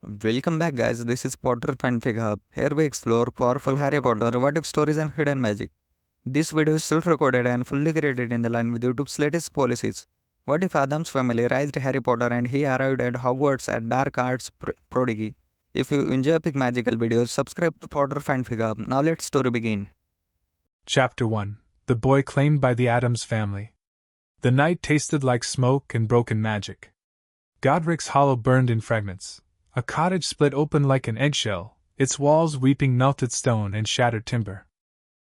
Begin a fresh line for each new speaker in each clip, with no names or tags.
Welcome back, guys. This is Potter Fanfic Hub. Here we explore powerful Harry Potter, what if stories, and hidden magic. This video is self recorded and fully created in the line with YouTube's latest policies. What if Addams' family raised Harry Potter and he arrived at Hogwarts at Dark Arts Prodigy? If you enjoy epic magical videos, subscribe to Potter Fanfic Hub. Now let's story begin.
Chapter 1 The Boy Claimed by the Addams Family. The night tasted like smoke and broken magic. Godric's Hollow burned in fragments. A cottage split open like an eggshell, its walls weeping melted stone and shattered timber.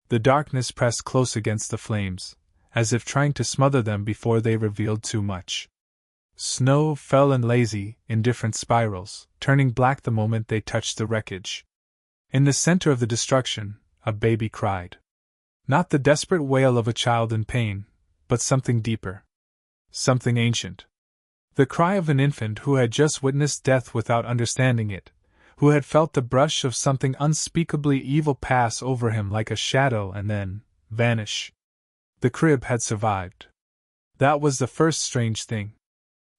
The darkness pressed close against the flames, as if trying to smother them before they revealed too much. Snow fell in lazy, indifferent spirals, turning black the moment they touched the wreckage. In the center of the destruction, a baby cried. Not the desperate wail of a child in pain, but something deeper. Something ancient. The cry of an infant who had just witnessed death without understanding it, who had felt the brush of something unspeakably evil pass over him like a shadow and then vanish. The crib had survived. That was the first strange thing.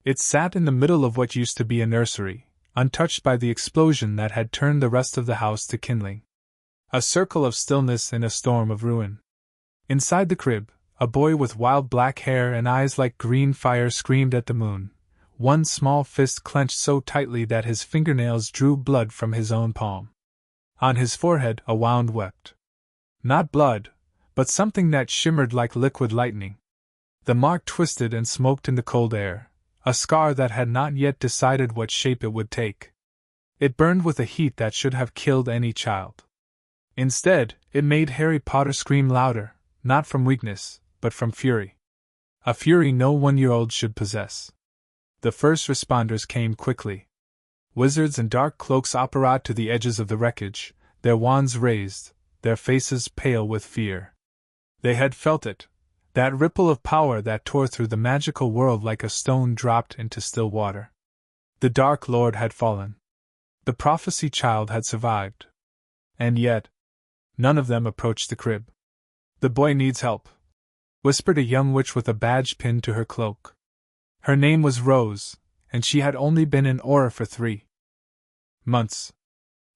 It sat in the middle of what used to be a nursery, untouched by the explosion that had turned the rest of the house to kindling. A circle of stillness in a storm of ruin. Inside the crib, a boy with wild black hair and eyes like green fire screamed at the moon. One small fist clenched so tightly that his fingernails drew blood from his own palm. On his forehead a wound wept. Not blood, but something that shimmered like liquid lightning. The mark twisted and smoked in the cold air, a scar that had not yet decided what shape it would take. It burned with a heat that should have killed any child. Instead, it made Harry Potter scream louder, not from weakness, but from fury. A fury no 1-year-old should possess. The first responders came quickly. Wizards in dark cloaks apparat to the edges of the wreckage, their wands raised, their faces pale with fear. They had felt it, that ripple of power that tore through the magical world like a stone dropped into still water. The Dark Lord had fallen. The prophecy child had survived. And yet, none of them approached the crib. "The boy needs help," whispered a young witch with a badge pinned to her cloak. Her name was Rose, and she had only been in Aura for 3 months.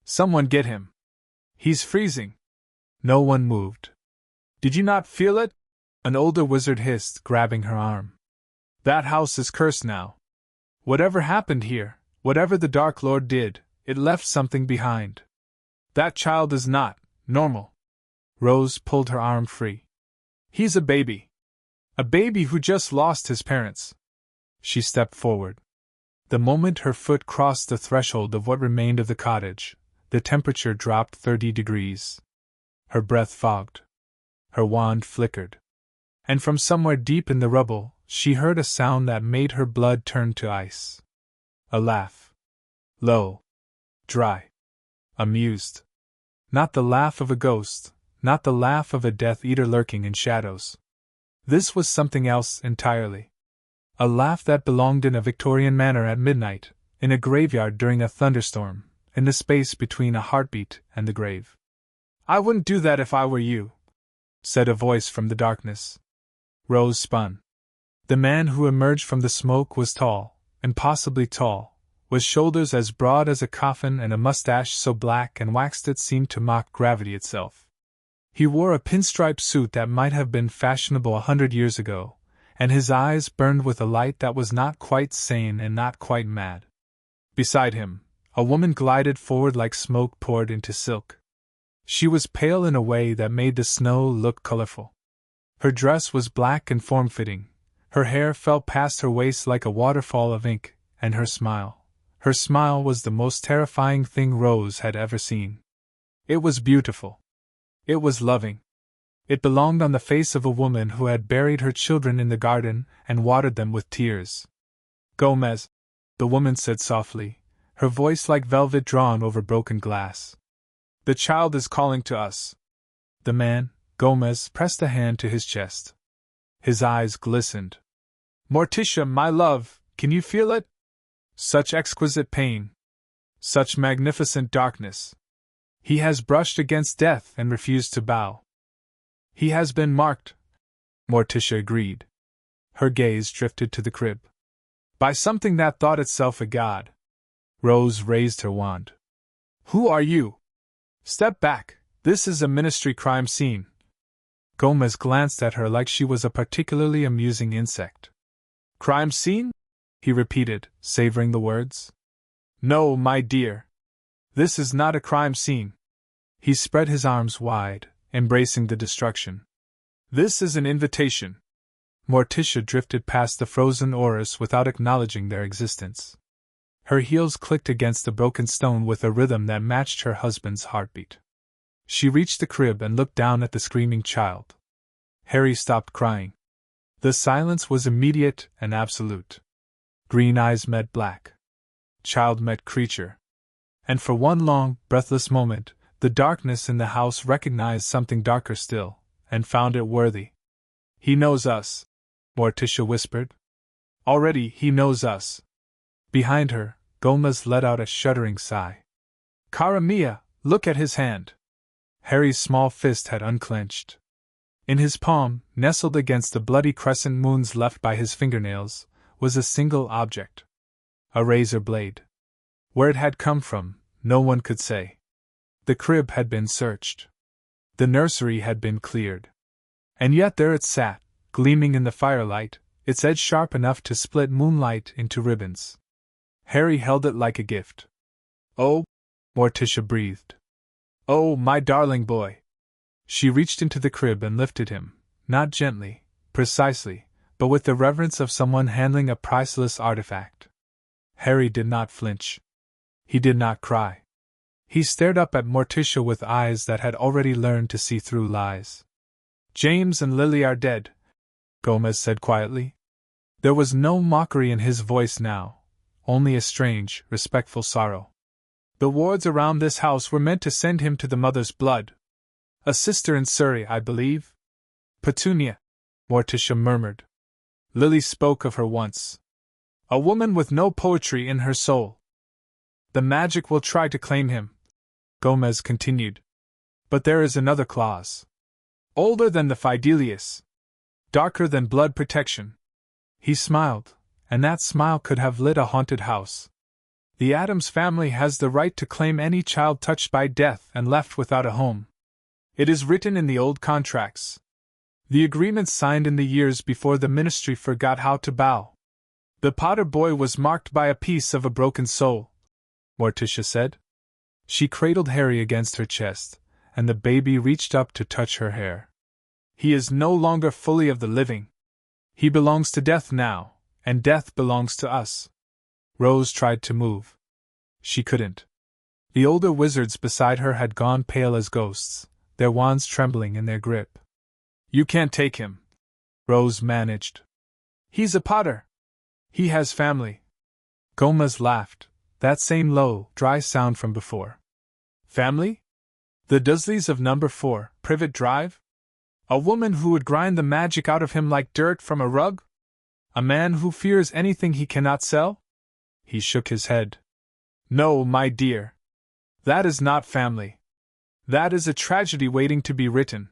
"Someone get him. He's freezing." No one moved. "Did you not feel it?" an older wizard hissed, grabbing her arm. "That house is cursed now. Whatever happened here, whatever the Dark Lord did, it left something behind. That child is not normal." Rose pulled her arm free. "He's a baby. A baby who just lost his parents." She stepped forward. The moment her foot crossed the threshold of what remained of the cottage, the temperature dropped 30 degrees. Her breath fogged. Her wand flickered. And from somewhere deep in the rubble, she heard a sound that made her blood turn to ice. A laugh. Low. Dry. Amused. Not the laugh of a ghost, not the laugh of a Death Eater lurking in shadows. This was something else entirely. A laugh that belonged in a Victorian manor at midnight, in a graveyard during a thunderstorm, in the space between a heartbeat and the grave. "I wouldn't do that if I were you," said a voice from the darkness. Rose spun. The man who emerged from the smoke was tall, impossibly tall, with shoulders as broad as a coffin and a mustache so black and waxed it seemed to mock gravity itself. He wore a pinstripe suit that might have been fashionable 100 years ago, and his eyes burned with a light that was not quite sane and not quite mad. Beside him, a woman glided forward like smoke poured into silk. She was pale in a way that made the snow look colorful. Her dress was black and form-fitting, her hair fell past her waist like a waterfall of ink, and her smile was the most terrifying thing Rose had ever seen. It was beautiful. It was loving. It belonged on the face of a woman who had buried her children in the garden and watered them with tears. "Gomez," the woman said softly, her voice like velvet drawn over broken glass. "The child is calling to us." The man, Gomez, pressed a hand to his chest. His eyes glistened. "Morticia, my love, can you feel it? Such exquisite pain. Such magnificent darkness. He has brushed against death and refused to bow." "He has been marked," Morticia agreed. Her gaze drifted to the crib. "By something that thought itself a god." Rose raised her wand. Who are you? Step back, this is a ministry crime scene. Gomez glanced at her like she was a particularly amusing insect. Crime scene? He repeated, savoring the words. No, my dear. This is not a crime scene. He spread his arms wide, embracing the destruction. This is an invitation. Morticia drifted past the frozen auras without acknowledging their existence. Her heels clicked against the broken stone with a rhythm that matched her husband's heartbeat. She reached the crib and looked down at the screaming child. Harry stopped crying. The silence was immediate and absolute. Green eyes met black. Child met creature. And for one long, breathless moment, the darkness in the house recognized something darker still, and found it worthy. He knows us, Morticia whispered. Already he knows us. Behind her, Gomez let out a shuddering sigh. Cara mia, look at his hand. Harry's small fist had unclenched. In his palm, nestled against the bloody crescent moons left by his fingernails, was a single object. A razor blade. Where it had come from, no one could say. The crib had been searched. The nursery had been cleared. And yet there it sat, gleaming in the firelight, its edge sharp enough to split moonlight into ribbons. Harry held it like a gift. Oh, Morticia breathed. Oh, my darling boy. She reached into the crib and lifted him, not gently, precisely, but with the reverence of someone handling a priceless artifact. Harry did not flinch. He did not cry. He stared up at Morticia with eyes that had already learned to see through lies. James and Lily are dead, Gomez said quietly. There was no mockery in his voice now, only a strange, respectful sorrow. The wards around this house were meant to send him to the mother's blood. A sister in Surrey, I believe. Petunia, Morticia murmured. Lily spoke of her once. A woman with no poetry in her soul. The magic will try to claim him, Gomez continued. But there is another clause. Older than the Fidelius. Darker than blood protection. He smiled, and that smile could have lit a haunted house. The Addams family has the right to claim any child touched by death and left without a home. It is written in the old contracts. The agreements signed in the years before the ministry forgot how to bow. The Potter boy was marked by a piece of a broken soul, Morticia said. She cradled Harry against her chest, and the baby reached up to touch her hair. He is no longer fully of the living. He belongs to death now, and death belongs to us. Rose tried to move. She couldn't. The older wizards beside her had gone pale as ghosts, their wands trembling in their grip. You can't take him, Rose managed. He's a Potter. He has family. Gomez laughed, that same low, dry sound from before. Family? The Dursleys of number 4, Privet Drive? A woman who would grind the magic out of him like dirt from a rug? A man who fears anything he cannot sell? He shook his head. No, my dear. That is not family. That is a tragedy waiting to be written.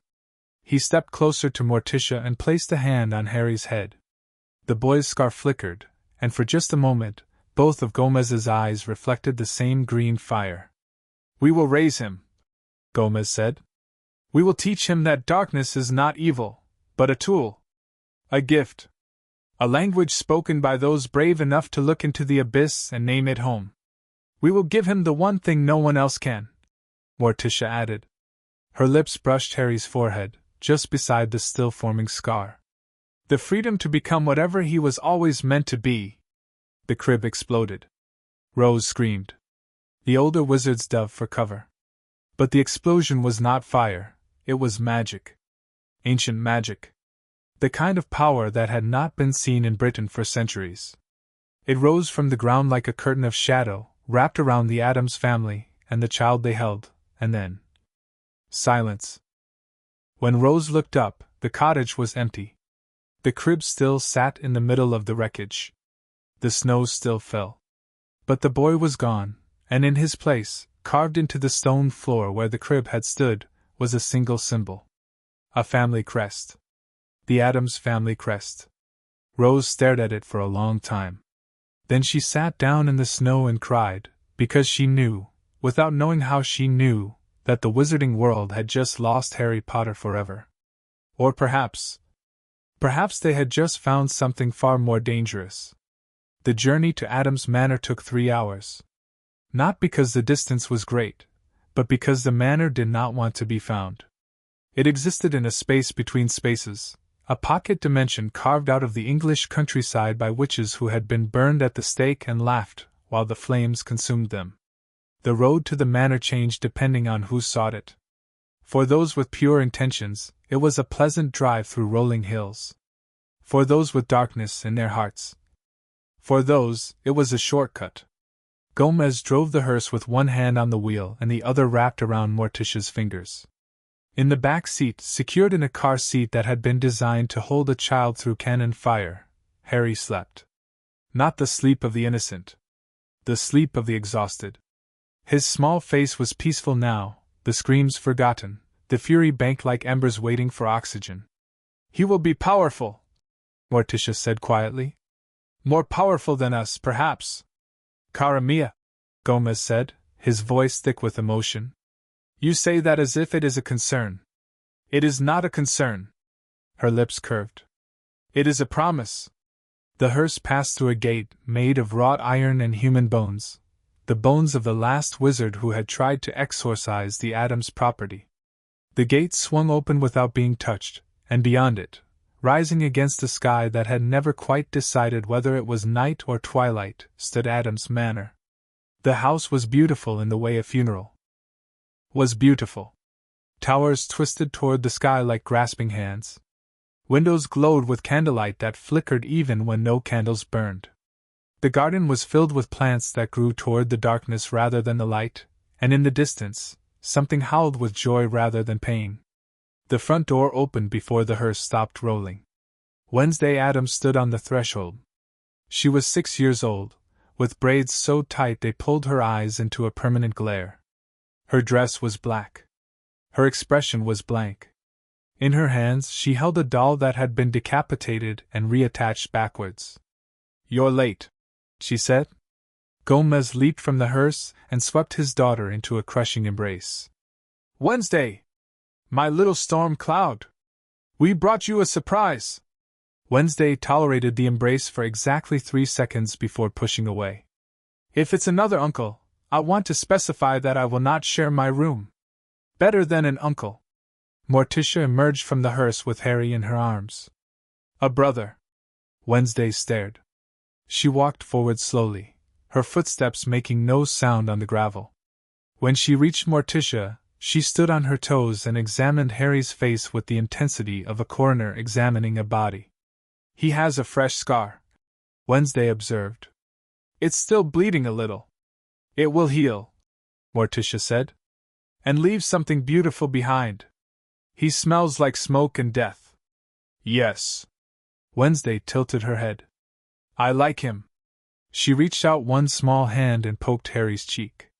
He stepped closer to Morticia and placed a hand on Harry's head. The boy's scar flickered, and for just a moment, both of Gomez's eyes reflected the same green fire. We will raise him, Gomez said. We will teach him that darkness is not evil, but a tool. A gift. A language spoken by those brave enough to look into the abyss and name it home. We will give him the one thing no one else can, Morticia added. Her lips brushed Harry's forehead, just beside the still-forming scar. The freedom to become whatever he was always meant to be. The crib exploded. Rose screamed. The older wizards dove for cover. But the explosion was not fire, it was magic. Ancient magic. The kind of power that had not been seen in Britain for centuries. It rose from the ground like a curtain of shadow, wrapped around the Addams family and the child they held, and then silence. When Rose looked up, the cottage was empty. The crib still sat in the middle of the wreckage. The snow still fell. But the boy was gone, and in his place, carved into the stone floor where the crib had stood, was a single symbol. A family crest. The Addams family crest. Rose stared at it for a long time. Then she sat down in the snow and cried, Because she knew, without knowing how she knew, that the wizarding world had just lost Harry Potter forever. Or perhaps they had just found something far more dangerous. The journey to Addams Manor took 3 hours. Not because the distance was great, but because the manor did not want to be found. It existed in a space between spaces, a pocket dimension carved out of the English countryside by witches who had been burned at the stake and laughed while the flames consumed them. The road to the manor changed depending on who sought it. For those with pure intentions, it was a pleasant drive through rolling hills. For those with darkness in their hearts, for those, it was a shortcut. Gomez drove the hearse with one hand on the wheel and the other wrapped around Morticia's fingers. In the back seat, secured in a car seat that had been designed to hold a child through cannon fire, Harry slept. Not the sleep of the innocent. The sleep of the exhausted. His small face was peaceful now, the screams forgotten, the fury banked like embers waiting for oxygen. "He will be powerful," Morticia said quietly. "More powerful than us, perhaps." "Cara mia," Gomez said, his voice thick with emotion. "You say that as if it is a concern." "It is not a concern." Her lips curved. "It is a promise." The hearse passed through a gate made of wrought iron and human bones, the bones of the last wizard who had tried to exorcise the Addams property. The gate swung open without being touched, and beyond it, rising against a sky that had never quite decided whether it was night or twilight, stood Addams Manor. The house was beautiful in the way a funeral was beautiful. Towers twisted toward the sky like grasping hands. Windows glowed with candlelight that flickered even when no candles burned. The garden was filled with plants that grew toward the darkness rather than the light, and in the distance, something howled with joy rather than pain. The front door opened before the hearse stopped rolling. Wednesday Addams stood on the threshold. She was 6 years old, with braids so tight they pulled her eyes into a permanent glare. Her dress was black. Her expression was blank. In her hands she held a doll that had been decapitated and reattached backwards. "You're late," she said. Gomez leaped from the hearse and swept his daughter into a crushing embrace. "Wednesday! My little storm cloud! We brought you a surprise!" Wednesday tolerated the embrace for exactly 3 seconds before pushing away. "If it's another uncle, I want to specify that I will not share my room." "Better than an uncle." Morticia emerged from the hearse with Harry in her arms. "A brother." Wednesday stared. She walked forward slowly, her footsteps making no sound on the gravel. When she reached Morticia, she stood on her toes and examined Harry's face with the intensity of a coroner examining a body. "He has a fresh scar," Wednesday observed. "It's still bleeding a little." "It will heal," Morticia said, "and leave something beautiful behind. He smells like smoke and death." "Yes." Wednesday tilted her head. "I like him." She reached out one small hand and poked Harry's cheek.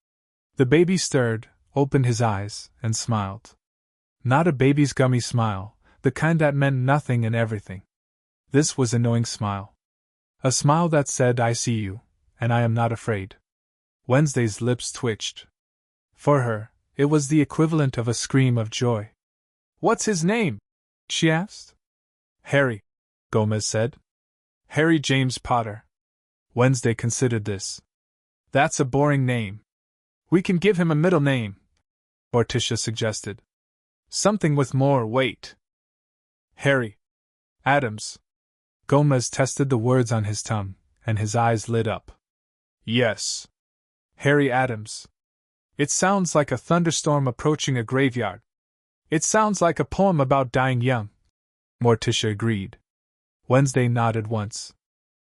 The baby stirred, opened his eyes, and smiled. Not a baby's gummy smile, the kind that meant nothing and everything. This was an knowing smile. A smile that said, "I see you, and I am not afraid." Wednesday's lips twitched. For her, it was the equivalent of a scream of joy. "What's his name?" she asked. "Harry," Gomez said. "Harry James Potter." Wednesday considered this. "That's a boring name. We can give him a middle name," Morticia suggested. "Something with more weight." "Harry Addams." Gomez tested the words on his tongue, and his eyes lit up. "Yes. Harry Addams. It sounds like a thunderstorm approaching a graveyard." "It sounds like a poem about dying young," Morticia agreed. Wednesday nodded once.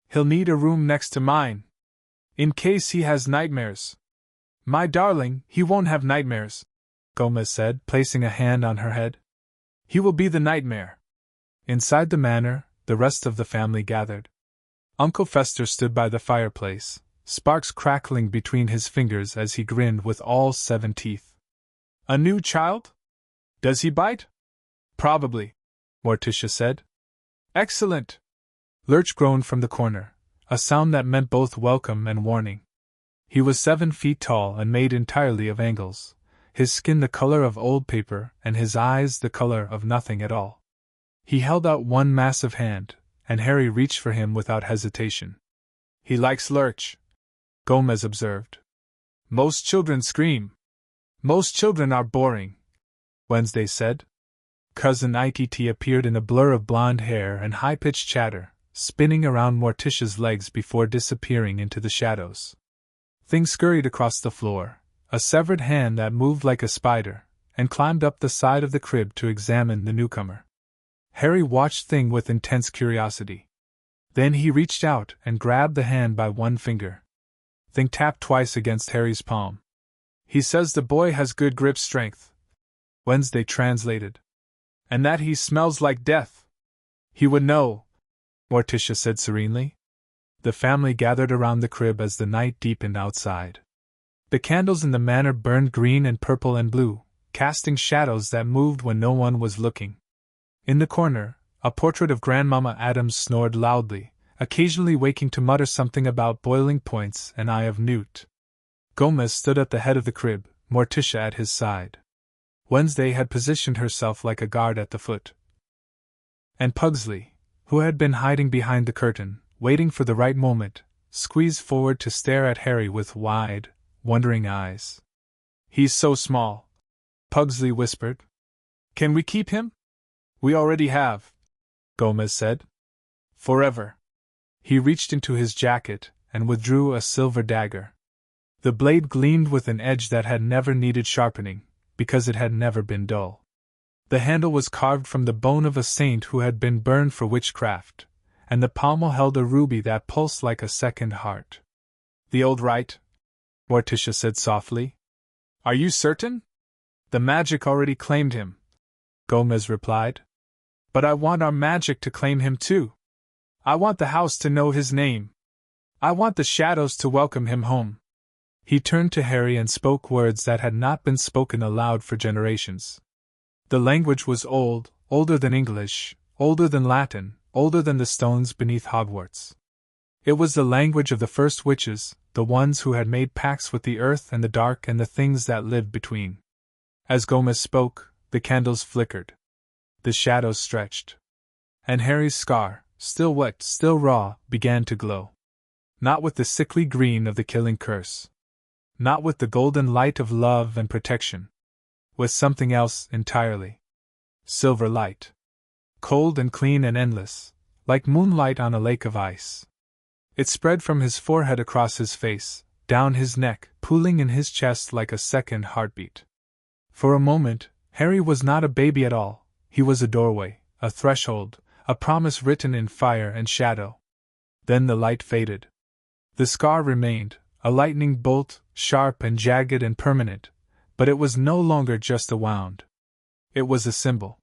"He'll need a room next to mine, in case he has nightmares." "My darling, he won't have nightmares," Gomez said, placing a hand on her head. "He will be the nightmare." Inside the manor, the rest of the family gathered. Uncle Fester stood by the fireplace, sparks crackling between his fingers as he grinned with all 7 teeth. "A new child? Does he bite?" "Probably," Morticia said. "Excellent!" Lurch groaned from the corner, a sound that meant both welcome and warning. He was 7 feet tall and made entirely of angles, his skin the color of old paper and his eyes the color of nothing at all. He held out one massive hand, and Harry reached for him without hesitation. "He likes lurch," Gomez observed. "Most children scream. Most children are boring," Wednesday said. Cousin Ike appeared in a blur of blonde hair and high-pitched chatter, spinning around Morticia's legs before disappearing into the shadows. Things scurried across the floor, a severed hand that moved like a spider, and climbed up the side of the crib to examine the newcomer. Harry watched Thing with intense curiosity. Then he reached out and grabbed the hand by one finger. Thing tapped twice against Harry's palm. "He says the boy has good grip strength," Wednesday translated. "And that he smells like death." "He would know," Morticia said serenely. The family gathered around the crib as the night deepened outside. The candles in the manor burned green and purple and blue, casting shadows that moved when no one was looking. In the corner, a portrait of Grandmama Addams snored loudly, occasionally waking to mutter something about boiling points and Eye of Newt. Gomez stood at the head of the crib, Morticia at his side. Wednesday had positioned herself like a guard at the foot. And Pugsley, who had been hiding behind the curtain, waiting for the right moment, squeezed forward to stare at Harry with wide, wondering eyes. "He's so small," Pugsley whispered. "Can we keep him?" "We already have," Gomez said. "Forever." He reached into his jacket and withdrew a silver dagger. The blade gleamed with an edge that had never needed sharpening, because it had never been dull. The handle was carved from the bone of a saint who had been burned for witchcraft, and the pommel held a ruby that pulsed like a second heart. "The old rite?" Morticia said softly. "Are you certain?" "The magic already claimed him," Gomez replied. "But I want our magic to claim him too. I want the house to know his name. I want the shadows to welcome him home." He turned to Harry and spoke words that had not been spoken aloud for generations. The language was old, older than English, older than Latin, older than the stones beneath Hogwarts. It was the language of the first witches, the ones who had made pacts with the earth and the dark and the things that lived between. As Gomez spoke, the candles flickered. The shadows stretched. And Harry's scar, still wet, still raw, began to glow. Not with the sickly green of the killing curse. Not with the golden light of love and protection. With something else entirely. Silver light. Cold and clean and endless, like moonlight on a lake of ice. It spread from his forehead across his face, down his neck, pooling in his chest like a second heartbeat. For a moment, Harry was not a baby at all. He was a doorway, a threshold, a promise written in fire and shadow. Then the light faded. The scar remained, a lightning bolt, sharp and jagged and permanent, but it was no longer just a wound. It was a symbol.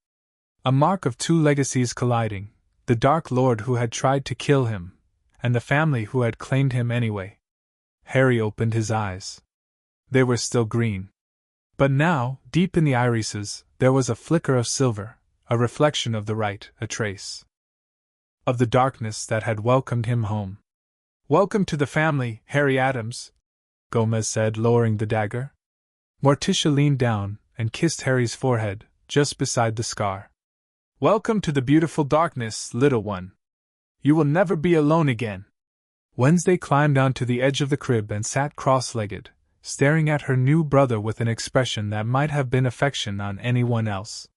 A mark of two legacies colliding, the Dark Lord who had tried to kill him, and the family who had claimed him anyway. Harry opened his eyes. They were still green. But now, deep in the irises, there was a flicker of silver, a reflection of the right, a trace of the darkness that had welcomed him home. "Welcome to the family, Harry Addams," Gomez said, lowering the dagger. Morticia leaned down and kissed Harry's forehead, just beside the scar. "Welcome to the beautiful darkness, little one. You will never be alone again." Wednesday climbed down to the edge of the crib and sat cross-legged, staring at her new brother with an expression that might have been affection on anyone else.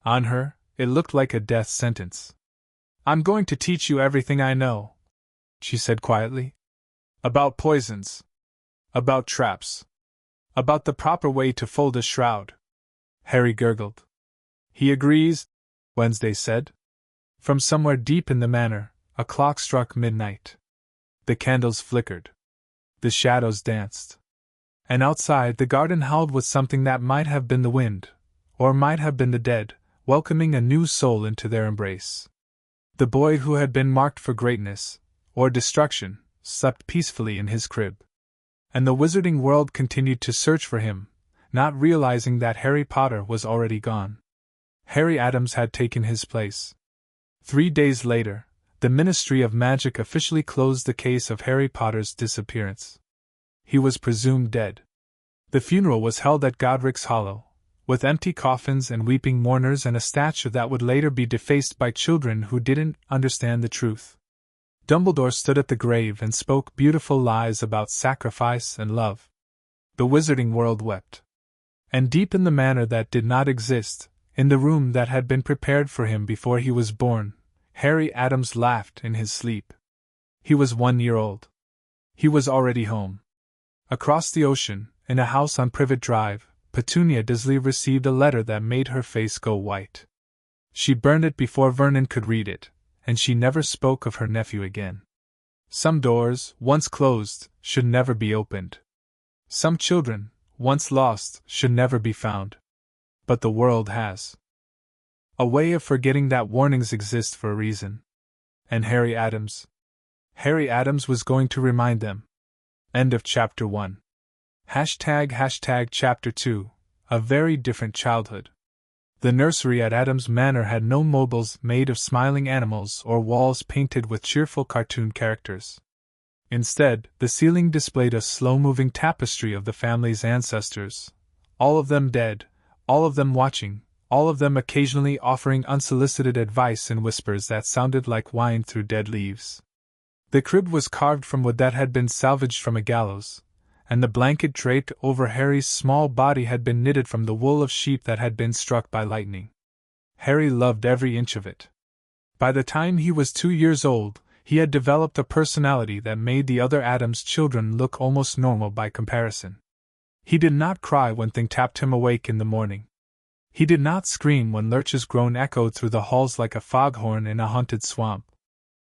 On her, it looked like a death sentence. "I'm going to teach you everything I know," she said quietly. "About poisons. About traps. About the proper way to fold a shroud." Harry gurgled. "He agrees," Wednesday said. From somewhere deep in the manor, a clock struck midnight. The candles flickered. The shadows danced. And outside the garden howled with something that might have been the wind, or might have been the dead, welcoming a new soul into their embrace. The boy who had been marked for greatness, or destruction, slept peacefully in his crib. And the wizarding world continued to search for him, not realizing that Harry Potter was already gone. Harry Addams had taken his place. 3 days later, the Ministry of Magic officially closed the case of Harry Potter's disappearance. he was presumed dead. The funeral was held at Godric's Hollow, with empty coffins and weeping mourners and a statue that would later be defaced by children who didn't understand the truth. Dumbledore stood at the grave and spoke beautiful lies about sacrifice and love. The wizarding world wept. And deep in the manor that did not exist, in the room that had been prepared for him before he was born, Harry Addams laughed in his sleep. He was 1 year old. He was already home. Across the ocean, in a house on Privet Drive, Petunia Disley received a letter that made her face go white. She burned it before Vernon could read it, and she never spoke of her nephew again. Some doors, once closed, should never be opened. Some children, once lost, should never be found. But the world has a way of forgetting that warnings exist for a reason. And Harry Addams was going to remind them. End of Chapter 1. Chapter 2. A very different childhood. The nursery at Addams Manor had no mobiles made of smiling animals or walls painted with cheerful cartoon characters. Instead, the ceiling displayed a slow-moving tapestry of the family's ancestors, all of them dead, all of them watching, all of them occasionally offering unsolicited advice in whispers that sounded like wine through dead leaves. The crib was carved from wood that had been salvaged from a gallows, and the blanket draped over Harry's small body had been knitted from the wool of sheep that had been struck by lightning. Harry loved every inch of it. By the time he was 2 years old, he had developed a personality that made the other Addams children look almost normal by comparison. He did not cry when Thing tapped him awake in the morning. He did not scream when Lurch's groan echoed through the halls like a foghorn in a haunted swamp.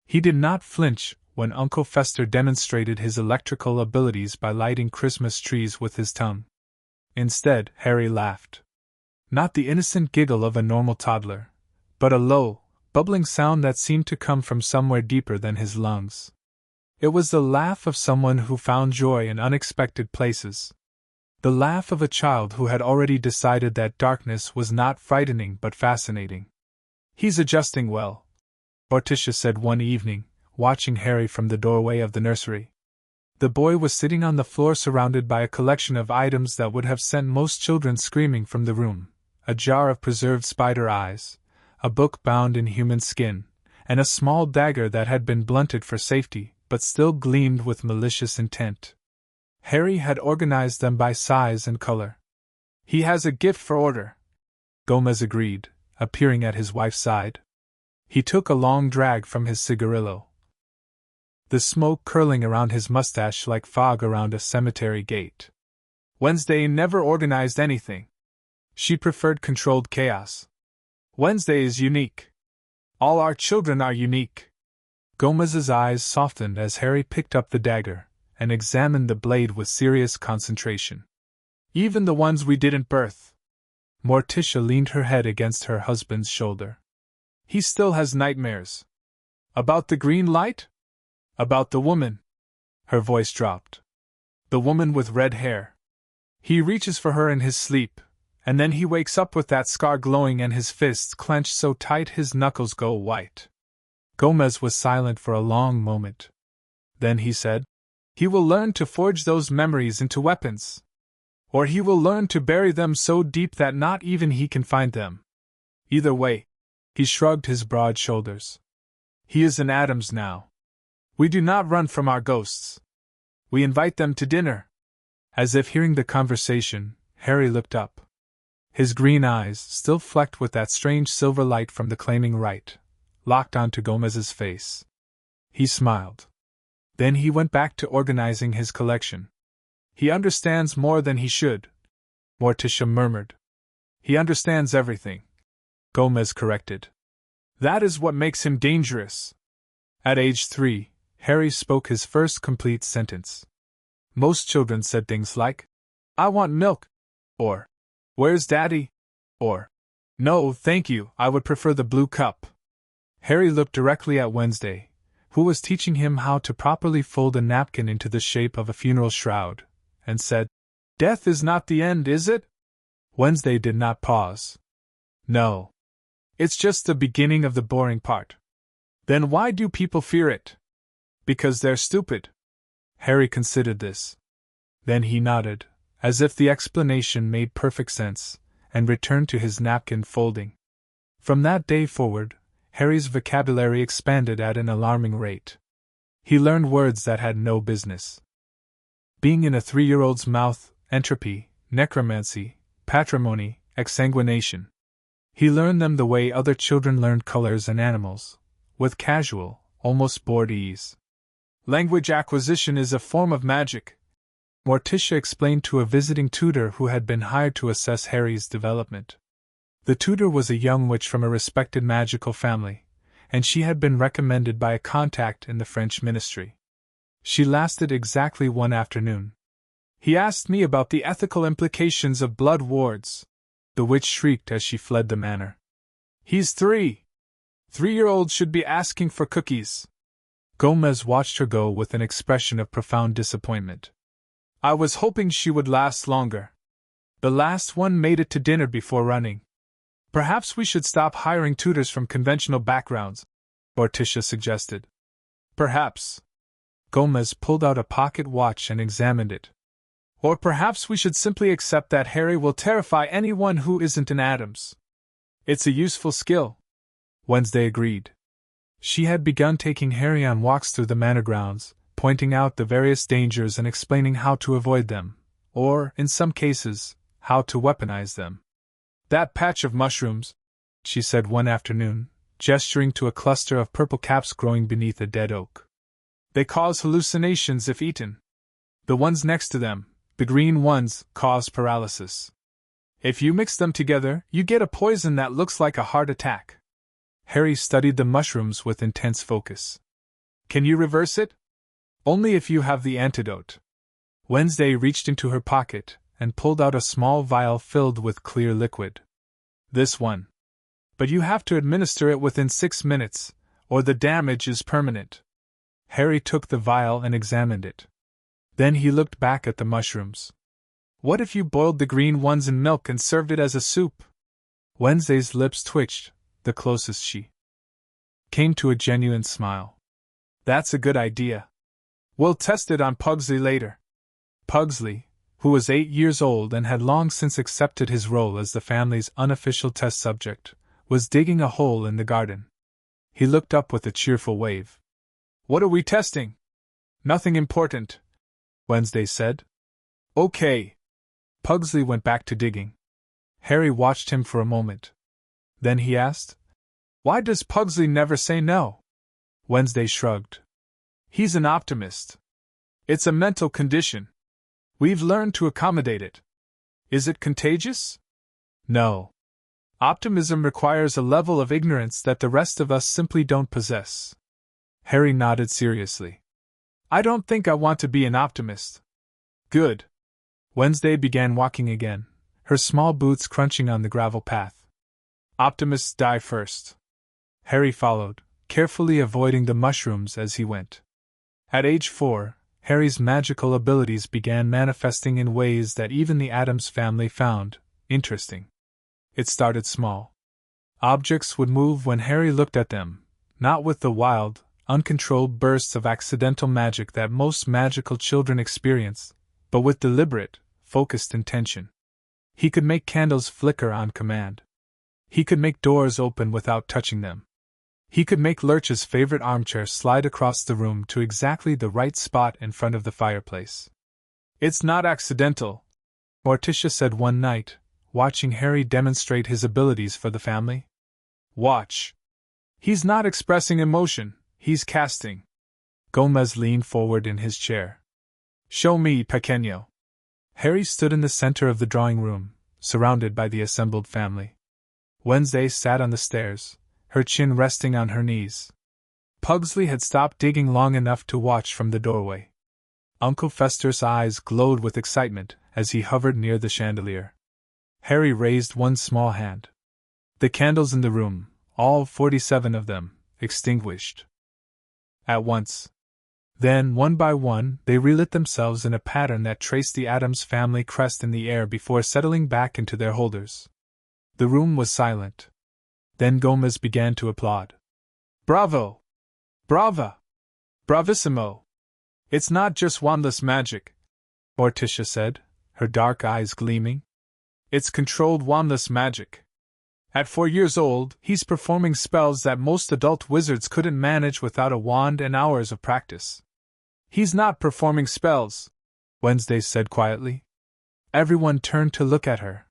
He did not flinch when Uncle Fester demonstrated his electrical abilities by lighting Christmas trees with his tongue. Instead, Harry laughed. Not the innocent giggle of a normal toddler, but a low, bubbling sound that seemed to come from somewhere deeper than his lungs. It was the laugh of someone who found joy in unexpected places. The laugh of a child who had already decided that darkness was not frightening but fascinating. "He's adjusting well," Morticia said one evening, watching Harry from the doorway of the nursery. The boy was sitting on the floor surrounded by a collection of items that would have sent most children screaming from the room: a jar of preserved spider eyes, a book bound in human skin, and a small dagger that had been blunted for safety, but still gleamed with malicious intent. Harry had organized them by size and color. "He has a gift for order," Gomez agreed, appearing at his wife's side. He took a long drag from his cigarillo, the smoke curling around his mustache like fog around a cemetery gate. "Wednesday never organized anything. She preferred controlled chaos. Wednesday is unique. All our children are unique." Gomez's eyes softened as Harry picked up the dagger and examined the blade with serious concentration. "Even the ones we didn't birth." Morticia leaned her head against her husband's shoulder. "He still has nightmares." "About the green light? About the woman?" Her voice dropped. "The woman with red hair. He reaches for her in his sleep, and then he wakes up with that scar glowing and his fists clenched so tight his knuckles go white." Gomez was silent for a long moment. Then he said, "He will learn to forge those memories into weapons. Or he will learn to bury them so deep that not even he can find them. Either way." He shrugged his broad shoulders. "He is an Addams now. We do not run from our ghosts. We invite them to dinner." As if hearing the conversation, Harry looked up. His green eyes, still flecked with that strange silver light from the claiming right, locked onto Gomez's face. He smiled. Then he went back to organizing his collection. "He understands more than he should," Morticia murmured. "He understands everything," Gomez corrected. "That is what makes him dangerous." At age 3, Harry spoke his first complete sentence. Most children said things like, "I want milk," or "Where's Daddy?" or "No, thank you, I would prefer the blue cup." Harry looked directly at Wednesday, who was teaching him how to properly fold a napkin into the shape of a funeral shroud, and said, "Death is not the end, is it?" Wednesday did not pause. "No. It's just the beginning of the boring part." "Then why do people fear it?" "Because they're stupid." Harry considered this. Then he nodded, as if the explanation made perfect sense, and returned to his napkin folding. From that day forward, Harry's vocabulary expanded at an alarming rate. He learned words that had no business being in a 3-year-old's mouth: entropy, necromancy, patrimony, exsanguination. He learned them the way other children learned colors and animals, with casual, almost bored ease. Language acquisition is a form of magic, Morticia explained to a visiting tutor who had been hired to assess Harry's development. The tutor was a young witch from a respected magical family, and she had been recommended by a contact in the French ministry. She lasted exactly one afternoon. He asked me about the ethical implications of blood wards. The witch shrieked as she fled the manor. He's 3. 3-year-olds should be asking for cookies. Gomez watched her go with an expression of profound disappointment. I was hoping she would last longer. The last one made it to dinner before running. Perhaps we should stop hiring tutors from conventional backgrounds, Morticia suggested. Perhaps. Gomez pulled out a pocket watch and examined it. Or perhaps we should simply accept that Harry will terrify anyone who isn't an Addams. It's a useful skill, Wednesday agreed. She had begun taking Harry on walks through the manor grounds, pointing out the various dangers and explaining how to avoid them, or, in some cases, how to weaponize them. That patch of mushrooms, she said one afternoon, gesturing to a cluster of purple caps growing beneath a dead oak. They cause hallucinations if eaten. The ones next to them, the green ones, cause paralysis. If you mix them together, you get a poison that looks like a heart attack. Harry studied the mushrooms with intense focus. Can you reverse it? Only if you have the antidote. Wednesday reached into her pocket and pulled out a small vial filled with clear liquid. This one. But you have to administer it within 6 minutes, or the damage is permanent. Harry took the vial and examined it. Then he looked back at the mushrooms. What if you boiled the green ones in milk and served it as a soup? Wednesday's lips twitched, the closest she came to a genuine smile. That's a good idea. We'll test it on Pugsley later. Pugsley, who was 8 years old and had long since accepted his role as the family's unofficial test subject, was digging a hole in the garden. He looked up with a cheerful wave. What are we testing? Nothing important, Wednesday said. Okay. Pugsley went back to digging. Harry watched him for a moment. Then he asked, Why does Pugsley never say no? Wednesday shrugged. He's an optimist. It's a mental condition. We've learned to accommodate it. Is it contagious? No. Optimism requires a level of ignorance that the rest of us simply don't possess. Harry nodded seriously. I don't think I want to be an optimist. Good. Wednesday began walking again, her small boots crunching on the gravel path. Optimists die first. Harry followed, carefully avoiding the mushrooms as he went. At age 4, Harry's magical abilities began manifesting in ways that even the Addams family found interesting. It started small. Objects would move when Harry looked at them, not with the wild, uncontrolled bursts of accidental magic that most magical children experience, but with deliberate, focused intention. He could make candles flicker on command. He could make doors open without touching them. He could make Lurch's favorite armchair slide across the room to exactly the right spot in front of the fireplace. It's not accidental, Morticia said one night, watching Harry demonstrate his abilities for the family. Watch. He's not expressing emotion, he's casting. Gomez leaned forward in his chair. Show me, pequeño. Harry stood in the center of the drawing room, surrounded by the assembled family. Wednesday sat on the stairs, her chin resting on her knees. Pugsley had stopped digging long enough to watch from the doorway. Uncle Fester's eyes glowed with excitement as he hovered near the chandelier. Harry raised one small hand. The candles in the room, all 47 of them, extinguished at once. Then, one by one, they relit themselves in a pattern that traced the Addams family crest in the air before settling back into their holders. The room was silent. Then Gomez began to applaud. Bravo! Brava! Bravissimo! It's not just wandless magic. Morticia said, her dark eyes gleaming. It's controlled wandless magic. At 4 years old, he's performing spells that most adult wizards couldn't manage without a wand and hours of practice. He's not performing spells, Wednesday said quietly. Everyone turned to look at her.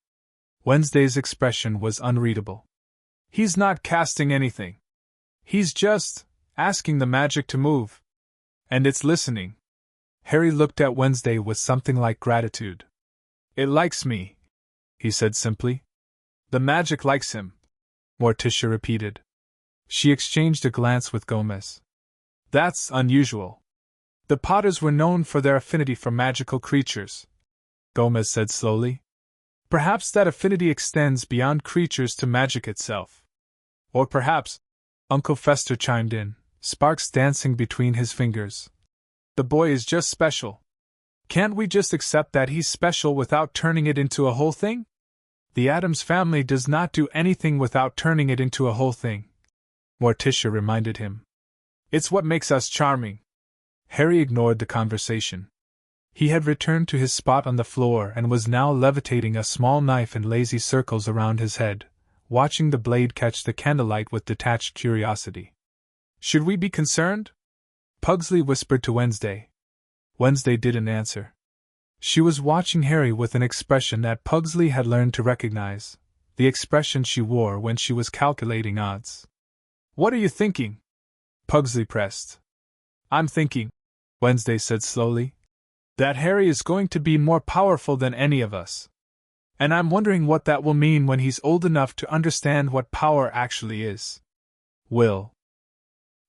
Wednesday's expression was unreadable. He's not casting anything. He's just asking the magic to move. And it's listening. Harry looked at Wednesday with something like gratitude. It likes me, he said simply. The magic likes him, Morticia repeated. She exchanged a glance with Gomez. That's unusual. The Potters were known for their affinity for magical creatures, Gomez said slowly. Perhaps that affinity extends beyond creatures to magic itself. Or perhaps, Uncle Fester chimed in, sparks dancing between his fingers. The boy is just special. Can't we just accept that he's special without turning it into a whole thing? The Addams family does not do anything without turning it into a whole thing, Morticia reminded him. It's what makes us charming. Harry ignored the conversation. He had returned to his spot on the floor and was now levitating a small knife in lazy circles around his head, watching the blade catch the candlelight with detached curiosity. Should we be concerned? Pugsley whispered to Wednesday. Wednesday didn't answer. She was watching Harry with an expression that Pugsley had learned to recognize, the expression she wore when she was calculating odds. What are you thinking? Pugsley pressed. I'm thinking, Wednesday said slowly, that Harry is going to be more powerful than any of us. And I'm wondering what that will mean when he's old enough to understand what power actually is. Will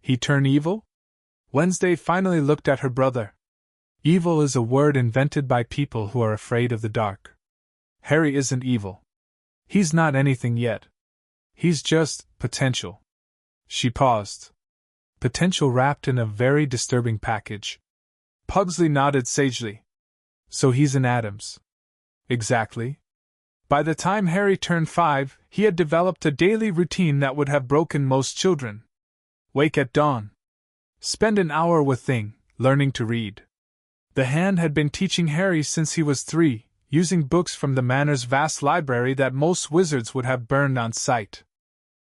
he turn evil? Wednesday finally looked at her brother. Evil is a word invented by people who are afraid of the dark. Harry isn't evil. He's not anything yet. He's just potential. She paused. Potential wrapped in a very disturbing package. Pugsley nodded sagely. So he's an Addams. Exactly. By the time Harry turned 5, he had developed a daily routine that would have broken most children. Wake at dawn. Spend an hour with Thing, learning to read. The Hand had been teaching Harry since he was 3, using books from the Manor's vast library that most wizards would have burned on sight.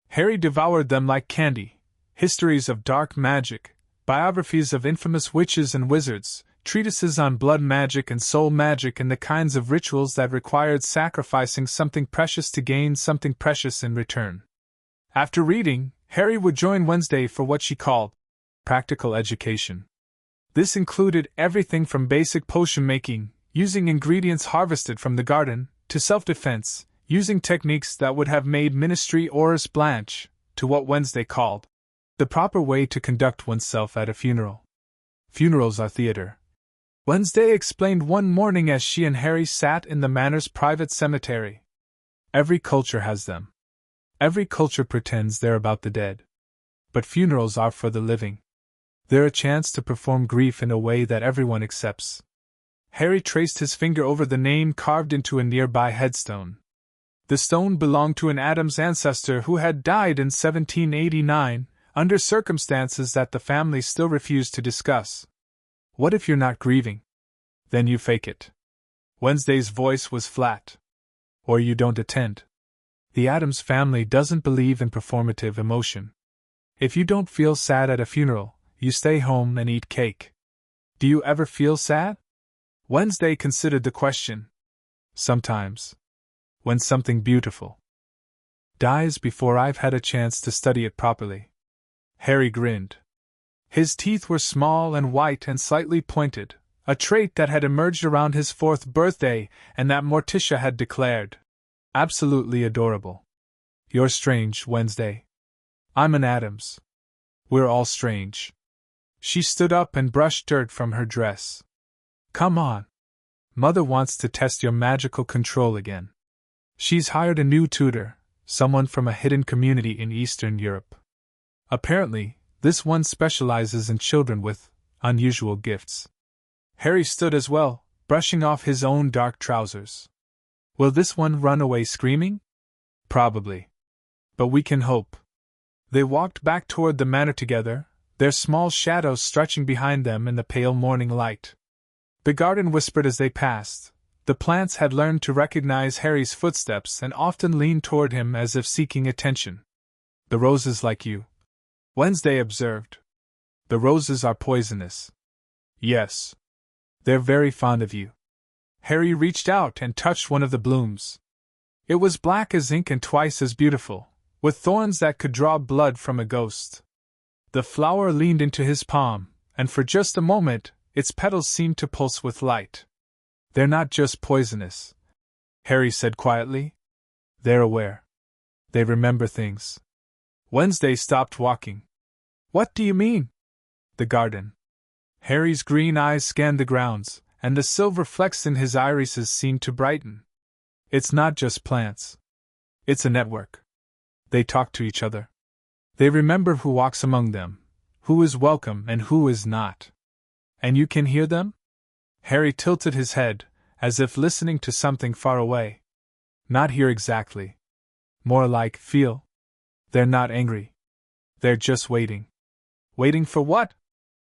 Harry devoured them like candy, histories of dark magic, biographies of infamous witches and wizards, treatises on blood magic and soul magic and the kinds of rituals that required sacrificing something precious to gain something precious in return. After reading, Harry would join Wednesday for what she called practical education. This included everything from basic potion making, using ingredients harvested from the garden, to self-defense, using techniques that would have made ministry hors blanche, to what Wednesday called the proper way to conduct oneself at a funeral. Funerals are theater. Wednesday explained one morning as she and Harry sat in the Manor's private cemetery. Every culture has them. Every culture pretends they're about the dead. But funerals are for the living. They're a chance to perform grief in a way that everyone accepts. Harry traced his finger over the name carved into a nearby headstone. The stone belonged to an Addams ancestor who had died in 1789, under circumstances that the family still refused to discuss. What if you're not grieving? Then you fake it. Wednesday's voice was flat. Or you don't attend. The Addams family doesn't believe in performative emotion. If you don't feel sad at a funeral, you stay home and eat cake. Do you ever feel sad? Wednesday considered the question. Sometimes. When something beautiful dies before I've had a chance to study it properly. Harry grinned. His teeth were small and white and slightly pointed, a trait that had emerged around his 4th birthday and that Morticia had declared absolutely adorable. You're strange, Wednesday. I'm an Addams. We're all strange. She stood up and brushed dirt from her dress. Come on. Mother wants to test your magical control again. She's hired a new tutor, someone from a hidden community in Eastern Europe. Apparently, this one specializes in children with unusual gifts. Harry stood as well, brushing off his own dark trousers. Will this one run away screaming? Probably. But we can hope. They walked back toward the manor together, their small shadows stretching behind them in the pale morning light. The garden whispered as they passed. The plants had learned to recognize Harry's footsteps and often leaned toward him as if seeking attention. The roses like you, Wednesday observed. The roses are poisonous. Yes. They're very fond of you. Harry reached out and touched one of the blooms. It was black as ink and twice as beautiful, with thorns that could draw blood from a ghost. The flower leaned into his palm, and for just a moment, its petals seemed to pulse with light. They're not just poisonous, Harry said quietly. They're aware. They remember things. Wednesday stopped walking. What do you mean? The garden. Harry's green eyes scanned the grounds, and the silver flecks in his irises seemed to brighten. It's not just plants. It's a network. They talk to each other. They remember who walks among them, who is welcome and who is not. And you can hear them? Harry tilted his head, as if listening to something far away. Not hear exactly. More like feel. They're not angry. They're just waiting. Waiting for what?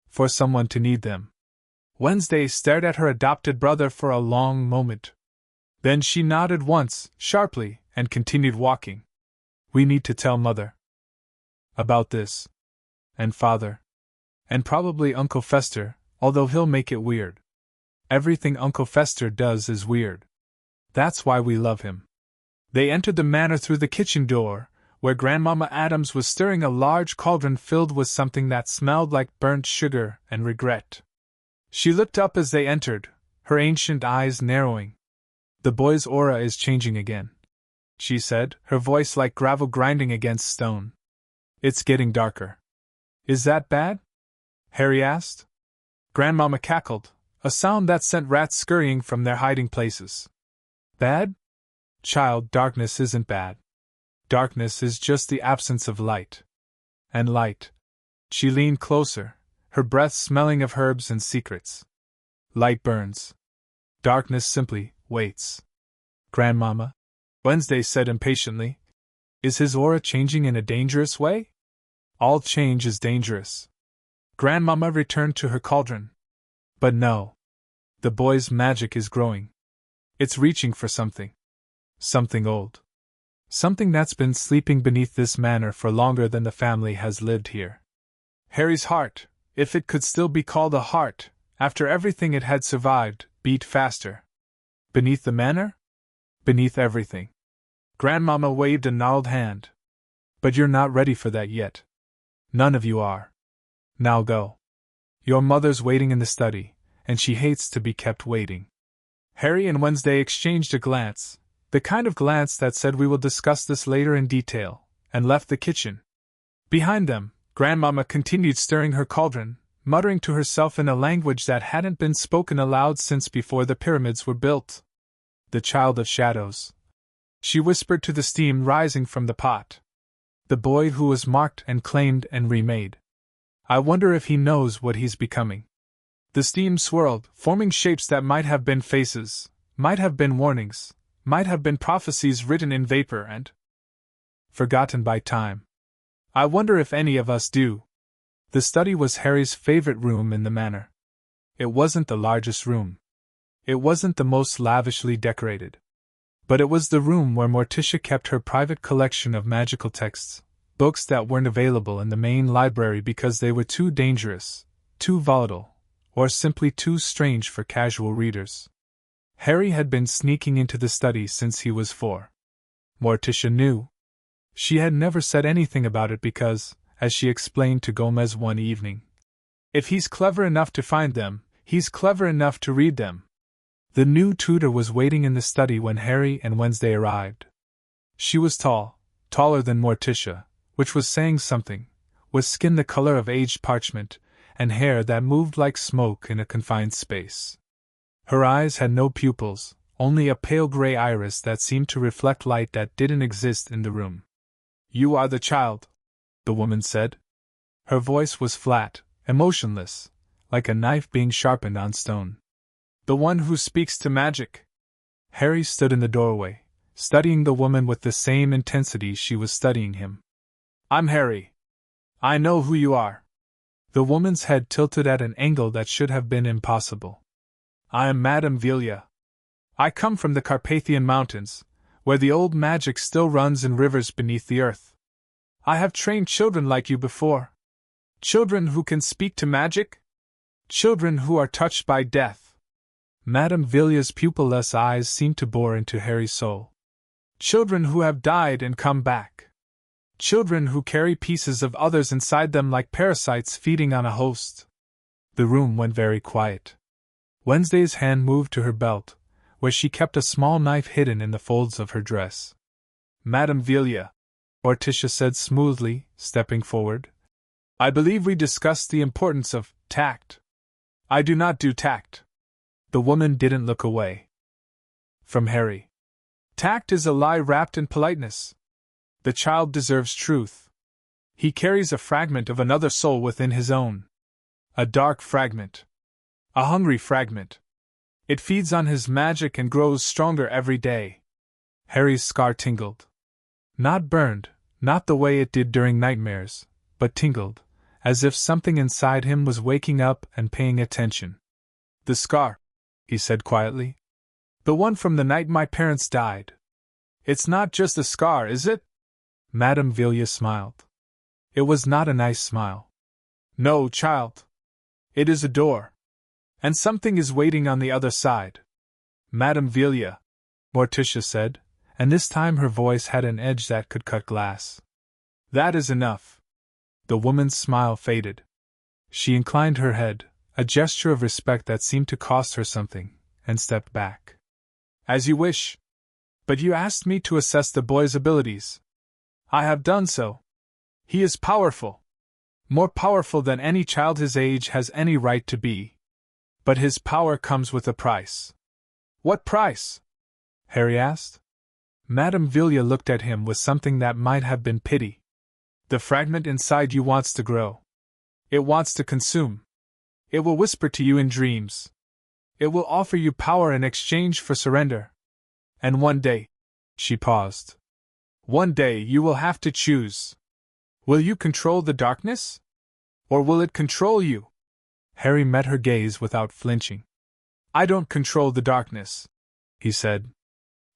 For someone to need them. Wednesday stared at her adopted brother for a long moment. Then she nodded once, sharply, and continued walking. We need to tell Mother about this. And Father. And probably Uncle Fester, although he'll make it weird. Everything Uncle Fester does is weird. That's why we love him. They entered the manor through the kitchen door, where Grandmama Addams was stirring a large cauldron filled with something that smelled like burnt sugar and regret. She looked up as they entered, her ancient eyes narrowing. The boy's aura is changing again, she said, her voice like gravel grinding against stone. It's getting darker. Is that bad? Harry asked. Grandmama cackled, a sound that sent rats scurrying from their hiding places. Bad? Child, darkness isn't bad. Darkness is just the absence of light. And light. She leaned closer, her breath smelling of herbs and secrets. Light burns. Darkness simply waits. Grandmama, Wednesday said impatiently, is his aura changing in a dangerous way? All change is dangerous. Grandmama returned to her cauldron. But no. The boy's magic is growing. It's reaching for something. Something old. Something that's been sleeping beneath this manor for longer than the family has lived here. Harry's heart, if it could still be called a heart, after everything it had survived, beat faster. Beneath the manor? Beneath everything. Grandmama waved a gnarled hand. But you're not ready for that yet. None of you are. Now go. Your mother's waiting in the study, and she hates to be kept waiting. Harry and Wednesday exchanged a glance, the kind of glance that said we will discuss this later in detail, and left the kitchen. Behind them, Grandmama continued stirring her cauldron, muttering to herself in a language that hadn't been spoken aloud since before the pyramids were built. The child of shadows. She whispered to the steam rising from the pot. The boy who was marked and claimed and remade. I wonder if he knows what he's becoming. The steam swirled, forming shapes that might have been faces, might have been warnings, might have been prophecies written in vapor and forgotten by time. I wonder if any of us do. The study was Harry's favorite room in the manor. It wasn't the largest room. It wasn't the most lavishly decorated. But it was the room where Morticia kept her private collection of magical texts, books that weren't available in the main library because they were too dangerous, too volatile, or simply too strange for casual readers. Harry had been sneaking into the study since he was 4. Morticia knew. She had never said anything about it because, as she explained to Gomez one evening, if he's clever enough to find them, he's clever enough to read them. The new tutor was waiting in the study when Harry and Wednesday arrived. She was tall, taller than Morticia, which was saying something, with skin the color of aged parchment, and hair that moved like smoke in a confined space. Her eyes had no pupils, only a pale gray iris that seemed to reflect light that didn't exist in the room. You are the child, the woman said. Her voice was flat, emotionless, like a knife being sharpened on stone. The one who speaks to magic. Harry stood in the doorway, studying the woman with the same intensity she was studying him. I'm Harry. I know who you are. The woman's head tilted at an angle that should have been impossible. I am Madame Velia. I come from the Carpathian Mountains, where the old magic still runs in rivers beneath the earth. I have trained children like you before. Children who can speak to magic? Children who are touched by death. Madame Velia's pupilless eyes seemed to bore into Harry's soul. Children who have died and come back. Children who carry pieces of others inside them like parasites feeding on a host. The room went very quiet. Wednesday's hand moved to her belt, where she kept a small knife hidden in the folds of her dress. Madame Velia, Morticia said smoothly, stepping forward. I believe we discussed the importance of tact. I do not do tact. The woman didn't look away from Harry. Tact is a lie wrapped in politeness. The child deserves truth. He carries a fragment of another soul within his own. A dark fragment. A hungry fragment. It feeds on his magic and grows stronger every day. Harry's scar tingled. Not burned, not the way it did during nightmares, but tingled, as if something inside him was waking up and paying attention. The scar, he said quietly. The one from the night my parents died. It's not just a scar, is it? Madame Velia smiled. It was not a nice smile. No, child. It is a door. And something is waiting on the other side. Madame Velia, Morticia said, and this time her voice had an edge that could cut glass. That is enough. The woman's smile faded. She inclined her head, a gesture of respect that seemed to cost her something, and stepped back. As you wish. But you asked me to assess the boy's abilities. I have done so. He is powerful. More powerful than any child his age has any right to be. But his power comes with a price. What price? Harry asked. Madame Velia looked at him with something that might have been pity. The fragment inside you wants to grow. It wants to consume. It will whisper to you in dreams. It will offer you power in exchange for surrender. And one day, she paused. One day you will have to choose. Will you control the darkness? Or will it control you? Harry met her gaze without flinching. I don't control the darkness, he said.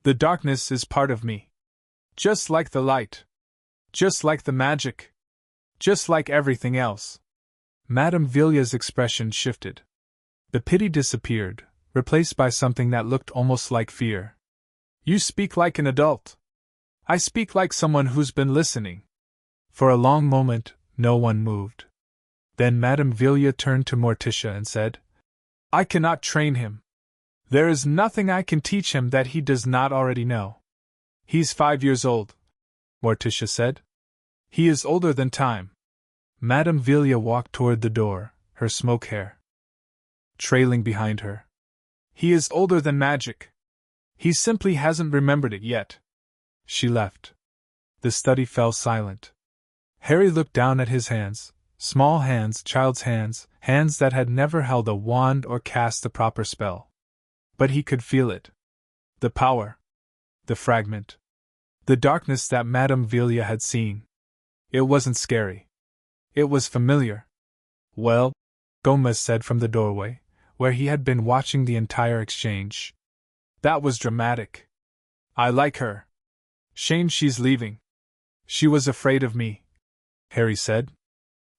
The darkness is part of me. Just like the light. Just like the magic. Just like everything else. Madame Velia's expression shifted. The pity disappeared, replaced by something that looked almost like fear. You speak like an adult. I speak like someone who's been listening. For a long moment, no one moved. Then Madame Velia turned to Morticia and said, I cannot train him. There is nothing I can teach him that he does not already know. He's 5 years old, Morticia said. He is older than time. Madame Velia walked toward the door, her smoke hair trailing behind her. He is older than magic. He simply hasn't remembered it yet. She left. The study fell silent. Harry looked down at his hands, small hands, child's hands, hands that had never held a wand or cast a proper spell. But he could feel it. The power. The fragment. The darkness that Madame Velia had seen. It wasn't scary. It was familiar. Well, Gomez said from the doorway, where he had been watching the entire exchange. That was dramatic. I like her. Shame she's leaving. She was afraid of me, Harry said.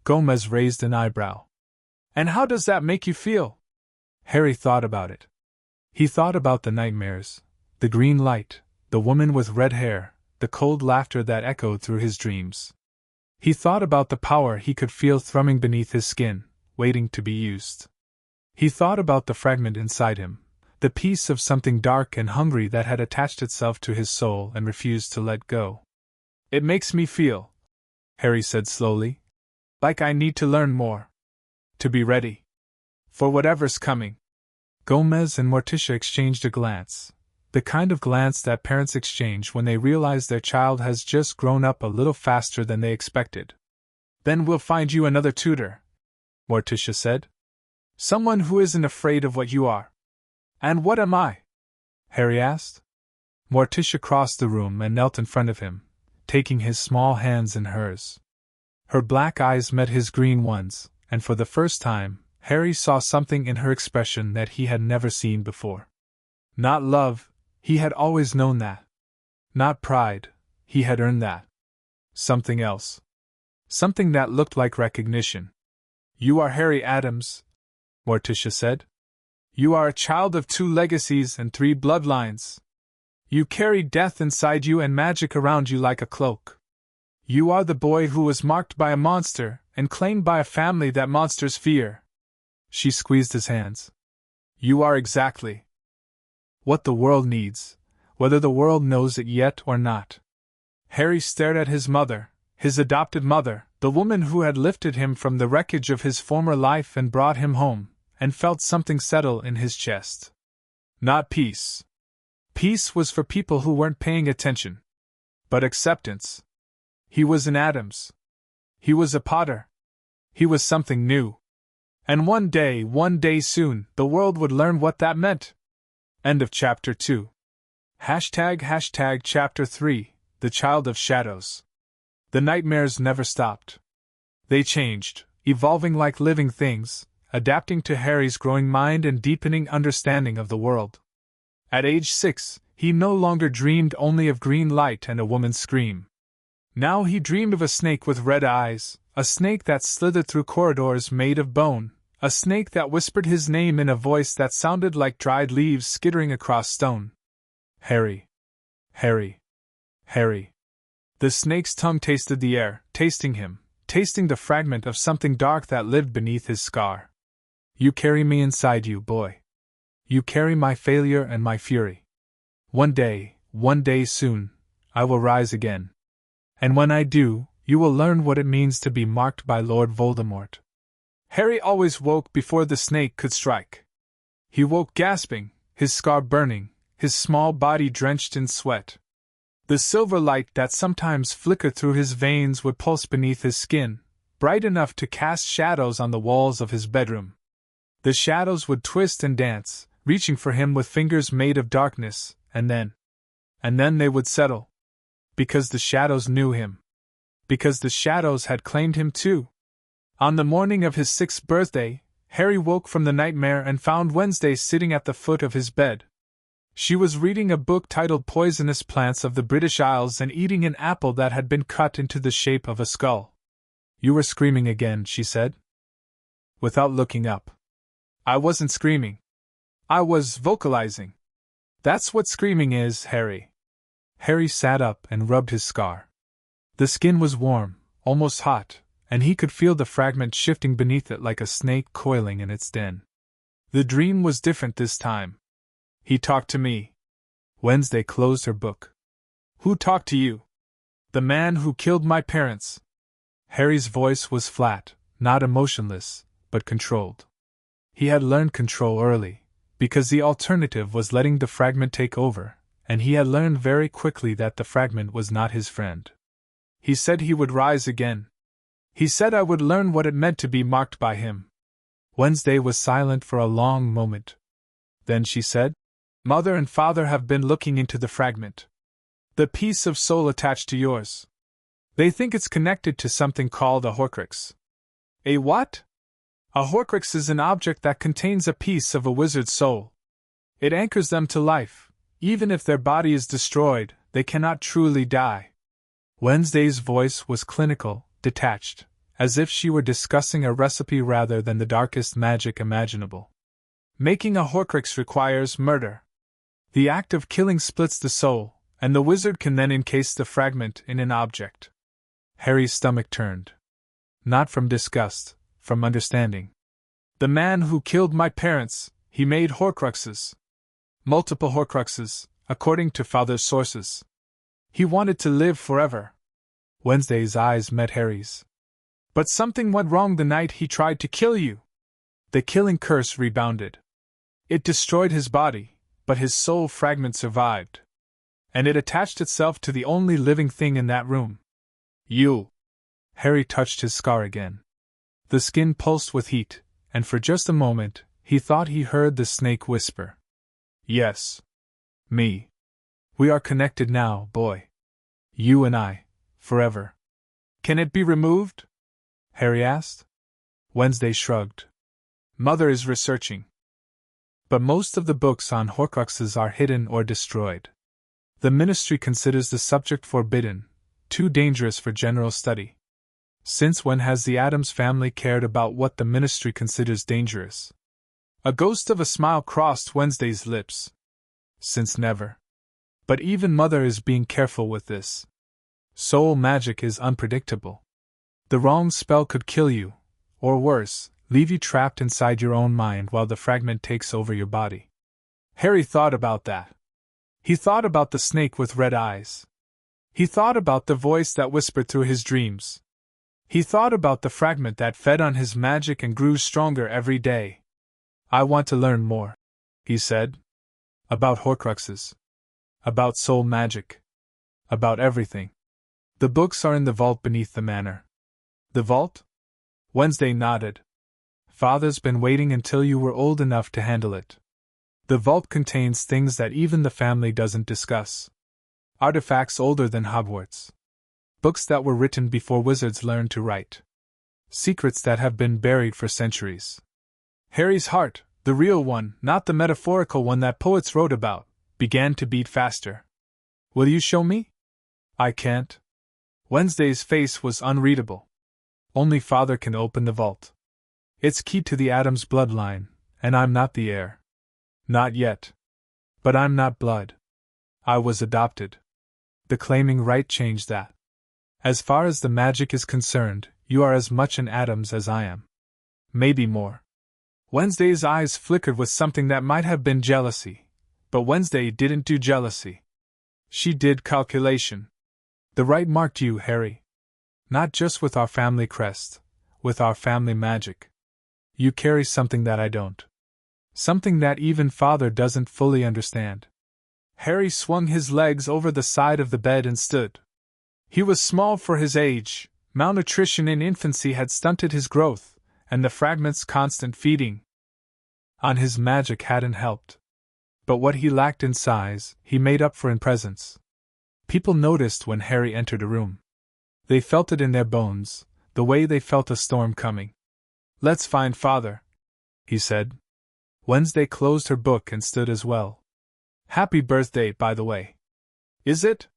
Gomez raised an eyebrow. And how does that make you feel? Harry thought about it. He thought about the nightmares, the green light, the woman with red hair, the cold laughter that echoed through his dreams. He thought about the power he could feel thrumming beneath his skin, waiting to be used. He thought about the fragment inside him, the piece of something dark and hungry that had attached itself to his soul and refused to let go. It makes me feel, Harry said slowly, like I need to learn more. To be ready. For whatever's coming. Gomez and Morticia exchanged a glance, the kind of glance that parents exchange when they realize their child has just grown up a little faster than they expected. Then we'll find you another tutor, Morticia said. Someone who isn't afraid of what you are. And what am I? Harry asked. Morticia crossed the room and knelt in front of him, taking his small hands in hers. Her black eyes met his green ones, and for the first time, Harry saw something in her expression that he had never seen before. Not love, he had always known that. Not pride, he had earned that. Something else. Something that looked like recognition. "You are Harry Addams," Morticia said. "You are a child of 2 legacies and 3 bloodlines. You carry death inside you and magic around you like a cloak. You are the boy who was marked by a monster and claimed by a family that monsters fear." She squeezed his hands. "You are exactly what the world needs, whether the world knows it yet or not." Harry stared at his mother, his adopted mother, the woman who had lifted him from the wreckage of his former life and brought him home, and felt something settle in his chest. Not peace. Peace was for people who weren't paying attention. But acceptance. He was an Addams. He was a Potter. He was something new. And one day soon, the world would learn what that meant. End of Chapter 2. Chapter 3, The Child of Shadows. The nightmares never stopped. They changed, evolving like living things, adapting to Harry's growing mind and deepening understanding of the world. At age 6, he no longer dreamed only of green light and a woman's scream. Now he dreamed of a snake with red eyes, a snake that slithered through corridors made of bone, a snake that whispered his name in a voice that sounded like dried leaves skittering across stone. Harry. Harry. Harry. The snake's tongue tasted the air, tasting him, tasting the fragment of something dark that lived beneath his scar. "You carry me inside you, boy. You carry my failure and my fury. One day soon, I will rise again. And when I do, you will learn what it means to be marked by Lord Voldemort." Harry always woke before the snake could strike. He woke gasping, his scar burning, his small body drenched in sweat. The silver light that sometimes flickered through his veins would pulse beneath his skin, bright enough to cast shadows on the walls of his bedroom. The shadows would twist and dance, reaching for him with fingers made of darkness, and then they would settle. Because the shadows knew him. Because the shadows had claimed him too. On the morning of his 6th birthday, Harry woke from the nightmare and found Wednesday sitting at the foot of his bed. She was reading a book titled Poisonous Plants of the British Isles and eating an apple that had been cut into the shape of a skull. "You were screaming again," she said. Without looking up. "I wasn't screaming. I was vocalizing. That's what screaming is, Harry." Harry sat up and rubbed his scar. The skin was warm, almost hot, and he could feel the fragment shifting beneath it like a snake coiling in its den. The dream was different this time. "He talked to me." Wednesday closed her book. "Who talked to you?" "The man who killed my parents." Harry's voice was flat, not emotionless, but controlled. He had learned control early, because the alternative was letting the fragment take over, and he had learned very quickly that the fragment was not his friend. "He said he would rise again. He said I would learn what it meant to be marked by him." Wednesday was silent for a long moment. Then she said, "Mother and Father have been looking into the fragment. The piece of soul attached to yours. They think it's connected to something called a Horcrux." "A what?" "A Horcrux is an object that contains a piece of a wizard's soul. It anchors them to life. Even if their body is destroyed, they cannot truly die." Wednesday's voice was clinical, detached, as if she were discussing a recipe rather than the darkest magic imaginable. "Making a Horcrux requires murder. The act of killing splits the soul, and the wizard can then encase the fragment in an object." Harry's stomach turned. Not from disgust, from understanding. "The man who killed my parents, he made Horcruxes. Multiple Horcruxes, according to Father's sources. He wanted to live forever." Wednesday's eyes met Harry's. "But something went wrong the night he tried to kill you." The killing curse rebounded. It destroyed his body, but his soul fragment survived. And it attached itself to the only living thing in that room. "You." Harry touched his scar again. The skin pulsed with heat, and for just a moment, he thought he heard the snake whisper. "Yes. Me. We are connected now, boy. You and I, forever." "Can it be removed?" Harry asked. Wednesday shrugged. Mother is researching. But most of the books on Horcruxes are hidden or destroyed. The ministry considers the subject forbidden, too dangerous for general study. Since when has the Addams family cared about what the ministry considers dangerous? A ghost of a smile crossed Wednesday's lips. Since never. But even Mother is being careful with this. Soul magic is unpredictable. The wrong spell could kill you, or worse, leave you trapped inside your own mind while the fragment takes over your body. Harry thought about that. He thought about the snake with red eyes. He thought about the voice that whispered through his dreams. He thought about the fragment that fed on his magic and grew stronger every day. I want to learn more, he said. About Horcruxes. About soul magic. About everything. The books are in the vault beneath the manor. The vault? Wednesday nodded. Father's been waiting until you were old enough to handle it. The vault contains things that even the family doesn't discuss. Artifacts older than Hogwarts. Books that were written before wizards learned to write. Secrets that have been buried for centuries. Harry's heart, the real one, not the metaphorical one that poets wrote about, began to beat faster. Will you show me? I can't. Wednesday's face was unreadable. Only Father can open the vault. It's key to the Addams bloodline, and I'm not the heir. Not yet. But I'm not blood. I was adopted. The claiming right changed that. As far as the magic is concerned, you are as much an Addams as I am. Maybe more. Wednesday's eyes flickered with something that might have been jealousy, but Wednesday didn't do jealousy. She did calculation. The right marked you, Harry. Not just with our family crest, with our family magic. You carry something that I don't. Something that even Father doesn't fully understand. Harry swung his legs over the side of the bed and stood. He was small for his age, malnutrition in infancy had stunted his growth, and the fragment's constant feeding on his magic hadn't helped. But what he lacked in size, he made up for in presence. People noticed when Harry entered a room. They felt it in their bones, the way they felt a storm coming. Let's find Father, he said. Wednesday closed her book and stood as well. Happy birthday, by the way. Is it?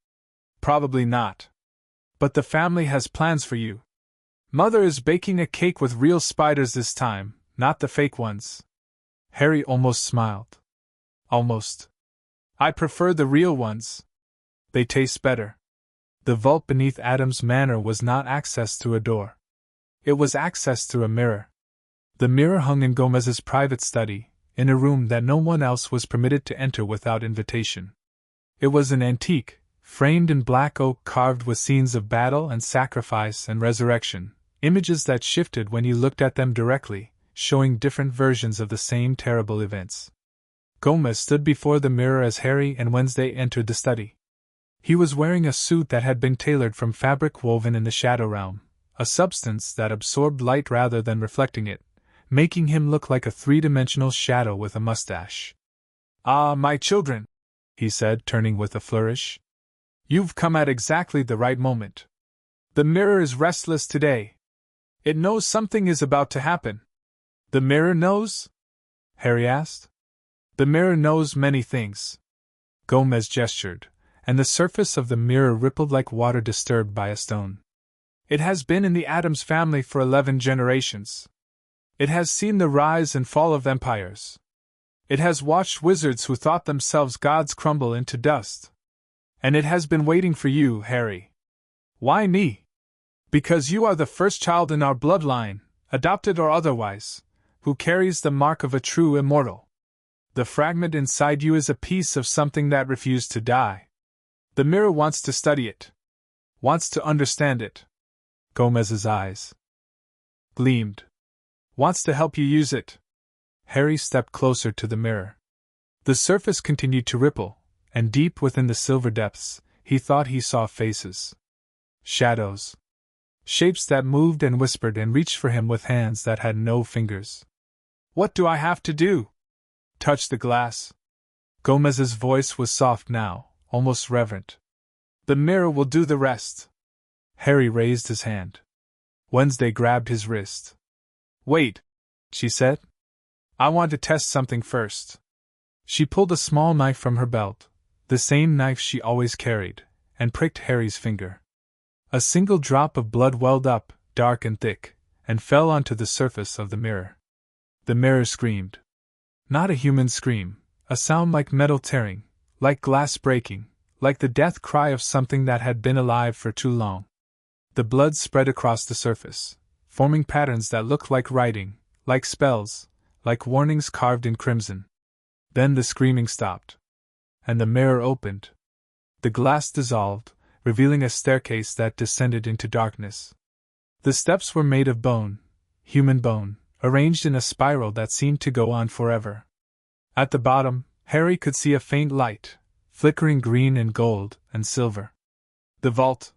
Probably not. But the family has plans for you. Mother is baking a cake with real spiders this time, not the fake ones. Harry almost smiled. Almost. I prefer the real ones. They taste better. The vault beneath Addams Manor was not accessed through a door. It was accessed through a mirror. The mirror hung in Gomez's private study, in a room that no one else was permitted to enter without invitation. It was an antique, framed in black oak carved with scenes of battle and sacrifice and resurrection, images that shifted when you looked at them directly, showing different versions of the same terrible events. Gomez stood before the mirror as Harry and Wednesday entered the study. He was wearing a suit that had been tailored from fabric woven in the Shadow Realm, a substance that absorbed light rather than reflecting it, making him look like a three-dimensional shadow with a mustache. Ah, my children, he said, turning with a flourish. You've come at exactly the right moment. The mirror is restless today. It knows something is about to happen. The mirror knows? Harry asked. The mirror knows many things. Gomez gestured, and the surface of the mirror rippled like water disturbed by a stone. It has been in the Addams family for 11 generations. It has seen the rise and fall of empires. It has watched wizards who thought themselves gods crumble into dust. And it has been waiting for you, Harry. Why me? Because you are the first child in our bloodline, adopted or otherwise, who carries the mark of a true immortal. The fragment inside you is a piece of something that refused to die. The mirror wants to study it. Wants to understand it. Gomez's eyes gleamed. Wants to help you use it. Harry stepped closer to the mirror. The surface continued to ripple, and deep within the silver depths, he thought he saw faces. Shadows. Shapes that moved and whispered and reached for him with hands that had no fingers. What do I have to do? Touch the glass. Gomez's voice was soft now, almost reverent. The mirror will do the rest. Harry raised his hand. Wednesday grabbed his wrist. Wait, she said. I want to test something first. She pulled a small knife from her belt, the same knife she always carried, and pricked Harry's finger. A single drop of blood welled up, dark and thick, and fell onto the surface of the mirror. The mirror screamed. Not a human scream, a sound like metal tearing, like glass breaking, like the death cry of something that had been alive for too long. The blood spread across the surface, forming patterns that looked like writing, like spells, like warnings carved in crimson. Then the screaming stopped. And the mirror opened. The glass dissolved, revealing a staircase that descended into darkness. The steps were made of bone, human bone, arranged in a spiral that seemed to go on forever. At the bottom, Harry could see a faint light, flickering green and gold and silver. The vault,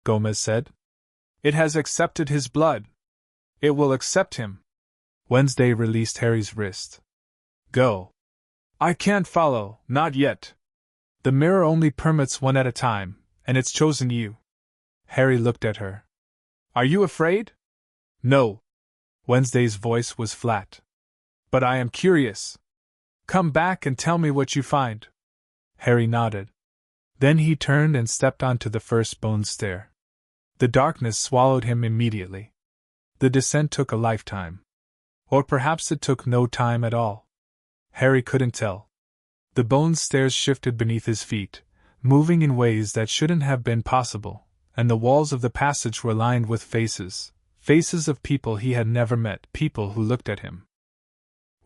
Gomez said. It has accepted his blood. It will accept him. Wednesday released Harry's wrist. Go. I can't follow, not yet. The mirror only permits one at a time, and it's chosen you. Harry looked at her. Are you afraid? No. Wednesday's voice was flat. But I am curious. Come back and tell me what you find. Harry nodded. Then he turned and stepped onto the first bone stair. The darkness swallowed him immediately. The descent took a lifetime. Or perhaps it took no time at all. Harry couldn't tell. The bone stairs shifted beneath his feet, moving in ways that shouldn't have been possible, and the walls of the passage were lined with faces, faces of people he had never met, people who looked at him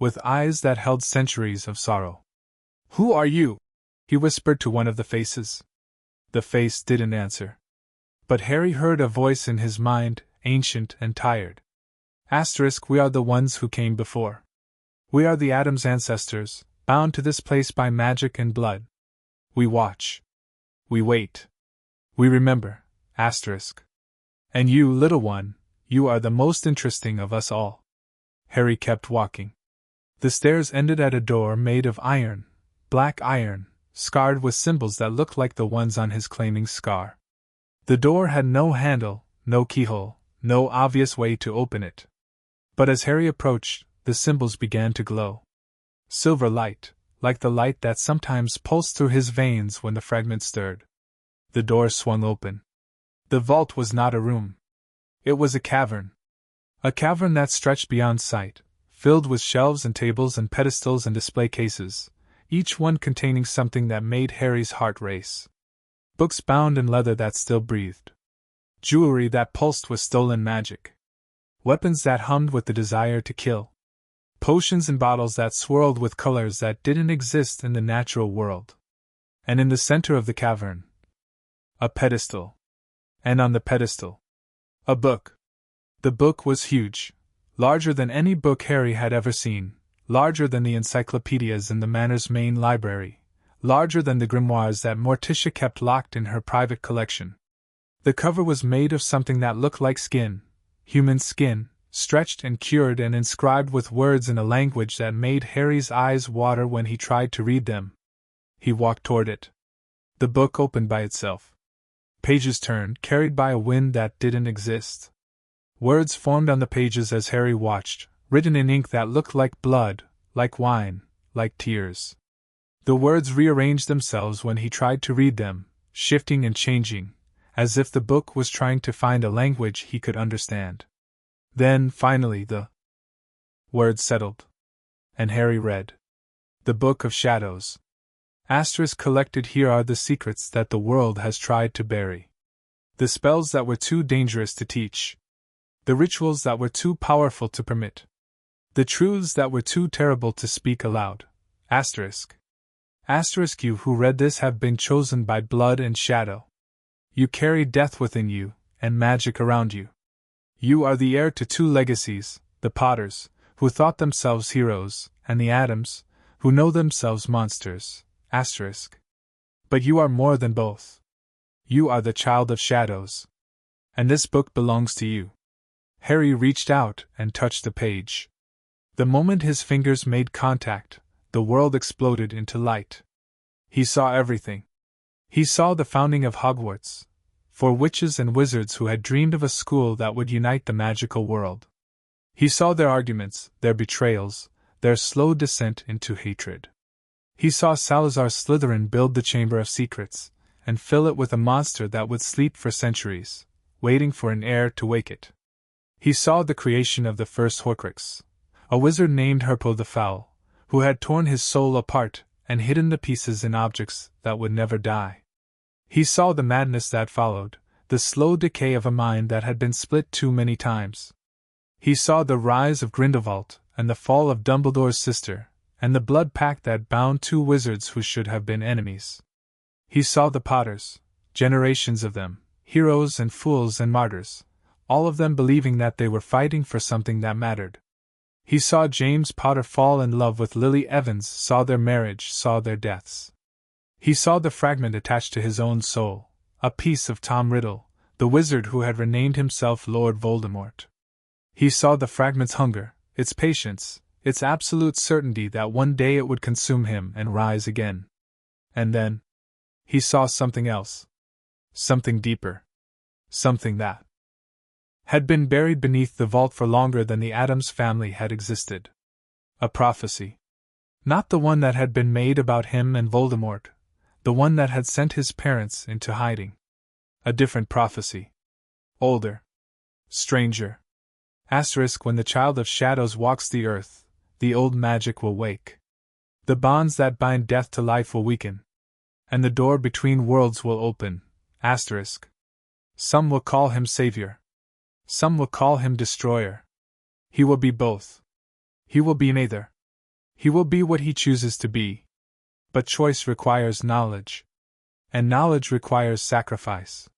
with eyes that held centuries of sorrow. Who are you? He whispered to one of the faces. The face didn't answer. But Harry heard a voice in his mind, ancient and tired. We are the ones who came before. We are the Addams ancestors, bound to this place by magic and blood. We watch. We wait. We remember, And you, little one, you are the most interesting of us all. Harry kept walking. The stairs ended at a door made of iron, black iron, scarred with symbols that looked like the ones on his claiming scar. The door had no handle, no keyhole, no obvious way to open it. But as Harry approached, the symbols began to glow. Silver light, like the light that sometimes pulsed through his veins when the fragment stirred. The door swung open. The vault was not a room. It was a cavern. A cavern that stretched beyond sight, filled with shelves and tables and pedestals and display cases, each one containing something that made Harry's heart race. Books bound in leather that still breathed. Jewelry that pulsed with stolen magic. Weapons that hummed with the desire to kill. Potions and bottles that swirled with colors that didn't exist in the natural world. And in the center of the cavern, a pedestal. And on the pedestal, a book. The book was huge, larger than any book Harry had ever seen, larger than the encyclopedias in the Manor's main library, larger than the grimoires that Morticia kept locked in her private collection. The cover was made of something that looked like skin, human skin, stretched and cured and inscribed with words in a language that made Harry's eyes water when he tried to read them. He walked toward it. The book opened by itself. Pages turned, carried by a wind that didn't exist. Words formed on the pages as Harry watched, written in ink that looked like blood, like wine, like tears. The words rearranged themselves when he tried to read them, shifting and changing, as if the book was trying to find a language he could understand. Then, finally, the words settled. And Harry read. The Book of Shadows. Collected here are the secrets that the world has tried to bury. The spells that were too dangerous to teach. The rituals that were too powerful to permit. The truths that were too terrible to speak aloud. You who read this have been chosen by blood and shadow. You carry death within you, and magic around you. You are the heir to two legacies, the Potters, who thought themselves heroes, and the Addams, who know themselves monsters. But you are more than both. You are the child of shadows. And this book belongs to you. Harry reached out and touched the page. The moment his fingers made contact, the world exploded into light. He saw everything. He saw the founding of Hogwarts, for witches and wizards who had dreamed of a school that would unite the magical world. He saw their arguments, their betrayals, their slow descent into hatred. He saw Salazar Slytherin build the Chamber of Secrets, and fill it with a monster that would sleep for centuries, waiting for an heir to wake it. He saw the creation of the first Horcrux, a wizard named Herpo the Foul, who had torn his soul apart and hidden the pieces in objects that would never die. He saw the madness that followed, the slow decay of a mind that had been split too many times. He saw the rise of Grindelwald and the fall of Dumbledore's sister, and the blood pact that bound two wizards who should have been enemies. He saw the Potters, generations of them, heroes and fools and martyrs, all of them believing that they were fighting for something that mattered. He saw James Potter fall in love with Lily Evans, saw their marriage, saw their deaths. He saw the fragment attached to his own soul, a piece of Tom Riddle, the wizard who had renamed himself Lord Voldemort. He saw the fragment's hunger, its patience, its absolute certainty that one day it would consume him and rise again. And then, he saw something else. Something deeper. Something that had been buried beneath the vault for longer than the Addams family had existed. A prophecy. Not the one that had been made about him and Voldemort, the one that had sent his parents into hiding. A different prophecy. Older. Stranger. Asterisk, when the child of shadows walks the earth, the old magic will wake. The bonds that bind death to life will weaken. And the door between worlds will open. Asterisk. Some will call him savior. Some will call him destroyer. He will be both. He will be neither. He will be what he chooses to be. But choice requires knowledge. And knowledge requires sacrifice.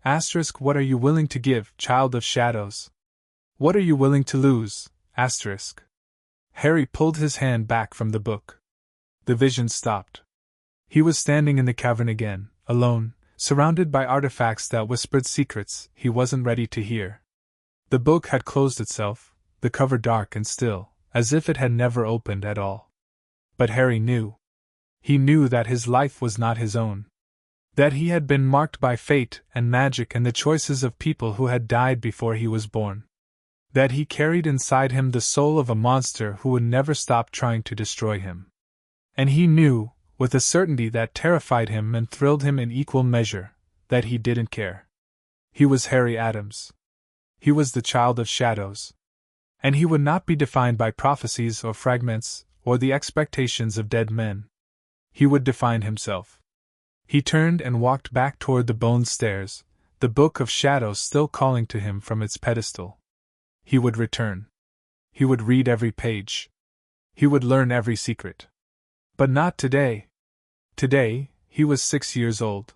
Asterisk, what are you willing to give, child of shadows? What are you willing to lose? Asterisk. Harry pulled his hand back from the book. The vision stopped. He was standing in the cavern again, alone, surrounded by artifacts that whispered secrets he wasn't ready to hear. The book had closed itself, the cover dark and still, as if it had never opened at all. But Harry knew. He knew that his life was not his own. That he had been marked by fate and magic and the choices of people who had died before he was born. That he carried inside him the soul of a monster who would never stop trying to destroy him. And he knew, with a certainty that terrified him and thrilled him in equal measure, that he didn't care. He was Harry Addams. He was the child of shadows. And he would not be defined by prophecies or fragments, or the expectations of dead men. He would define himself. He turned and walked back toward the bone stairs, the book of shadows still calling to him from its pedestal. He would return. He would read every page. He would learn every secret. But not today. Today, he was 6 years old.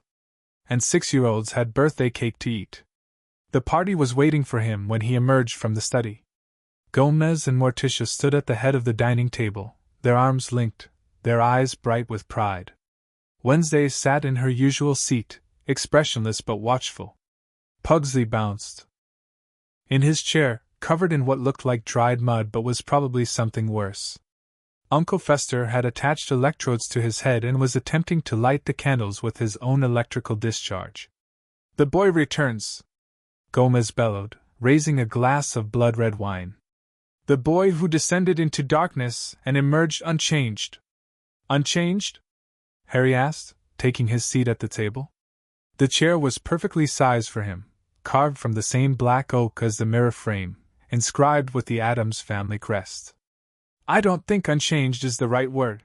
And 6-year-olds had birthday cake to eat. The party was waiting for him when he emerged from the study. Gomez and Morticia stood at the head of the dining table, their arms linked, their eyes bright with pride. Wednesday sat in her usual seat, expressionless but watchful. Pugsley bounced in his chair, covered in what looked like dried mud but was probably something worse. Uncle Fester had attached electrodes to his head and was attempting to light the candles with his own electrical discharge. "The boy returns," Gomez bellowed, raising a glass of blood-red wine. "The boy who descended into darkness and emerged unchanged." "Unchanged?" Harry asked, taking his seat at the table. The chair was perfectly sized for him, carved from the same black oak as the mirror frame, inscribed with the Addams family crest. "I don't think unchanged is the right word."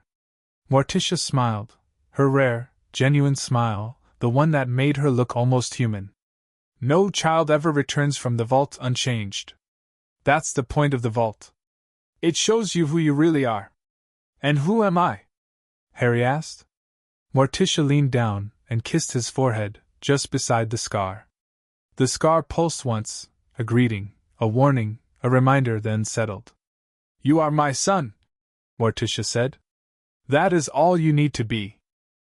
Morticia smiled, her rare, genuine smile, the one that made her look almost human. "No child ever returns from the vault unchanged. That's the point of the vault. It shows you who you really are." "And who am I?" Harry asked. Morticia leaned down and kissed his forehead, just beside the scar. The scar pulsed once, a greeting, a warning, a reminder, then settled. "You are my son," Morticia said. "That is all you need to be."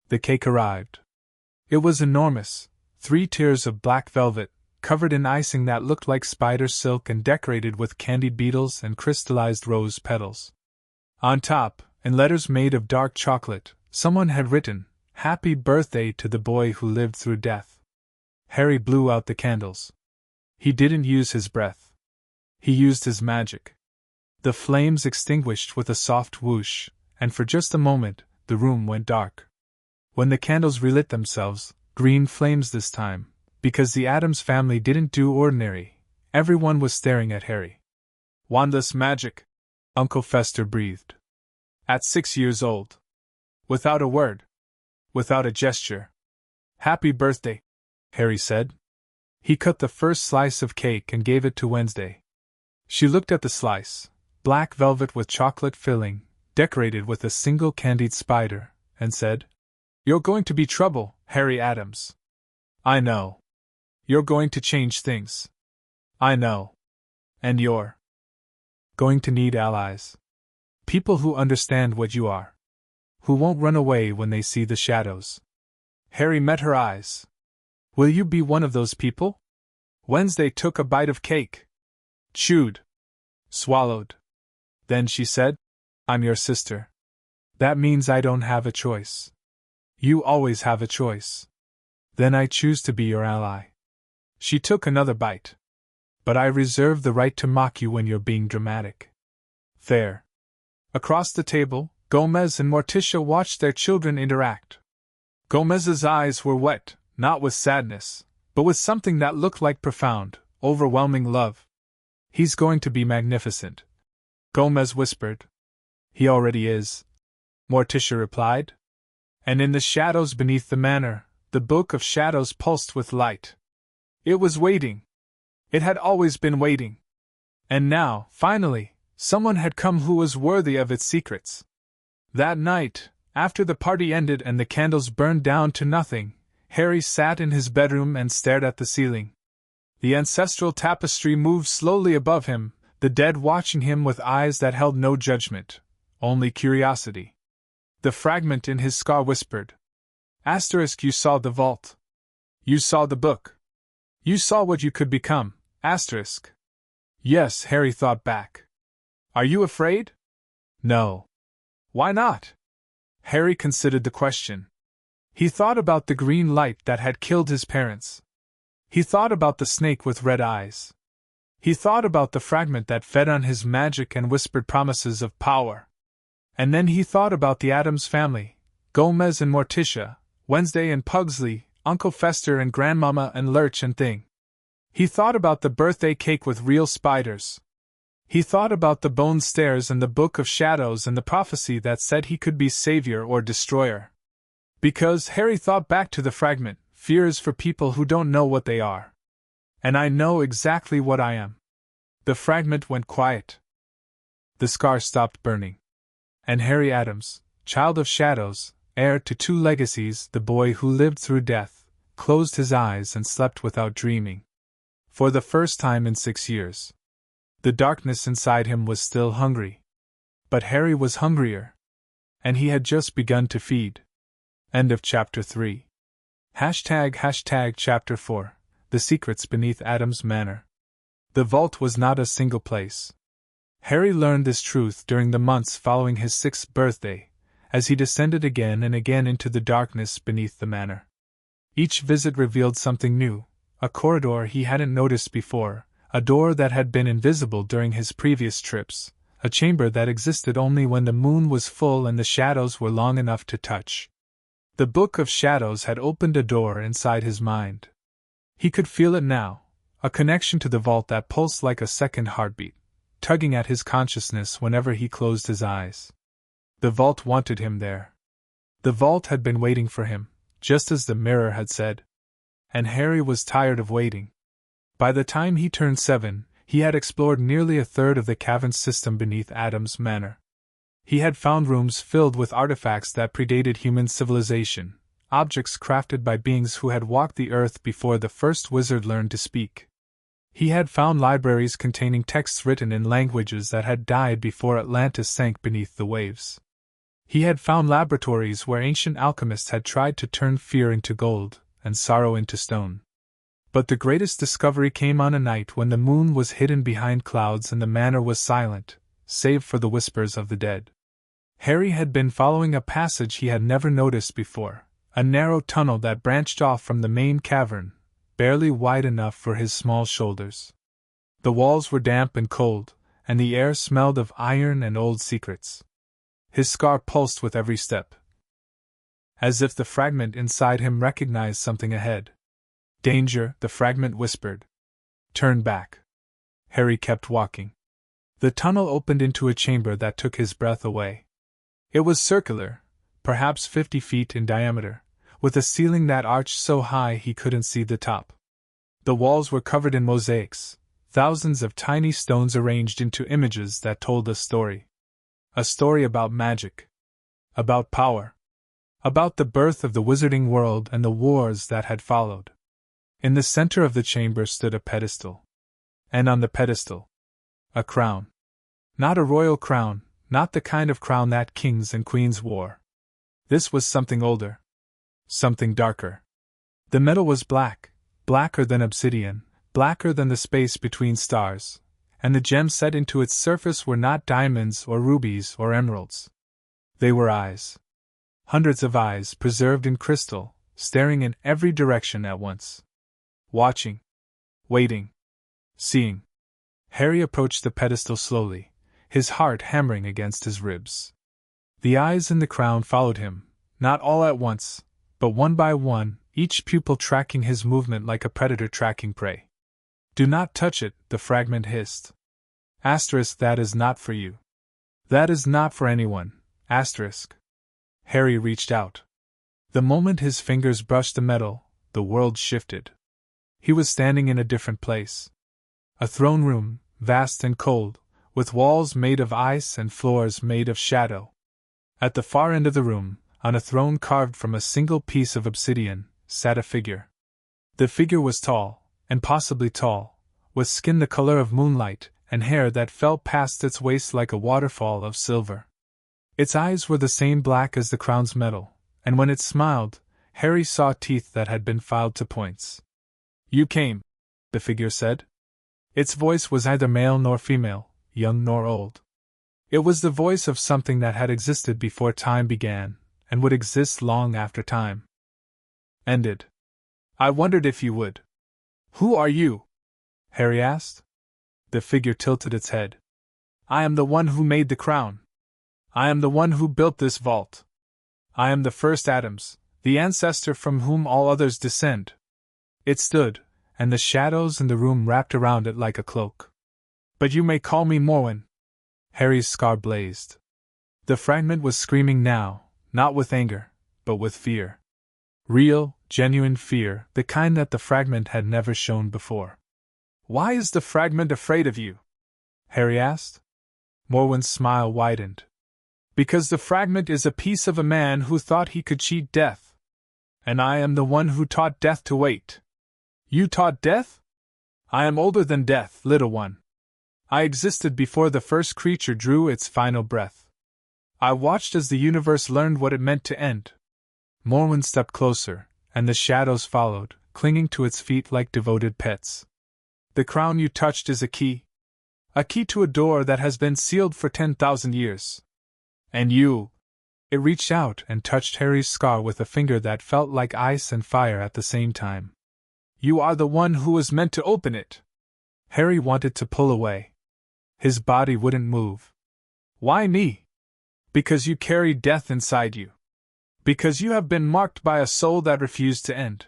The cake arrived. It was enormous, 3 tiers of black velvet, covered in icing that looked like spider silk and decorated with candied beetles and crystallized rose petals. On top, in letters made of dark chocolate, someone had written, "Happy birthday to the boy who lived through death." Harry blew out the candles. He didn't use his breath. He used his magic. The flames extinguished with a soft whoosh, and for just a moment, the room went dark. When the candles relit themselves, green flames this time, because the Addams family didn't do ordinary, everyone was staring at Harry. "Wandless magic," Uncle Fester breathed. "At 6 years old. Without a word. Without a gesture. Happy birthday," Harry said. He cut the first slice of cake and gave it to Wednesday. She looked at the slice, black velvet with chocolate filling, decorated with a single candied spider, and said, "You're going to be trouble, Harry Addams. I know. You're going to change things. I know. And you're going to need allies. People who understand what you are. Who won't run away when they see the shadows." Harry met her eyes. "Will you be one of those people?" Wednesday took a bite of cake. Chewed. Swallowed. Then she said, "I'm your sister. That means I don't have a choice. You always have a choice. Then I choose to be your ally." She took another bite. "But I reserve the right to mock you when you're being dramatic." There. Across the table, Gomez and Morticia watched their children interact. Gomez's eyes were wet, not with sadness, but with something that looked like profound, overwhelming love. "He's going to be magnificent," Gomez whispered. "He already is," Morticia replied. And in the shadows beneath the manor, the Book of Shadows pulsed with light. It was waiting. It had always been waiting. And now, finally, someone had come who was worthy of its secrets. That night, after the party ended and the candles burned down to nothing, Harry sat in his bedroom and stared at the ceiling. The ancestral tapestry moved slowly above him, the dead watching him with eyes that held no judgment, only curiosity. The fragment in his scar whispered, "Asterisk, you saw the vault. You saw the book. You saw what you could become, asterisk." "Yes," Harry thought back. "Are you afraid?" "No." "Why not?" Harry considered the question. He thought about the green light that had killed his parents. He thought about the snake with red eyes. He thought about the fragment that fed on his magic and whispered promises of power. And then he thought about the Addams family, Gomez and Morticia, Wednesday and Pugsley, Uncle Fester and Grandmama and Lurch and Thing. He thought about the birthday cake with real spiders. He thought about the bone stairs and the Book of Shadows and the prophecy that said he could be savior or destroyer. Because, Harry thought back to the fragment, "Fear is for people who don't know what they are. And I know exactly what I am." The fragment went quiet. The scar stopped burning. And Harry Addams, child of shadows, heir to 2 legacies, the boy who lived through death, closed his eyes and slept without dreaming. For the first time in 6 years. The darkness inside him was still hungry. But Harry was hungrier. And he had just begun to feed. End of Chapter 3. Chapter 4. The Secrets Beneath Addams Manor. The vault was not a single place. Harry learned this truth during the months following his 6th birthday, as he descended again and again into the darkness beneath the manor. Each visit revealed something new, a corridor he hadn't noticed before, a door that had been invisible during his previous trips, a chamber that existed only when the moon was full and the shadows were long enough to touch. The Book of Shadows had opened a door inside his mind. He could feel it now, a connection to the vault that pulsed like a second heartbeat, tugging at his consciousness whenever he closed his eyes. The vault wanted him there. The vault had been waiting for him, just as the mirror had said. And Harry was tired of waiting. By the time he turned 7, he had explored nearly a third of the cavern system beneath Addams Manor. He had found rooms filled with artifacts that predated human civilization, objects crafted by beings who had walked the earth before the first wizard learned to speak. He had found libraries containing texts written in languages that had died before Atlantis sank beneath the waves. He had found laboratories where ancient alchemists had tried to turn fear into gold and sorrow into stone. But the greatest discovery came on a night when the moon was hidden behind clouds and the manor was silent, save for the whispers of the dead. Harry had been following a passage he had never noticed before, a narrow tunnel that branched off from the main cavern, barely wide enough for his small shoulders. The walls were damp and cold, and the air smelled of iron and old secrets. His scar pulsed with every step, as if the fragment inside him recognized something ahead. Danger, the fragment whispered. Turn back. Harry kept walking. The tunnel opened into a chamber that took his breath away. It was circular, perhaps 50 feet in diameter, with a ceiling that arched so high he couldn't see the top. The walls were covered in mosaics, thousands of tiny stones arranged into images that told a story. A story about magic. About power. About the birth of the wizarding world and the wars that had followed. In the center of the chamber stood a pedestal. And on the pedestal, a crown. Not a royal crown, not the kind of crown that kings and queens wore. This was something older. Something darker. The metal was black, blacker than obsidian, blacker than the space between stars, and the gems set into its surface were not diamonds or rubies or emeralds. They were eyes. Hundreds of eyes preserved in crystal, staring in every direction at once. Watching. Waiting. Seeing. Harry approached the pedestal slowly, his heart hammering against his ribs. The eyes in the crown followed him, not all at once, but one by one, each pupil tracking his movement like a predator tracking prey. Do not touch it, the fragment hissed. Asterisk, that is not for you. That is not for anyone. Asterisk. Harry reached out. The moment his fingers brushed the metal, the world shifted. He was standing in a different place. A throne room, vast and cold, with walls made of ice and floors made of shadow. At the far end of the room, on a throne carved from a single piece of obsidian, sat a figure. The figure was tall, and possibly tall, with skin the color of moonlight, and hair that fell past its waist like a waterfall of silver. Its eyes were the same black as the crown's metal, and when it smiled, Harry saw teeth that had been filed to points. You came, the figure said. Its voice was neither male nor female, young nor old. It was the voice of something that had existed before time began, and would exist long after time ended. I wondered if you would. Who are you? Harry asked. The figure tilted its head. I am the one who made the crown. I am the one who built this vault. I am the first Addams, the ancestor from whom all others descend. It stood, and the shadows in the room wrapped around it like a cloak. But you may call me Morwen. Harry's scar blazed. The fragment was screaming now, not with anger, but with fear. Real, genuine fear, the kind that the fragment had never shown before. Why is the fragment afraid of you? Harry asked. Morwen's smile widened. Because the fragment is a piece of a man who thought he could cheat death. And I am the one who taught death to wait. You taught death? I am older than death, little one. I existed before the first creature drew its final breath. I watched as the universe learned what it meant to end. Morwen stepped closer, and the shadows followed, clinging to its feet like devoted pets. The crown you touched is a key. A key to a door that has been sealed for 10,000 years. And you... It reached out and touched Harry's scar with a finger that felt like ice and fire at the same time. You are the one who was meant to open it. Harry wanted to pull away. His body wouldn't move. Why me? Because you carry death inside you. Because you have been marked by a soul that refused to end.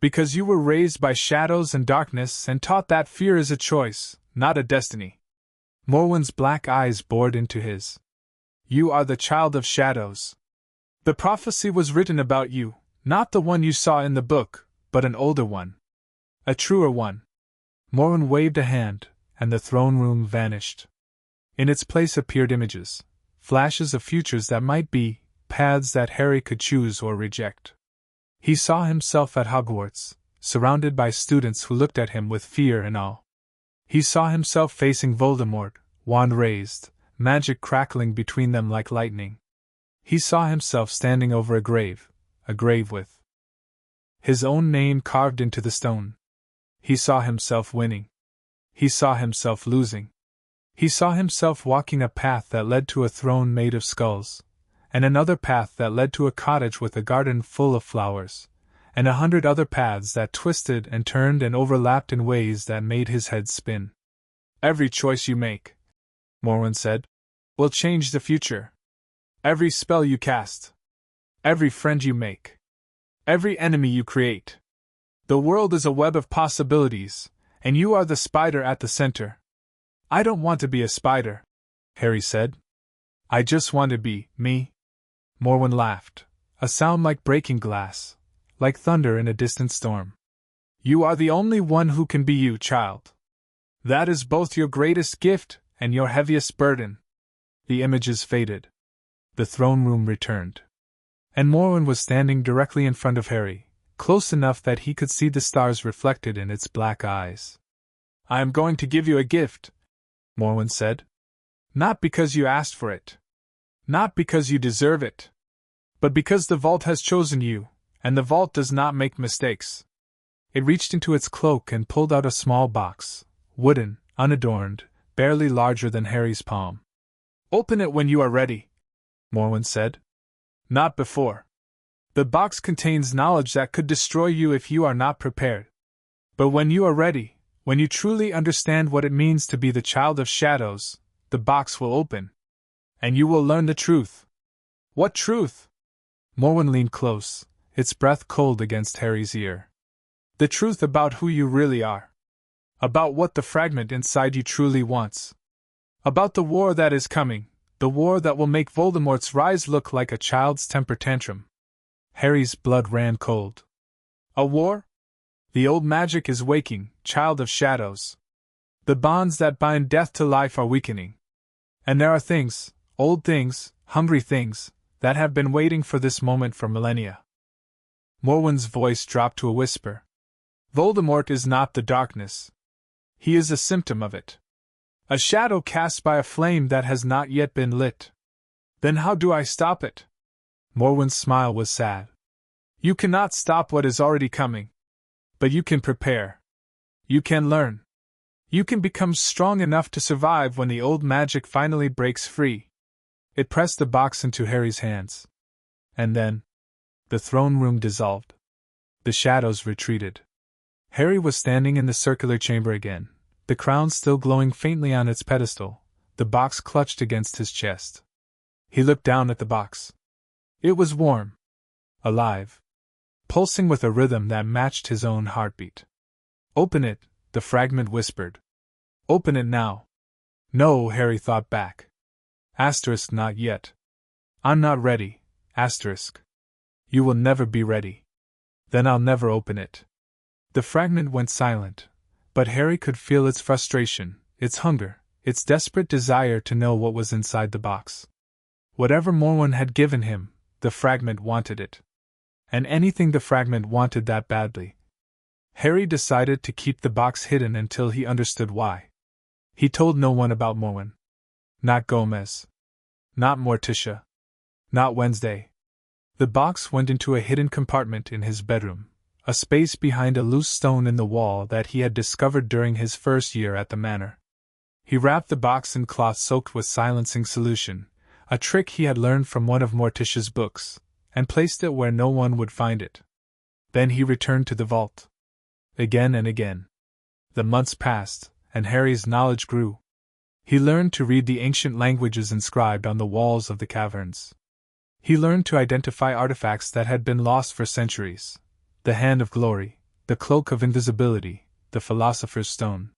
Because you were raised by shadows and darkness and taught that fear is a choice, not a destiny. Morwen's black eyes bored into his. You are the child of shadows. The prophecy was written about you, not the one you saw in the book, but an older one. A truer one. Morwen waved a hand, and the throne room vanished. In its place appeared images, flashes of futures that might be, paths that Harry could choose or reject. He saw himself at Hogwarts, surrounded by students who looked at him with fear and awe. He saw himself facing Voldemort, wand raised, magic crackling between them like lightning. He saw himself standing over a grave with his own name carved into the stone. He saw himself winning. He saw himself losing. He saw himself walking a path that led to a throne made of skulls, and another path that led to a cottage with a garden full of flowers, and 100 other paths that twisted and turned and overlapped in ways that made his head spin. Every choice you make, Morwen said, will change the future. Every spell you cast. Every friend you make. Every enemy you create. The world is a web of possibilities, and you are the spider at the center. I don't want to be a spider, Harry said. I just want to be me. Morwen laughed, a sound like breaking glass, like thunder in a distant storm. You are the only one who can be you, child. That is both your greatest gift and your heaviest burden. The images faded. The throne room returned. And Morwen was standing directly in front of Harry, close enough that he could see the stars reflected in its black eyes. I am going to give you a gift, Morwen said. Not because you asked for it. Not because you deserve it. But because the vault has chosen you, and the vault does not make mistakes. It reached into its cloak and pulled out a small box, wooden, unadorned, barely larger than Harry's palm. Open it when you are ready, Morwen said. Not before. The box contains knowledge that could destroy you if you are not prepared. But when you are ready, when you truly understand what it means to be the child of shadows, the box will open. And you will learn the truth. What truth? Morwen leaned close, its breath cold against Harry's ear. The truth about who you really are. About what the fragment inside you truly wants. About the war that is coming, the war that will make Voldemort's rise look like a child's temper tantrum. Harry's blood ran cold. A war? The old magic is waking, child of shadows. The bonds that bind death to life are weakening. And there are things, old things, hungry things, that have been waiting for this moment for millennia. Morwen's voice dropped to a whisper. Voldemort is not the darkness. He is a symptom of it. A shadow cast by a flame that has not yet been lit. Then how do I stop it? Morwen's smile was sad. You cannot stop what is already coming. But you can prepare. You can learn. You can become strong enough to survive when the old magic finally breaks free. It pressed the box into Harry's hands. And then, the throne room dissolved. The shadows retreated. Harry was standing in the circular chamber again, the crown still glowing faintly on its pedestal, the box clutched against his chest. He looked down at the box. It was warm. Alive. Pulsing with a rhythm that matched his own heartbeat. Open it, the fragment whispered. Open it now. No, Harry thought back. Asterisk, not yet. I'm not ready, asterisk. You will never be ready. Then I'll never open it. The fragment went silent, but Harry could feel its frustration, its hunger, its desperate desire to know what was inside the box. Whatever Morwen had given him, the fragment wanted it. And anything the fragment wanted that badly. Harry decided to keep the box hidden until he understood why. He told no one about Morwen. Not Gomez. Not Morticia. Not Wednesday. The box went into a hidden compartment in his bedroom, a space behind a loose stone in the wall that he had discovered during his first year at the manor. He wrapped the box in cloth soaked with silencing solution, a trick he had learned from one of Morticia's books, and placed it where no one would find it. Then he returned to the vault. Again and again. The months passed, and Harry's knowledge grew. He learned to read the ancient languages inscribed on the walls of the caverns. He learned to identify artifacts that had been lost for centuries. The Hand of Glory, the Cloak of Invisibility, the Philosopher's Stone.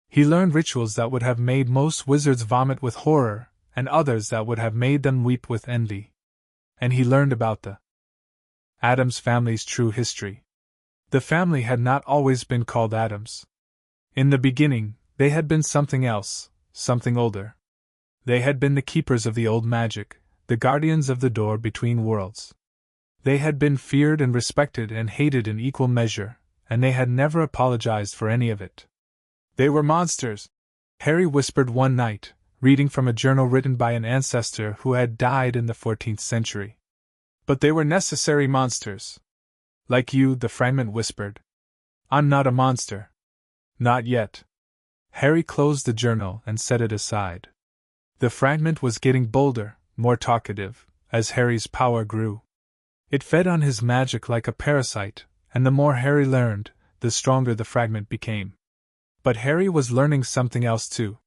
He learned rituals that would have made most wizards vomit with horror, and others that would have made them weep with envy. And he learned about the Addams family's true history. The family had not always been called Addams. In the beginning, they had been something else, something older. They had been the keepers of the old magic, the guardians of the door between worlds. They had been feared and respected and hated in equal measure, and they had never apologized for any of it. They were monsters, Harry whispered one night, reading from a journal written by an ancestor who had died in the 14th century. But they were necessary monsters. Like you, the fragment whispered. I'm not a monster. Not yet. Harry closed the journal and set it aside. The fragment was getting bolder, more talkative, as Harry's power grew. It fed on his magic like a parasite, and the more Harry learned, the stronger the fragment became. But Harry was learning something else too.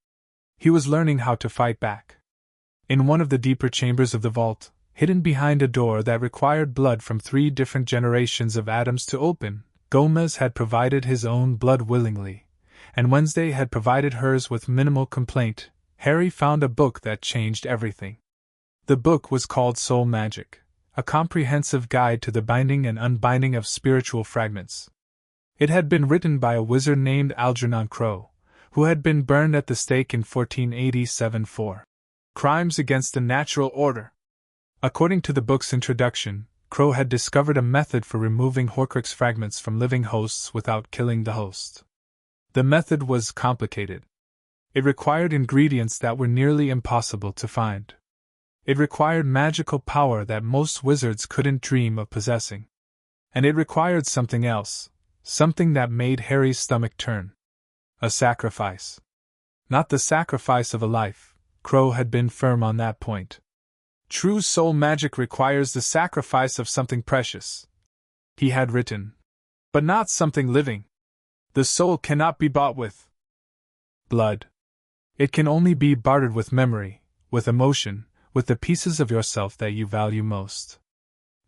He was learning how to fight back. In one of the deeper chambers of the vault, hidden behind a door that required blood from 3 different generations of Addams to open, Gomez had provided his own blood willingly, and Wednesday had provided hers with minimal complaint. Harry found a book that changed everything. The book was called Soul Magic, a comprehensive guide to the binding and unbinding of spiritual fragments. It had been written by a wizard named Algernon Crow, who had been burned at the stake in 1487 for crimes against the natural order. According to the book's introduction, Crow had discovered a method for removing Horcrux fragments from living hosts without killing the host. The method was complicated. It required ingredients that were nearly impossible to find. It required magical power that most wizards couldn't dream of possessing. And it required something else, something that made Harry's stomach turn. A sacrifice. Not the sacrifice of a life. Crow had been firm on that point. True soul magic requires the sacrifice of something precious, he had written. But not something living. The soul cannot be bought with blood. It can only be bartered with memory, with emotion, with the pieces of yourself that you value most.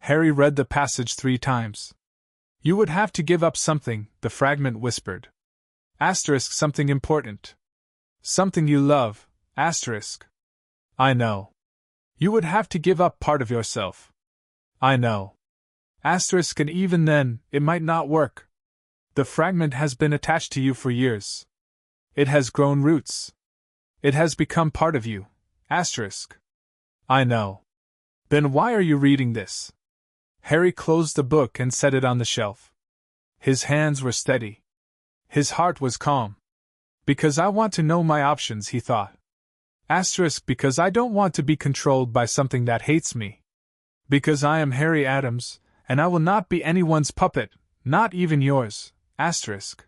Harry read the passage 3 times. You would have to give up something, the fragment whispered. Asterisk something important. Something you love, asterisk. I know. You would have to give up part of yourself. I know. Asterisk, and even then, it might not work. The fragment has been attached to you for years. It has grown roots. It has become part of you, asterisk. I know. Then why are you reading this? Harry closed the book and set it on the shelf. His hands were steady. His heart was calm. Because I want to know my options, he thought. Asterisk, because I don't want to be controlled by something that hates me. Because I am Harry Addams, and I will not be anyone's puppet, not even yours, asterisk.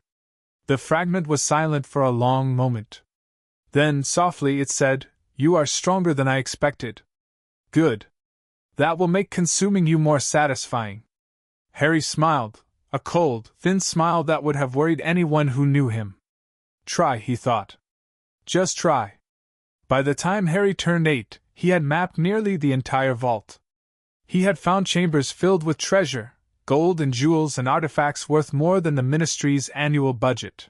The fragment was silent for a long moment. Then, softly, it said, You are stronger than I expected. Good. That will make consuming you more satisfying. Harry smiled, a cold, thin smile that would have worried anyone who knew him. Try, he thought. Just try. By the time Harry turned 8, he had mapped nearly the entire vault. He had found chambers filled with treasure, gold and jewels and artifacts worth more than the ministry's annual budget.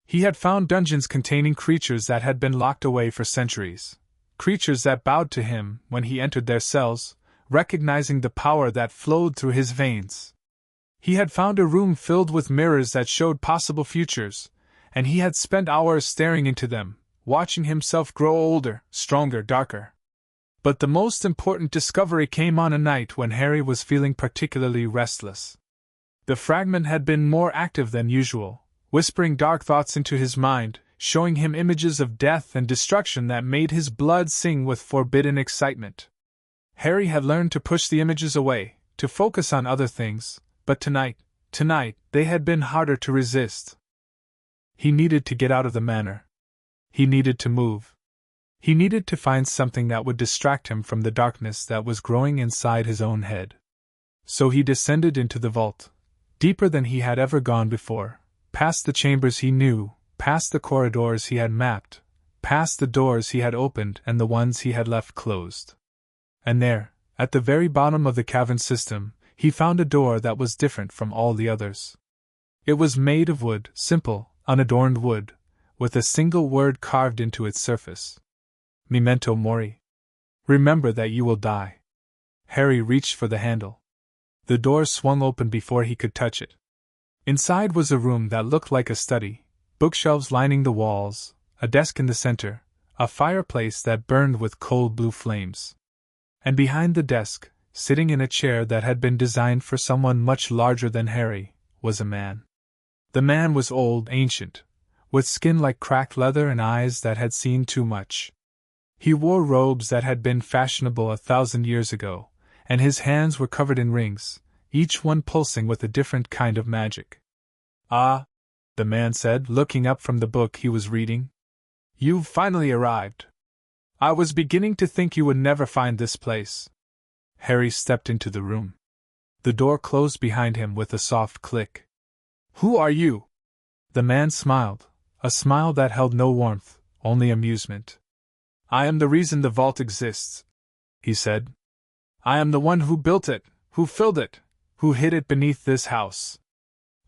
He had found dungeons containing creatures that had been locked away for centuries, creatures that bowed to him when he entered their cells, recognizing the power that flowed through his veins. He had found a room filled with mirrors that showed possible futures, and he had spent hours staring into them, watching himself grow older, stronger, darker. But the most important discovery came on a night when Harry was feeling particularly restless. The fragment had been more active than usual, whispering dark thoughts into his mind, showing him images of death and destruction that made his blood sing with forbidden excitement. Harry had learned to push the images away, to focus on other things, but tonight, they had been harder to resist. He needed to get out of the manor. He needed to move. He needed to find something that would distract him from the darkness that was growing inside his own head. So he descended into the vault, deeper than he had ever gone before, past the chambers he knew, past the corridors he had mapped, past the doors he had opened and the ones he had left closed. And there, at the very bottom of the cavern system, he found a door that was different from all the others. It was made of wood, simple, unadorned wood, with a single word carved into its surface. Memento mori. Remember that you will die. Harry reached for the handle. The door swung open before he could touch it. Inside was a room that looked like a study, bookshelves lining the walls, a desk in the center, a fireplace that burned with cold blue flames. And behind the desk, sitting in a chair that had been designed for someone much larger than Harry, was a man. The man was old, ancient, with skin like cracked leather and eyes that had seen too much. He wore robes that had been fashionable 1,000 years ago, and his hands were covered in rings, each one pulsing with a different kind of magic. Ah, the man said, looking up from the book he was reading. You've finally arrived. I was beginning to think you would never find this place. Harry stepped into the room. The door closed behind him with a soft click. Who are you? The man smiled, a smile that held no warmth, only amusement. I am the reason the vault exists, he said. I am the one who built it, who filled it, who hid it beneath this house.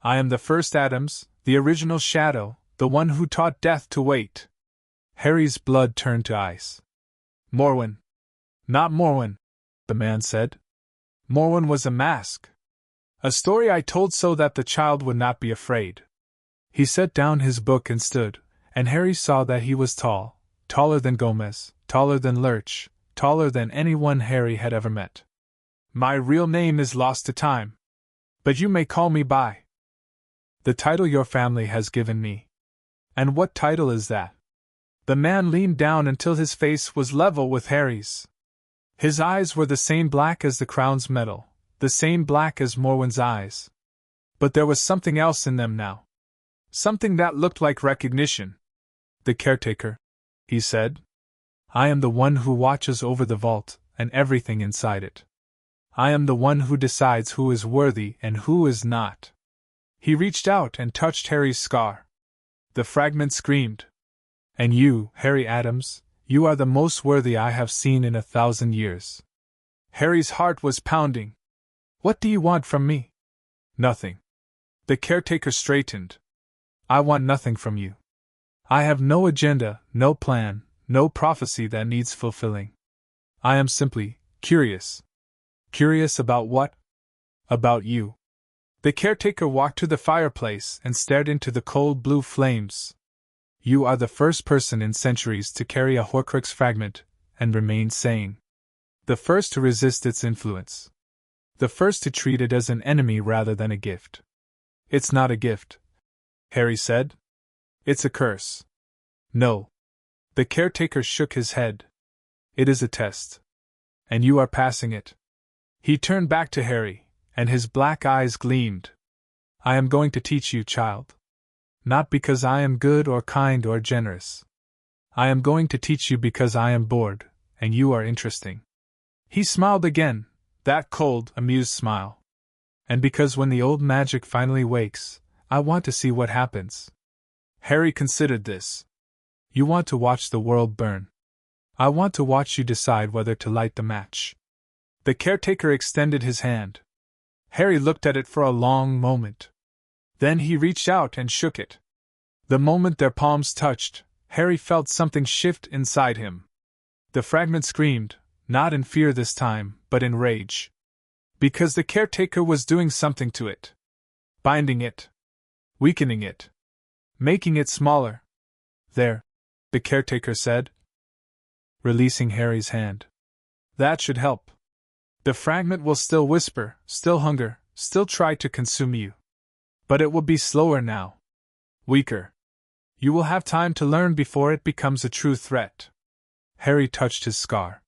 I am the first Addams, the original shadow, the one who taught death to wait. Harry's blood turned to ice. Morwen. Not Morwen, the man said. Morwen was a mask. A story I told so that the child would not be afraid. He set down his book and stood, and Harry saw that he was tall, taller than Gomez, taller than Lurch, taller than anyone Harry had ever met. My real name is lost to time, but you may call me by the title your family has given me. And what title is that? The man leaned down until his face was level with Harry's. His eyes were the same black as the crown's metal, the same black as Morwen's eyes. But there was something else in them now. Something that looked like recognition. The caretaker, he said. I am the one who watches over the vault and everything inside it. I am the one who decides who is worthy and who is not. He reached out and touched Harry's scar. The fragment screamed. And you, Harry Addams, you are the most worthy I have seen in 1,000 years. Harry's heart was pounding. What do you want from me? Nothing. The caretaker straightened. I want nothing from you. I have no agenda, no plan, no prophecy that needs fulfilling. I am simply curious. Curious about what? About you. The caretaker walked to the fireplace and stared into the cold blue flames. You are the first person in centuries to carry a Horcrux fragment and remain sane. The first to resist its influence. The first to treat it as an enemy rather than a gift. It's not a gift, Harry said. It's a curse. No. The caretaker shook his head. It is a test. And you are passing it. He turned back to Harry, and his black eyes gleamed. I am going to teach you, child. Not because I am good or kind or generous. I am going to teach you because I am bored, and you are interesting. He smiled again, that cold, amused smile. And because when the old magic finally wakes, I want to see what happens. Harry considered this. You want to watch the world burn. I want to watch you decide whether to light the match. The caretaker extended his hand. Harry looked at it for a long moment. Then he reached out and shook it. The moment their palms touched, Harry felt something shift inside him. The fragment screamed, not in fear this time, but in rage. Because the caretaker was doing something to it. Binding it. Weakening it. Making it smaller. There, the caretaker said, releasing Harry's hand. That should help. The fragment will still whisper, still hunger, still try to consume you. But it will be slower now. Weaker. You will have time to learn before it becomes a true threat. Harry touched his scar.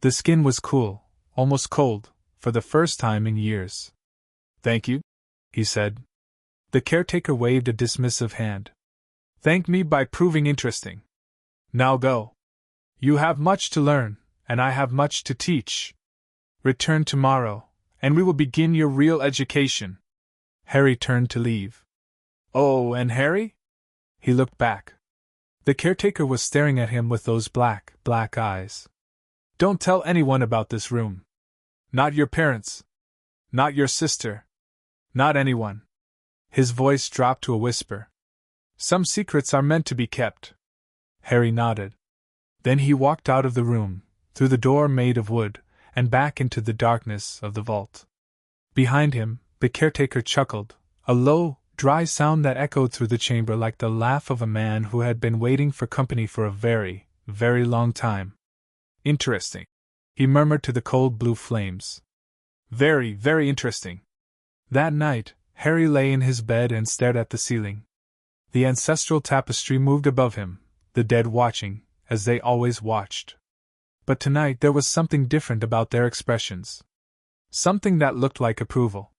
The skin was cool, almost cold, for the first time in years. Thank you, he said. The caretaker waved a dismissive hand. Thank me by proving interesting. Now go. You have much to learn, and I have much to teach. Return tomorrow, and we will begin your real education. Harry turned to leave. Oh, and Harry? He looked back. The caretaker was staring at him with those black eyes. Don't tell anyone about this room. Not your parents. Not your sister. Not anyone. His voice dropped to a whisper. Some secrets are meant to be kept. Harry nodded. Then he walked out of the room, through the door made of wood, and back into the darkness of the vault. Behind him, the caretaker chuckled, a low, dry sound that echoed through the chamber like the laugh of a man who had been waiting for company for a very, very long time. Interesting, he murmured to the cold blue flames. Very, very interesting. That night, Harry lay in his bed and stared at the ceiling. The ancestral tapestry moved above him, the dead watching, as they always watched. But tonight there was something different about their expressions. Something that looked like approval.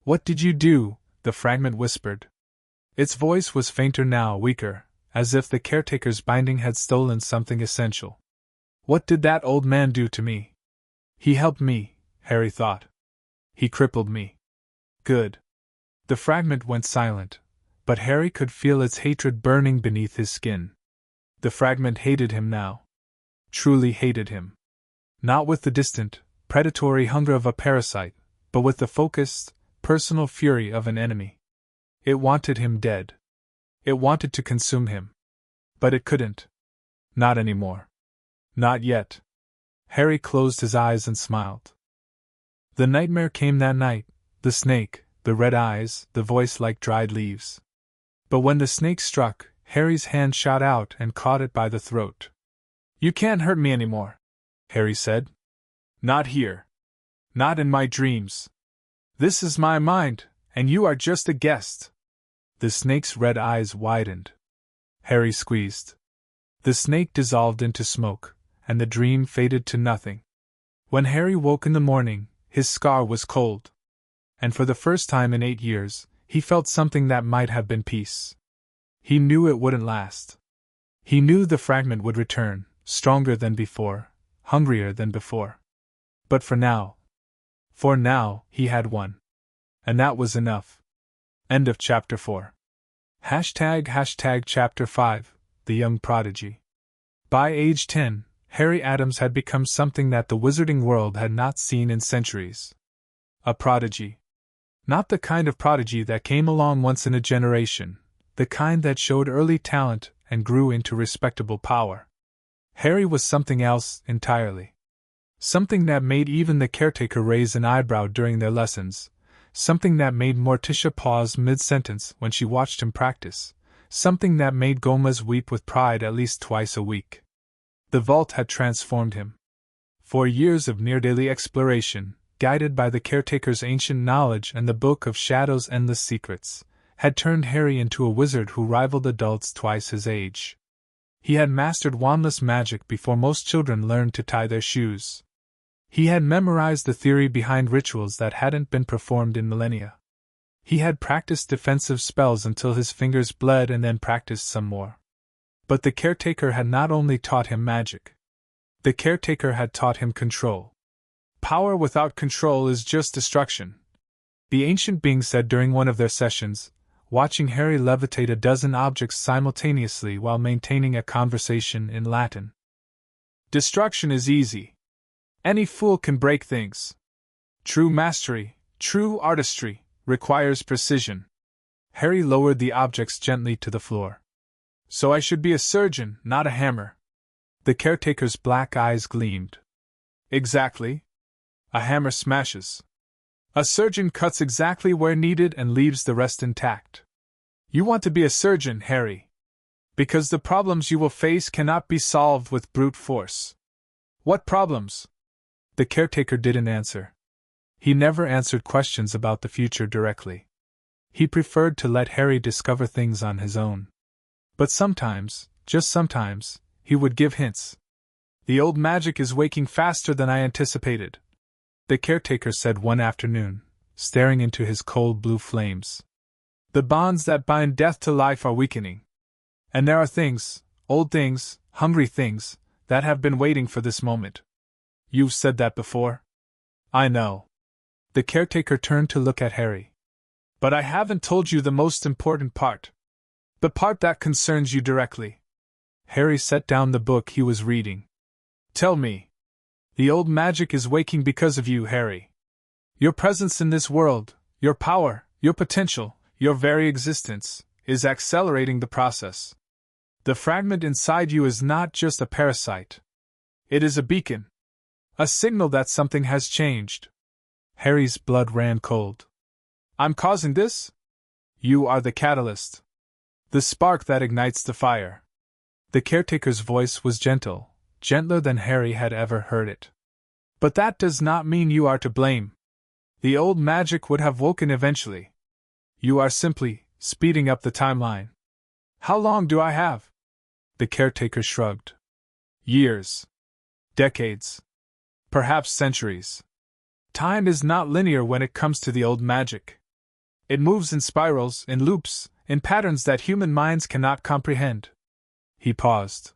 What did you do? The fragment whispered. Its voice was fainter now, weaker, as if the caretaker's binding had stolen something essential. What did that old man do to me? He helped me, Harry thought. He crippled me. Good. The fragment went silent, but Harry could feel its hatred burning beneath his skin. The fragment hated him now. Truly hated him. Not with the distant, predatory hunger of a parasite, but with the focused, personal fury of an enemy. It wanted him dead. It wanted to consume him. But it couldn't. Not anymore. Not yet. Harry closed his eyes and smiled. The nightmare came that night, the snake, the red eyes, the voice like dried leaves. But when the snake struck, Harry's hand shot out and caught it by the throat. "You can't hurt me anymore," Harry said. "Not here. Not in my dreams. This is my mind, and you are just a guest." The snake's red eyes widened. Harry squeezed. The snake dissolved into smoke, and the dream faded to nothing. When Harry woke in the morning, his scar was cold. And for the first time in 8 years, he felt something that might have been peace. He knew it wouldn't last. He knew the fragment would return, stronger than before, hungrier than before. But for now, he had won. And that was enough. End of chapter 4. Chapter 5, The Young Prodigy. By age 10, Harry Addams had become something that the wizarding world had not seen in centuries. A prodigy. Not the kind of prodigy that came along once in a generation, the kind that showed early talent and grew into respectable power. Harry was something else entirely. Something that made even the caretaker raise an eyebrow during their lessons, something that made Morticia pause mid-sentence when she watched him practice, something that made Gomez weep with pride at least twice a week. The vault had transformed him. 4 years of near-daily exploration, guided by the caretaker's ancient knowledge and the Book of Shadows' endless secrets, had turned Harry into a wizard who rivaled adults twice his age. He had mastered wandless magic before most children learned to tie their shoes. He had memorized the theory behind rituals that hadn't been performed in millennia. He had practiced defensive spells until his fingers bled and then practiced some more. But the caretaker had not only taught him magic. The caretaker had taught him control. Power without control is just destruction, the ancient being said during one of their sessions, watching Harry levitate a dozen objects simultaneously while maintaining a conversation in Latin. Destruction is easy. Any fool can break things. True mastery, true artistry, requires precision. Harry lowered the objects gently to the floor. So I should be a surgeon, not a hammer. The caretaker's black eyes gleamed. Exactly. A hammer smashes. A surgeon cuts exactly where needed and leaves the rest intact. You want to be a surgeon, Harry. Because the problems you will face cannot be solved with brute force. What problems? The caretaker didn't answer. He never answered questions about the future directly. He preferred to let Harry discover things on his own. But sometimes, just sometimes, he would give hints. The old magic is waking faster than I anticipated, the caretaker said one afternoon, staring into his cold blue flames. The bonds that bind death to life are weakening. And there are things, old things, hungry things, that have been waiting for this moment. You've said that before? I know. The caretaker turned to look at Harry. But I haven't told you the most important part. The part that concerns you directly. Harry set down the book he was reading. Tell me. The old magic is waking because of you, Harry. Your presence in this world, your power, your potential, your very existence, is accelerating the process. The fragment inside you is not just a parasite. It is a beacon. A signal that something has changed. Harry's blood ran cold. I'm causing this? You are the catalyst. The spark that ignites the fire. The caretaker's voice was gentle, gentler than Harry had ever heard it. But that does not mean you are to blame. The old magic would have woken eventually. You are simply speeding up the timeline. How long do I have? The caretaker shrugged. Years. Decades. Perhaps centuries. Time is not linear when it comes to the old magic. It moves in spirals, in loops, in patterns that human minds cannot comprehend. He paused.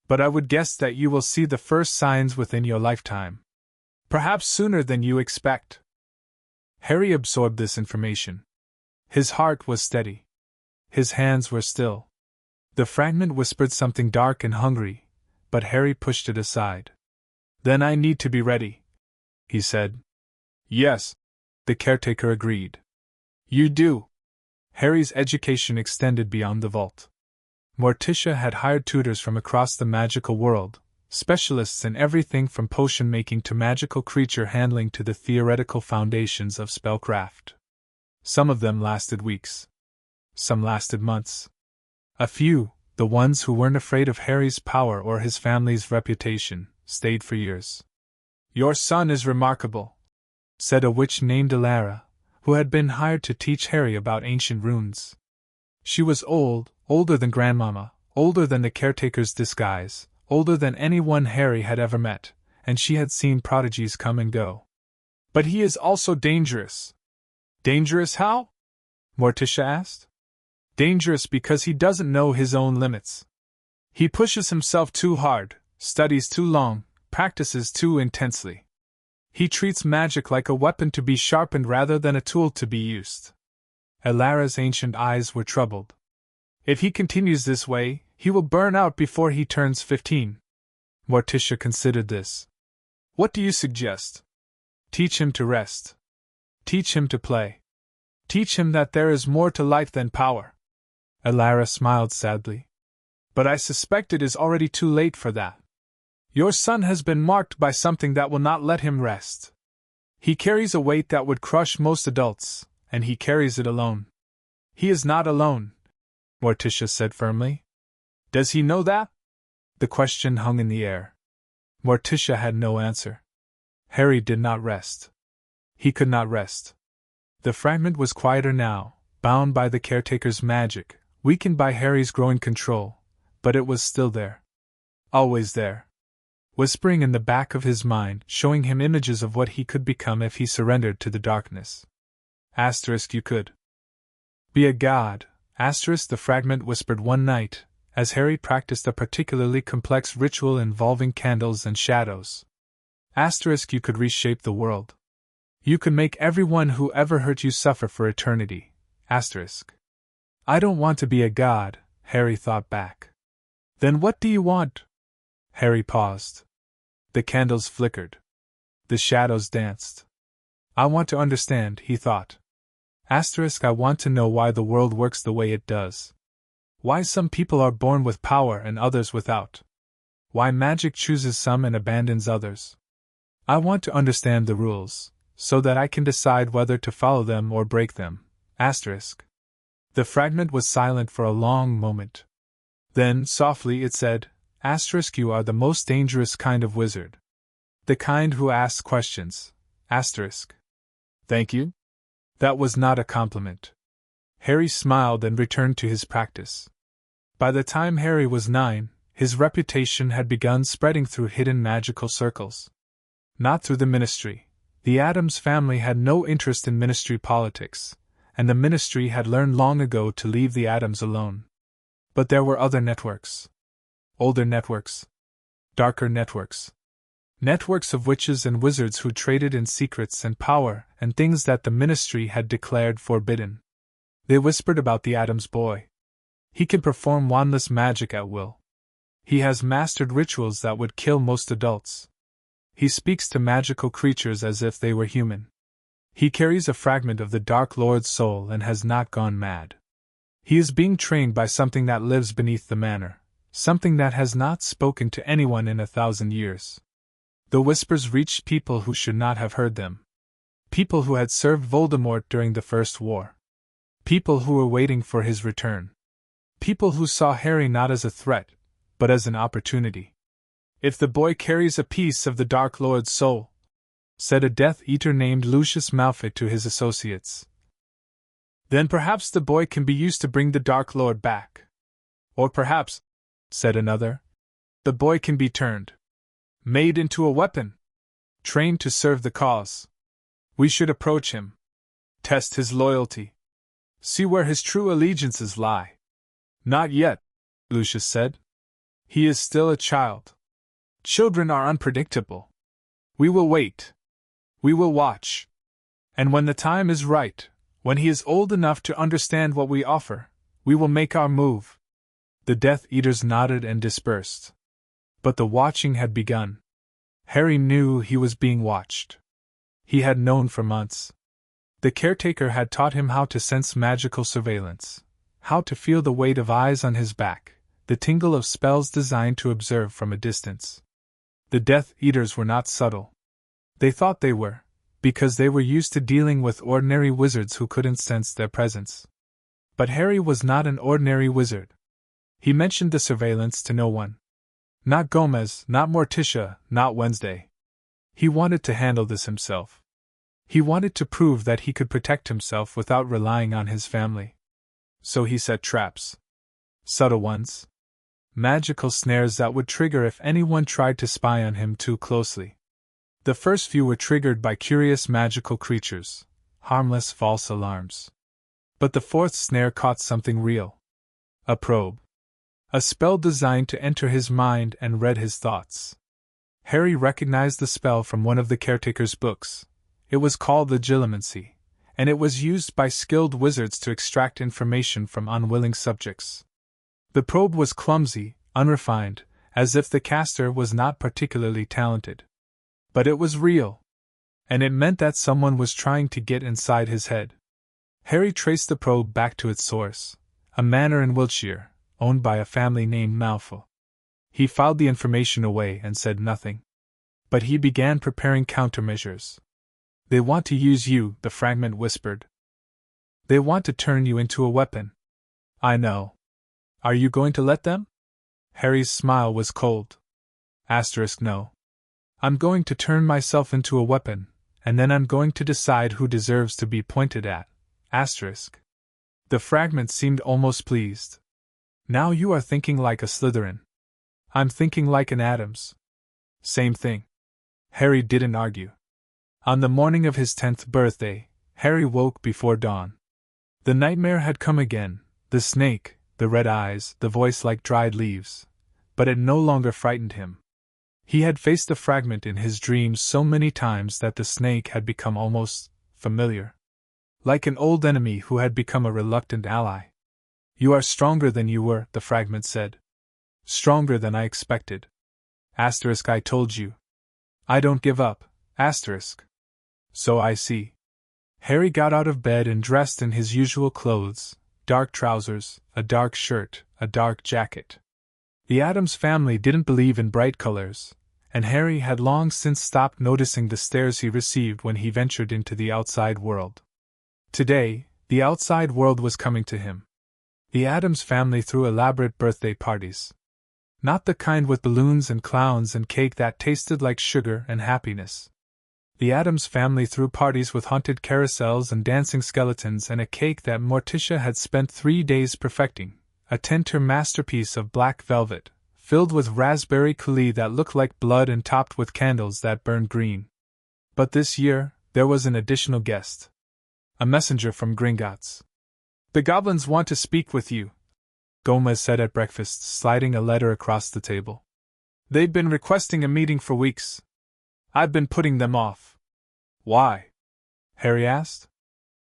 But I would guess that you will see the first signs within your lifetime. Perhaps sooner than you expect. Harry absorbed this information. His heart was steady. His hands were still. The fragment whispered something dark and hungry, but Harry pushed it aside. Then I need to be ready, he said. Yes, the caretaker agreed. You do. Harry's education extended beyond the vault. Morticia had hired tutors from across the magical world, specialists in everything from potion making to magical creature handling to the theoretical foundations of spellcraft. Some of them lasted weeks. Some lasted months. A few, the ones who weren't afraid of Harry's power or his family's reputation, stayed for years. Your son is remarkable, said a witch named Alara, who had been hired to teach Harry about ancient runes. She was old, older than Grandmama, older than the caretaker's disguise, older than anyone Harry had ever met, and she had seen prodigies come and go. But he is also dangerous. Dangerous how? Morticia asked. Dangerous because he doesn't know his own limits. He pushes himself too hard, studies too long, practices too intensely. He treats magic like a weapon to be sharpened rather than a tool to be used. Alara's ancient eyes were troubled. If he continues this way, he will burn out before he turns 15. Morticia considered this. What do you suggest? Teach him to rest. Teach him to play. Teach him that there is more to life than power. Alara smiled sadly. But I suspect it is already too late for that. Your son has been marked by something that will not let him rest. He carries a weight that would crush most adults, and he carries it alone. He is not alone, Morticia said firmly. Does he know that? The question hung in the air. Morticia had no answer. Harry did not rest. He could not rest. The fragment was quieter now, bound by the caretaker's magic, weakened by Harry's growing control, but it was still there. Always there. Whispering in the back of his mind, showing him images of what he could become if he surrendered to the darkness. You could be a god, the fragment whispered one night, as Harry practiced a particularly complex ritual involving candles and shadows. You could reshape the world. You could make everyone who ever hurt you suffer for eternity. I don't want to be a god, Harry thought back. Then what do you want? Harry paused. The candles flickered. The shadows danced. I want to understand, he thought. I want to know why the world works the way it does. Why some people are born with power and others without. Why magic chooses some and abandons others. I want to understand the rules, so that I can decide whether to follow them or break them. The fragment was silent for a long moment. Then, softly, it said, You are the most dangerous kind of wizard. The kind who asks questions. Thank you? That was not a compliment. Harry smiled and returned to his practice. By the time Harry was 9, his reputation had begun spreading through hidden magical circles. Not through the ministry. The Addams family had no interest in ministry politics, and the ministry had learned long ago to leave the Addams alone. But there were other networks. Older networks. Darker networks. Networks of witches and wizards who traded in secrets and power and things that the ministry had declared forbidden. They whispered about the Addams boy. He can perform wandless magic at will. He has mastered rituals that would kill most adults. He speaks to magical creatures as if they were human. He carries a fragment of the Dark Lord's soul and has not gone mad. He is being trained by something that lives beneath the manor, something that has not spoken to anyone in 1,000 years. The whispers reached people who should not have heard them. People who had served Voldemort during the First War. People who were waiting for his return. People who saw Harry not as a threat, but as an opportunity. If the boy carries a piece of the Dark Lord's soul, said a Death Eater named Lucius Malfoy to his associates, then perhaps the boy can be used to bring the Dark Lord back. Or perhaps, said another, the boy can be made into a weapon, trained to serve the cause. We should approach him, test his loyalty, see where his true allegiances lie. Not yet, Lucius said. He is still a child. Children are unpredictable. We will wait. We will watch. And when the time is right, when he is old enough to understand what we offer, we will make our move. The Death Eaters nodded and dispersed. But the watching had begun. Harry knew he was being watched. He had known for months. The caretaker had taught him how to sense magical surveillance, how to feel the weight of eyes on his back, the tingle of spells designed to observe from a distance. The Death Eaters were not subtle. They thought they were, because they were used to dealing with ordinary wizards who couldn't sense their presence. But Harry was not an ordinary wizard. He mentioned the surveillance to no one. Not Gomez, not Morticia, not Wednesday. He wanted to handle this himself. He wanted to prove that he could protect himself without relying on his family. So he set traps. Subtle ones. Magical snares that would trigger if anyone tried to spy on him too closely. The first few were triggered by curious magical creatures, harmless false alarms. But the fourth snare caught something real. A probe. A spell designed to enter his mind and read his thoughts. Harry recognized the spell from one of the caretaker's books. It was called Legilimency, and it was used by skilled wizards to extract information from unwilling subjects. The probe was clumsy, unrefined, as if the caster was not particularly talented. But it was real. And it meant that someone was trying to get inside his head. Harry traced the probe back to its source, a manor in Wiltshire, owned by a family named Malfoy. He filed the information away and said nothing. But he began preparing countermeasures. They want to use you, the fragment whispered. They want to turn you into a weapon. I know. Are you going to let them? Harry's smile was cold. No. I'm going to turn myself into a weapon, and then I'm going to decide who deserves to be pointed at. The fragment seemed almost pleased. Now you are thinking like a Slytherin. I'm thinking like an Addams. Same thing. Harry didn't argue. On the morning of his 10th birthday, Harry woke before dawn. The nightmare had come again, the snake, the red eyes, the voice like dried leaves. But it no longer frightened him. He had faced the fragment in his dreams so many times that the snake had become almost familiar. Like an old enemy who had become a reluctant ally. You are stronger than you were, the fragment said. Stronger than I expected. I told you. I don't give up. So I see. Harry got out of bed and dressed in his usual clothes, dark trousers, a dark shirt, a dark jacket. The Addams family didn't believe in bright colors, and Harry had long since stopped noticing the stares he received when he ventured into the outside world. Today, the outside world was coming to him. The Addams family threw elaborate birthday parties. Not the kind with balloons and clowns and cake that tasted like sugar and happiness. The Addams family threw parties with haunted carousels and dancing skeletons and a cake that Morticia had spent 3 days perfecting, a tenter masterpiece of black velvet, filled with raspberry coulis that looked like blood and topped with candles that burned green. But this year, there was an additional guest. A messenger from Gringotts. The goblins want to speak with you, Gomez said at breakfast, sliding a letter across the table. They've been requesting a meeting for weeks. I've been putting them off. Why? Harry asked.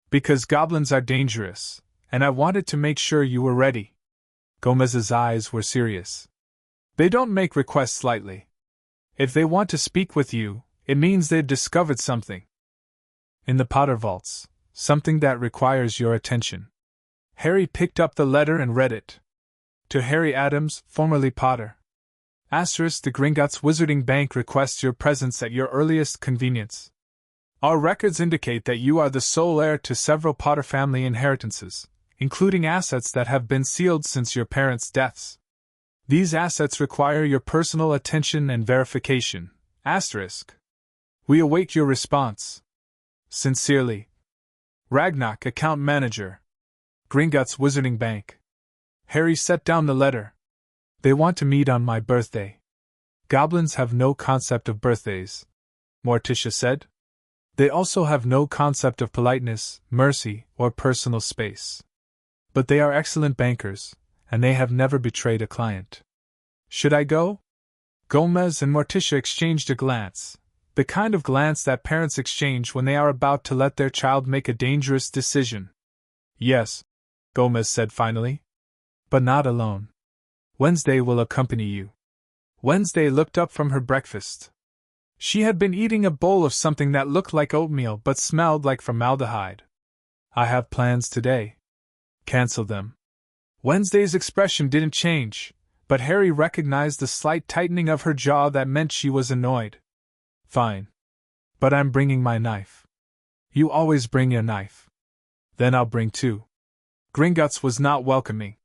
Because goblins are dangerous, and I wanted to make sure you were ready. Gomez's eyes were serious. They don't make requests lightly. If they want to speak with you, it means they've discovered something. In the Potter vaults, something that requires your attention. Harry picked up the letter and read it. To Harry Addams, formerly Potter. The Gringotts Wizarding Bank requests your presence at your earliest convenience. Our records indicate that you are the sole heir to several Potter family inheritances, including assets that have been sealed since your parents' deaths. These assets require your personal attention and verification. We await your response. Sincerely. Ragnarok, Account Manager. Gringotts Wizarding Bank. Harry set down the letter. They want to meet on my birthday. Goblins have no concept of birthdays, Morticia said. They also have no concept of politeness, mercy, or personal space. But they are excellent bankers, and they have never betrayed a client. Should I go? Gomez and Morticia exchanged a glance, the kind of glance that parents exchange when they are about to let their child make a dangerous decision. Yes, Gomez said finally. But not alone. Wednesday will accompany you. Wednesday looked up from her breakfast. She had been eating a bowl of something that looked like oatmeal but smelled like formaldehyde. I have plans today. Cancel them. Wednesday's expression didn't change, but Harry recognized the slight tightening of her jaw that meant she was annoyed. Fine. But I'm bringing my knife. You always bring your knife. Then I'll bring two. Gringotts was not welcoming.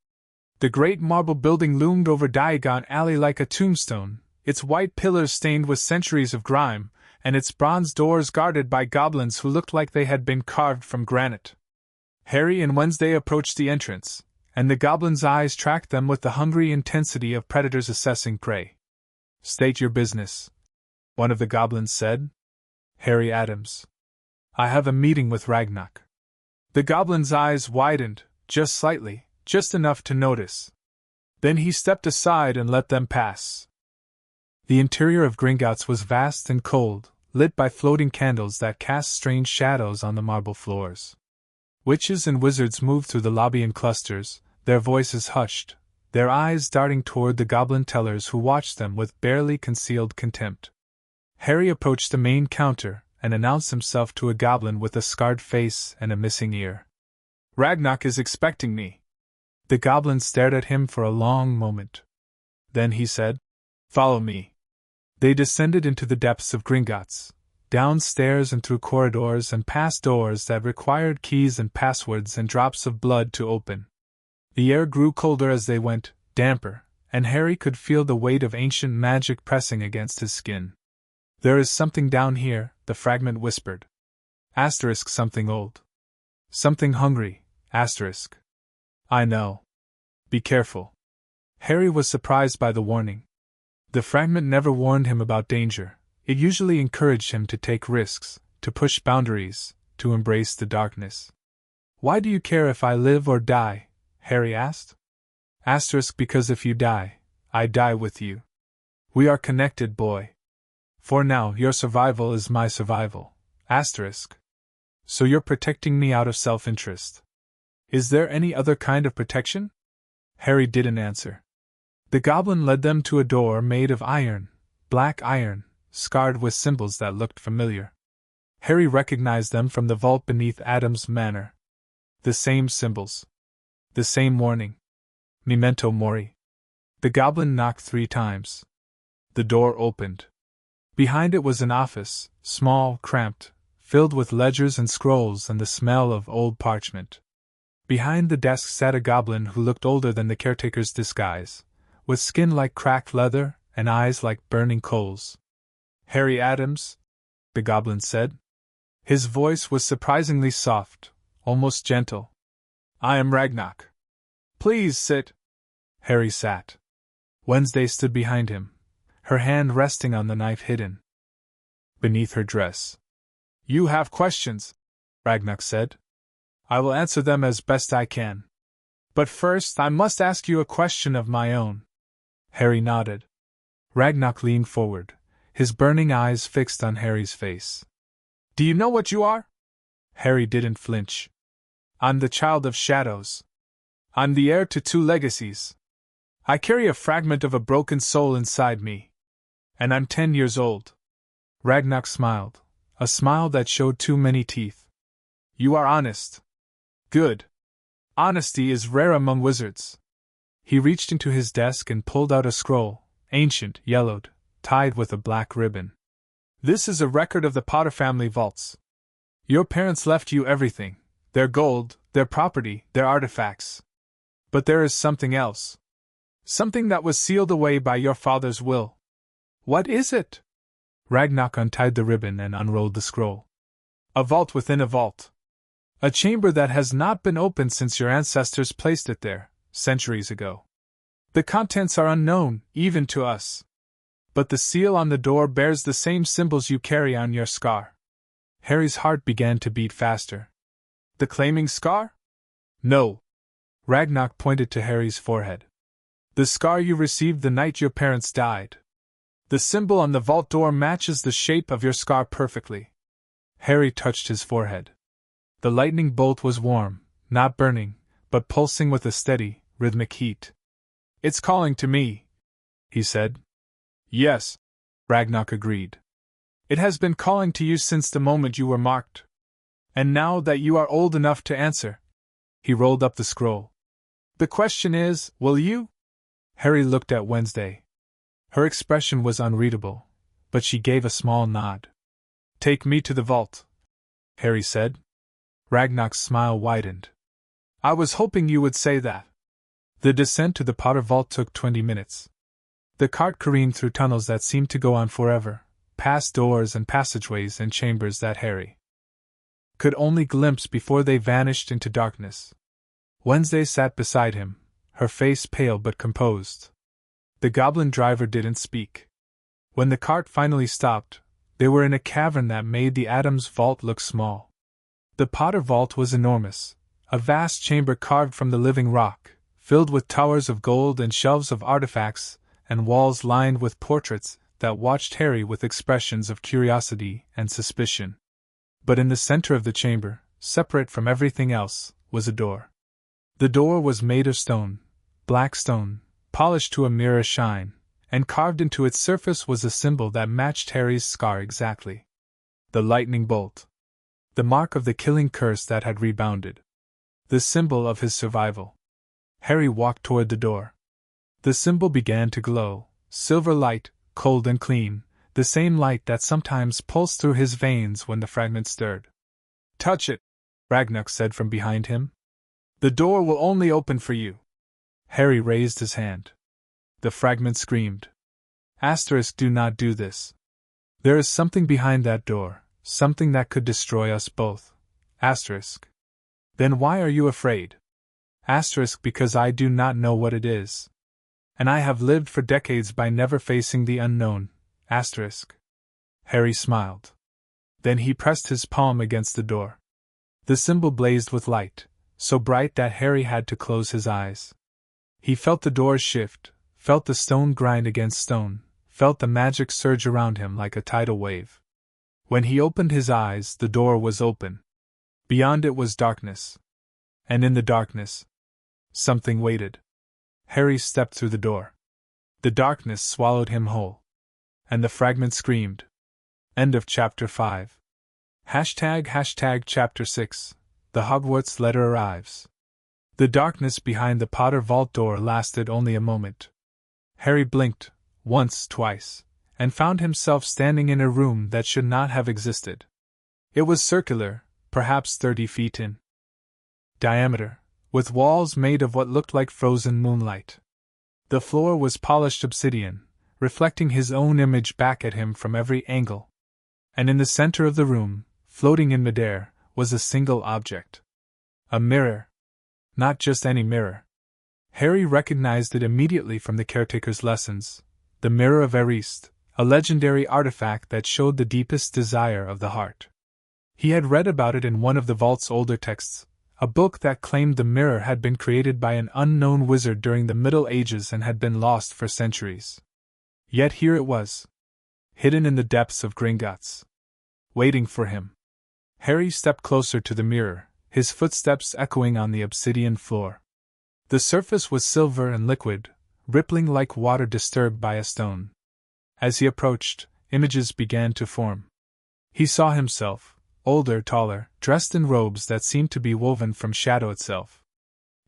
The great marble building loomed over Diagon Alley like a tombstone, its white pillars stained with centuries of grime, and its bronze doors guarded by goblins who looked like they had been carved from granite. Harry and Wednesday approached the entrance, and the goblins' eyes tracked them with the hungry intensity of predators assessing prey. State your business, one of the goblins said. Harry Addams. I have a meeting with Ragnarok. The goblin's eyes widened, just slightly, just enough to notice. Then he stepped aside and let them pass. The interior of Gringotts was vast and cold, lit by floating candles that cast strange shadows on the marble floors. Witches and wizards moved through the lobby in clusters, their voices hushed, their eyes darting toward the goblin tellers who watched them with barely concealed contempt. Harry approached the main counter and announced himself to a goblin with a scarred face and a missing ear. Ragnarok is expecting me. The goblin stared at him for a long moment. Then he said, Follow me. They descended into the depths of Gringotts, down stairs and through corridors and past doors that required keys and passwords and drops of blood to open. The air grew colder as they went, damper, and Harry could feel the weight of ancient magic pressing against his skin. There is something down here, the fragment whispered. Asterisk something old. Something hungry, asterisk. I know. Be careful. Harry was surprised by the warning. The fragment never warned him about danger. It usually encouraged him to take risks, to push boundaries, to embrace the darkness. Why do you care if I live or die? Harry asked. Asterisk because if you die, I die with you. We are connected, boy. For now, your survival is my survival. Asterisk. So you're protecting me out of self-interest. Is there any other kind of protection? Harry didn't answer. The goblin led them to a door made of iron, black iron, scarred with symbols that looked familiar. Harry recognized them from the vault beneath Addams' manor. The same symbols. The same warning. Memento mori. The goblin knocked 3 times. The door opened. Behind it was an office, small, cramped, filled with ledgers and scrolls and the smell of old parchment. Behind the desk sat a goblin who looked older than the caretaker's disguise, with skin like cracked leather and eyes like burning coals. Harry Addams, the goblin said. His voice was surprisingly soft, almost gentle. I am Ragnarok. Please sit. Harry sat. Wednesday stood behind him, her hand resting on the knife hidden beneath her dress. You have questions, Ragnarok said. I will answer them as best I can. But first I must ask you a question of my own. Harry nodded. Ragnarok leaned forward, his burning eyes fixed on Harry's face. Do you know what you are? Harry didn't flinch. I'm the child of shadows. I'm the heir to 2 legacies. I carry a fragment of a broken soul inside me. And I'm 10 years old. Ragnarok smiled, a smile that showed too many teeth. You are honest. Good. Honesty is rare among wizards. He reached into his desk and pulled out a scroll, ancient, yellowed, tied with a black ribbon. This is a record of the Potter family vaults. Your parents left you everything, their gold, their property, their artifacts. But there is something else. Something that was sealed away by your father's will. What is it? Ragnarok untied the ribbon and unrolled the scroll. A vault within a vault. A chamber that has not been opened since your ancestors placed it there, centuries ago. The contents are unknown, even to us. But the seal on the door bears the same symbols you carry on your scar. Harry's heart began to beat faster. The claiming scar? No. Ragnarok pointed to Harry's forehead. The scar you received the night your parents died. The symbol on the vault door matches the shape of your scar perfectly. Harry touched his forehead. The lightning bolt was warm, not burning, but pulsing with a steady, rhythmic heat. It's calling to me, he said. Yes, Ragnarok agreed. It has been calling to you since the moment you were marked. And now that you are old enough to answer, he rolled up the scroll. The question is, will you? Harry looked at Wednesday. Her expression was unreadable, but she gave a small nod. Take me to the vault, Harry said. Ragnarok's smile widened. I was hoping you would say that. The descent to the Potter vault took 20 minutes. The cart careened through tunnels that seemed to go on forever, past doors and passageways and chambers that Harry could only glimpse before they vanished into darkness. Wednesday sat beside him, her face pale but composed. The goblin driver didn't speak. When the cart finally stopped, they were in a cavern that made the Addams vault look small. The Potter vault was enormous, a vast chamber carved from the living rock, filled with towers of gold and shelves of artifacts, and walls lined with portraits that watched Harry with expressions of curiosity and suspicion. But in the center of the chamber, separate from everything else, was a door. The door was made of stone, black stone, polished to a mirror shine, and carved into its surface was a symbol that matched Harry's scar exactly. The lightning bolt. The mark of the killing curse that had rebounded. The symbol of his survival. Harry walked toward the door. The symbol began to glow, silver light, cold and clean, the same light that sometimes pulsed through his veins when the fragment stirred. Touch it, Ragnarok said from behind him. The door will only open for you. Harry raised his hand. The fragment screamed. Asterisk, do not do this. There is something behind that door, something that could destroy us both. Asterisk. Then why are you afraid? Asterisk, because I do not know what it is. And I have lived for decades by never facing the unknown. Asterisk. Harry smiled. Then he pressed his palm against the door. The symbol blazed with light, so bright that Harry had to close his eyes. He felt the doors shift, felt the stone grind against stone, felt the magic surge around him like a tidal wave. When he opened his eyes, the door was open. Beyond it was darkness. And in the darkness, something waited. Harry stepped through the door. The darkness swallowed him whole. And the fragment screamed. End of Chapter 5. Chapter 6. The Hogwarts letter arrives. The darkness behind the Potter vault door lasted only a moment. Harry blinked, once, twice, and found himself standing in a room that should not have existed. It was circular, perhaps 30 feet in diameter, with walls made of what looked like frozen moonlight. The floor was polished obsidian, reflecting his own image back at him from every angle. And in the center of the room, floating in midair, was a single object. A mirror. Not just any mirror. Harry recognized it immediately from the caretaker's lessons, the Mirror of Erist, a legendary artifact that showed the deepest desire of the heart. He had read about it in one of the vault's older texts, a book that claimed the mirror had been created by an unknown wizard during the Middle Ages and had been lost for centuries. Yet here it was, hidden in the depths of Gringotts, waiting for him. Harry stepped closer to the mirror, his footsteps echoing on the obsidian floor. The surface was silver and liquid, rippling like water disturbed by a stone. As he approached, images began to form. He saw himself, older, taller, dressed in robes that seemed to be woven from shadow itself.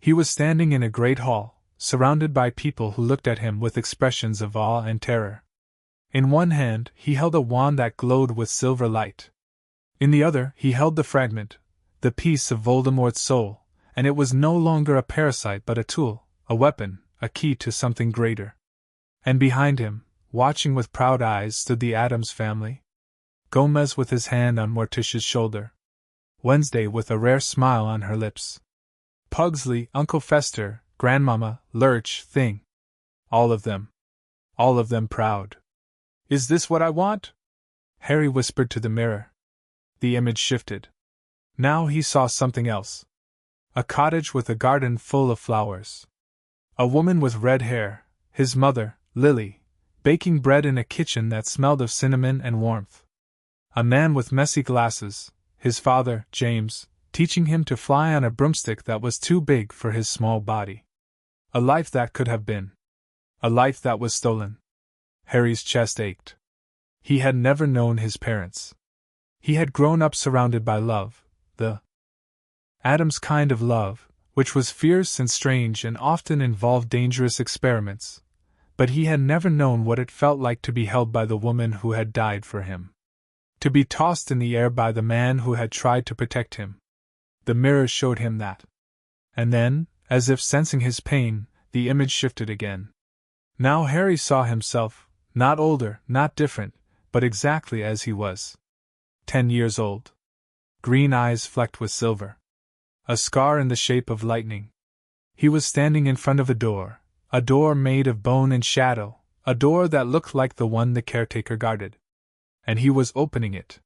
He was standing in a great hall, surrounded by people who looked at him with expressions of awe and terror. In one hand, he held a wand that glowed with silver light. In the other, he held the fragment, the piece of Voldemort's soul, and it was no longer a parasite but a tool, a weapon, a key to something greater. And behind him, watching with proud eyes, stood the Addams family. Gomez with his hand on Morticia's shoulder. Wednesday with a rare smile on her lips. Pugsley, Uncle Fester, Grandmama, Lurch, Thing. All of them proud. Is this what I want? Harry whispered to the mirror. The image shifted. Now he saw something else. A cottage with a garden full of flowers. A woman with red hair, his mother, Lily, baking bread in a kitchen that smelled of cinnamon and warmth. A man with messy glasses, his father, James, teaching him to fly on a broomstick that was too big for his small body. A life that could have been. A life that was stolen. Harry's chest ached. He had never known his parents. He had grown up surrounded by love, the Addams kind of love, which was fierce and strange and often involved dangerous experiments, but he had never known what it felt like to be held by the woman who had died for him. To be tossed in the air by the man who had tried to protect him. The mirror showed him that. And then, as if sensing his pain, the image shifted again. Now Harry saw himself, not older, not different, but exactly as he was. 10 years old. Green eyes flecked with silver. A scar in the shape of lightning. He was standing in front of a door made of bone and shadow, a door that looked like the one the caretaker guarded. And he was opening it.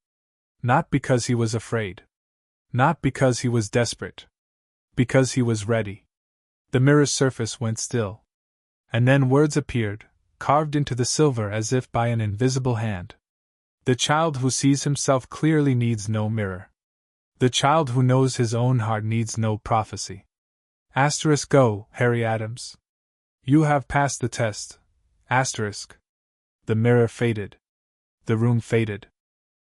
Not because he was afraid. Not because he was desperate. Because he was ready. The mirror's surface went still. And then words appeared, carved into the silver as if by an invisible hand. The child who sees himself clearly needs no mirror. The child who knows his own heart needs no prophecy. Go, Harry Addams. You have passed the test. The mirror faded. The room faded.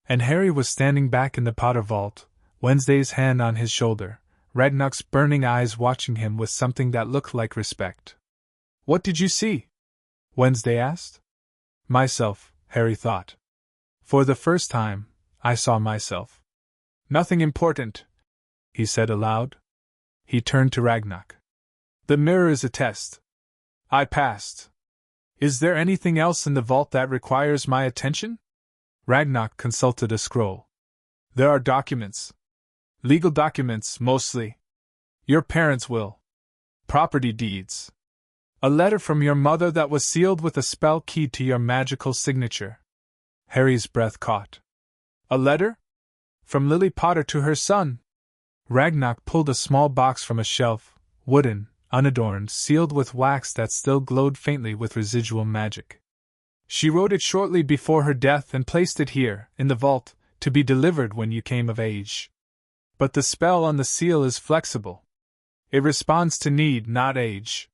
And Harry was standing back in the Potter vault, Wednesday's hand on his shoulder, Ragnar's burning eyes watching him with something that looked like respect. What did you see? Wednesday asked. Myself, Harry thought. For the first time, I saw myself. Nothing important, he said aloud. He turned to Ragnar. The mirror is a test. I passed. Is there anything else in the vault that requires my attention? Ragnar consulted a scroll. There are documents. Legal documents, mostly. Your parents' will. Property deeds. A letter from your mother that was sealed with a spell key to your magical signature. Harry's breath caught. A letter? From Lily Potter to her son. Ragnar pulled a small box from a shelf, wooden, unadorned, sealed with wax that still glowed faintly with residual magic. She wrote it shortly before her death and placed it here, in the vault, to be delivered when you came of age. But the spell on the seal is flexible. It responds to need, not age.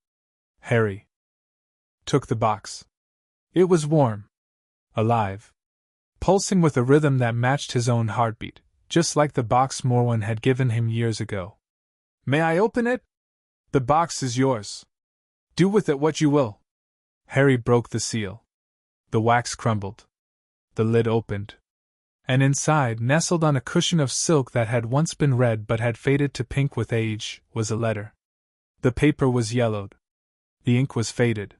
Harry took the box. It was warm. Alive. Pulsing with a rhythm that matched his own heartbeat, just like the box Morwen had given him years ago. May I open it? The box is yours. Do with it what you will. Harry broke the seal. The wax crumbled. The lid opened. And inside, nestled on a cushion of silk that had once been red but had faded to pink with age, was a letter. The paper was yellowed. The ink was faded.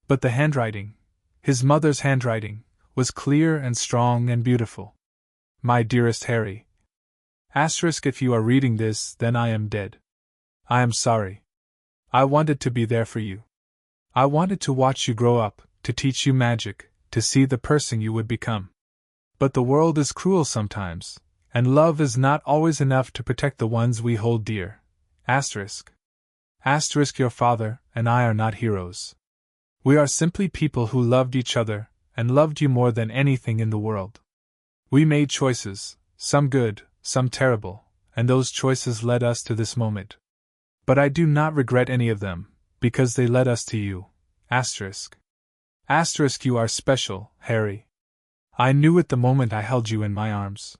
But the handwriting, his mother's handwriting, was clear and strong and beautiful. My dearest Harry. If you are reading this, then I am dead. I am sorry. I wanted to be there for you. I wanted to watch you grow up, to teach you magic, to see the person you would become. But the world is cruel sometimes, and love is not always enough to protect the ones we hold dear. Your father and I are not heroes. We are simply people who loved each other, and loved you more than anything in the world. We made choices, some good, some terrible, and those choices led us to this moment. But I do not regret any of them, because they led us to you. You are special, Harry. I knew it the moment I held you in my arms.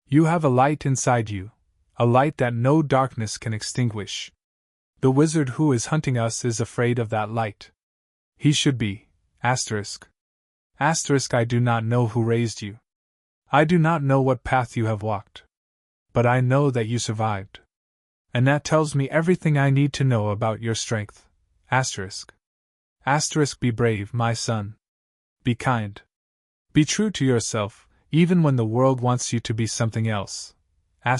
You have a light inside you, a light that no darkness can extinguish. The wizard who is hunting us is afraid of that light. He should be. I do not know who raised you. I do not know what path you have walked. But I know that you survived. And that tells me everything I need to know about your strength. Be brave, my son. Be kind. Be true to yourself, even when the world wants you to be something else. And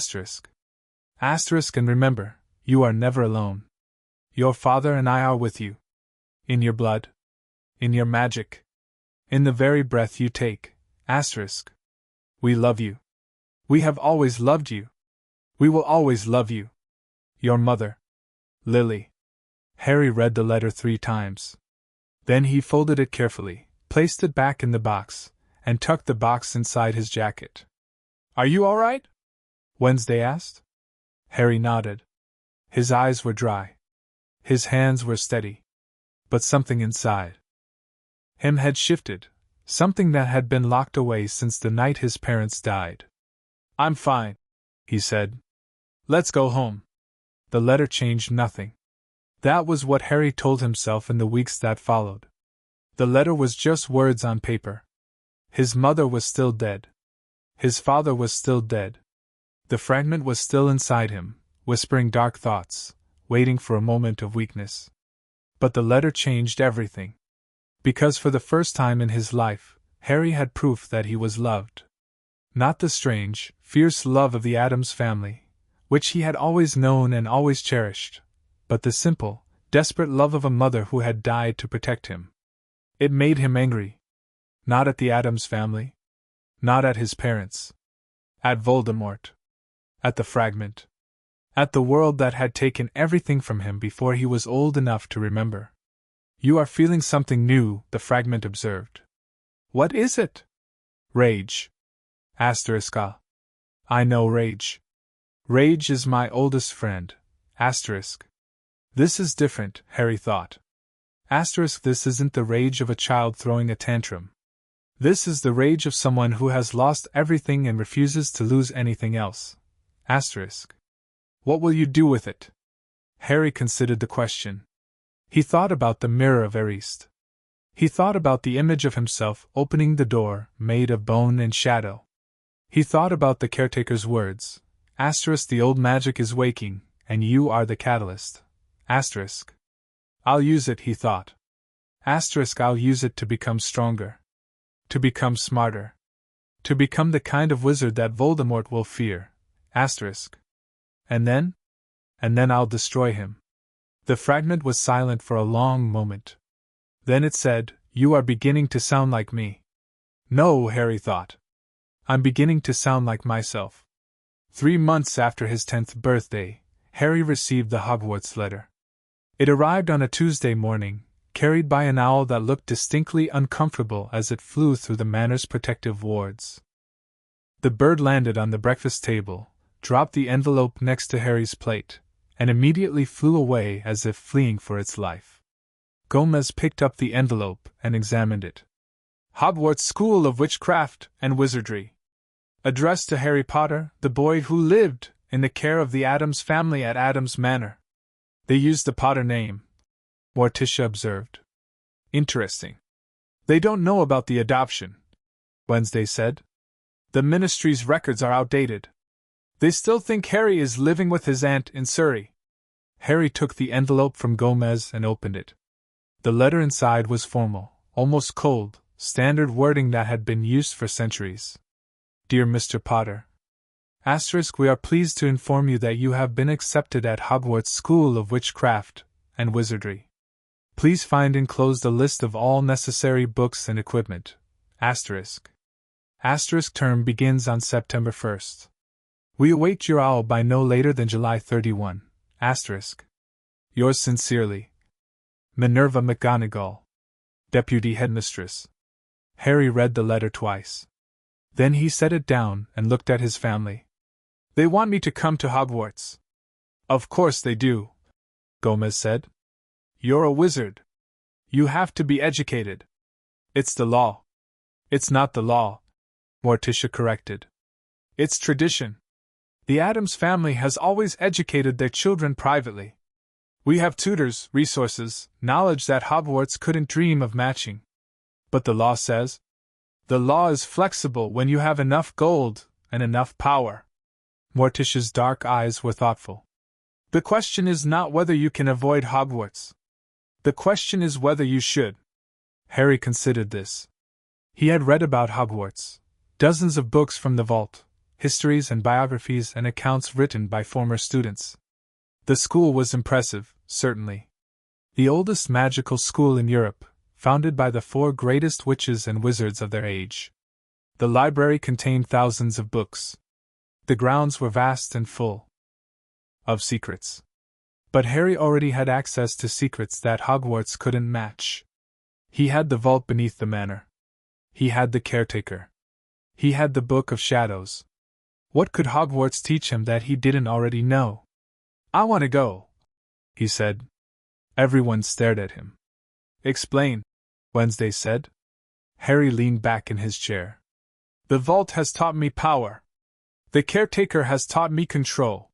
remember, you are never alone. Your father and I are with you. In your blood. In your magic. In the very breath you take. We love you. We have always loved you. We will always love you. Your mother. Lily. Harry read the letter 3 times. Then he folded it carefully, placed it back in the box, and tucked the box inside his jacket. Are you all right? Wednesday asked. Harry nodded. His eyes were dry. His hands were steady. but something inside him had shifted, something that had been locked away since the night his parents died. "I'm fine," he said. "Let's go home." The letter changed nothing. That was what Harry told himself in the weeks that followed. The letter was just words on paper. His mother was still dead. His father was still dead. The fragment was still inside him, whispering dark thoughts, waiting for a moment of weakness. But the letter changed everything. Because for the first time in his life, Harry had proof that he was loved. Not the strange, fierce love of the Addams family, which he had always known and always cherished, but the simple, desperate love of a mother who had died to protect him. It made him angry. Not at the Addams family. Not at his parents. At Voldemort. At the fragment. At the world that had taken everything from him before he was old enough to remember. "You are feeling something new," the fragment observed. "What is it?" "Rage. Asteriska. I know rage. Rage is my oldest friend. Asterisk. This is different," Harry thought. Asterisk. This isn't the rage of a child throwing a tantrum. This is the rage of someone who has lost everything and refuses to lose anything else. Asterisk. What will you do with it? Harry considered the question. He thought about the mirror of Ariste. He thought about the image of himself opening the door, made of bone and shadow. He thought about the caretaker's words. Asterisk. The old magic is waking, and you are the catalyst. Asterisk. I'll use it, he thought. Asterisk. I'll use it to become stronger. To become smarter. To become the kind of wizard that Voldemort will fear. Asterisk. And then? And then I'll destroy him. The fragment was silent for a long moment. Then it said, "You are beginning to sound like me." No, Harry thought. I'm beginning to sound like myself. 3 months after his 10th birthday, Harry received the Hogwarts letter. It arrived on a Tuesday morning, carried by an owl that looked distinctly uncomfortable as it flew through the manor's protective wards. The bird landed on the breakfast table, dropped the envelope next to Harry's plate, and immediately flew away as if fleeing for its life. Gomez picked up the envelope and examined it. Hogwarts School of Witchcraft and Wizardry. Addressed to Harry Potter, the boy who lived in the care of the Addams family at Addams Manor. They used the Potter name, Morticia observed. Interesting. They don't know about the adoption, Wednesday said. The ministry's records are outdated. They still think Harry is living with his aunt in Surrey. Harry took the envelope from Gomez and opened it. The letter inside was formal, almost cold, standard wording that had been used for centuries. Dear Mr. Potter. Asterisk. We are pleased to inform you that you have been accepted at Hogwarts School of Witchcraft and Wizardry. Please find enclosed a list of all necessary books and equipment. Asterisk. Asterisk. Term begins on September 1st. We await your owl by no later than July 31. Asterisk. Yours sincerely, Minerva McGonagall, Deputy Headmistress. Harry read the letter twice. Then he set it down and looked at his family. They want me to come to Hogwarts. Of course they do, Gomez said. You're a wizard. You have to be educated. It's the law. It's not the law, Morticia corrected. It's tradition. The Addams family has always educated their children privately. We have tutors, resources, knowledge that Hogwarts couldn't dream of matching. But the law says? The law is flexible when you have enough gold and enough power. Morticia's dark eyes were thoughtful. The question is not whether you can avoid Hogwarts. The question is whether you should. Harry considered this. He had read about Hogwarts, dozens of books from the vault, histories and biographies and accounts written by former students. The school was impressive, certainly. The oldest magical school in Europe, founded by the 4 greatest witches and wizards of their age. The library contained thousands of books. The grounds were vast and full of secrets. But Harry already had access to secrets that Hogwarts couldn't match. He had the vault beneath the manor. He had the caretaker. He had the Book of Shadows. What could Hogwarts teach him that he didn't already know? I want to go, he said. Everyone stared at him. Explain, Wednesday said. Harry leaned back in his chair. The vault has taught me power. The caretaker has taught me control.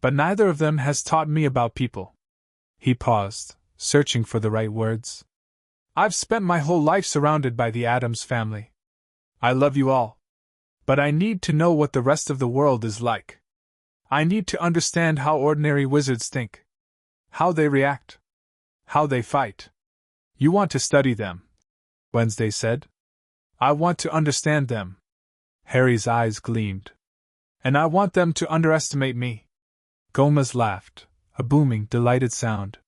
But neither of them has taught me about people. He paused, searching for the right words. I've spent my whole life surrounded by the Addams family. I love you all. But I need to know what the rest of the world is like. I need to understand how ordinary wizards think. How they react. How they fight. You want to study them, Wednesday said. I want to understand them. Harry's eyes gleamed. And I want them to underestimate me. Gomez laughed, a booming, delighted sound.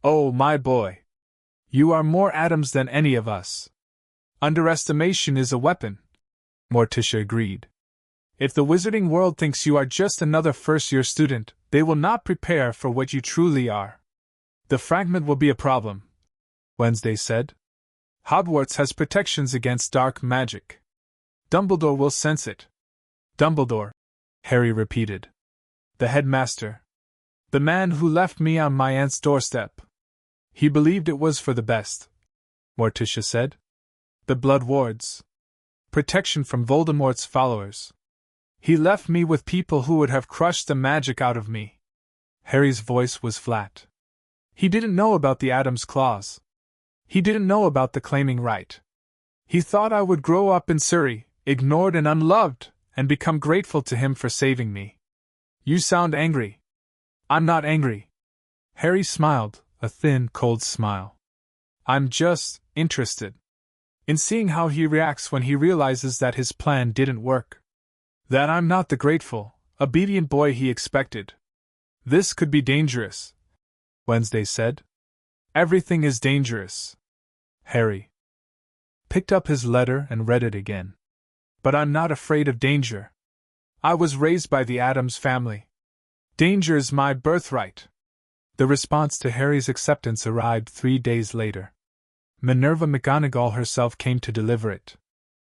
Oh, my boy. You are more Addams than any of us. Underestimation is a weapon, Morticia agreed. If the wizarding world thinks you are just another first-year student, they will not prepare for what you truly are. The fragment will be a problem, Wednesday said. Hogwarts has protections against dark magic. Dumbledore will sense it. Dumbledore, Harry repeated. The headmaster. The man who left me on my aunt's doorstep. He believed it was for the best, Morticia said. The Blood Wards. Protection from Voldemort's followers. He left me with people who would have crushed the magic out of me. Harry's voice was flat. He didn't know about the Addams clause. He didn't know about the claiming right. He thought I would grow up in Surrey, ignored and unloved, and become grateful to him for saving me. You sound angry. I'm not angry. Harry smiled, a thin, cold smile. I'm just interested in seeing how he reacts when he realizes that his plan didn't work. That I'm not the grateful, obedient boy he expected. This could be dangerous, Wednesday said. Everything is dangerous. Harry picked up his letter and read it again. But I'm not afraid of danger. I was raised by the Addams family. Danger is my birthright. The response to Harry's acceptance arrived 3 days later. Minerva McGonagall herself came to deliver it.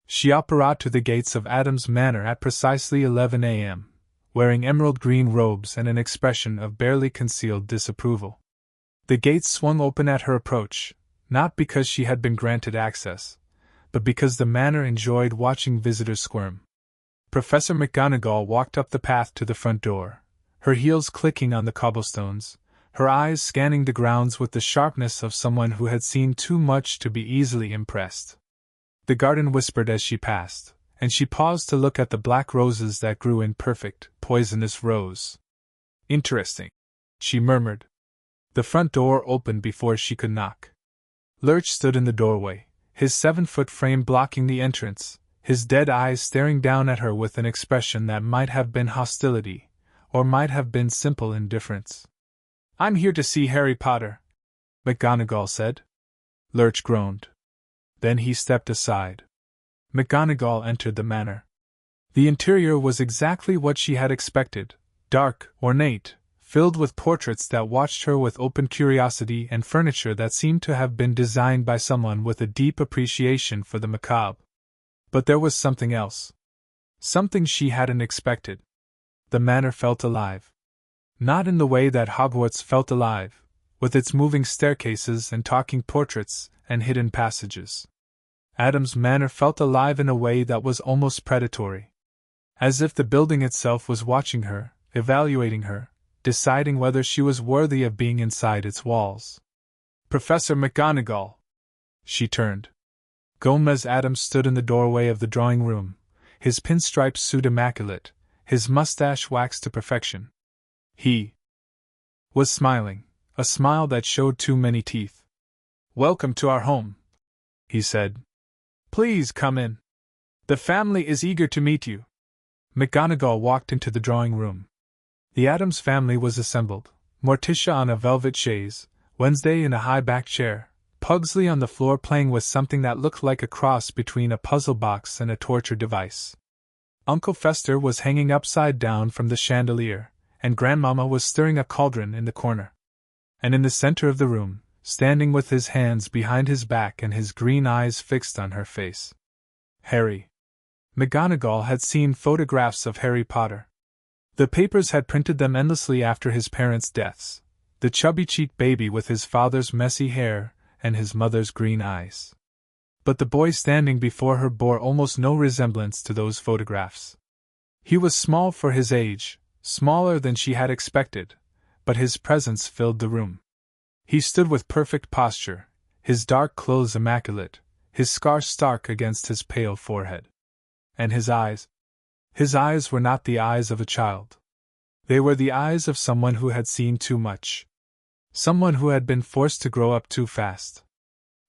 She apparat to the gates of Addams Manor at precisely 11 a.m., wearing emerald green robes and an expression of barely concealed disapproval. The gates swung open at her approach, not because she had been granted access, but because the manor enjoyed watching visitors squirm. Professor McGonagall walked up the path to the front door, her heels clicking on the cobblestones, her eyes scanning the grounds with the sharpness of someone who had seen too much to be easily impressed. The garden whispered as she passed, and she paused to look at the black roses that grew in perfect, poisonous rows. Interesting, she murmured. The front door opened before she could knock. Lurch stood in the doorway, his 7-foot frame blocking the entrance, his dead eyes staring down at her with an expression that might have been hostility, or might have been simple indifference. I'm here to see Harry Potter, McGonagall said. Lurch groaned. Then he stepped aside. McGonagall entered the manor. The interior was exactly what she had expected, dark, ornate, filled with portraits that watched her with open curiosity and furniture that seemed to have been designed by someone with a deep appreciation for the macabre. But there was something else. Something she hadn't expected. The manor felt alive. Not in the way that Hogwarts felt alive, with its moving staircases and talking portraits and hidden passages. Addams Manor felt alive in a way that was almost predatory. As if the building itself was watching her, evaluating her, deciding whether she was worthy of being inside its walls. Professor McGonagall! She turned. Gomez Addams stood in the doorway of the drawing room, his pinstriped suit immaculate, his mustache waxed to perfection. He was smiling, a smile that showed too many teeth. Welcome to our home, he said. Please come in. The family is eager to meet you. McGonagall walked into the drawing room. The Addams family was assembled, Morticia on a velvet chaise, Wednesday in a high-backed chair, Pugsley on the floor playing with something that looked like a cross between a puzzle box and a torture device. Uncle Fester was hanging upside down from the chandelier, and Grandmama was stirring a cauldron in the corner. And in the center of the room, standing with his hands behind his back and his green eyes fixed on her face, Harry. McGonagall had seen photographs of Harry Potter. The papers had printed them endlessly after his parents' deaths. The chubby-cheeked baby with his father's messy hair, and his mother's green eyes. But the boy standing before her bore almost no resemblance to those photographs. He was small for his age, smaller than she had expected, but his presence filled the room. He stood with perfect posture, his dark clothes immaculate, his scar stark against his pale forehead. And his eyes were not the eyes of a child. They were the eyes of someone who had seen too much. Someone who had been forced to grow up too fast.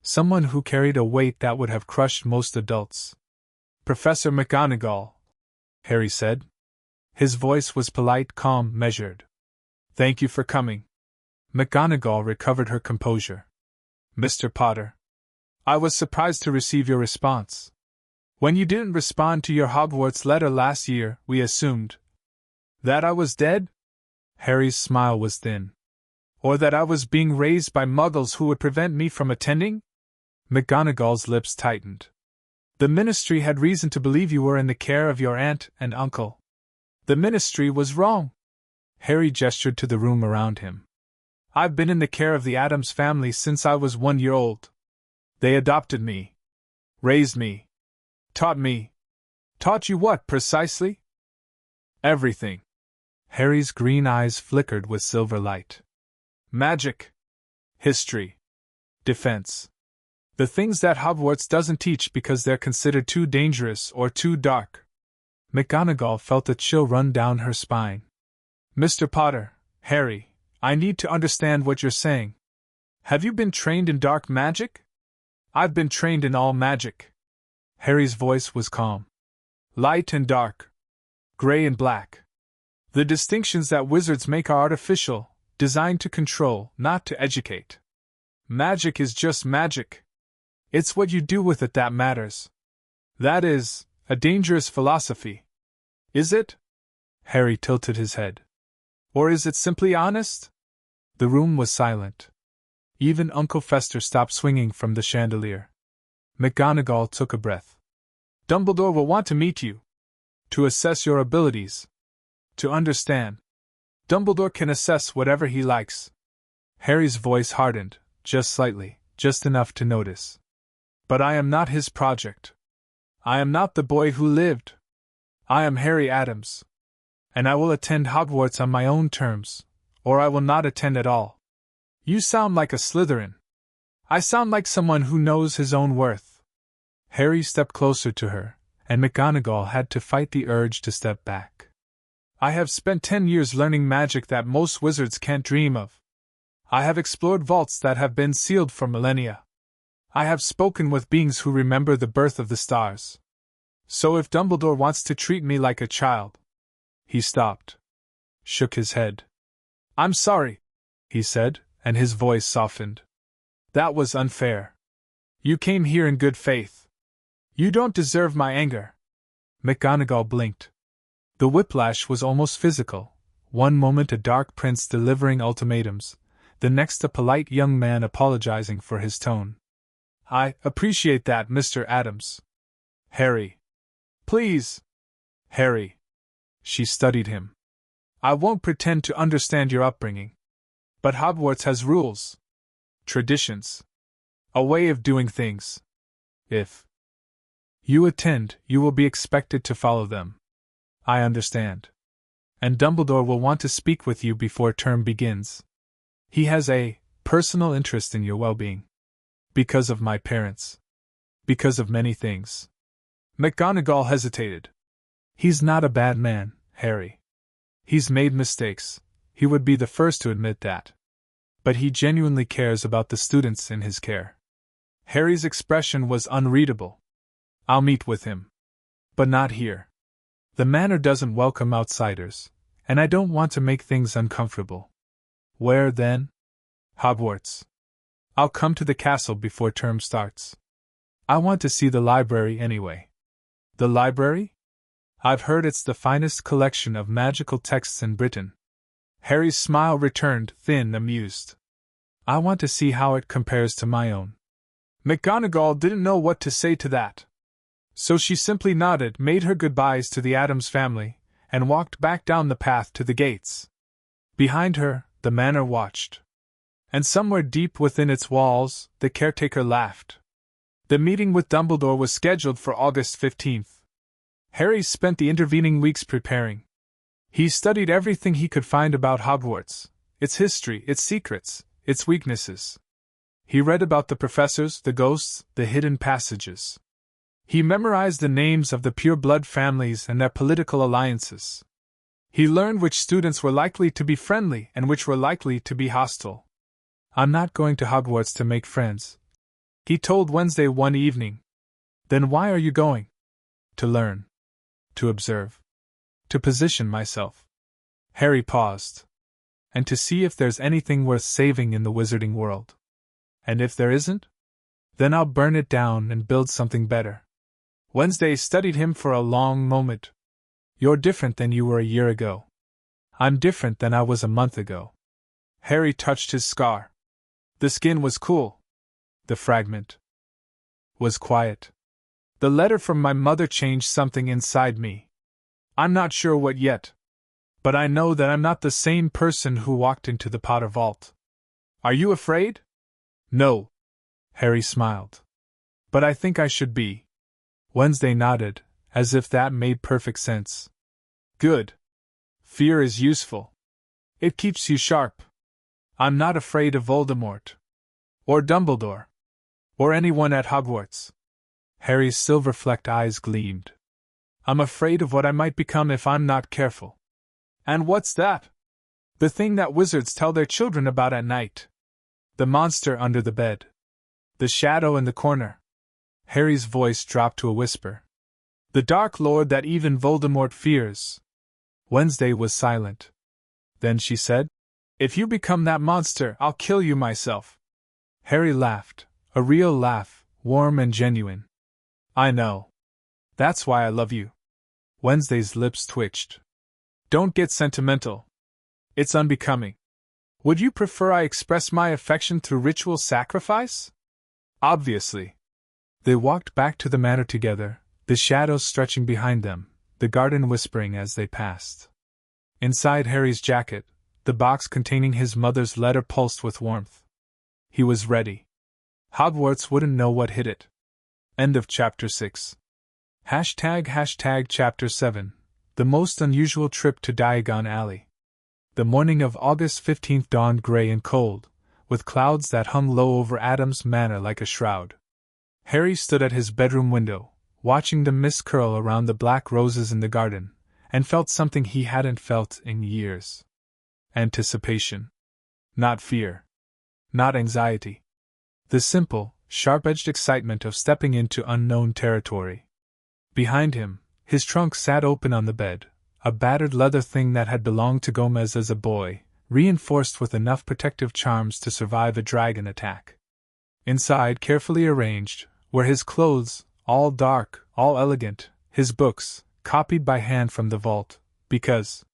Someone who carried a weight that would have crushed most adults. "Professor McGonagall," Harry said. His voice was polite, calm, measured. "Thank you for coming." McGonagall recovered her composure. "Mr. Potter, I was surprised to receive your response. When you didn't respond to your Hogwarts letter last year, we assumed that I was dead?" Harry's smile was thin. "Or that I was being raised by muggles who would prevent me from attending?" McGonagall's lips tightened. "The Ministry had reason to believe you were in the care of your aunt and uncle. The Ministry was wrong." Harry gestured to the room around him. "I've been in the care of the Addams family since I was 1 year old. They adopted me, raised me, taught me. Taught you what, precisely?" "Everything." Harry's green eyes flickered with silver light. "Magic, history, defense. The things that Hogwarts doesn't teach because they're considered too dangerous or too dark." McGonagall felt a chill run down her spine. "Mr. Potter, Harry, I need to understand what you're saying. Have you been trained in dark magic?" "I've been trained in all magic." Harry's voice was calm. "Light and dark. Gray and black. The distinctions that wizards make are artificial, designed to control, not to educate. Magic is just magic. It's what you do with it that matters. That is, a dangerous philosophy. Is it?" Harry tilted his head. "Or is it simply honest?" The room was silent. Even Uncle Fester stopped swinging from the chandelier. McGonagall took a breath. "Dumbledore will want to meet you. To assess your abilities. To understand. Dumbledore can assess whatever he likes." Harry's voice hardened, just slightly, just enough to notice. "But I am not his project. I am not the boy who lived. I am Harry Addams. And I will attend Hogwarts on my own terms, or I will not attend at all." "You sound like a Slytherin." "I sound like someone who knows his own worth." Harry stepped closer to her, and McGonagall had to fight the urge to step back. "I have spent 10 years learning magic that most wizards can't dream of. I have explored vaults that have been sealed for millennia. I have spoken with beings who remember the birth of the stars. So if Dumbledore wants to treat me like a child—" He stopped. Shook his head. "I'm sorry," he said, and his voice softened. "That was unfair. You came here in good faith. You don't deserve my anger." McGonagall blinked. The whiplash was almost physical. One moment a dark prince delivering ultimatums, the next a polite young man apologizing for his tone. "I appreciate that, Mr. Addams." "Harry." "Please." "Harry." She studied him. "I won't pretend to understand your upbringing. But Hogwarts has rules. Traditions. A way of doing things. If you attend, you will be expected to follow them. I understand. And Dumbledore will want to speak with you before term begins. He has a personal interest in your well-being. Because of my parents. Because of many things." McGonagall hesitated. "He's not a bad man, Harry. He's made mistakes, he would be the first to admit that. But he genuinely cares about the students in his care." Harry's expression was unreadable. "I'll meet with him. But not here. The manor doesn't welcome outsiders, and I don't want to make things uncomfortable." "Where, then?" "Hogwarts. I'll come to the castle before term starts. I want to see the library anyway." "The library?" "I've heard it's the finest collection of magical texts in Britain." Harry's smile returned, thin, amused. "I want to see how it compares to my own." McGonagall didn't know what to say to that. So she simply nodded, made her goodbyes to the Addams family, and walked back down the path to the gates. Behind her, the manor watched. And somewhere deep within its walls, the caretaker laughed. The meeting with Dumbledore was scheduled for August 15th. Harry spent the intervening weeks preparing. He studied everything he could find about Hogwarts, its history, its secrets, its weaknesses. He read about the professors, the ghosts, the hidden passages. He memorized the names of the pure-blood families and their political alliances. He learned which students were likely to be friendly and which were likely to be hostile. "I'm not going to Hogwarts to make friends," he told Wednesday one evening. "Then why are you going?" "To learn. To observe. To position myself." Harry paused. "And to see if there's anything worth saving in the wizarding world. And if there isn't? Then I'll burn it down and build something better." Wednesday studied him for a long moment. "You're different than you were a year ago." "I'm different than I was a month ago." Harry touched his scar. The skin was cool. The fragment was quiet. "The letter from my mother changed something inside me. I'm not sure what yet. But I know that I'm not the same person who walked into the Potter vault." "Are you afraid?" "No." Harry smiled. "But I think I should be." Wednesday nodded, as if that made perfect sense. "Good. Fear is useful. It keeps you sharp. I'm not afraid of Voldemort. Or Dumbledore. Or anyone at Hogwarts." Harry's silver-flecked eyes gleamed. "I'm afraid of what I might become if I'm not careful." "And what's that?" "The thing that wizards tell their children about at night. The monster under the bed. The shadow in the corner." Harry's voice dropped to a whisper. "The Dark Lord that even Voldemort fears." Wednesday was silent. Then she said, "If you become that monster, I'll kill you myself." Harry laughed, a real laugh, warm and genuine. "I know. That's why I love you." Wednesday's lips twitched. "Don't get sentimental. It's unbecoming. Would you prefer I express my affection through ritual sacrifice?" "Obviously." They walked back to the manor together, the shadows stretching behind them, the garden whispering as they passed. Inside Harry's jacket, the box containing his mother's letter pulsed with warmth. He was ready. Hogwarts wouldn't know what hit it. End of Chapter 6. Chapter 7. The most unusual trip to Diagon Alley. The morning of August 15th dawned gray and cold, with clouds that hung low over Addams Manor like a shroud. Harry stood at his bedroom window, watching the mist curl around the black roses in the garden, and felt something he hadn't felt in years. Anticipation. Not fear. Not anxiety. The simple, sharp-edged excitement of stepping into unknown territory. Behind him, his trunk sat open on the bed, a battered leather thing that had belonged to Gomez as a boy, reinforced with enough protective charms to survive a dragon attack. Inside, carefully arranged, were his clothes, all dark, all elegant, his books, copied by hand from the vault, because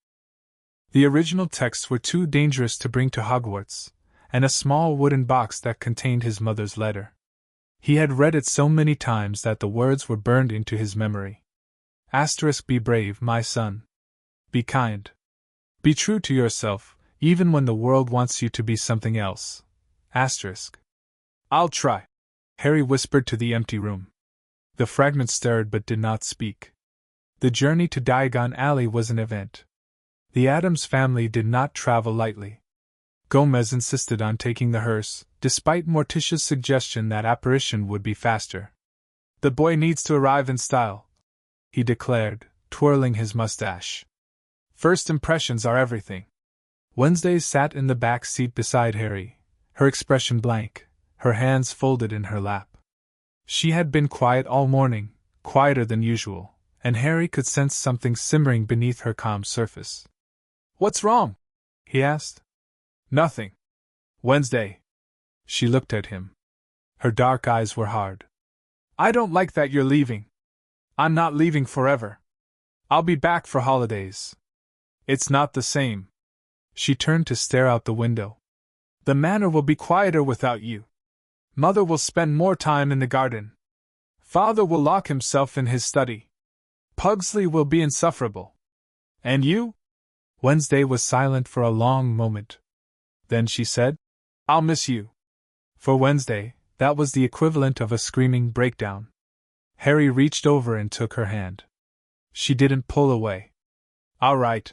the original texts were too dangerous to bring to Hogwarts, and a small wooden box that contained his mother's letter. He had read it so many times that the words were burned into his memory. Be brave, my son. Be kind. Be true to yourself, even when the world wants you to be something else. I'll try, Harry whispered to the empty room. The fragment stirred but did not speak. The journey to Diagon Alley was an event. The Addams family did not travel lightly. Gomez insisted on taking the hearse, despite Morticia's suggestion that apparition would be faster. "The boy needs to arrive in style," he declared, twirling his mustache. "First impressions are everything." Wednesday sat in the back seat beside Harry, her expression blank, her hands folded in her lap. She had been quiet all morning, quieter than usual, and Harry could sense something simmering beneath her calm surface. "What's wrong?" he asked. "Nothing. Wednesday." She looked at him. Her dark eyes were hard. "I don't like that you're leaving." "I'm not leaving forever. I'll be back for holidays." "It's not the same." She turned to stare out the window. "The manor will be quieter without you. Mother will spend more time in the garden. Father will lock himself in his study. Pugsley will be insufferable. And you?" Wednesday was silent for a long moment. Then she said, I'll miss you. For Wednesday, that was the equivalent of a screaming breakdown. Harry reached over and took her hand. She didn't pull away. All right,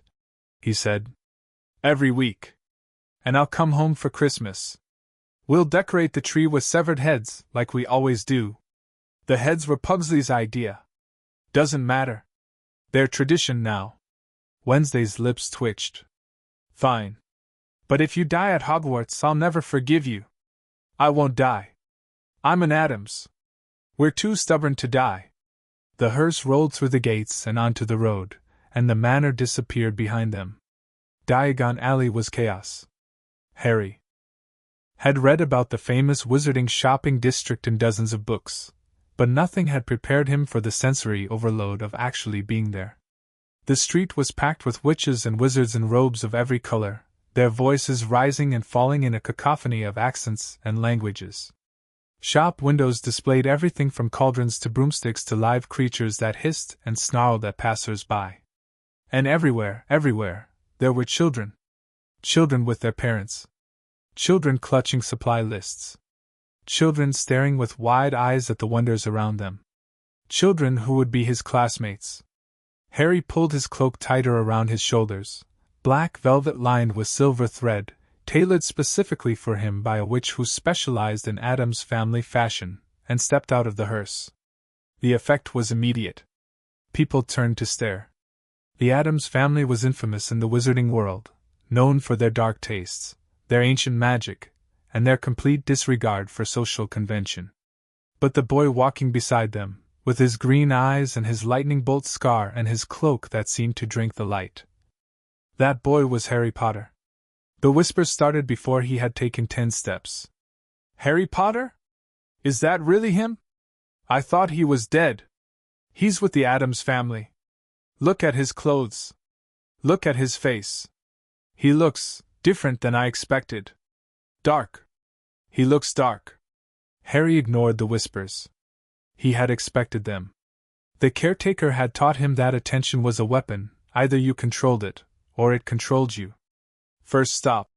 he said. Every week. And I'll come home for Christmas. We'll decorate the tree with severed heads, like we always do. The heads were Pugsley's idea. Doesn't matter. They're tradition now. Wednesday's lips twitched. Fine. But if you die at Hogwarts, I'll never forgive you. I won't die. I'm an Addams. We're too stubborn to die. The hearse rolled through the gates and onto the road, and the manor disappeared behind them. Diagon Alley was chaos. Harry had read about the famous wizarding shopping district in dozens of books, but nothing had prepared him for the sensory overload of actually being there. The street was packed with witches and wizards in robes of every color, their voices rising and falling in a cacophony of accents and languages. Shop windows displayed everything from cauldrons to broomsticks to live creatures that hissed and snarled at passers-by. And everywhere, there were children. Children with their parents. Children clutching supply lists. Children staring with wide eyes at the wonders around them. Children who would be his classmates. Harry pulled his cloak tighter around his shoulders, black velvet lined with silver thread, tailored specifically for him by a witch who specialized in Addams family fashion, and stepped out of the hearse. The effect was immediate. People turned to stare. The Addams family was infamous in the wizarding world, known for their dark tastes, their ancient magic, and their complete disregard for social convention. But the boy walking beside them, with his green eyes and his lightning bolt scar and his cloak that seemed to drink the light. That boy was Harry Potter. The whispers started before he had taken 10 steps. Harry Potter? Is that really him? I thought he was dead. He's with the Addams family. Look at his clothes. Look at his face. He looks different than I expected. Dark. He looks dark. Harry ignored the whispers. He had expected them. The caretaker had taught him that attention was a weapon, either you controlled it, or it controlled you. First stop,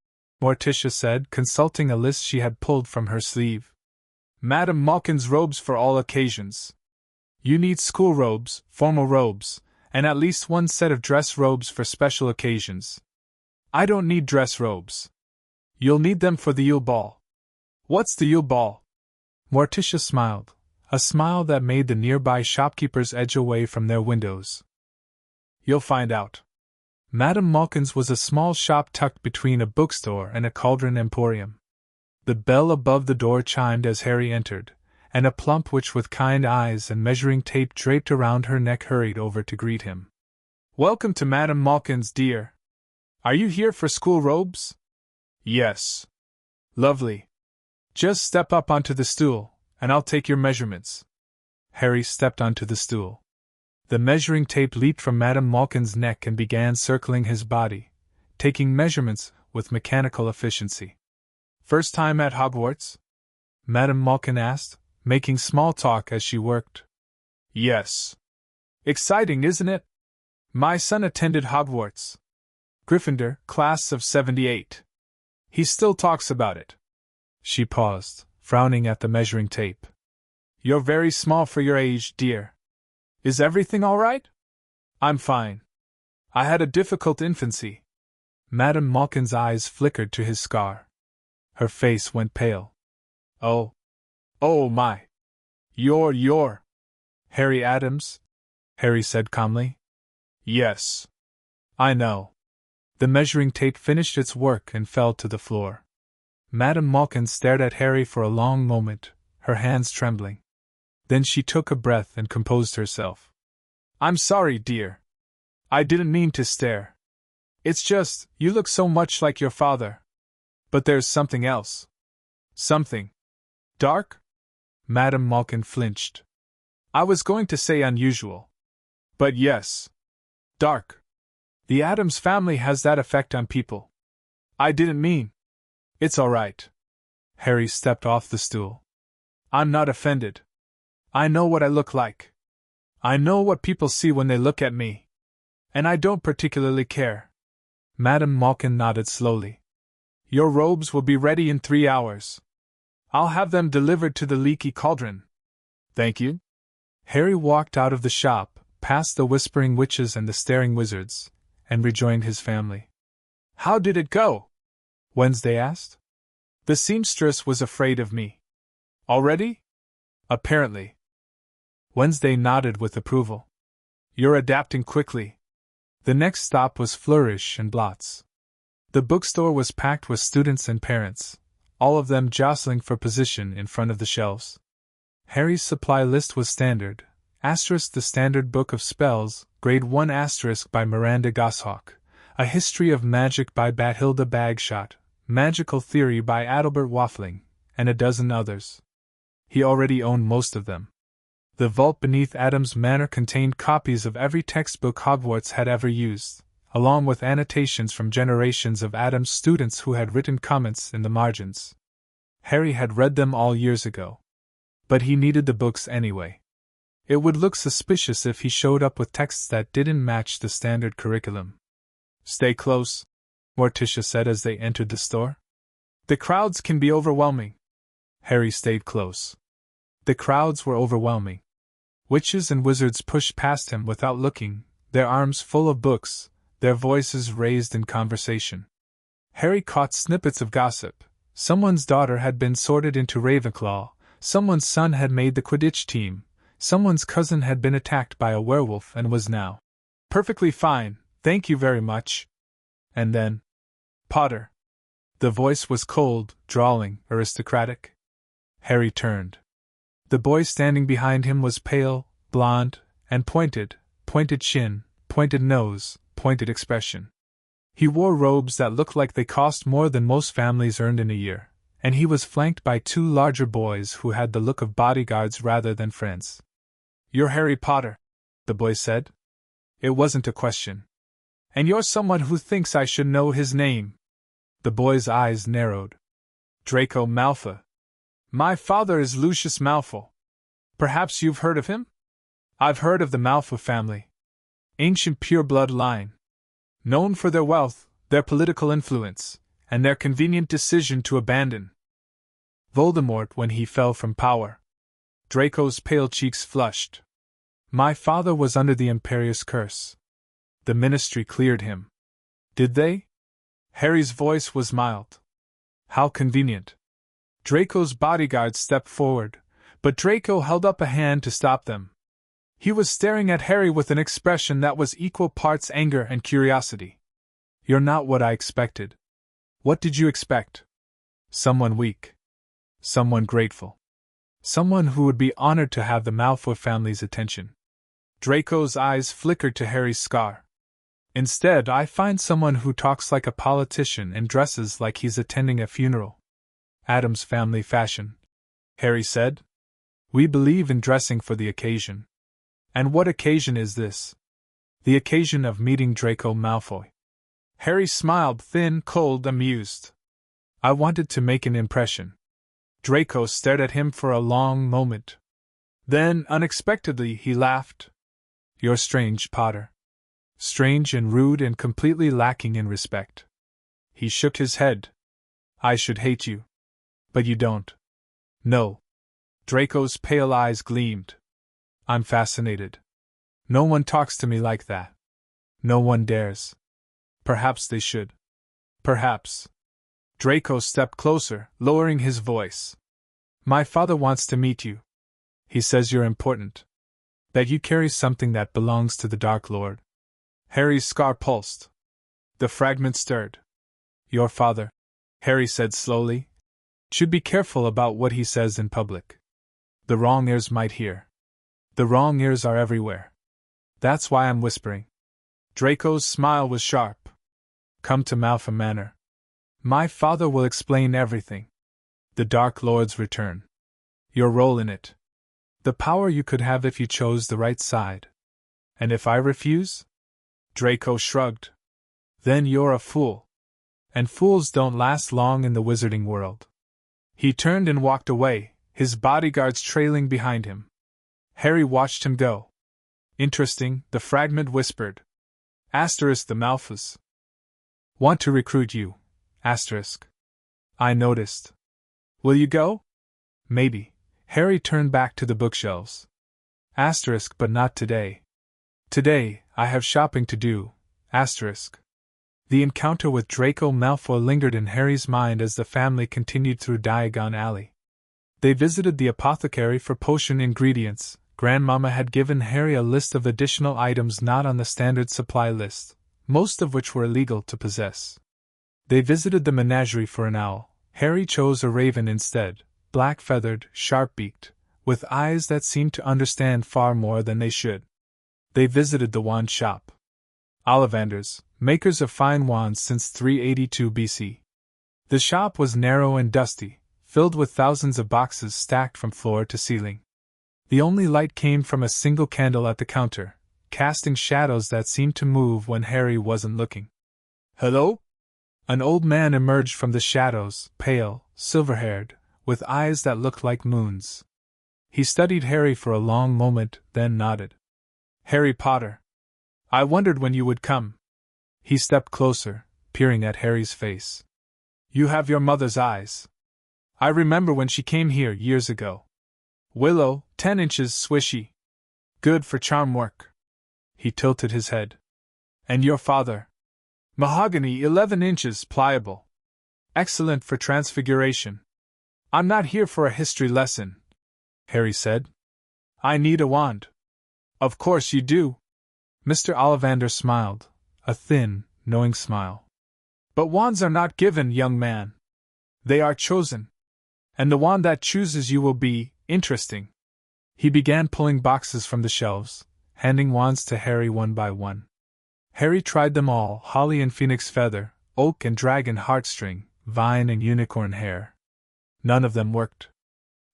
Morticia said, consulting a list she had pulled from her sleeve. Madame Malkin's robes for all occasions. You need school robes, formal robes, and at least one set of dress robes for special occasions. I don't need dress robes. You'll need them for the Yule Ball. What's the Yule Ball? Morticia smiled, a smile that made the nearby shopkeepers edge away from their windows. You'll find out. Madame Malkin's was a small shop tucked between a bookstore and a cauldron emporium. The bell above the door chimed as Harry entered, and a plump witch with kind eyes and measuring tape draped around her neck hurried over to greet him. Welcome to Madame Malkin's, dear. Are you here for school robes? Yes. Lovely. Just step up onto the stool, and I'll take your measurements. Harry stepped onto the stool. The measuring tape leaped from Madame Malkin's neck and began circling his body, taking measurements with mechanical efficiency. First time at Hogwarts? Madame Malkin asked, making small talk as she worked. Yes. Exciting, isn't it? My son attended Hogwarts. Gryffindor, class of 78. He still talks about it. She paused, frowning at the measuring tape. You're very small for your age, dear. Is everything all right? I'm fine. I had a difficult infancy. Madame Malkin's eyes flickered to his scar. Her face went pale. Oh my. You're Harry Addams? Harry said calmly. Yes. I know. The measuring tape finished its work and fell to the floor. Madame Malkin stared at Harry for a long moment, her hands trembling. Then she took a breath and composed herself. I'm sorry, dear. I didn't mean to stare. It's just, you look so much like your father. But there's something else. Something. Dark? Madame Malkin flinched. I was going to say unusual. But yes. Dark. The Addams family has that effect on people. I didn't mean. It's all right. Harry stepped off the stool. I'm not offended. I know what I look like. I know what people see when they look at me. And I don't particularly care. Madame Malkin nodded slowly. Your robes will be ready in 3 hours. I'll have them delivered to the leaky cauldron. Thank you. Harry walked out of the shop, past the whispering witches and the staring wizards, and rejoined his family. How did it go? Wednesday asked. The seamstress was afraid of me. Already? Apparently. Wednesday nodded with approval. You're adapting quickly. The next stop was Flourish and Blots. The bookstore was packed with students and parents, all of them jostling for position in front of the shelves. Harry's supply list was standard, * the Standard Book of Spells, Grade 1 * by Miranda Goshawk, A History of Magic by Bathilda Bagshot, Magical Theory by Adalbert Waffling, and a dozen others. He already owned most of them. The vault beneath Addams Manor contained copies of every textbook Hogwarts had ever used, along with annotations from generations of Addams students who had written comments in the margins. Harry had read them all years ago. But he needed the books anyway. It would look suspicious if he showed up with texts that didn't match the standard curriculum. Stay close, Morticia said as they entered the store. The crowds can be overwhelming. Harry stayed close. The crowds were overwhelming. Witches and wizards pushed past him without looking, their arms full of books, their voices raised in conversation. Harry caught snippets of gossip. Someone's daughter had been sorted into Ravenclaw, someone's son had made the Quidditch team, someone's cousin had been attacked by a werewolf and was now perfectly fine, thank you very much. And then, Potter. The voice was cold, drawling, aristocratic. Harry turned. The boy standing behind him was pale, blond, and pointed chin, pointed nose, pointed expression. He wore robes that looked like they cost more than most families earned in a year, and he was flanked by 2 larger boys who had the look of bodyguards rather than friends. You're Harry Potter, the boy said. It wasn't a question. And you're someone who thinks I should know his name. The boy's eyes narrowed. Draco Malfoy. My father is Lucius Malfoy. Perhaps you've heard of him? I've heard of the Malfoy family. Ancient pure-blood line. Known for their wealth, their political influence, and their convenient decision to abandon Voldemort when he fell from power. Draco's pale cheeks flushed. My father was under the Imperius curse. The ministry cleared him. Did they? Harry's voice was mild. How convenient. Draco's bodyguards stepped forward, but Draco held up a hand to stop them. He was staring at Harry with an expression that was equal parts anger and curiosity. You're not what I expected. What did you expect? Someone weak. Someone grateful. Someone who would be honored to have the Malfoy family's attention. Draco's eyes flickered to Harry's scar. Instead, I find someone who talks like a politician and dresses like he's attending a funeral. Addams family fashion, Harry said. We believe in dressing for the occasion. And what occasion is this? The occasion of meeting Draco Malfoy. Harry smiled, thin, cold, amused. I wanted to make an impression. Draco stared at him for a long moment. Then, unexpectedly, he laughed. You're strange, Potter. Strange and rude and completely lacking in respect. He shook his head. I should hate you. But you don't. No. Draco's pale eyes gleamed. I'm fascinated. No one talks to me like that. No one dares. Perhaps they should. Perhaps. Draco stepped closer, lowering his voice. My father wants to meet you. He says you're important. That you carry something that belongs to the Dark Lord. Harry's scar pulsed. The fragment stirred. Your father, Harry said slowly, should be careful about what he says in public. The wrong ears might hear. The wrong ears are everywhere. That's why I'm whispering. Draco's smile was sharp. Come to Malfoy Manor. My father will explain everything. The Dark Lord's return. Your role in it. The power you could have if you chose the right side. And if I refuse? Draco shrugged. Then you're a fool. And fools don't last long in the wizarding world. He turned and walked away, his bodyguards trailing behind him. Harry watched him go. Interesting, the fragment whispered. * the Malfoys want to recruit you. *. I noticed. Will you go? Maybe. Harry turned back to the bookshelves. Asterisk, but not today. Today, I have shopping to do. Asterisk. The encounter with Draco Malfoy lingered in Harry's mind as the family continued through Diagon Alley. They visited the apothecary for potion ingredients. Grandmama had given Harry a list of additional items not on the standard supply list, most of which were illegal to possess. They visited the menagerie for an owl. Harry chose a raven instead, black-feathered, sharp-beaked, with eyes that seemed to understand far more than they should. They visited the wand shop. Ollivanders, makers of fine wands since 382 BC. The shop was narrow and dusty, filled with thousands of boxes stacked from floor to ceiling. The only light came from a single candle at the counter, casting shadows that seemed to move when Harry wasn't looking. Hello? An old man emerged from the shadows, pale, silver-haired, with eyes that looked like moons. He studied Harry for a long moment, then nodded. Harry Potter. I wondered when you would come. He stepped closer, peering at Harry's face. You have your mother's eyes. I remember when she came here years ago. Willow, 10 inches swishy. Good for charm work. He tilted his head. And your father? Mahogany, 11 inches pliable. Excellent for transfiguration. I'm not here for a history lesson, Harry said. I need a wand. Of course you do. Mr. Ollivander smiled, a thin, knowing smile. But wands are not given, young man. They are chosen. And the wand that chooses you will be interesting. He began pulling boxes from the shelves, handing wands to Harry one by one. Harry tried them all: holly and phoenix feather, oak and dragon heartstring, vine and unicorn hair. None of them worked.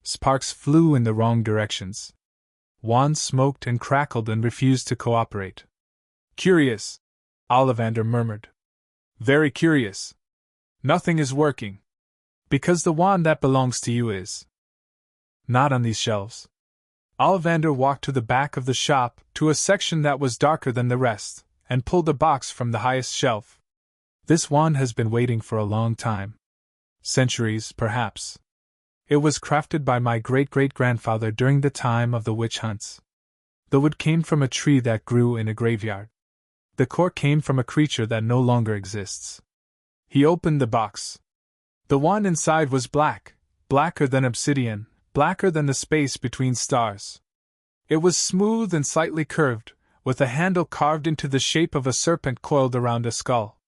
Sparks flew in the wrong directions. Wands smoked and crackled and refused to cooperate. Curious, Ollivander murmured. Very curious. Nothing is working. Because the wand that belongs to you is not on these shelves. Ollivander walked to the back of the shop, to a section that was darker than the rest, and pulled a box from the highest shelf. This wand has been waiting for a long time. Centuries, perhaps. It was crafted by my great-great-grandfather during the time of the witch hunts. The wood came from a tree that grew in a graveyard. The core came from a creature that no longer exists. He opened the box. The wand inside was black, blacker than obsidian, blacker than the space between stars. It was smooth and slightly curved, with a handle carved into the shape of a serpent coiled around a skull.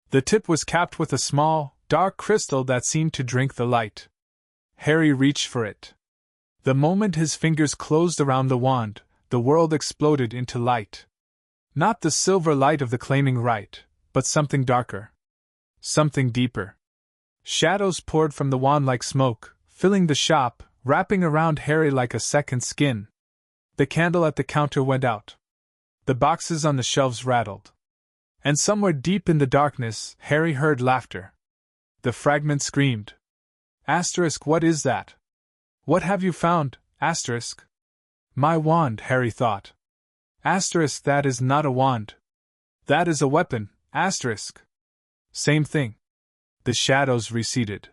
The tip was capped with a small, dark crystal that seemed to drink the light. Harry reached for it. The moment his fingers closed around the wand, the world exploded into light. Not the silver light of the claiming right, but something darker. Something deeper. Shadows poured from the wand like smoke, filling the shop, wrapping around Harry like a second skin. The candle at the counter went out. The boxes on the shelves rattled. And somewhere deep in the darkness, Harry heard laughter. The fragment screamed. Asterisk, what is that? What have you found, asterisk? My wand, Harry thought. Asterisk, that is not a wand. That is a weapon, asterisk. Same thing. The shadows receded.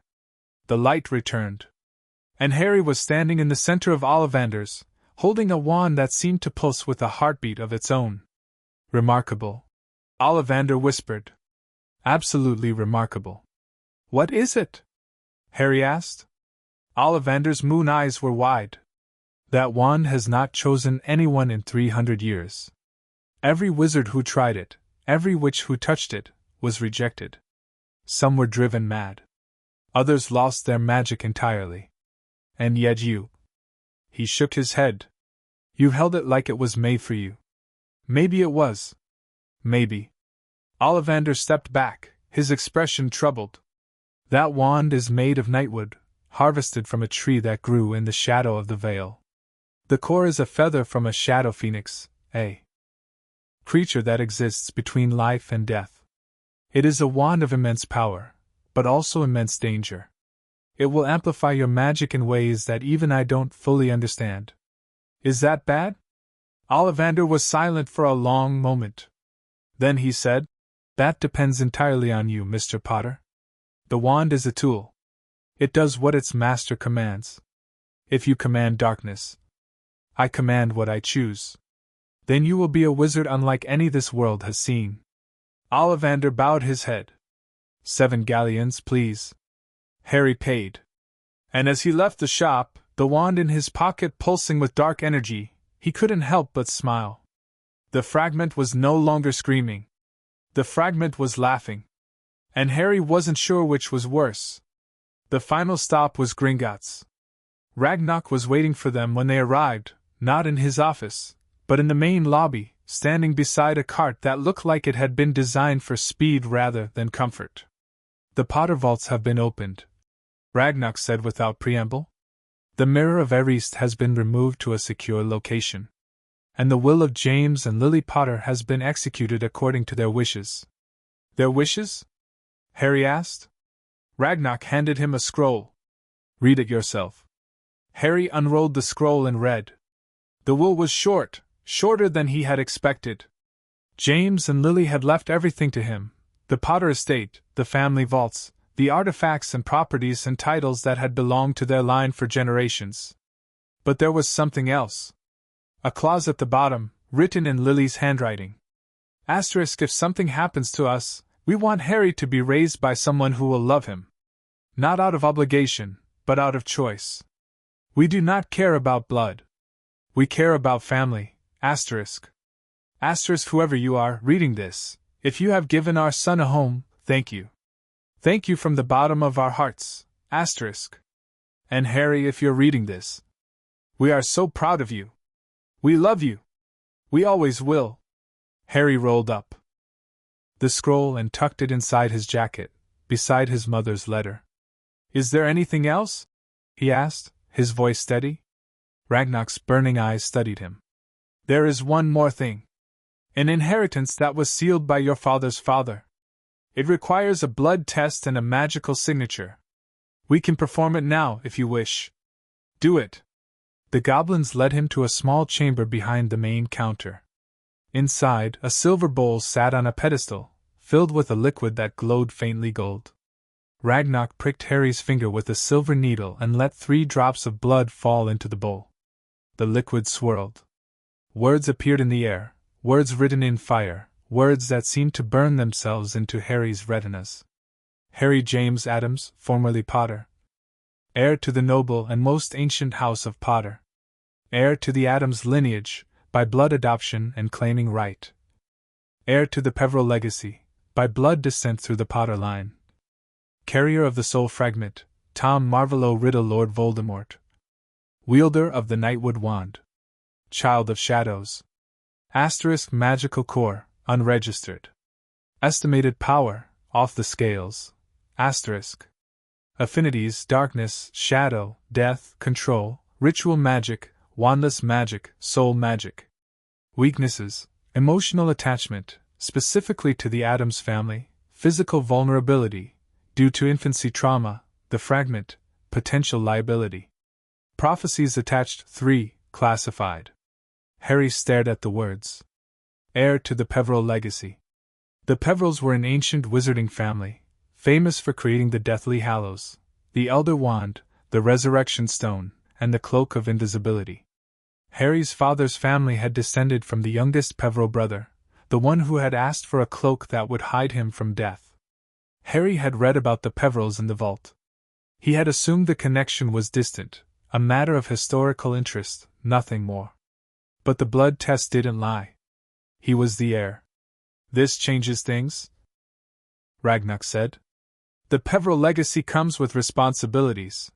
The light returned. And Harry was standing in the center of Ollivander's, holding a wand that seemed to pulse with a heartbeat of its own. Remarkable. Ollivander whispered. Absolutely remarkable. What is it? Harry asked. Ollivander's moon eyes were wide. That wand has not chosen anyone in 300 years. Every wizard who tried it, every witch who touched it, was rejected. Some were driven mad. Others lost their magic entirely. And yet you. He shook his head. You held it like it was made for you. Maybe it was. Maybe. Ollivander stepped back, his expression troubled. That wand is made of nightwood, harvested from a tree that grew in the shadow of the veil. The core is a feather from a shadow phoenix, a creature that exists between life and death. It is a wand of immense power, but also immense danger. It will amplify your magic in ways that even I don't fully understand. Is that bad? Ollivander was silent for a long moment. Then he said, That depends entirely on you, Mr. Potter. The wand is a tool. It does what its master commands. If you command darkness, I command what I choose. Then you will be a wizard unlike any this world has seen. Ollivander bowed his head. 7 galleons, please. Harry paid. And as he left the shop, the wand in his pocket pulsing with dark energy, he couldn't help but smile. The fragment was no longer screaming. The fragment was laughing. And Harry wasn't sure which was worse. The final stop was Gringotts. Ragnarok was waiting for them when they arrived, not in his office, but in the main lobby, standing beside a cart that looked like it had been designed for speed rather than comfort. The Potter vaults have been opened, Ragnarok said without preamble. The Mirror of East has been removed to a secure location. And the will of James and Lily Potter has been executed according to their wishes. Their wishes? Harry asked. Ragnarok handed him a scroll. Read it yourself. Harry unrolled the scroll and read. The will was short, shorter than he had expected. James and Lily had left everything to him, the Potter estate, the family vaults, the artifacts and properties and titles that had belonged to their line for generations. But there was something else. A clause at the bottom, written in Lily's handwriting. Asterisk, if something happens to us, we want Harry to be raised by someone who will love him. Not out of obligation, but out of choice. We do not care about blood. We care about family. Asterisk. Asterisk, whoever you are reading this, if you have given our son a home, thank you. Thank you from the bottom of our hearts. Asterisk. And Harry, if you're reading this, we are so proud of you. We love you. We always will. Harry rolled up the scroll and tucked it inside his jacket, beside his mother's letter. Is there anything else? He asked, his voice steady. Ragnarok's burning eyes studied him. There is one more thing. An inheritance that was sealed by your father's father. It requires a blood test and a magical signature. We can perform it now if you wish. Do it. The goblins led him to a small chamber behind the main counter. Inside, a silver bowl sat on a pedestal, filled with a liquid that glowed faintly gold. Ragnarok pricked Harry's finger with a silver needle and let 3 drops of blood fall into the bowl. The liquid swirled. Words appeared in the air, words written in fire, words that seemed to burn themselves into Harry's retinas. Harry James Addams, formerly Potter. Heir to the noble and most ancient house of Potter. Heir to the Addams lineage, by blood adoption and claiming right. Heir to the Peveril legacy, by blood descent through the Potter line. Carrier of the soul fragment, Tom Marvolo Riddle Lord Voldemort. Wielder of the Nightwood wand. Child of shadows. Asterisk magical core, unregistered. Estimated power, off the scales. Asterisk. Affinities, darkness, shadow, death, control, ritual magic, wandless magic, soul magic. Weaknesses, emotional attachment, specifically to the Addams family, physical vulnerability, due to infancy trauma, the fragment, potential liability. Prophecies attached 3, classified. Harry stared at the words. Heir to the Peveril legacy. The Peverils were an ancient wizarding family, famous for creating the Deathly Hallows, the Elder Wand, the Resurrection Stone, and the Cloak of Invisibility. Harry's father's family had descended from the youngest Peveril brother, the one who had asked for a cloak that would hide him from death. Harry had read about the Peverils in the vault. He had assumed the connection was distant, a matter of historical interest, nothing more. But the blood test didn't lie. He was the heir. This changes things? Ragnarok said. The Peveril legacy comes with responsibilities.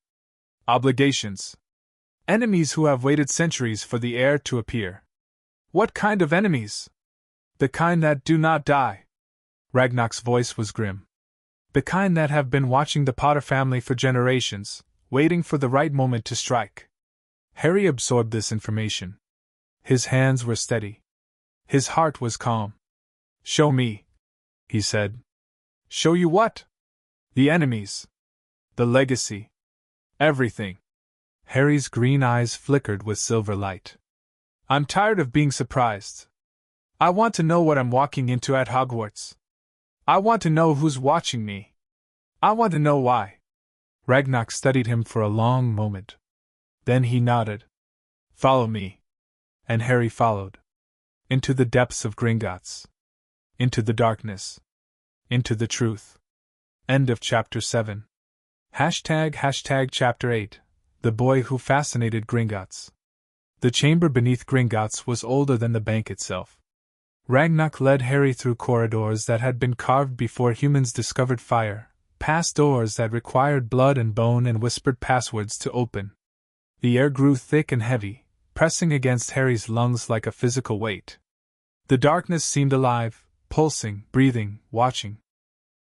Obligations. Enemies who have waited centuries for the heir to appear. What kind of enemies? The kind that do not die. Ragnarok's voice was grim. The kind that have been watching the Potter family for generations, waiting for the right moment to strike. Harry absorbed this information. His hands were steady. His heart was calm. Show me, he said. Show you what? The enemies. The legacy. Everything. Harry's green eyes flickered with silver light. I'm tired of being surprised. I want to know what I'm walking into at Hogwarts. I want to know who's watching me. I want to know why. Ragnar studied him for a long moment. Then he nodded. Follow me. And Harry followed. Into the depths of Gringotts. Into the darkness. Into the truth. End of Chapter 7. ## Chapter 8. The Boy Who Fascinated Gringotts. The chamber beneath Gringotts was older than the bank itself. Ragnar led Harry through corridors that had been carved before humans discovered fire, past doors that required blood and bone and whispered passwords to open. The air grew thick and heavy, pressing against Harry's lungs like a physical weight. The darkness seemed alive, pulsing, breathing, watching.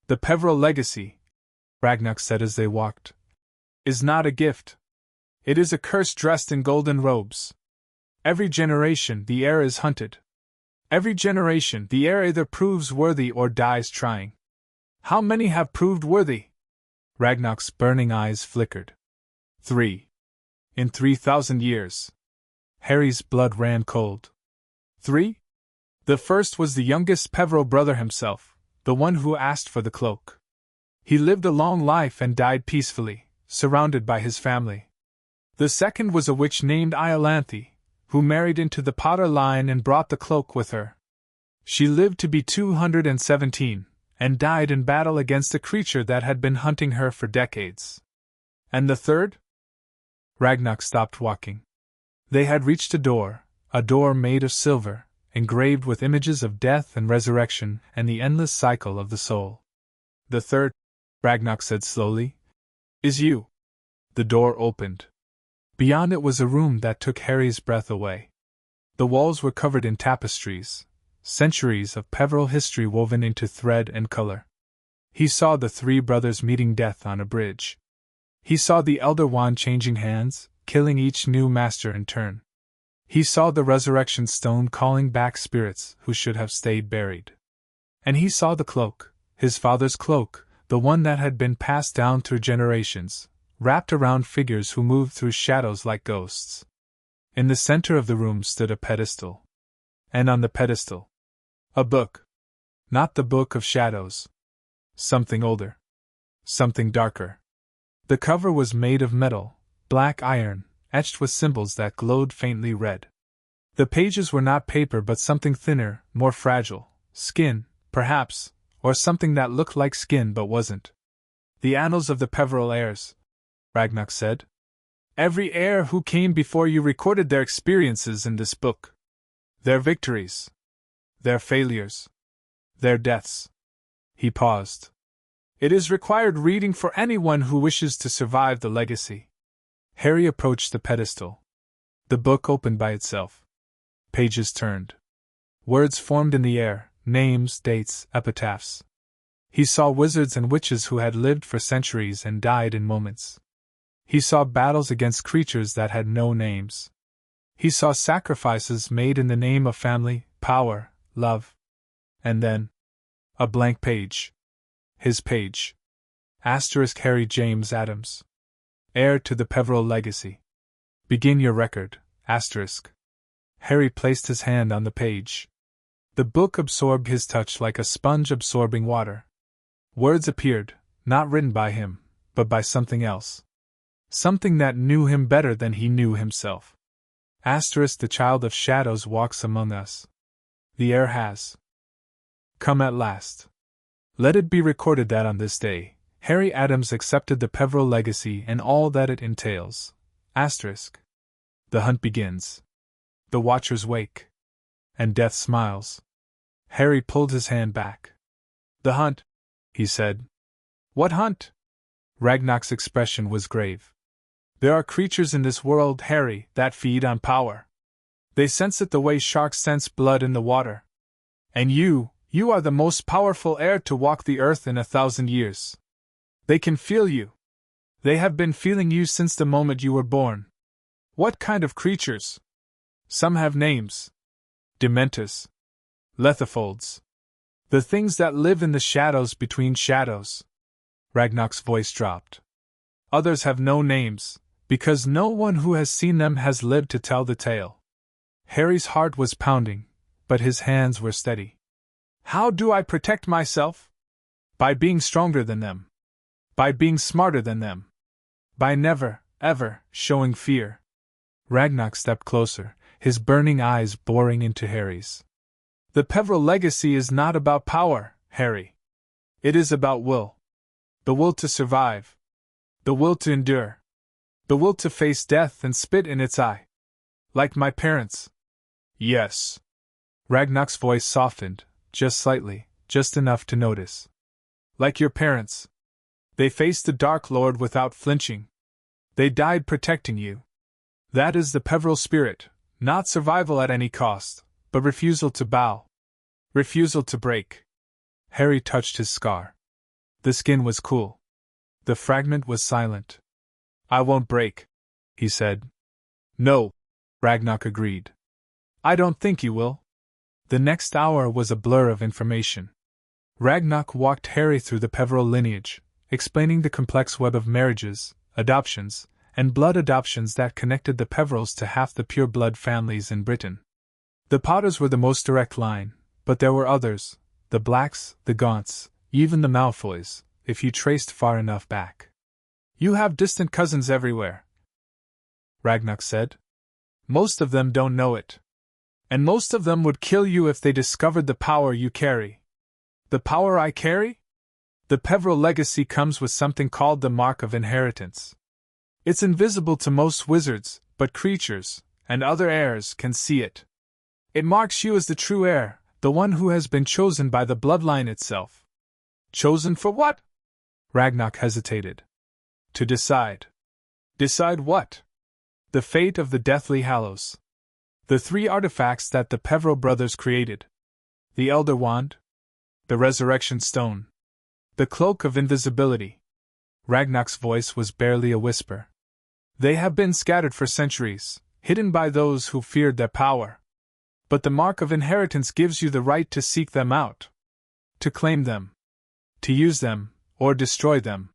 The Peveril legacy, Ragnar said as they walked, is not a gift. It is a curse dressed in golden robes. Every generation the heir is hunted. Every generation the heir either proves worthy or dies trying. How many have proved worthy? Ragnar's burning eyes flickered. 3. In 3,000 years. Harry's blood ran cold. 3? The first was the youngest Peveril brother himself, the one who asked for the cloak. He lived a long life and died peacefully, surrounded by his family. The second was a witch named Iolanthe, who married into the Potter line and brought the cloak with her. She lived to be 217, and died in battle against a creature that had been hunting her for decades. And the third? Ragnar stopped walking. They had reached a door made of silver, engraved with images of death and resurrection and the endless cycle of the soul. The third, Ragnar said slowly, is you. The door opened. Beyond it was a room that took Harry's breath away. The walls were covered in tapestries, centuries of Peveril history woven into thread and color. He saw the three brothers meeting death on a bridge. He saw the elder wand changing hands, killing each new master in turn. He saw the resurrection stone calling back spirits who should have stayed buried. And he saw the cloak, his father's cloak, the one that had been passed down through generations, wrapped around figures who moved through shadows like ghosts. In the center of the room stood a pedestal. And on the pedestal, a book. Not the Book of Shadows. Something older. Something darker. The cover was made of metal, black iron, etched with symbols that glowed faintly red. The pages were not paper but something thinner, more fragile, skin, perhaps, or something that looked like skin but wasn't. The annals of the Peveril heirs, Ragnar said. Every heir who came before you recorded their experiences in this book. Their victories. Their failures. Their deaths. He paused. It is required reading for anyone who wishes to survive the legacy. Harry approached the pedestal. The book opened by itself. Pages turned. Words formed in the air, names, dates, epitaphs. He saw wizards and witches who had lived for centuries and died in moments. He saw battles against creatures that had no names. He saw sacrifices made in the name of family, power, love. And then, a blank page. His page. Harry James Addams. Heir to the Peveril legacy. Begin your record. Harry placed his hand on the page. The book absorbed his touch like a sponge absorbing water. Words appeared, not written by him, but by something else. Something that knew him better than he knew himself. The child of shadows walks among us. The heir has come at last. Let it be recorded that on this day, Harry Addams accepted the Peveril legacy and all that it entails. The hunt begins. The watchers wake. And death smiles. Harry pulled his hand back. The hunt, he said. What hunt? Ragnar's expression was grave. There are creatures in this world, Harry, that feed on power. They sense it the way sharks sense blood in the water. And you are the most powerful heir to walk the earth in 1,000 years. They can feel you. They have been feeling you since the moment you were born. What kind of creatures? Some have names. Dementors. Lethifolds. The things that live in the shadows between shadows. Ragnar's voice dropped. Others have no names, because no one who has seen them has lived to tell the tale. Harry's heart was pounding, but his hands were steady. How do I protect myself? By being stronger than them. By being smarter than them. by never, ever, showing fear. Ragnar stepped closer, his burning eyes boring into Harry's. The Peveril legacy is not about power, Harry. It is about will. The will to survive. The will to endure. The will to face death and spit in its eye. Like my parents. Yes. Ragnar's voice softened, just slightly, just enough to notice. Like your parents. They faced the Dark Lord without flinching. They died protecting you. That is the Peveril spirit, not survival at any cost, but refusal to bow. Refusal to break. Harry touched his scar. The skin was cool. The fragment was silent. I won't break, he said. No, Ragnar agreed. I don't think you will. The next hour was a blur of information. Ragnar walked Harry through the Peveril lineage, explaining the complex web of marriages, adoptions, and blood adoptions that connected the Peverils to half the pure-blood families in Britain. The Potters were the most direct line, but there were others, the Blacks, the Gaunts, even the Malfoys, if you traced far enough back. You have distant cousins everywhere, Ragnar said. Most of them don't know it. And most of them would kill you if they discovered the power you carry. The power I carry? The Peveril legacy comes with something called the Mark of Inheritance. It's invisible to most wizards, but creatures, and other heirs, can see it. It marks you as the true heir, the one who has been chosen by the bloodline itself. Chosen for what? Ragnar hesitated. To decide. Decide what? The fate of the Deathly Hallows. The 3 artifacts that the Peveril brothers created. The Elder Wand. The Resurrection Stone. The Cloak of Invisibility. Ragnar's voice was barely a whisper. They have been scattered for centuries, hidden by those who feared their power. But the Mark of Inheritance gives you the right to seek them out. To claim them. To use them, or destroy them.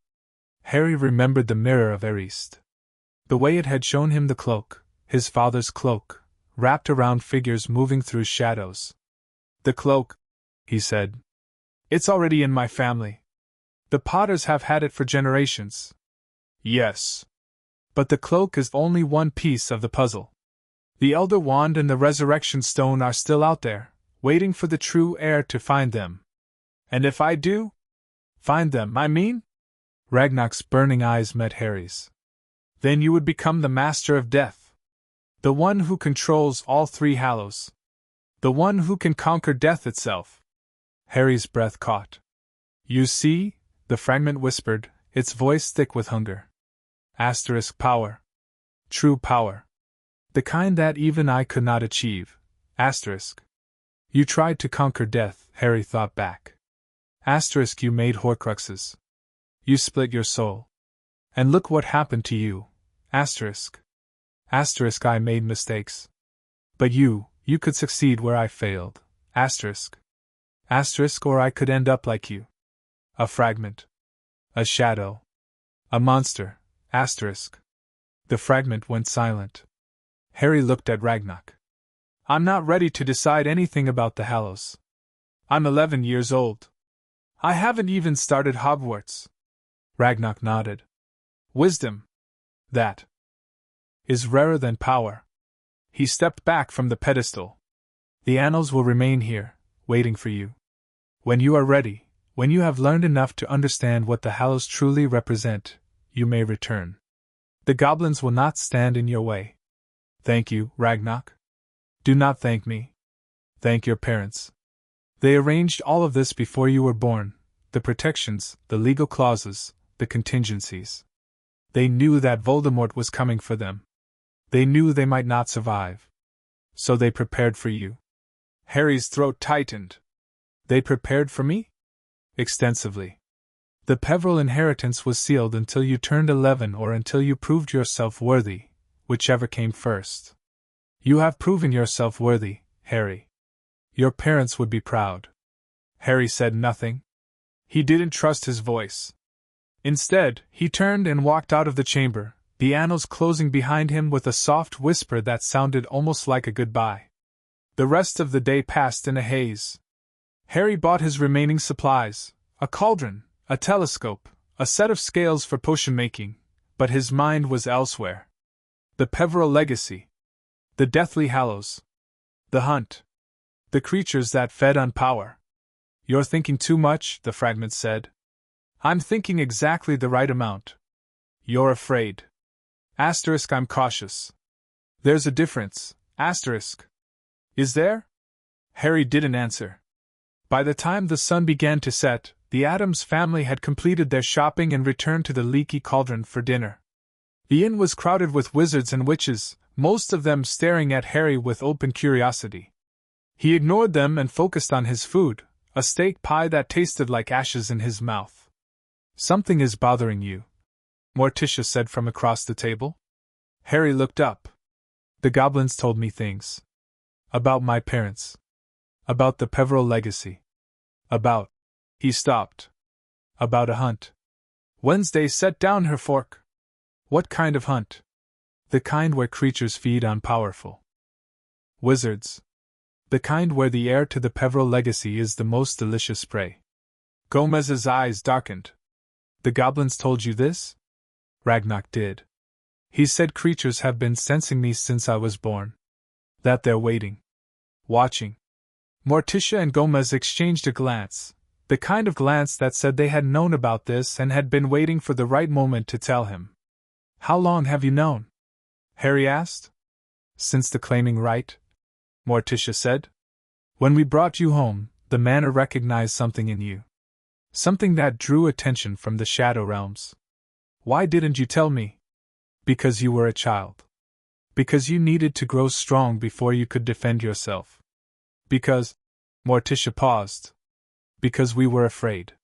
Harry remembered the Mirror of Erist. The way it had shown him the cloak, his father's cloak, wrapped around figures moving through shadows. The cloak, he said. It's already in my family. The Potters have had it for generations. Yes. But the cloak is only one piece of the puzzle. The Elder Wand and the Resurrection Stone are still out there, waiting for the true heir to find them. And if I do? Find them, I mean? Ragnar's burning eyes met Harry's. Then you would become the Master of Death. The one who controls all 3 Hallows. The one who can conquer death itself. Harry's breath caught. You see, the fragment whispered, its voice thick with hunger. Asterisk power. True power. The kind that even I could not achieve. Asterisk. You tried to conquer death, Harry thought back. Asterisk, you made Horcruxes. You split your soul. And look what happened to you. Asterisk. Asterisk, I made mistakes. But you could succeed where I failed. Asterisk. Asterisk, or I could end up like you. A fragment. A shadow. A monster. Asterisk. The fragment went silent. Harry looked at Ragnar. I'm not ready to decide anything about the Hallows. I'm 11 years old. I haven't even started Hogwarts. Ragnar nodded. Wisdom. That is rarer than power. He stepped back from the pedestal. The annals will remain here, waiting for you. When you are ready, when you have learned enough to understand what the Hallows truly represent, you may return. The goblins will not stand in your way. Thank you, Ragnar. Do not thank me. Thank your parents. They arranged all of this before you were born, the protections, the legal clauses, the contingencies. They knew that Voldemort was coming for them. They knew they might not survive. So they prepared for you. Harry's throat tightened. They prepared for me? Extensively. The Peveril inheritance was sealed until you turned 11 or until you proved yourself worthy, whichever came first. You have proven yourself worthy, Harry. Your parents would be proud. Harry said nothing. He didn't trust his voice. Instead, he turned and walked out of the chamber, the annals closing behind him with a soft whisper that sounded almost like a goodbye. The rest of the day passed in a haze. Harry bought his remaining supplies, a cauldron, a telescope, a set of scales for potion making, but his mind was elsewhere. The Peveril legacy. The Deathly Hallows. The hunt. The creatures that fed on power. You're thinking too much, the fragment said. I'm thinking exactly the right amount. You're afraid. Asterisk, I'm cautious. There's a difference. Asterisk. Is there? Harry didn't answer. By the time the sun began to set, the Addams family had completed their shopping and returned to the Leaky Cauldron for dinner. The inn was crowded with wizards and witches, most of them staring at Harry with open curiosity. He ignored them and focused on his food, a steak pie that tasted like ashes in his mouth. Something is bothering you, Morticia said from across the table. Harry looked up. The goblins told me things. About my parents. About the Peveril legacy. About. He stopped. About a hunt. Wednesday set down her fork. What kind of hunt? The kind where creatures feed on powerful wizards. The kind where the heir to the Peveril legacy is the most delicious prey. Gomez's eyes darkened. The goblins told you this? Ragnarok did. He said creatures have been sensing me since I was born. That they're waiting. Watching. Morticia and Gomez exchanged a glance, the kind of glance that said they had known about this and had been waiting for the right moment to tell him. How long have you known? Harry asked. Since the claiming right, Morticia said. When we brought you home, the manor recognized something in you. Something that drew attention from the Shadow Realms. Why didn't you tell me? Because you were a child. Because you needed to grow strong before you could defend yourself. Because, Morticia paused. Because we were afraid.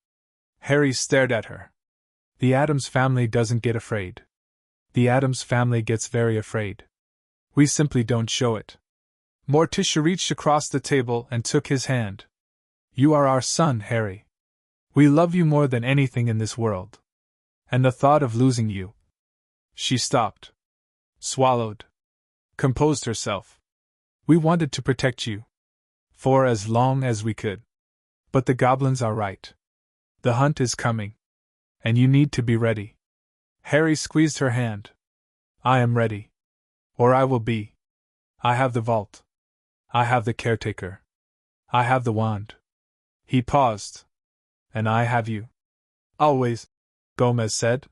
Harry stared at her. The Addams family doesn't get afraid. The Addams family gets very afraid. We simply don't show it. Morticia reached across the table and took his hand. You are our son, Harry. We love you more than anything in this world. And the thought of losing you. She stopped. Swallowed. Composed herself. We wanted to protect you. For as long as we could. But the goblins are right. The hunt is coming. And you need to be ready. Harry squeezed her hand. I am ready. Or I will be. I have the vault. I have the caretaker. I have the wand. He paused. And I have you. Always, Gomez said.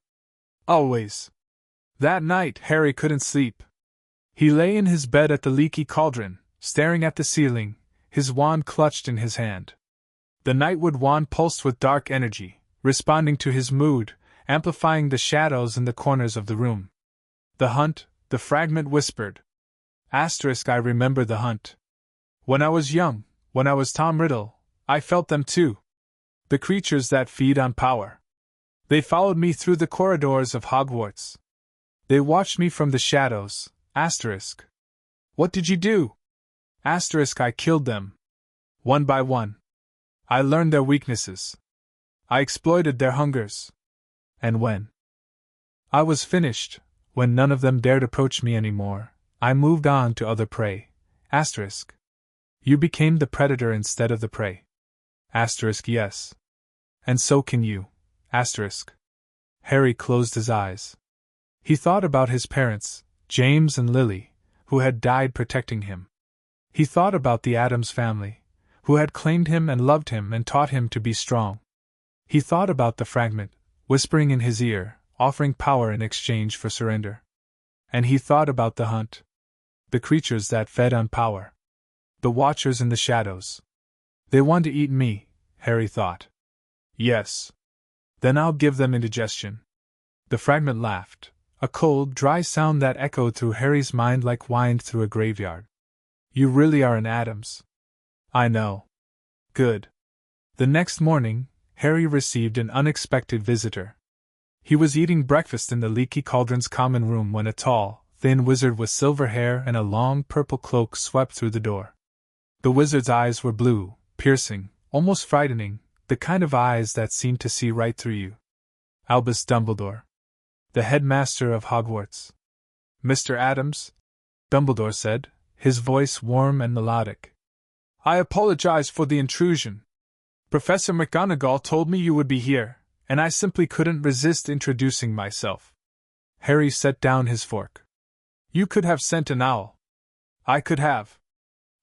Always. That night Harry couldn't sleep. He lay in his bed at the Leaky Cauldron, staring at the ceiling, his wand clutched in his hand. The Nightwood wand pulsed with dark energy, responding to his mood, amplifying the shadows in the corners of the room. The hunt, the fragment whispered. Asterisk, I remember the hunt. When I was young, when I was Tom Riddle, I felt them too. The creatures that feed on power. They followed me through the corridors of Hogwarts. They watched me from the shadows. Asterisk. What did you do? Asterisk, I killed them. One by one. I learned their weaknesses. I exploited their hungers. And when I was finished, when none of them dared approach me anymore, I moved on to other prey. Asterisk. You became the predator instead of the prey. Asterisk, yes. And so can you. Asterisk. Harry closed his eyes. He thought about his parents, James and Lily, who had died protecting him. He thought about the Addams family, who had claimed him and loved him and taught him to be strong. He thought about the fragment, whispering in his ear, offering power in exchange for surrender. And he thought about the hunt. The creatures that fed on power. The watchers in the shadows. They want to eat me, Harry thought. Yes. Then I'll give them indigestion. The fragment laughed, a cold, dry sound that echoed through Harry's mind like wind through a graveyard. You really are an Addams. I know. Good. The next morning, Harry received an unexpected visitor. He was eating breakfast in the Leaky Cauldron's common room when a tall, thin wizard with silver hair and a long purple cloak swept through the door. The wizard's eyes were blue, piercing, almost frightening, the kind of eyes that seemed to see right through you. Albus Dumbledore. The headmaster of Hogwarts. Mr. Addams, Dumbledore said, his voice warm and melodic. I apologize for the intrusion. Professor McGonagall told me you would be here, and I simply couldn't resist introducing myself. Harry set down his fork. You could have sent an owl. I could have.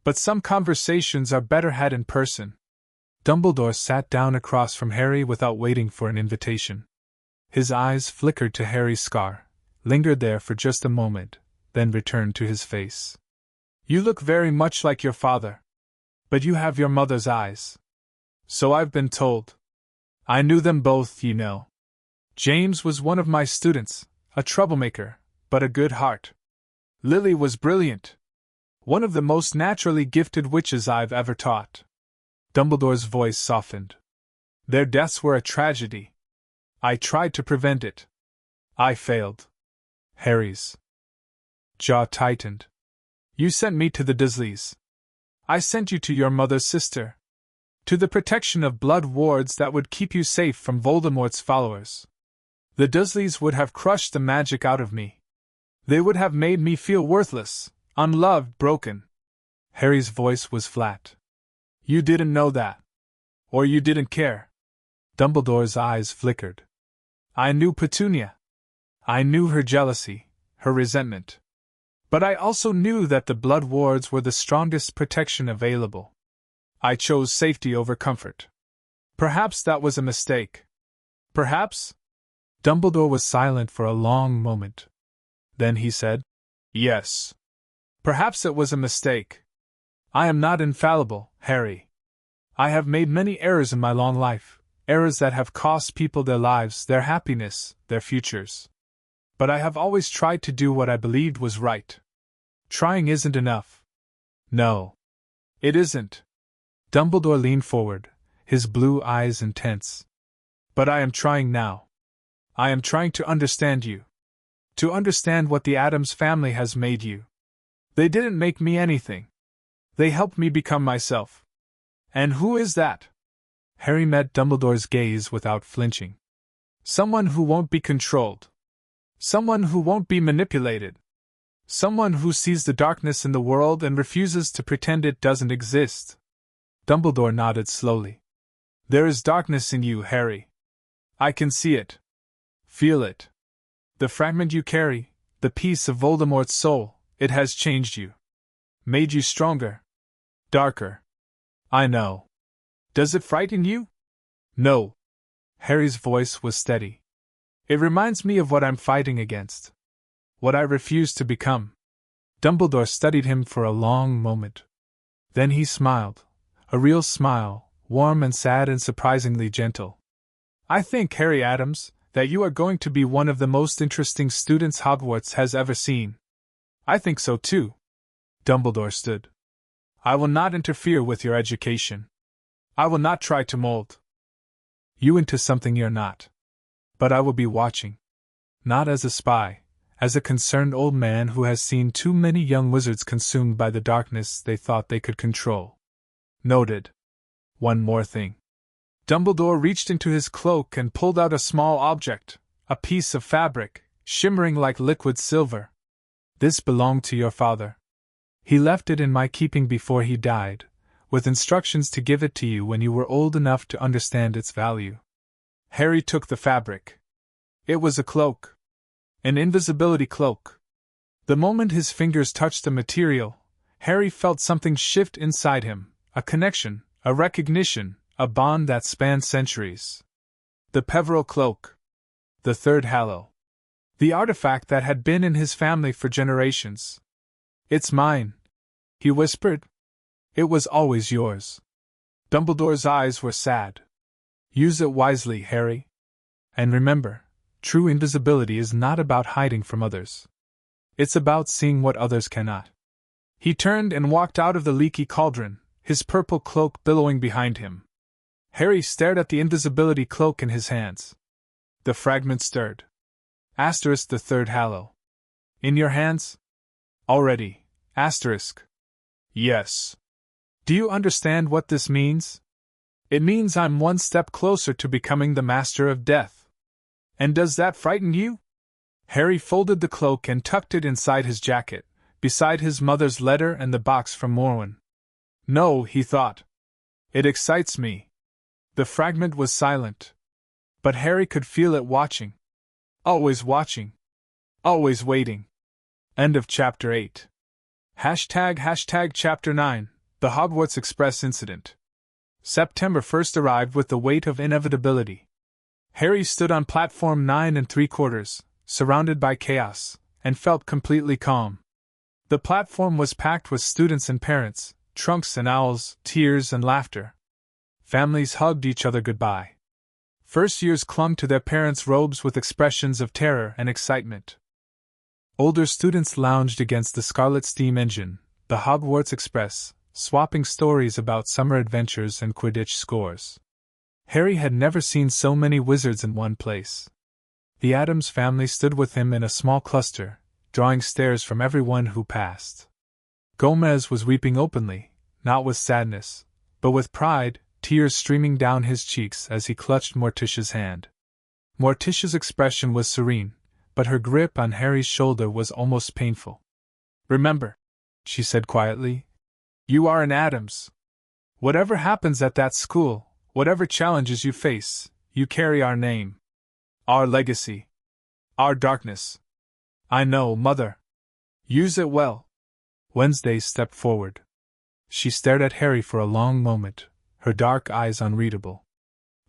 But some conversations are better had in person. Dumbledore sat down across from Harry without waiting for an invitation. His eyes flickered to Harry's scar, lingered there for just a moment, then returned to his face. You look very much like your father. But you have your mother's eyes. So I've been told. I knew them both, you know. James was one of my students, a troublemaker, but a good heart. Lily was brilliant. One of the most naturally gifted witches I've ever taught. Dumbledore's voice softened. Their deaths were a tragedy. I tried to prevent it. I failed. Harry's jaw tightened. You sent me to the Dursleys. I sent you to your mother's sister. To the protection of blood wards that would keep you safe from Voldemort's followers. The Dursleys would have crushed the magic out of me. They would have made me feel worthless, unloved, broken. Harry's voice was flat. You didn't know that. Or you didn't care. Dumbledore's eyes flickered. I knew Petunia. I knew her jealousy, her resentment. But I also knew that the blood wards were the strongest protection available. I chose safety over comfort. Perhaps that was a mistake. Perhaps? Dumbledore was silent for a long moment. Then he said, Yes. Perhaps it was a mistake. I am not infallible, Harry. I have made many errors in my long life, errors that have cost people their lives, their happiness, their futures. But I have always tried to do what I believed was right. Trying isn't enough. No. It isn't. Dumbledore leaned forward, his blue eyes intense. But I am trying now. I am trying to understand you. To understand what the Addams family has made you. They didn't make me anything. They helped me become myself. And who is that? Harry met Dumbledore's gaze without flinching. Someone who won't be controlled. Someone who won't be manipulated. Someone who sees the darkness in the world and refuses to pretend it doesn't exist. Dumbledore nodded slowly. There is darkness in you, Harry. I can see it. Feel it. The fragment you carry, the piece of Voldemort's soul, it has changed you. Made you stronger. Darker. I know. Does it frighten you? No. Harry's voice was steady. It reminds me of what I'm fighting against. What I refuse to become. Dumbledore studied him for a long moment. Then he smiled. A real smile, warm and sad and surprisingly gentle. I think, Harry Addams, that you are going to be one of the most interesting students Hogwarts has ever seen. I think so too. Dumbledore stood. I will not interfere with your education. I will not try to mold you into something you're not. But I will be watching. Not as a spy, as a concerned old man who has seen too many young wizards consumed by the darkness they thought they could control. Noted. One more thing. Dumbledore reached into his cloak and pulled out a small object, a piece of fabric, shimmering like liquid silver. This belonged to your father. He left it in my keeping before he died, with instructions to give it to you when you were old enough to understand its value. Harry took the fabric. It was a cloak. An invisibility cloak. The moment his fingers touched the material, Harry felt something shift inside him, a connection, a recognition, a bond that spanned centuries. The Peveril cloak. The third Hallow. The artifact that had been in his family for generations. It's mine, he whispered. It was always yours. Dumbledore's eyes were sad. Use it wisely, Harry. And remember, true invisibility is not about hiding from others. It's about seeing what others cannot. He turned and walked out of the leaky cauldron, his purple cloak billowing behind him. Harry stared at the invisibility cloak in his hands. The fragment stirred. Asterisk the third Hallow. In your hands? Already. Asterisk. Yes. Do you understand what this means? It means I'm one step closer to becoming the Master of Death. And does that frighten you? Harry folded the cloak and tucked it inside his jacket, beside his mother's letter and the box from Morwen. No, he thought. It excites me. The fragment was silent. But Harry could feel it watching. Always watching. Always waiting. End of Chapter 8. Hashtag Chapter 9, The Hogwarts Express Incident. September 1st arrived with the weight of inevitability. Harry stood on platform 9 3/4, surrounded by chaos, and felt completely calm. The platform was packed with students and parents, trunks and owls, tears and laughter. Families hugged each other goodbye. First years clung to their parents' robes with expressions of terror and excitement. Older students lounged against the Scarlet Steam Engine, the Hogwarts Express, swapping stories about summer adventures and Quidditch scores. Harry had never seen so many wizards in one place. The Addams family stood with him in a small cluster, drawing stares from everyone who passed. Gomez was weeping openly, not with sadness, but with pride, tears streaming down his cheeks as he clutched Morticia's hand. Morticia's expression was serene, but her grip on Harry's shoulder was almost painful. "Remember," she said quietly, "you are an Addams. Whatever happens at that school, whatever challenges you face, you carry our name. Our legacy. Our darkness. I know, Mother. Use it well." Wednesday stepped forward. She stared at Harry for a long moment, her dark eyes unreadable.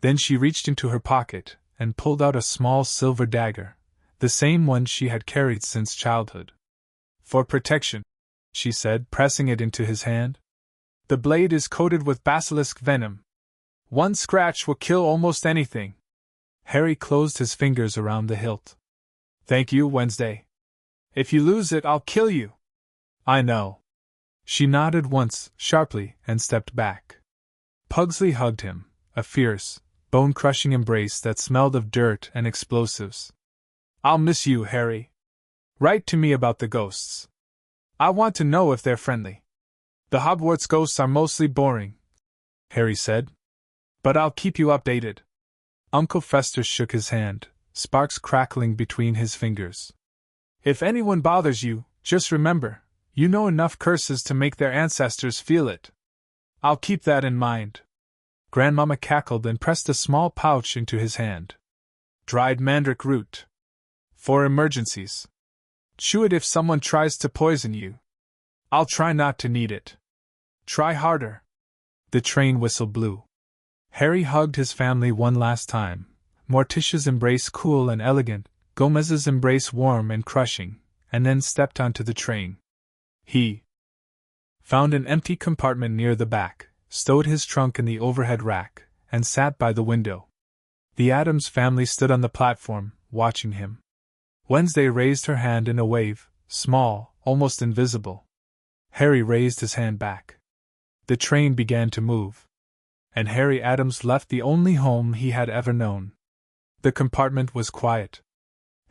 Then she reached into her pocket and pulled out a small silver dagger, the same one she had carried since childhood. "For protection," she said, pressing it into his hand. "The blade is coated with basilisk venom. One scratch will kill almost anything." Harry closed his fingers around the hilt. "Thank you, Wednesday. If you lose it, I'll kill you." "I know." She nodded once, sharply, and stepped back. Pugsley hugged him, a fierce, bone-crushing embrace that smelled of dirt and explosives. "I'll miss you, Harry. Write to me about the ghosts. I want to know if they're friendly." "The Hogwarts ghosts are mostly boring," Harry said. "But I'll keep you updated." Uncle Fester shook his hand, sparks crackling between his fingers. "If anyone bothers you, just remember, you know enough curses to make their ancestors feel it." "I'll keep that in mind." Grandmama cackled and pressed a small pouch into his hand. "Dried mandrake root. For emergencies. Chew it if someone tries to poison you. I'll try not to need it. Try harder." The train whistle blew. Harry hugged his family one last time, Morticia's embrace cool and elegant, Gomez's embrace warm and crushing, and then stepped onto the train. He found an empty compartment near the back, stowed his trunk in the overhead rack, and sat by the window. The Addams family stood on the platform, watching him. Wednesday raised her hand in a wave, small, almost invisible. Harry raised his hand back. The train began to move. And Harry Addams left the only home he had ever known. The compartment was quiet.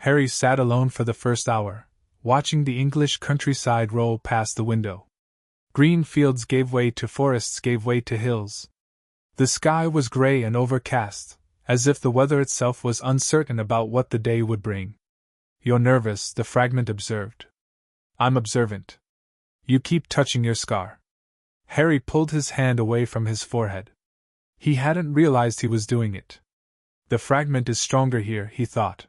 Harry sat alone for the first hour, watching the English countryside roll past the window. Green fields gave way to forests, gave way to hills. The sky was gray and overcast, as if the weather itself was uncertain about what the day would bring. "You're nervous," the fragment observed. "I'm observant. You keep touching your scar." Harry pulled his hand away from his forehead. He hadn't realized he was doing it. The fragment is stronger here, he thought.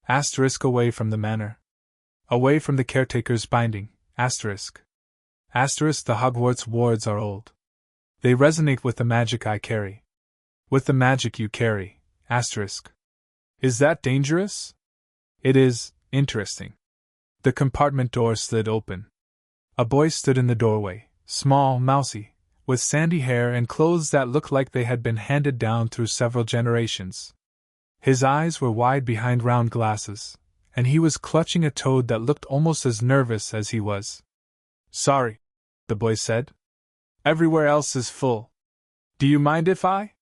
Asterisk away from the manor. Away from the caretaker's binding. Asterisk. Asterisk the Hogwarts wards are old. They resonate with the magic I carry. With the magic you carry. Asterisk. Is that dangerous? It is, interesting. The compartment door slid open. A boy stood in the doorway, small, mousy, with sandy hair and clothes that looked like they had been handed down through several generations. His eyes were wide behind round glasses, and he was clutching a toad that looked almost as nervous as he was. "Sorry," the boy said. "Everywhere else is full. Do you mind if I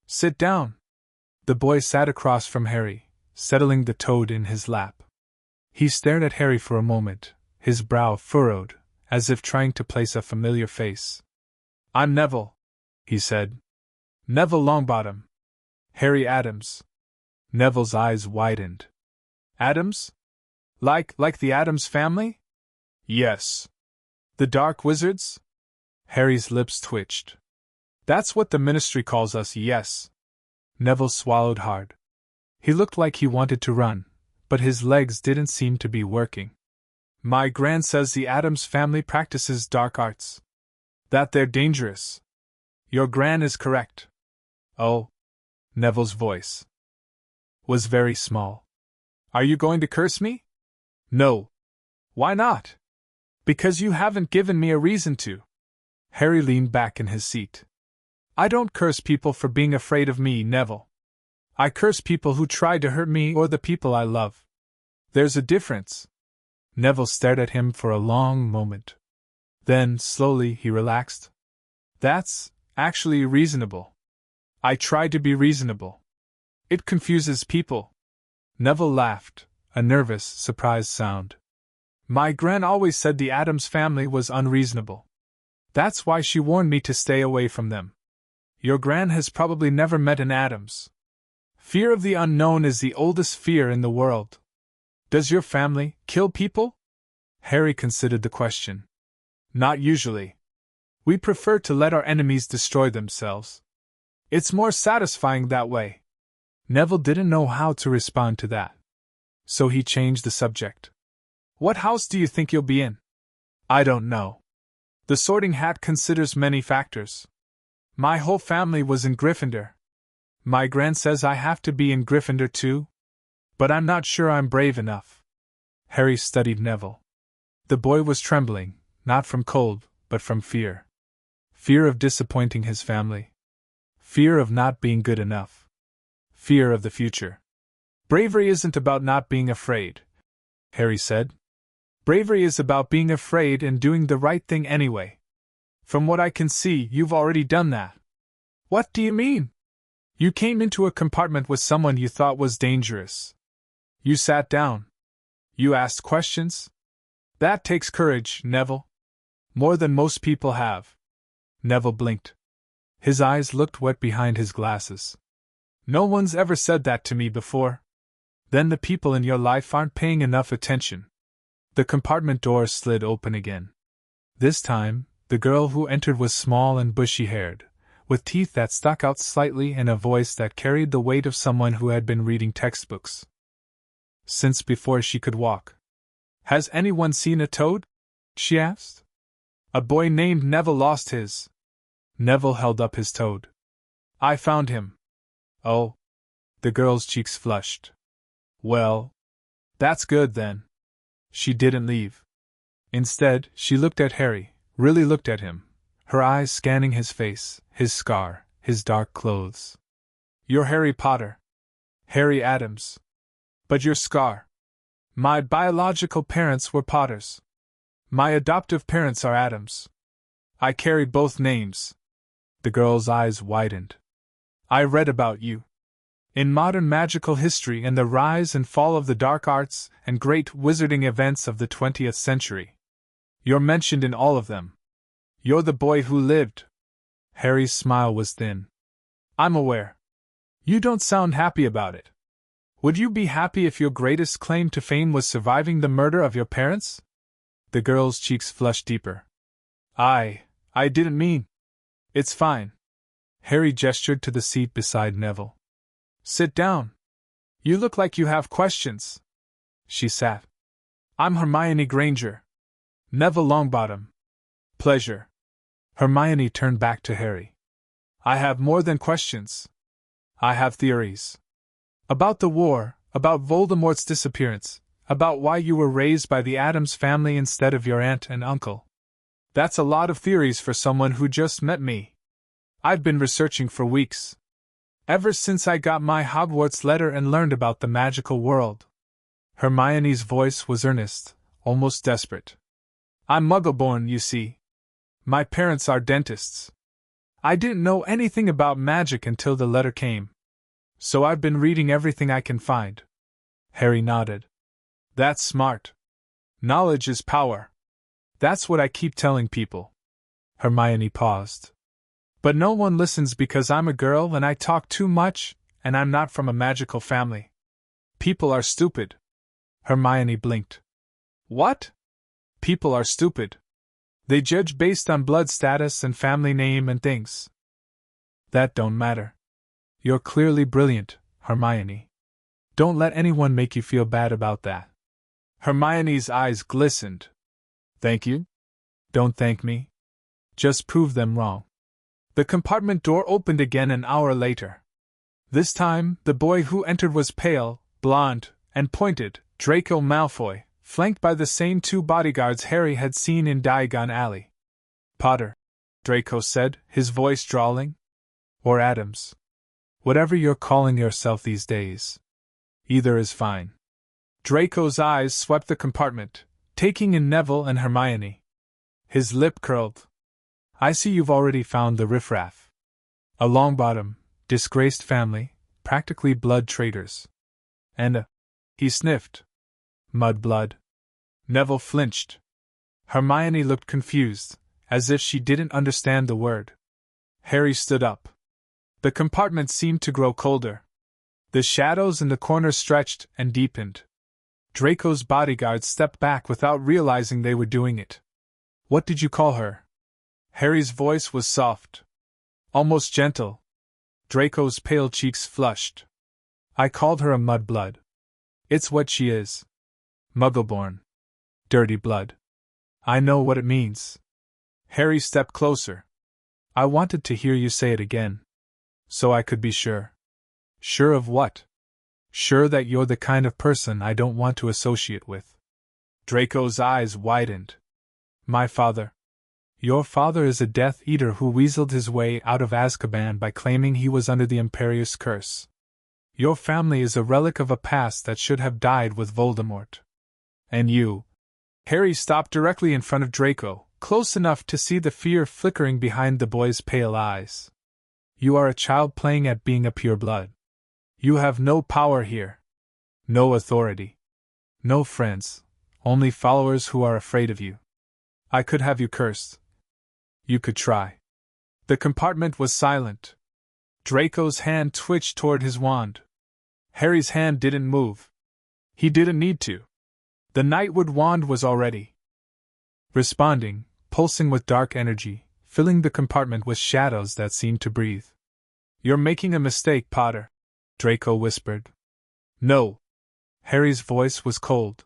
sit down?" The boy sat across from Harry, settling the toad in his lap. He stared at Harry for a moment, his brow furrowed, as if trying to place a familiar face. "I'm Neville," he said. "Neville Longbottom. Harry Addams." Neville's eyes widened. "Addams? Like the Addams family?" "Yes." "The Dark Wizards?" Harry's lips twitched. "That's what the Ministry calls us, yes." Neville swallowed hard. He looked like he wanted to run, but his legs didn't seem to be working. My gran says the Addams family practices dark arts. That they're dangerous. Your gran is correct. Oh. Neville's voice was very small. Are you going to curse me? No. Why not? Because you haven't given me a reason to. Harry leaned back in his seat. I don't curse people for being afraid of me, Neville. I curse people who try to hurt me or the people I love. There's a difference. Neville stared at him for a long moment. Then, slowly, he relaxed. That's actually reasonable. I try to be reasonable. It confuses people. Neville laughed, a nervous, surprised sound. My gran always said the Addams family was unreasonable. That's why she warned me to stay away from them. Your gran has probably never met an Addams. Fear of the unknown is the oldest fear in the world. Does your family kill people? Harry considered the question. Not usually. We prefer to let our enemies destroy themselves. It's more satisfying that way. Neville didn't know how to respond to that. So he changed the subject. What house do you think you'll be in? I don't know. The Sorting Hat considers many factors. My whole family was in Gryffindor. My gran says I have to be in Gryffindor too. But I'm not sure I'm brave enough. Harry studied Neville. The boy was trembling, not from cold, but from fear. Fear of disappointing his family. Fear of not being good enough. Fear of the future. Bravery isn't about not being afraid, Harry said. Bravery is about being afraid and doing the right thing anyway. From what I can see, you've already done that. What do you mean? You came into a compartment with someone you thought was dangerous. You sat down. You asked questions. That takes courage, Neville. More than most people have. Neville blinked. His eyes looked wet behind his glasses. No one's ever said that to me before. Then the people in your life aren't paying enough attention. The compartment door slid open again. This time, the girl who entered was small and bushy-haired, with teeth that stuck out slightly and a voice that carried the weight of someone who had been reading textbooks since before she could walk. Has anyone seen a toad? She asked. A boy named Neville lost his. Neville held up his toad. I found him. Oh. The girl's cheeks flushed. Well, that's good then. She didn't leave. Instead, she looked at Harry, really looked at him, her eyes scanning his face, his scar, his dark clothes. You're Harry Potter. Harry Addams. But your scar. My biological parents were Potters. My adoptive parents are Addams. I carried both names. The girl's eyes widened. I read about you. In modern magical history and the rise and fall of the dark arts and great wizarding events of the 20th century. You're mentioned in all of them. You're the boy who lived. Harry's smile was thin. I'm aware. You don't sound happy about it. Would you be happy if your greatest claim to fame was surviving the murder of your parents? The girl's cheeks flushed deeper. I didn't mean. It's fine. Harry gestured to the seat beside Neville. Sit down. You look like you have questions. She sat. I'm Hermione Granger. Neville Longbottom. Pleasure. Hermione turned back to Harry. I have more than questions. I have theories. About the war, about Voldemort's disappearance, about why you were raised by the Addams family instead of your aunt and uncle. That's a lot of theories for someone who just met me. I've been researching for weeks. Ever since I got my Hogwarts letter and learned about the magical world. Hermione's voice was earnest, almost desperate. I'm Muggle-born, you see. My parents are dentists. I didn't know anything about magic until the letter came. So I've been reading everything I can find. Harry nodded. That's smart. Knowledge is power. That's what I keep telling people. Hermione paused. But no one listens because I'm a girl and I talk too much, and I'm not from a magical family. People are stupid. Hermione blinked. What? People are stupid. They judge based on blood status and family name and things. That don't matter. You're clearly brilliant, Hermione. Don't let anyone make you feel bad about that. Hermione's eyes glistened. Thank you? Don't thank me. Just prove them wrong. The compartment door opened again an hour later. This time, the boy who entered was pale, blond, and pointed, Draco Malfoy, flanked by the same two bodyguards Harry had seen in Diagon Alley. Potter, Draco said, his voice drawling. Or Addams. Whatever you're calling yourself these days. Either is fine. Draco's eyes swept the compartment, taking in Neville and Hermione. His lip curled. I see you've already found the riffraff. A Longbottom, disgraced family, practically blood traitors. And he sniffed. Mudblood. Neville flinched. Hermione looked confused, as if she didn't understand the word. Harry stood up. The compartment seemed to grow colder. The shadows in the corners stretched and deepened. Draco's bodyguards stepped back without realizing they were doing it. What did you call her? Harry's voice was soft. Almost gentle. Draco's pale cheeks flushed. I called her a mudblood. It's what she is. Muggleborn. Dirty blood. I know what it means. Harry stepped closer. I wanted to hear you say it again. So I could be sure. Sure of what? Sure that you're the kind of person I don't want to associate with. Draco's eyes widened. My father. Your father is a Death Eater who weaseled his way out of Azkaban by claiming he was under the Imperius curse. Your family is a relic of a past that should have died with Voldemort. And you. Harry stopped directly in front of Draco, close enough to see the fear flickering behind the boy's pale eyes. You are a child playing at being a pureblood. You have no power here. No authority. No friends, only followers who are afraid of you. I could have you cursed. You could try. The compartment was silent. Draco's hand twitched toward his wand. Harry's hand didn't move. He didn't need to. The Nightwood wand was already responding, pulsing with dark energy, filling the compartment with shadows that seemed to breathe. You're making a mistake, Potter, Draco whispered. No. Harry's voice was cold.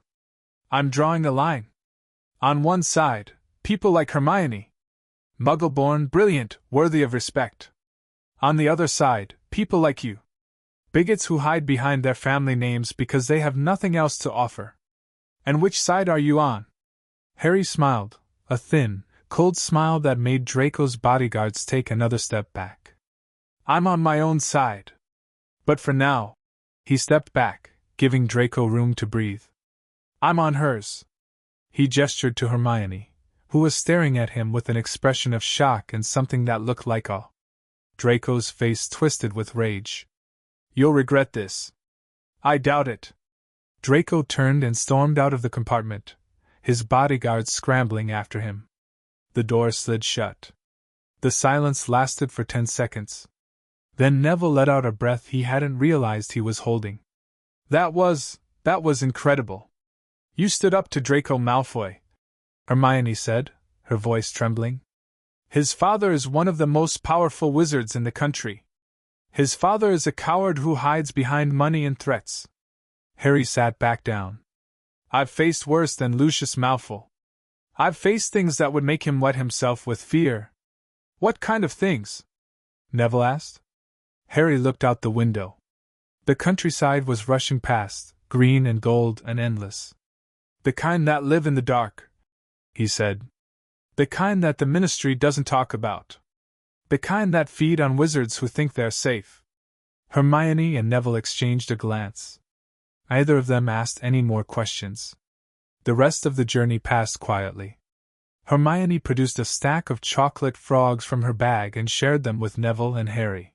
I'm drawing a line. On one side, people like Hermione. Muggleborn, brilliant, worthy of respect. On the other side, people like you. Bigots who hide behind their family names because they have nothing else to offer. And which side are you on? Harry smiled, a thin, cold smile that made Draco's bodyguards take another step back. I'm on my own side. But for now, he stepped back, giving Draco room to breathe. I'm on hers. He gestured to Hermione, who was staring at him with an expression of shock and something that looked like awe. Draco's face twisted with rage. You'll regret this. I doubt it. Draco turned and stormed out of the compartment, his bodyguards scrambling after him. The door slid shut. The silence lasted for 10 seconds. Then Neville let out a breath he hadn't realized he was holding. That was incredible. You stood up to Draco Malfoy, Hermione said, her voice trembling. His father is one of the most powerful wizards in the country. His father is a coward who hides behind money and threats. Harry sat back down. I've faced worse than Lucius Malfoy. I've faced things that would make him wet himself with fear. What kind of things? Neville asked. Harry looked out the window. The countryside was rushing past, green and gold and endless. The kind that live in the dark, he said. The kind that the Ministry doesn't talk about. The kind that feed on wizards who think they're safe. Hermione and Neville exchanged a glance. Neither of them asked any more questions. The rest of the journey passed quietly. Hermione produced a stack of chocolate frogs from her bag and shared them with Neville and Harry.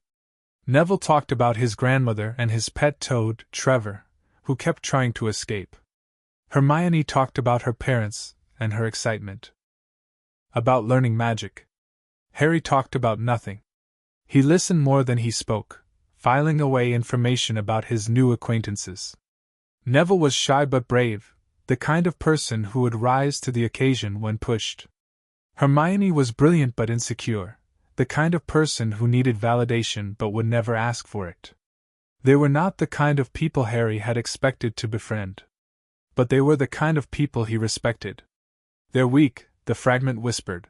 Neville talked about his grandmother and his pet toad, Trevor, who kept trying to escape. Hermione talked about her parents and her excitement. About learning magic. Harry talked about nothing. He listened more than he spoke, filing away information about his new acquaintances. Neville was shy but brave, the kind of person who would rise to the occasion when pushed. Hermione was brilliant but insecure, the kind of person who needed validation but would never ask for it. They were not the kind of people Harry had expected to befriend. But they were the kind of people he respected. They're weak, the fragment whispered.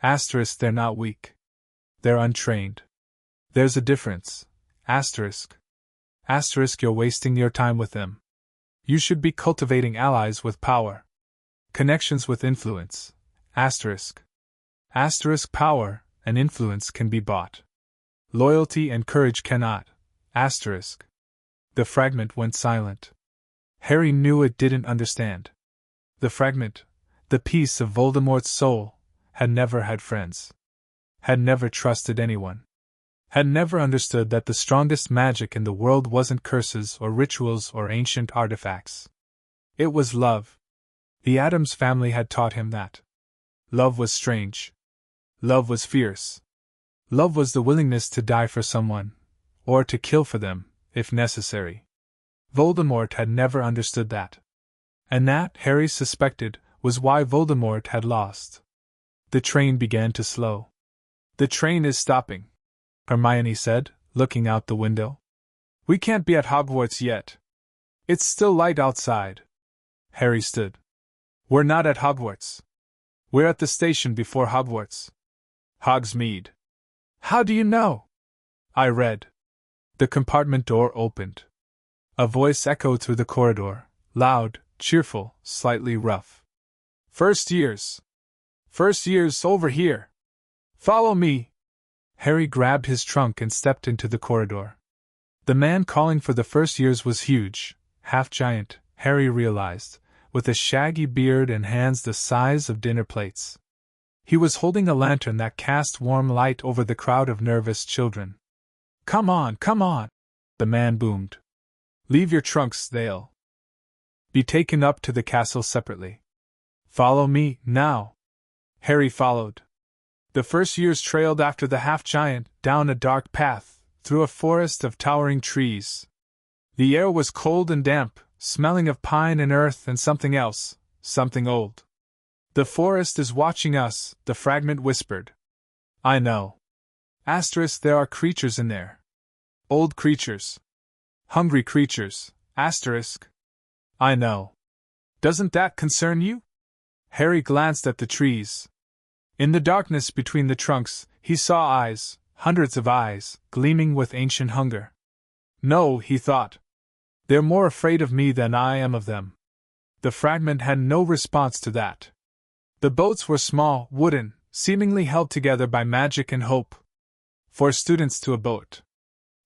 Asterisk, they're not weak. They're untrained. There's a difference. Asterisk. Asterisk, you're wasting your time with them. You should be cultivating allies with power. Connections with influence. Asterisk. Asterisk, power and influence can be bought. Loyalty and courage cannot. Asterisk. The fragment went silent. Harry knew it didn't understand. The fragment, the piece of Voldemort's soul, had never had friends. Had never trusted anyone. Had never understood that the strongest magic in the world wasn't curses or rituals or ancient artifacts. It was love. The Addams family had taught him that. Love was strange. Love was fierce. Love was the willingness to die for someone, or to kill for them, if necessary. Voldemort had never understood that. And that, Harry suspected, was why Voldemort had lost. The train began to slow. The train is stopping, Hermione said, looking out the window. We can't be at Hogwarts yet. It's still light outside. Harry stood. We're not at Hogwarts. We're at the station before Hogwarts. Hogsmeade. How do you know? I read. The compartment door opened. A voice echoed through the corridor, loud, cheerful, slightly rough. First years. First years over here. Follow me. Harry grabbed his trunk and stepped into the corridor. The man calling for the first years was huge, half-giant, Harry realized, with a shaggy beard and hands the size of dinner plates. He was holding a lantern that cast warm light over the crowd of nervous children. Come on, the man boomed. Leave your trunks, they'll be taken up to the castle separately. Follow me, now. Harry followed. The first years trailed after the half-giant, down a dark path, through a forest of towering trees. The air was cold and damp, smelling of pine and earth and something else, something old. The forest is watching us, the fragment whispered. I know. Asterisk, there are creatures in there. Old creatures. Hungry creatures, asterisk. I know. Doesn't that concern you? Harry glanced at the trees. In the darkness between the trunks, he saw eyes, hundreds of eyes, gleaming with ancient hunger. No, he thought. They're more afraid of me than I am of them. The fragment had no response to that. The boats were small, wooden, seemingly held together by magic and hope. 4 students to a boat.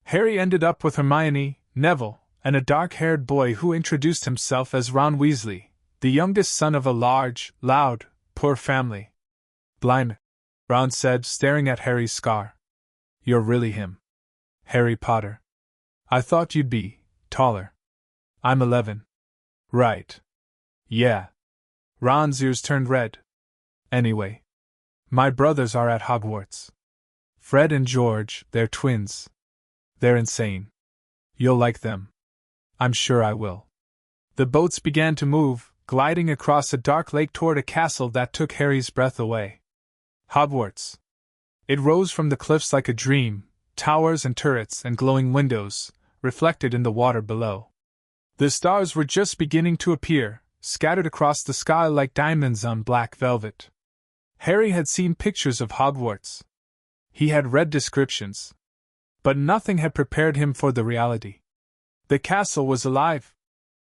Harry ended up with Hermione, Neville, and a dark-haired boy who introduced himself as Ron Weasley, the youngest son of a large, loud, poor family. Blimey, Ron said, staring at Harry's scar. You're really him. Harry Potter. I thought you'd be taller. I'm 11. Right. Yeah. Ron's ears turned red. Anyway. My brothers are at Hogwarts. Fred and George, they're twins. They're insane. You'll like them. I'm sure I will. The boats began to move, gliding across a dark lake toward a castle that took Harry's breath away. Hogwarts. It rose from the cliffs like a dream, towers and turrets and glowing windows, reflected in the water below. The stars were just beginning to appear, scattered across the sky like diamonds on black velvet. Harry had seen pictures of Hogwarts. He had read descriptions. But nothing had prepared him for the reality. The castle was alive.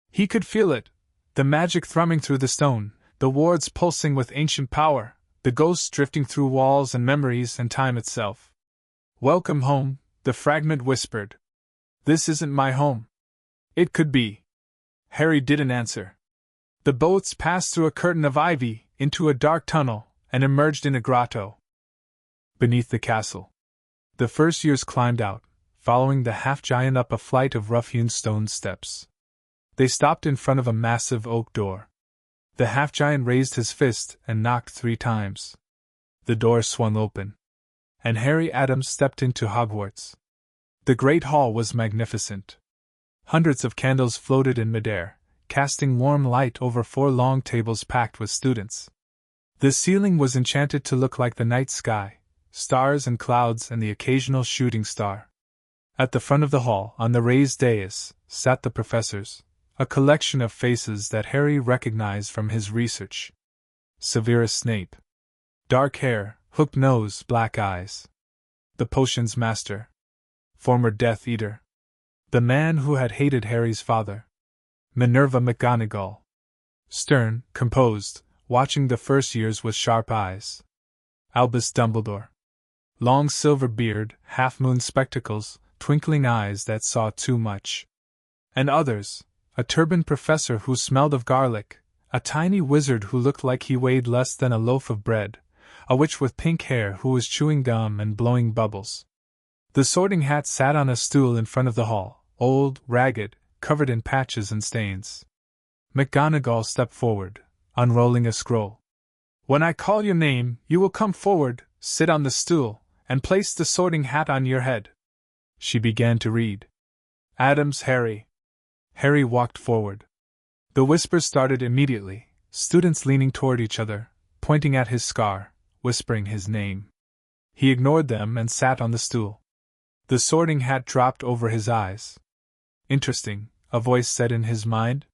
He could feel it, the magic thrumming through the stone, the wards pulsing with ancient power, the ghosts drifting through walls and memories and time itself. Welcome home, the fragment whispered. This isn't my home. It could be. Harry didn't answer. The boats passed through a curtain of ivy, into a dark tunnel, and emerged in a grotto. Beneath the castle. The first years climbed out, following the half-giant up a flight of rough-hewn stone steps. They stopped in front of a massive oak door. The half-giant raised his fist and knocked 3 times. The door swung open. And Harry Addams stepped into Hogwarts. The great hall was magnificent. Hundreds of candles floated in midair, casting warm light over 4 long tables packed with students. The ceiling was enchanted to look like the night sky, stars and clouds and the occasional shooting star. At the front of the hall, on the raised dais, sat the professors, a collection of faces that Harry recognized from his research. Severus Snape. Dark hair, hooked nose, black eyes. The potions master. Former Death Eater. The man who had hated Harry's father. Minerva McGonagall. Stern, composed, watching the first years with sharp eyes. Albus Dumbledore. Long silver beard, half-moon spectacles, twinkling eyes that saw too much. And others, a turbaned professor who smelled of garlic, a tiny wizard who looked like he weighed less than a loaf of bread, a witch with pink hair who was chewing gum and blowing bubbles. The Sorting Hat sat on a stool in front of the hall, old, ragged, covered in patches and stains. McGonagall stepped forward, unrolling a scroll. "When I call your name, you will come forward, sit on the stool, and place the Sorting Hat on your head." She began to read. Addams, Harry. Harry walked forward. The whispers started immediately, students leaning toward each other, pointing at his scar, whispering his name. He ignored them and sat on the stool. The Sorting Hat dropped over his eyes. "Interesting," a voice said in his mind.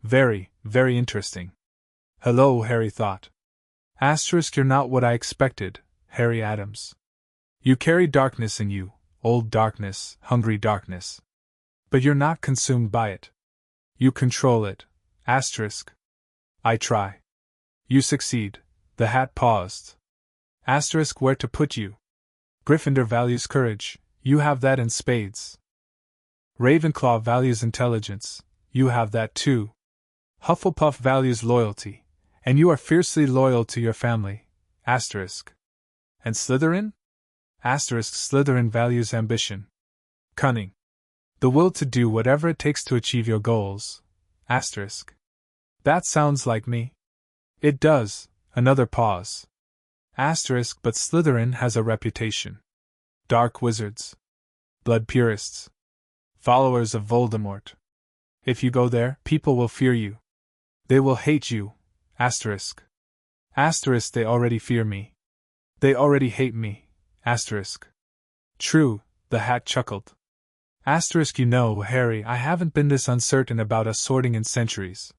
"Very, very interesting." "Hello," Harry thought. You're not what I expected, Harry Addams. You carry darkness in you, old darkness, hungry darkness. But you're not consumed by it. You control it, asterisk. I try. You succeed." The hat paused. Asterisk, where to put you? Gryffindor values courage, you have that in spades. Ravenclaw values intelligence, you have that too. Hufflepuff values loyalty, and you are fiercely loyal to your family, asterisk. And Slytherin? Asterisk, Slytherin values ambition. Cunning. The will to do whatever it takes to achieve your goals, asterisk. That sounds like me. It does, another pause. Asterisk, but Slytherin has a reputation. Dark wizards. Blood purists. Followers of Voldemort. If you go there, people will fear you. They will hate you, asterisk. Asterisk, they already fear me. They already hate me, asterisk. True, the hat chuckled. Asterisk, you know, Harry, I haven't been this uncertain about us sorting in centuries.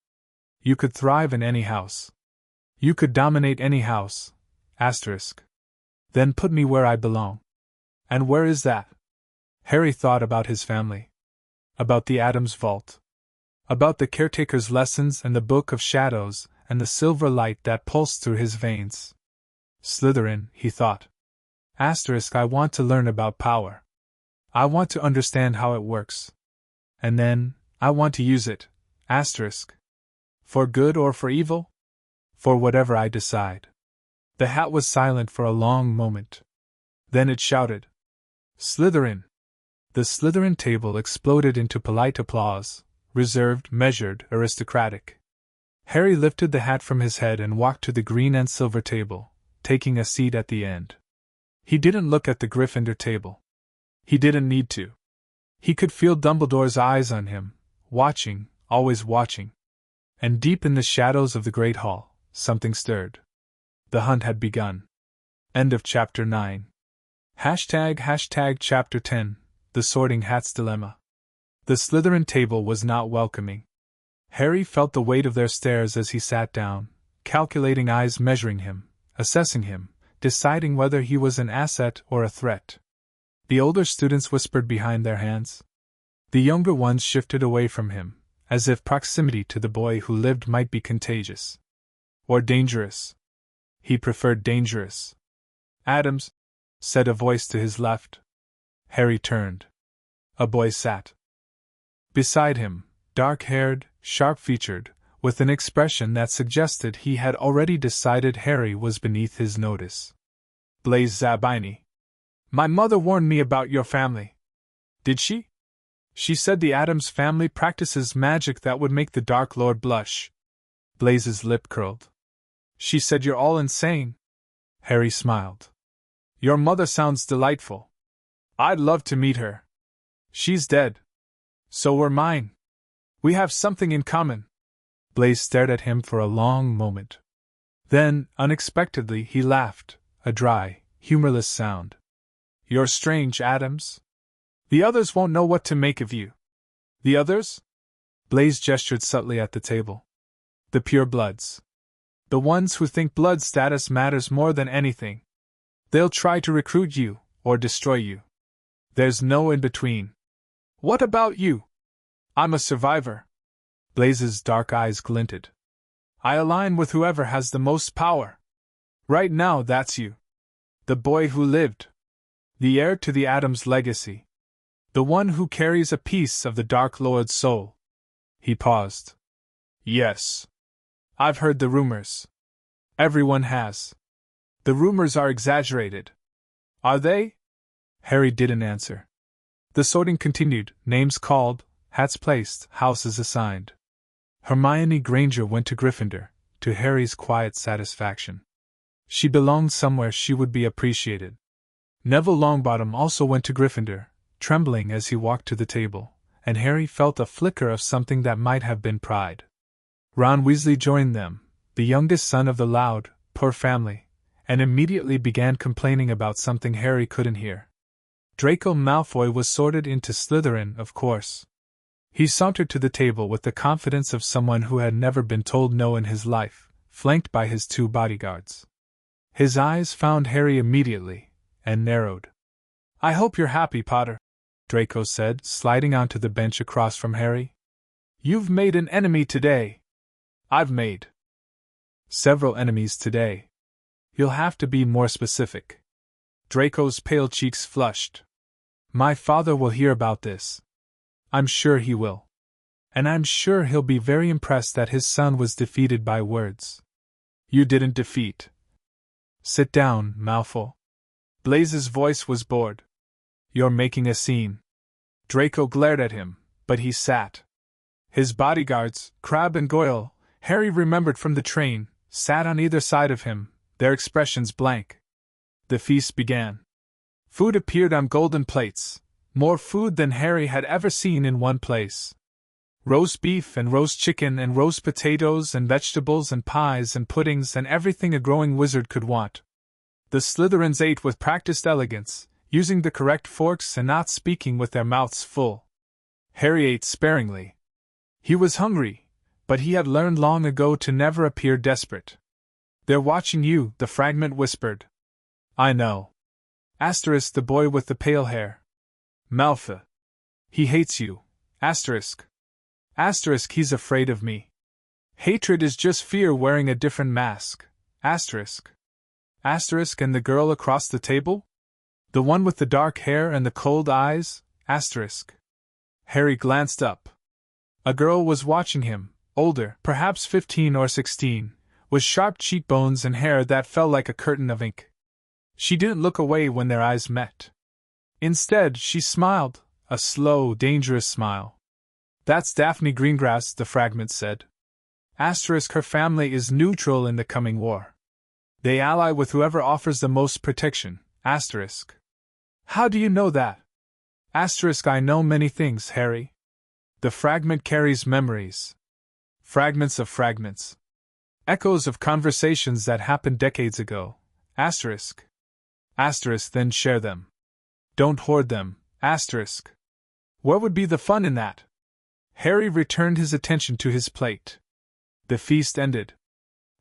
You could thrive in any house. You could dominate any house, asterisk. Then put me where I belong. And where is that? Harry thought about his family. About the Addams vault. About the caretaker's lessons and the Book of Shadows and the silver light that pulsed through his veins. Slytherin, he thought. Asterisk, I want to learn about power. I want to understand how it works. And then, I want to use it, asterisk. For good or for evil? For whatever I decide. The hat was silent for a long moment. Then it shouted. Slytherin! The Slytherin table exploded into polite applause, reserved, measured, aristocratic. Harry lifted the hat from his head and walked to the green and silver table, taking a seat at the end. He didn't look at the Gryffindor table. He didn't need to. He could feel Dumbledore's eyes on him, watching, always watching. And deep in the shadows of the great hall, something stirred. The hunt had begun. End of Chapter 9. ## Chapter 10, The Sorting Hat's Dilemma. The Slytherin table was not welcoming. Harry felt the weight of their stares as he sat down, calculating eyes measuring him, assessing him, deciding whether he was an asset or a threat. The older students whispered behind their hands. The younger ones shifted away from him, as if proximity to the boy who lived might be contagious. Or dangerous. He preferred dangerous. Addams, said a voice to his left. Harry turned. A boy sat beside him, dark-haired, sharp-featured, with an expression that suggested he had already decided Harry was beneath his notice. Blaise Zabini. My mother warned me about your family. Did she? She said the Addams family practices magic that would make the Dark Lord blush. Blaise's lip curled. She said you're all insane. Harry smiled. Your mother sounds delightful. I'd love to meet her. She's dead. So were mine. We have something in common. Blaise stared at him for a long moment. Then, unexpectedly, he laughed, a dry, humorless sound. You're strange, Addams. The others won't know what to make of you. The others? Blaise gestured subtly at the table. The purebloods. The ones who think blood status matters more than anything. They'll try to recruit you, or destroy you. There's no in-between. What about you? I'm a survivor. Blaise's dark eyes glinted. I align with whoever has the most power. Right now, that's you. The boy who lived. The heir to the Addams legacy. The one who carries a piece of the Dark Lord's soul. He paused. Yes. I've heard the rumors. Everyone has. The rumors are exaggerated. Are they? Harry didn't answer. The sorting continued, names called, hats placed, houses assigned. Hermione Granger went to Gryffindor, to Harry's quiet satisfaction. She belonged somewhere she would be appreciated. Neville Longbottom also went to Gryffindor, trembling as he walked to the table, and Harry felt a flicker of something that might have been pride. Ron Weasley joined them, the youngest son of the Loud, poor family, and immediately began complaining about something Harry couldn't hear. Draco Malfoy was sorted into Slytherin, of course. He sauntered to the table with the confidence of someone who had never been told no in his life, flanked by his 2 bodyguards. His eyes found Harry immediately, and narrowed. I hope you're happy, Potter, Draco said, sliding onto the bench across from Harry. You've made an enemy today. I've made several enemies today. You'll have to be more specific. Draco's pale cheeks flushed. My father will hear about this. I'm sure he will. And I'm sure he'll be very impressed that his son was defeated by words. You didn't defeat. Sit down, Malfoy. Blaise's voice was bored. You're making a scene. Draco glared at him, but he sat. His bodyguards, Crabbe and Goyle, Harry remembered from the train, sat on either side of him, their expressions blank. The feast began. Food appeared on golden plates, more food than Harry had ever seen in one place. Roast beef and roast chicken and roast potatoes and vegetables and pies and puddings and everything a growing wizard could want. The Slytherins ate with practiced elegance, using the correct forks and not speaking with their mouths full. Harry ate sparingly. He was hungry, but he had learned long ago to never appear desperate. They're watching you, the fragment whispered. I know. Asterisk the boy with the pale hair. Malfoy. He hates you. Asterisk. Asterisk he's afraid of me. Hatred is just fear wearing a different mask. Asterisk. Asterisk and the girl across the table? The one with the dark hair and the cold eyes? Asterisk. Harry glanced up. A girl was watching him, older, perhaps 15 or 16, with sharp cheekbones and hair that fell like a curtain of ink. She didn't look away when their eyes met. Instead, she smiled, a slow, dangerous smile. That's Daphne Greengrass, the fragment said. Asterisk her family is neutral in the coming war. They ally with whoever offers the most protection. Asterisk. How do you know that? Asterisk I know many things, Harry. The fragment carries memories. Fragments of fragments. Echoes of conversations that happened decades ago. Asterisk. Asterisk then share them. Don't hoard them. Asterisk. Where would be the fun in that? Harry returned his attention to his plate. The feast ended.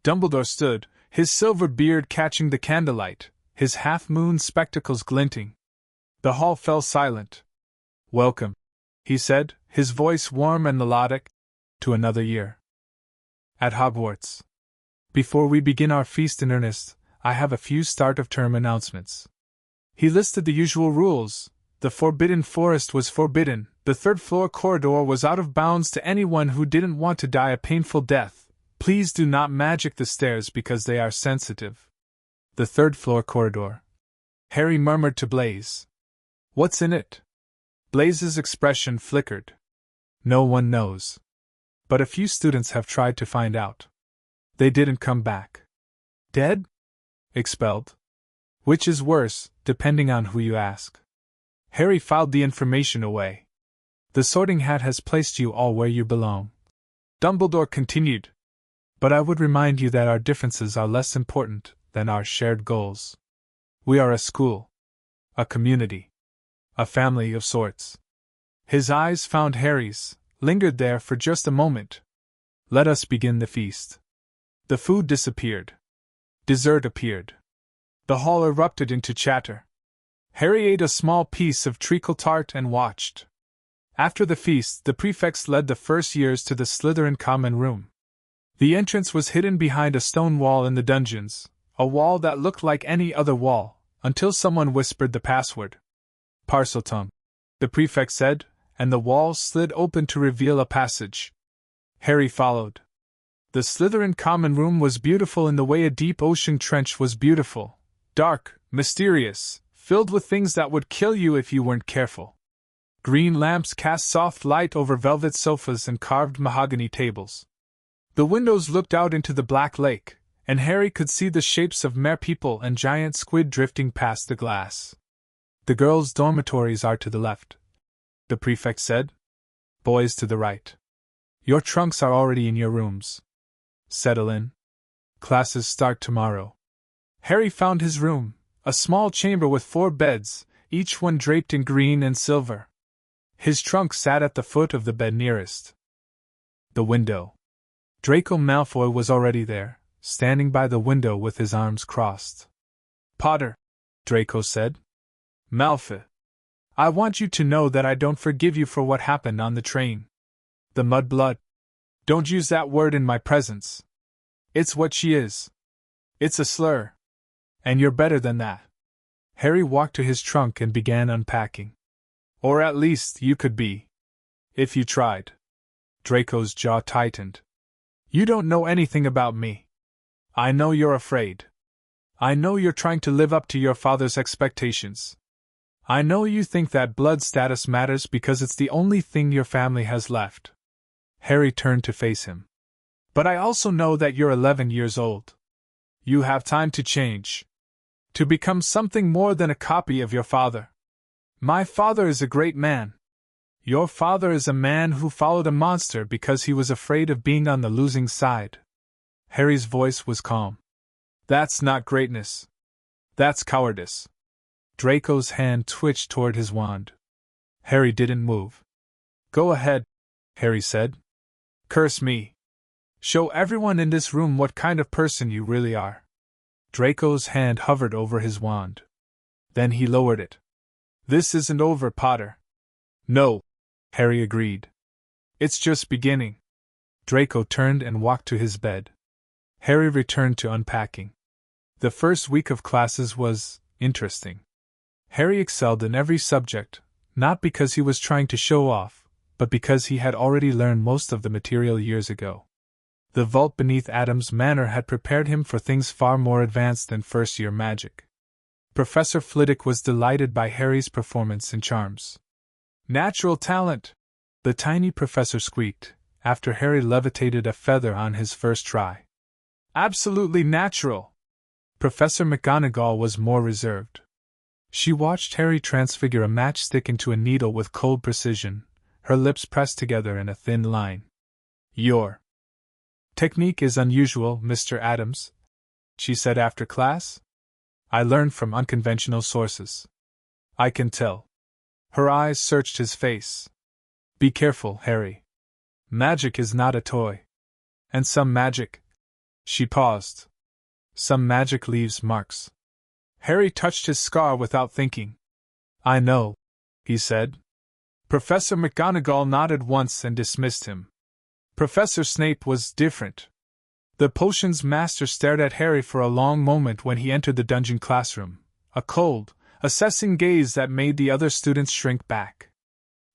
Dumbledore stood, his silver beard catching the candlelight, his half-moon spectacles glinting. The hall fell silent. Welcome, he said, his voice warm and melodic, to another year at Hogwarts. Before we begin our feast in earnest, I have a few start-of-term announcements. He listed the usual rules. The Forbidden Forest was forbidden, the third-floor corridor was out of bounds to anyone who didn't want to die a painful death. Please do not magic the stairs because they are sensitive. The third-floor corridor. Harry murmured to Blaise. What's in it? Blaise's expression flickered. No one knows. But a few students have tried to find out. They didn't come back. Dead? Expelled? Which is worse, depending on who you ask. Harry filed the information away. The Sorting Hat has placed you all where you belong. Dumbledore continued. But I would remind you that our differences are less important than our shared goals. We are a school. A community. a family of sorts. His eyes found Harry's, lingered there for just a moment. Let us begin the feast. The food disappeared. Dessert appeared. The hall erupted into chatter. Harry ate a small piece of treacle tart and watched. After the feast, the prefects led the first years to the Slytherin common room. The entrance was hidden behind a stone wall in the dungeons, a wall that looked like any other wall, until someone whispered the password. Parseltongue, the prefect said, and the wall slid open to reveal a passage. Harry followed. The Slytherin common room was beautiful in the way a deep ocean trench was beautiful, dark, mysterious, filled with things that would kill you if you weren't careful. Green lamps cast soft light over velvet sofas and carved mahogany tables. The windows looked out into the black lake, and Harry could see the shapes of merpeople and giant squid drifting past the glass. The girls' dormitories are to the left, the prefect said. Boys to the right. Your trunks are already in your rooms. Settle in. Classes start tomorrow. Harry found his room, a small chamber with 4 beds, each one draped in green and silver. His trunk sat at the foot of the bed nearest the window. Draco Malfoy was already there, standing by the window with his arms crossed. Potter, Draco said. Malfoy, I want you to know that I don't forgive you for what happened on the train. The mudblood. Don't use that word in my presence. It's what she is. It's a slur. And you're better than that. Harry walked to his trunk and began unpacking. Or at least you could be. If you tried. Draco's jaw tightened. You don't know anything about me. I know you're afraid. I know you're trying to live up to your father's expectations. I know you think that blood status matters because it's the only thing your family has left. Harry turned to face him. But I also know that you're 11 years old. You have time to change. To become something more than a copy of your father. My father is a great man. Your father is a man who followed a monster because he was afraid of being on the losing side. Harry's voice was calm. That's not greatness. That's cowardice. Draco's hand twitched toward his wand. Harry didn't move. Go ahead, Harry said. Curse me. Show everyone in this room what kind of person you really are. Draco's hand hovered over his wand. Then he lowered it. This isn't over, Potter. No, Harry agreed. It's just beginning. Draco turned and walked to his bed. Harry returned to unpacking. The first week of classes was interesting. Harry excelled in every subject, not because he was trying to show off, but because he had already learned most of the material years ago. The vault beneath Addams' manor had prepared him for things far more advanced than first-year magic. Professor Flitwick was delighted by Harry's performance and charms. Natural talent, the tiny professor squeaked, after Harry levitated a feather on his first try. Absolutely natural. Professor McGonagall was more reserved. She watched Harry transfigure a matchstick into a needle with cold precision, her lips pressed together in a thin line. Your technique is unusual, Mr. Addams, she said after class. I learned from unconventional sources. I can tell. Her eyes searched his face. Be careful, Harry. Magic is not a toy. And some magic. She paused. Some magic leaves marks. Harry touched his scar without thinking. I know, he said. Professor McGonagall nodded once and dismissed him. Professor Snape was different. The potions master stared at Harry for a long moment when he entered the dungeon classroom, a cold, assessing gaze that made the other students shrink back.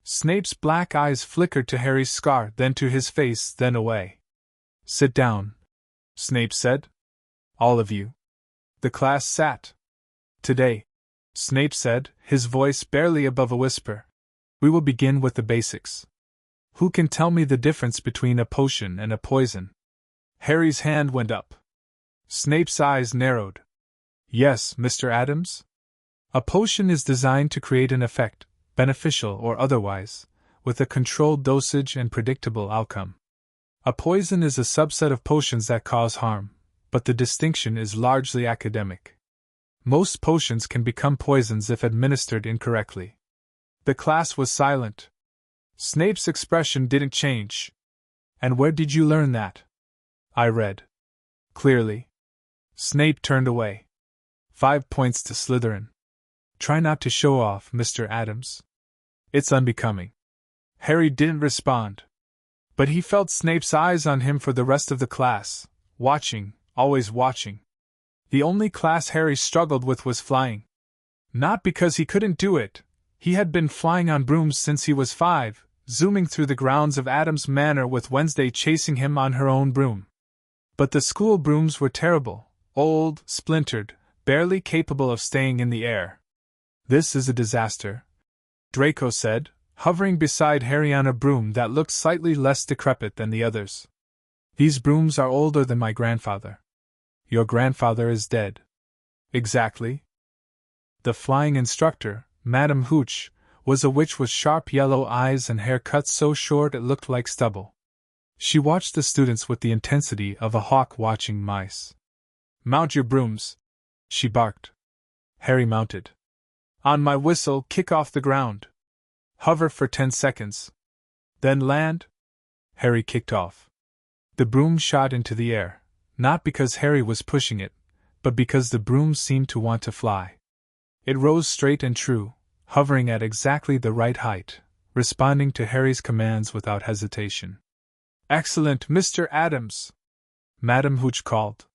Snape's black eyes flickered to Harry's scar, then to his face, then away. Sit down, Snape said. All of you. The class sat. Today, Snape said, his voice barely above a whisper, we will begin with the basics. Who can tell me the difference between a potion and a poison? Harry's hand went up. Snape's eyes narrowed. Yes, Mr. Addams? A potion is designed to create an effect, beneficial or otherwise, with a controlled dosage and predictable outcome. A poison is a subset of potions that cause harm, but the distinction is largely academic. Most potions can become poisons if administered incorrectly. The class was silent. Snape's expression didn't change. And where did you learn that? I read. Clearly. Snape turned away. 5 points to Slytherin. Try not to show off, Mr. Addams. It's unbecoming. Harry didn't respond. But he felt Snape's eyes on him for the rest of the class, watching, always watching. The only class Harry struggled with was flying. Not because he couldn't do it. He had been flying on brooms since he was 5, zooming through the grounds of Addams Manor with Wednesday chasing him on her own broom. But the school brooms were terrible, old, splintered, barely capable of staying in the air. This is a disaster, Draco said, hovering beside Harry on a broom that looked slightly less decrepit than the others. These brooms are older than my grandfather. Your grandfather is dead. Exactly. The flying instructor, Madame Hooch, was a witch with sharp yellow eyes and hair cut so short it looked like stubble. She watched the students with the intensity of a hawk watching mice. Mount your brooms, she barked. Harry mounted. On my whistle, kick off the ground. Hover for 10 seconds. Then land. Harry kicked off. The broom shot into the air, not because Harry was pushing it, but because the broom seemed to want to fly. It rose straight and true, hovering at exactly the right height, responding to Harry's commands without hesitation. Excellent, Mr. Addams! Madame Hooch called.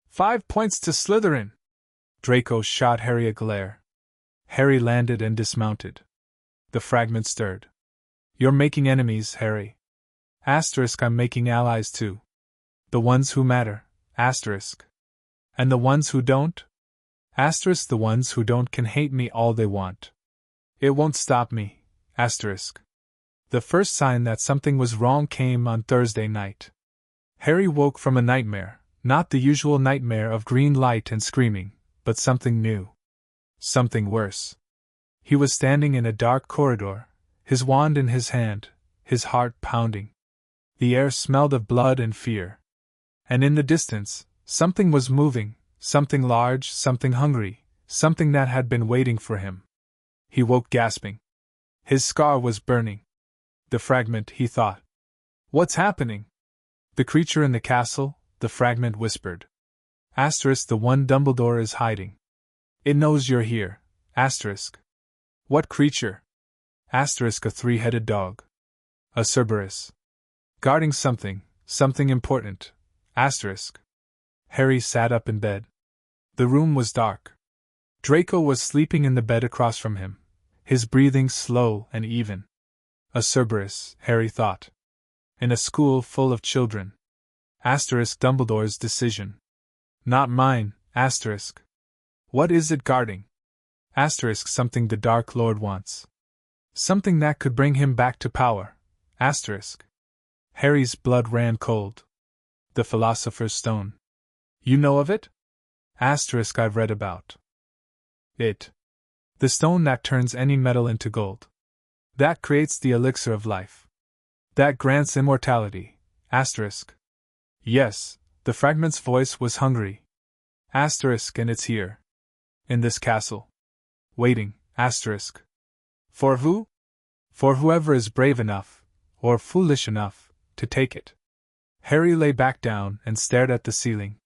5 points to Slytherin! Draco shot Harry a glare. Harry landed and dismounted. The fragment stirred. You're making enemies, Harry. Asterisk, I'm making allies too. The ones who matter, asterisk. And the ones who don't? Asterisk, the ones who don't can hate me all they want. It won't stop me, asterisk. The first sign that something was wrong came on Thursday night. Harry woke from a nightmare, not the usual nightmare of green light and screaming, but something new. Something worse. He was standing in a dark corridor, his wand in his hand, his heart pounding. The air smelled of blood and fear. And in the distance, something was moving, something large, something hungry, something that had been waiting for him. He woke gasping. His scar was burning. The fragment, he thought. What's happening? The creature in the castle, the fragment whispered. Asterisk, the one Dumbledore is hiding. It knows you're here, asterisk. What creature? Asterisk, a 3-headed dog. A Cerberus. Guarding something, something important, asterisk. Harry sat up in bed. The room was dark. Draco was sleeping in the bed across from him, his breathing slow and even. A Cerberus, Harry thought. In a school full of children. Asterisk, Dumbledore's decision. Not mine, asterisk. What is it guarding? Asterisk, something the Dark Lord wants. Something that could bring him back to power, asterisk. Harry's blood ran cold. The Philosopher's Stone. You know of it? Asterisk, I've read about it. The stone that turns any metal into gold. That creates the elixir of life. That grants immortality, asterisk. Yes, the fragment's voice was hungry. Asterisk, and it's here. In this castle. Waiting, asterisk. For who? For whoever is brave enough, or foolish enough, to take it. Harry lay back down and stared at the ceiling.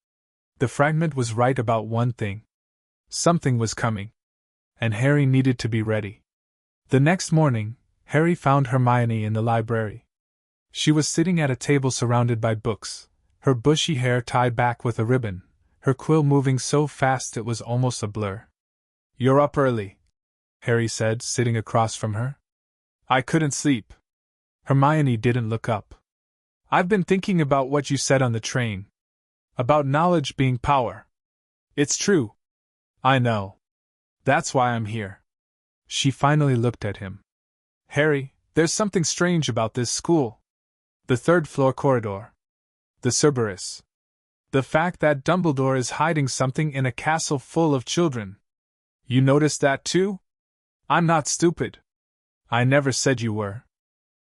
The fragment was right about one thing. Something was coming. And Harry needed to be ready. The next morning, Harry found Hermione in the library. She was sitting at a table surrounded by books, her bushy hair tied back with a ribbon, her quill moving so fast it was almost a blur. You're up early, Harry said, sitting across from her. I couldn't sleep. Hermione didn't look up. I've been thinking about what you said on the train. About knowledge being power. It's true. I know. That's why I'm here. She finally looked at him. Harry, there's something strange about this school. The third-floor corridor. The Cerberus. The fact that Dumbledore is hiding something in a castle full of children. You noticed that too? I'm not stupid. I never said you were.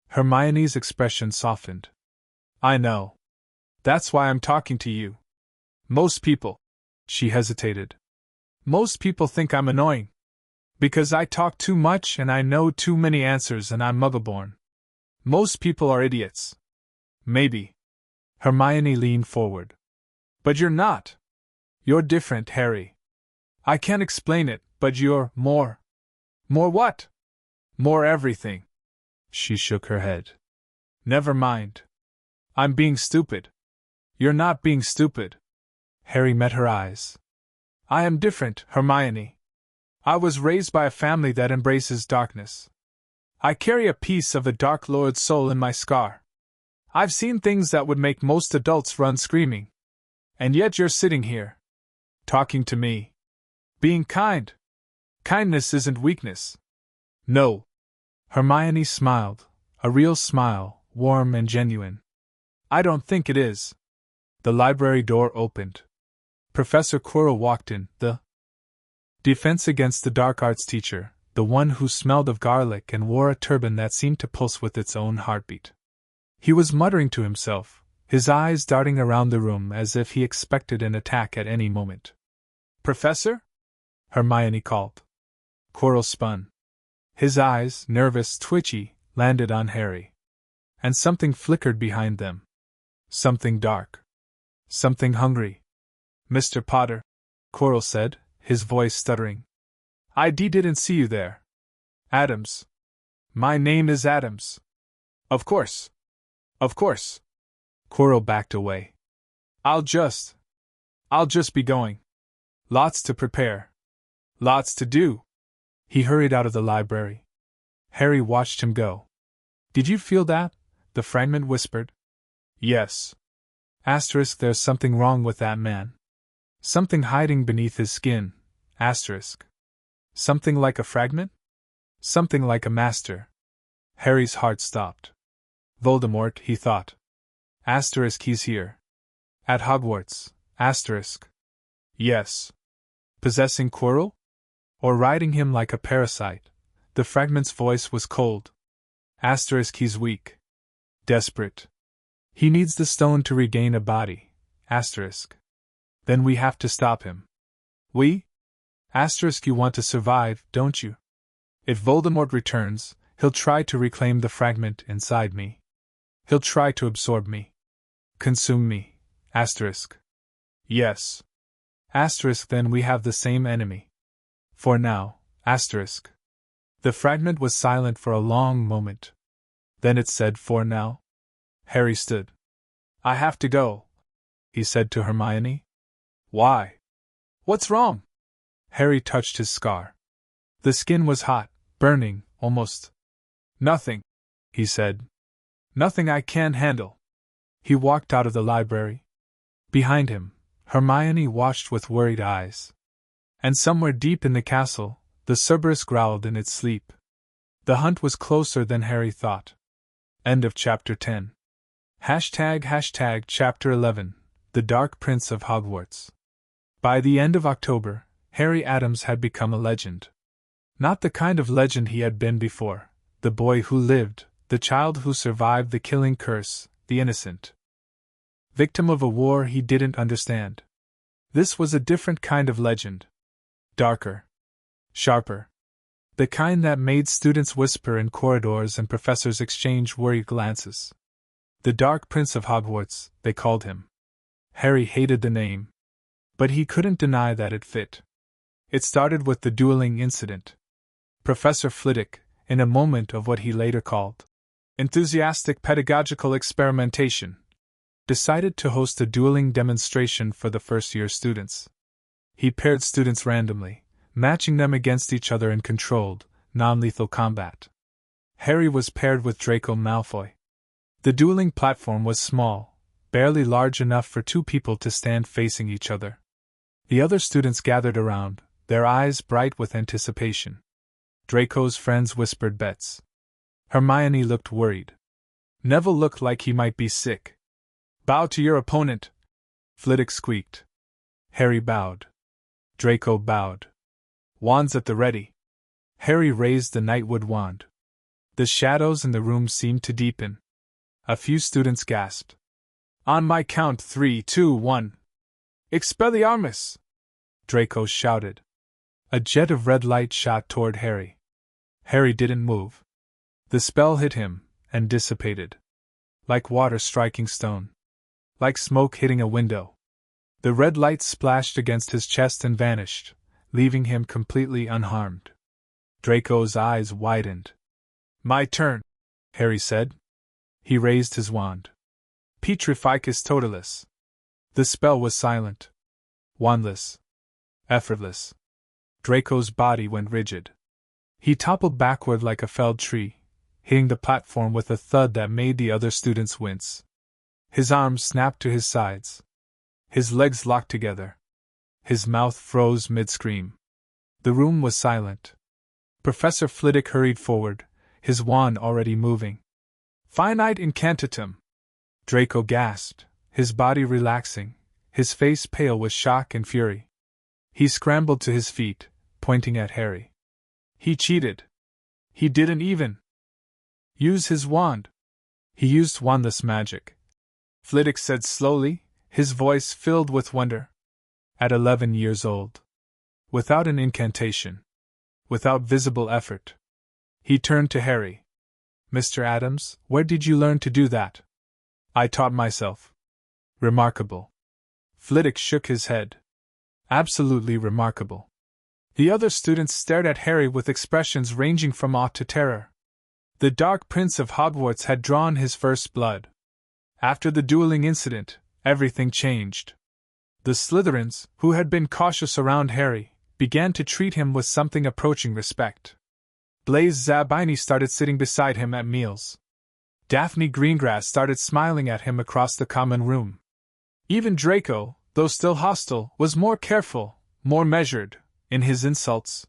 Hermione's expression softened. I know. That's why I'm talking to you. Most people. She hesitated. Most people think I'm annoying. Because I talk too much and I know too many answers and I'm muggle-born. Most people are idiots. Maybe. Hermione leaned forward. But you're not. You're different, Harry. I can't explain it, but you're more. More what? More everything. She shook her head. Never mind. I'm being stupid. You're not being stupid. Harry met her eyes. I am different, Hermione. I was raised by a family that embraces darkness. I carry a piece of the Dark Lord's soul in my scar. I've seen things that would make most adults run screaming. And yet you're sitting here. Talking to me. Being kind. Kindness isn't weakness. No. Hermione smiled, a real smile, warm and genuine. I don't think it is. The library door opened. Professor Quirrell walked in, the Defense Against the Dark Arts teacher, the one who smelled of garlic and wore a turban that seemed to pulse with its own heartbeat. He was muttering to himself, his eyes darting around the room as if he expected an attack at any moment. Professor? Hermione called. Quirrell spun. His eyes, nervous, twitchy, landed on Harry. And something flickered behind them. Something dark. Something hungry. Mr. Potter, Quirrell said, his voice stuttering. I didn't see you there. Addams. My name is Addams. Of course. Of course. Quirrell backed away. I'll just be going. Lots to prepare. Lots to do. He hurried out of the library. Harry watched him go. Did you feel that? The fragment whispered. Yes. Asterisk, there's something wrong with that man. Something hiding beneath his skin. Asterisk. Something like a fragment? Something like a master. Harry's heart stopped. Voldemort, he thought. Asterisk, he's here. At Hogwarts. Asterisk. Yes. Possessing Quirrell? Or riding him like a parasite? The fragment's voice was cold. Asterisk, he's weak. Desperate. He needs the stone to regain a body. Asterisk. Then we have to stop him. We? Asterisk, you want to survive, don't you? If Voldemort returns, he'll try to reclaim the fragment inside me. He'll try to absorb me. Consume me. Asterisk. Yes. Asterisk, then we have the same enemy. For now. Asterisk. The fragment was silent for a long moment. Then it said, for now. Harry stood. I have to go, he said to Hermione. Why? What's wrong? Harry touched his scar. The skin was hot, burning, almost. Nothing, he said. Nothing I can't handle. He walked out of the library. Behind him, Hermione watched with worried eyes. And somewhere deep in the castle, the Cerberus growled in its sleep. The hunt was closer than Harry thought. End of chapter 10. ## chapter 11, The Dark Prince of Hogwarts. By the end of October, Harry Addams had become a legend. Not the kind of legend he had been before, the boy who lived, the child who survived the killing curse, the innocent victim of a war he didn't understand. This was a different kind of legend. Darker. Sharper. The kind that made students whisper in corridors and professors exchange worried glances. The Dark Prince of Hogwarts, they called him. Harry hated the name. But he couldn't deny that it fit. It started with the dueling incident. Professor Flitwick, in a moment of what he later called enthusiastic pedagogical experimentation, decided to host a dueling demonstration for the first-year students. He paired students randomly, matching them against each other in controlled, non-lethal combat. Harry was paired with Draco Malfoy. The dueling platform was small, barely large enough for two people to stand facing each other. The other students gathered around, their eyes bright with anticipation. Draco's friends whispered bets. Hermione looked worried. Neville looked like he might be sick. Bow to your opponent, Flitwick squeaked. Harry bowed. Draco bowed. Wands at the ready. Harry raised the Nightwood wand. The shadows in the room seemed to deepen. A few students gasped. On my count 3, 2, 1. Expelliarmus! Draco shouted. A jet of red light shot toward Harry. Harry didn't move. The spell hit him, and dissipated. Like water striking stone. Like smoke hitting a window. The red light splashed against his chest and vanished, leaving him completely unharmed. Draco's eyes widened. "My turn," Harry said. He raised his wand. Petrificus totalis. The spell was silent. Wandless. Effortless. Draco's body went rigid. He toppled backward like a felled tree, hitting the platform with a thud that made the other students wince. His arms snapped to his sides. His legs locked together. His mouth froze mid-scream. The room was silent. Professor Flitwick hurried forward, his wand already moving. "Finite incantatum!" Draco gasped, his body relaxing, his face pale with shock and fury. He scrambled to his feet, pointing at Harry. "He cheated. He didn't even use his wand. He used wandless magic," Flitwick said slowly, his voice filled with wonder. "At 11 years old. Without an incantation. Without visible effort." He turned to Harry. "Mr. Addams, where did you learn to do that?" "I taught myself." "Remarkable." Flitwick shook his head. "Absolutely remarkable." The other students stared at Harry with expressions ranging from awe to terror. The Dark Prince of Hogwarts had drawn his first blood. After the dueling incident, everything changed. The Slytherins, who had been cautious around Harry, began to treat him with something approaching respect. Blaise Zabini started sitting beside him at meals. Daphne Greengrass started smiling at him across the common room. Even Draco, though still hostile, was more careful, more measured, in his insults.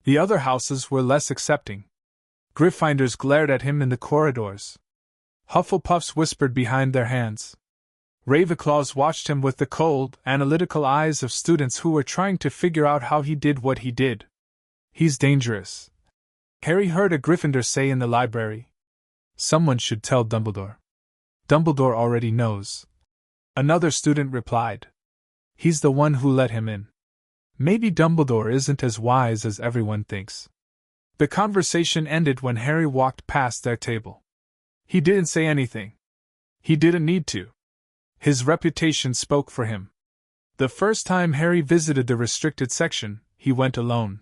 The other houses were less accepting. Gryffindors glared at him in the corridors. Hufflepuffs whispered behind their hands. Ravenclaws watched him with the cold, analytical eyes of students who were trying to figure out how he did what he did. "He's dangerous," Harry heard a Gryffindor say in the library. "Someone should tell Dumbledore." "Dumbledore already knows," another student replied. "He's the one who let him in." "Maybe Dumbledore isn't as wise as everyone thinks." The conversation ended when Harry walked past their table. He didn't say anything. He didn't need to. His reputation spoke for him. The first time Harry visited the restricted section, he went alone.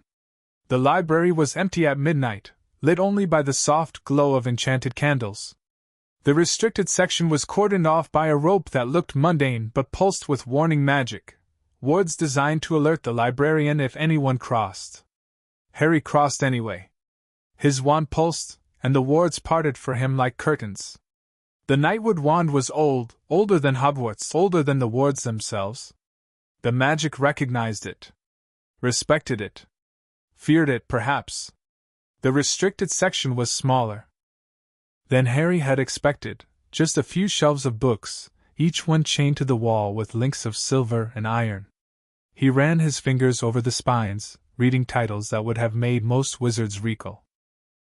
The library was empty at midnight, lit only by the soft glow of enchanted candles. The restricted section was cordoned off by a rope that looked mundane but pulsed with warning magic, wards designed to alert the librarian if anyone crossed. Harry crossed anyway. His wand pulsed, and the wards parted for him like curtains. The Nightwood wand was old, older than Hogwarts, older than the wards themselves. The magic recognized it. Respected it. Feared it, perhaps. The restricted section was smaller than Harry had expected, just a few shelves of books, each one chained to the wall with links of silver and iron. He ran his fingers over the spines, reading titles that would have made most wizards recoil.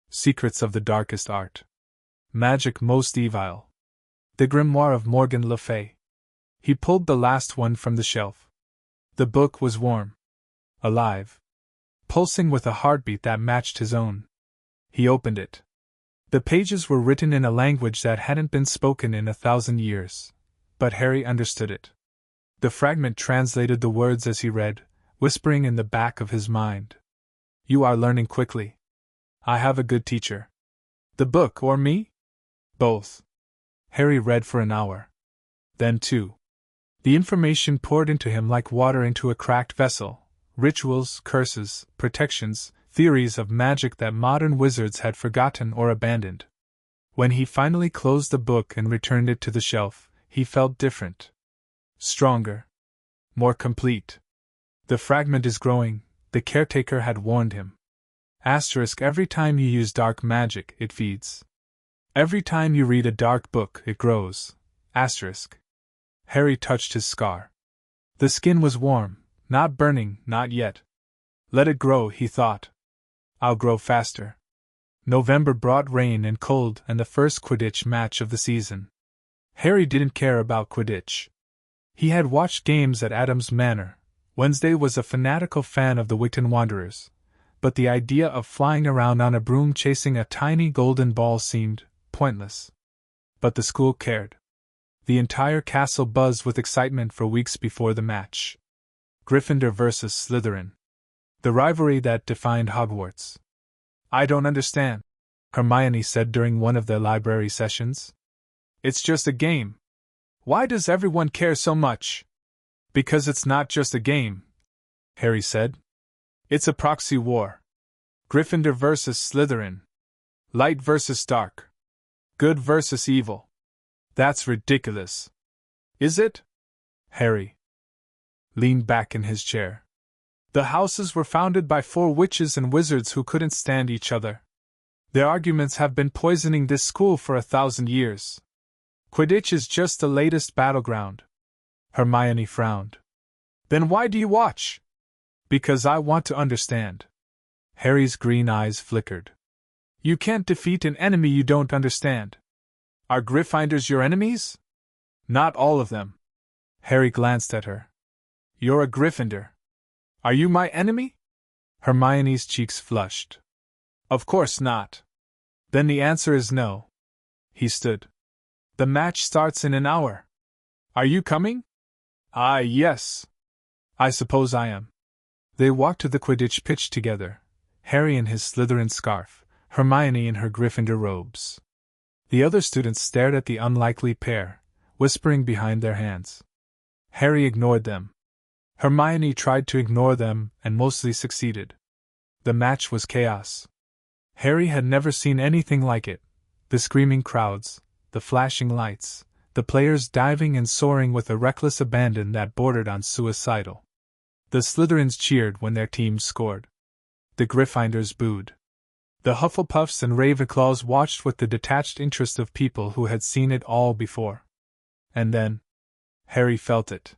Secrets of the Darkest Art. Magic Most Evil. The Grimoire of Morgan Le Fay. He pulled the last one from the shelf. The book was warm. Alive. Pulsing with a heartbeat that matched his own. He opened it. The pages were written in a language that hadn't been spoken in 1,000 years, but Harry understood it. The fragment translated the words as he read, whispering in the back of his mind. "You are learning quickly. I have a good teacher." "The book or me?" "Both." Harry read for an hour. Then 2. The information poured into him like water into a cracked vessel. Rituals, curses, protections, theories of magic that modern wizards had forgotten or abandoned. When he finally closed the book and returned it to the shelf, he felt different. Stronger. More complete. "The fragment is growing," the caretaker had warned him. Every time you use dark magic, it feeds. Every time you read a dark book, it grows. Harry touched his scar. The skin was warm, not burning, not yet. Let it grow, he thought. I'll grow faster. November brought rain and cold and the first Quidditch match of the season. Harry didn't care about Quidditch. He had watched games at Addams Manor, Wednesday was a fanatical fan of the Wigton Wanderers, but the idea of flying around on a broom chasing a tiny golden ball seemed pointless. But the school cared. The entire castle buzzed with excitement for weeks before the match. Gryffindor versus Slytherin. The rivalry that defined Hogwarts. "I don't understand," Hermione said during one of their library sessions. "It's just a game. Why does everyone care so much?" "Because it's not just a game," Harry said. "It's a proxy war. Gryffindor versus Slytherin. Light versus dark. Good versus evil. That's ridiculous." "Is it?" Harry leaned back in his chair. "The houses were founded by 4 witches and wizards who couldn't stand each other. Their arguments have been poisoning this school for 1,000 years. Quidditch is just the latest battleground." Hermione frowned. "Then why do you watch?" "Because I want to understand." Harry's green eyes flickered. "You can't defeat an enemy you don't understand. Are Gryffindors your enemies?" "Not all of them." Harry glanced at her. "You're a Gryffindor. Are you my enemy?" Hermione's cheeks flushed. "Of course not." "Then the answer is no." He stood. "The match starts in an hour. Are you coming?" Yes. I suppose I am." They walked to the Quidditch pitch together, Harry in his Slytherin scarf, Hermione in her Gryffindor robes. The other students stared at the unlikely pair, whispering behind their hands. Harry ignored them. Hermione tried to ignore them and mostly succeeded. The match was chaos. Harry had never seen anything like it. The screaming crowds, the flashing lights, the players diving and soaring with a reckless abandon that bordered on suicidal. The Slytherins cheered when their teams scored. The Gryffindors booed. The Hufflepuffs and Ravenclaws watched with the detached interest of people who had seen it all before. And then, Harry felt it.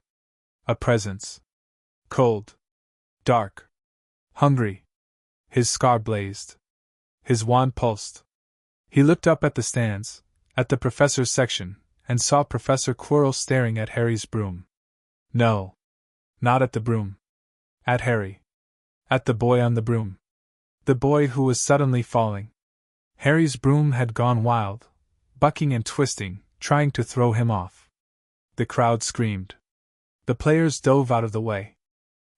A presence. Cold. Dark. Hungry. His scar blazed. His wand pulsed. He looked up at the stands, at the professor's section, and saw Professor Quirrell staring at Harry's broom. No. Not at the broom. At Harry. At the boy on the broom. The boy who was suddenly falling. Harry's broom had gone wild, bucking and twisting, trying to throw him off. The crowd screamed. The players dove out of the way.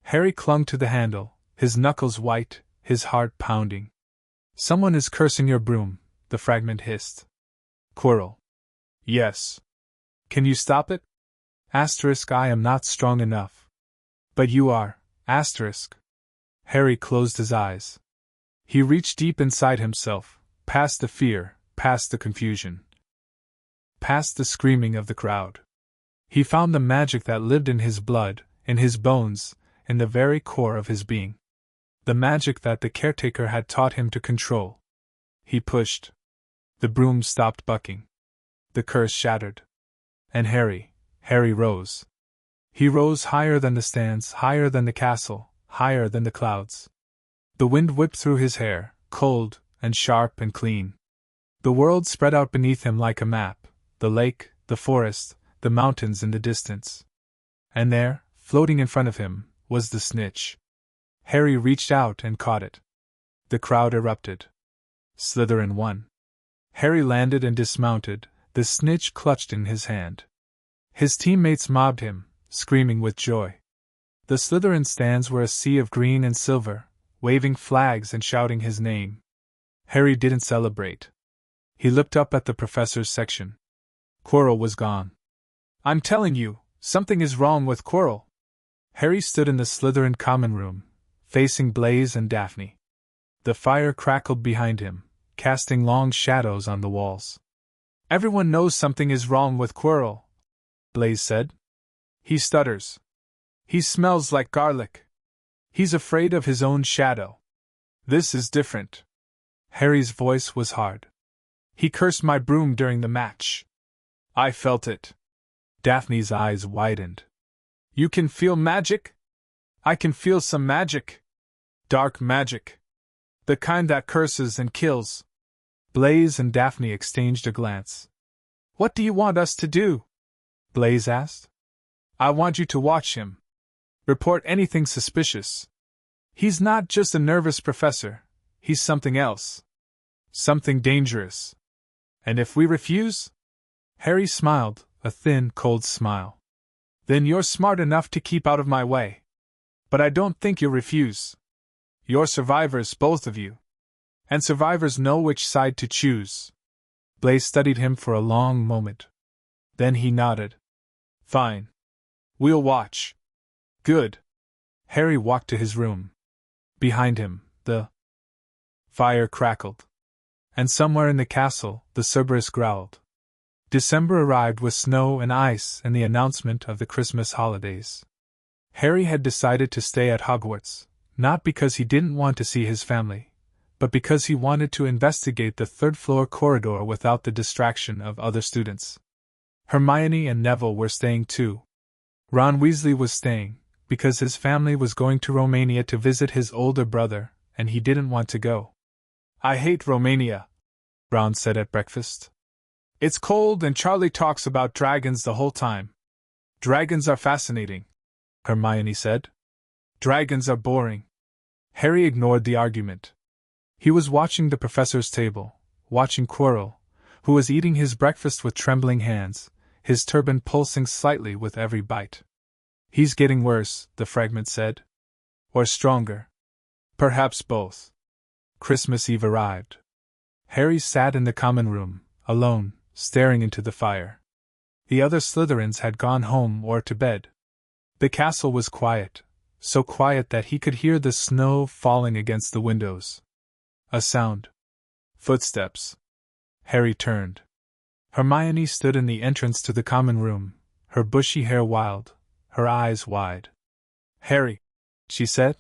Harry clung to the handle, his knuckles white, his heart pounding. "Someone is cursing your broom," the fragment hissed. "Quirrell." "Yes." "Can you stop it?" I am not strong enough. "But you are, Harry closed his eyes. He reached deep inside himself, past the fear, past the confusion, past the screaming of the crowd. He found the magic that lived in his blood, in his bones, in the very core of his being. The magic that the caretaker had taught him to control. He pushed. The broom stopped bucking. The curse shattered. And Harry rose. He rose higher than the stands, higher than the castle, higher than the clouds. The wind whipped through his hair, cold, and sharp and clean. The world spread out beneath him like a map, the lake, the forest, the mountains in the distance. And there, floating in front of him, was the snitch. Harry reached out and caught it. The crowd erupted. Slytherin won. Harry landed and dismounted, the snitch clutched in his hand. His teammates mobbed him, screaming with joy. The Slytherin stands were a sea of green and silver, waving flags and shouting his name. Harry didn't celebrate. He looked up at the professor's section. Quirrell was gone. "I'm telling you, something is wrong with Quirrell." Harry stood in the Slytherin common room, facing Blaise and Daphne. The fire crackled behind him, casting long shadows on the walls. "Everyone knows something is wrong with Quirrell," Blaise said. "He stutters. He smells like garlic. He's afraid of his own shadow. This is different." Harry's voice was hard. "He cursed my broom during the match. I felt it." Daphne's eyes widened. "You can feel magic?" "I can feel some magic. Dark magic. The kind that curses and kills." Blaise and Daphne exchanged a glance. "What do you want us to do?" Blaise asked. "I want you to watch him," Report anything suspicious. He's not just a nervous professor, he's something else. Something dangerous. And if we refuse? Harry smiled, a thin, cold smile. Then you're smart enough to keep out of my way. But I don't think you'll refuse. You're survivors, both of you. And survivors know which side to choose. Blaise studied him for a long moment. Then he nodded. Fine. We'll watch. Good. Harry walked to his room. Behind him, the fire crackled. And somewhere in the castle, the Cerberus growled. December arrived with snow and ice and the announcement of the Christmas holidays. Harry had decided to stay at Hogwarts, not because he didn't want to see his family, but because he wanted to investigate the third-floor corridor without the distraction of other students. Hermione and Neville were staying too. Ron Weasley was staying, because his family was going to Romania to visit his older brother, and he didn't want to go. I hate Romania, Ron said at breakfast. It's cold and Charlie talks about dragons the whole time. Dragons are fascinating, Hermione said. Dragons are boring. Harry ignored the argument. He was watching the professor's table, watching Quirrell, who was eating his breakfast with trembling hands, his turban pulsing slightly with every bite. He's getting worse, the fragment said. Or stronger. Perhaps both. Christmas Eve arrived. Harry sat in the common room, alone, staring into the fire. The other Slytherins had gone home or to bed. The castle was quiet, so quiet that he could hear the snow falling against the windows. A sound. Footsteps. Harry turned. Hermione stood in the entrance to the common room, her bushy hair wild, her eyes wide. Harry, she said,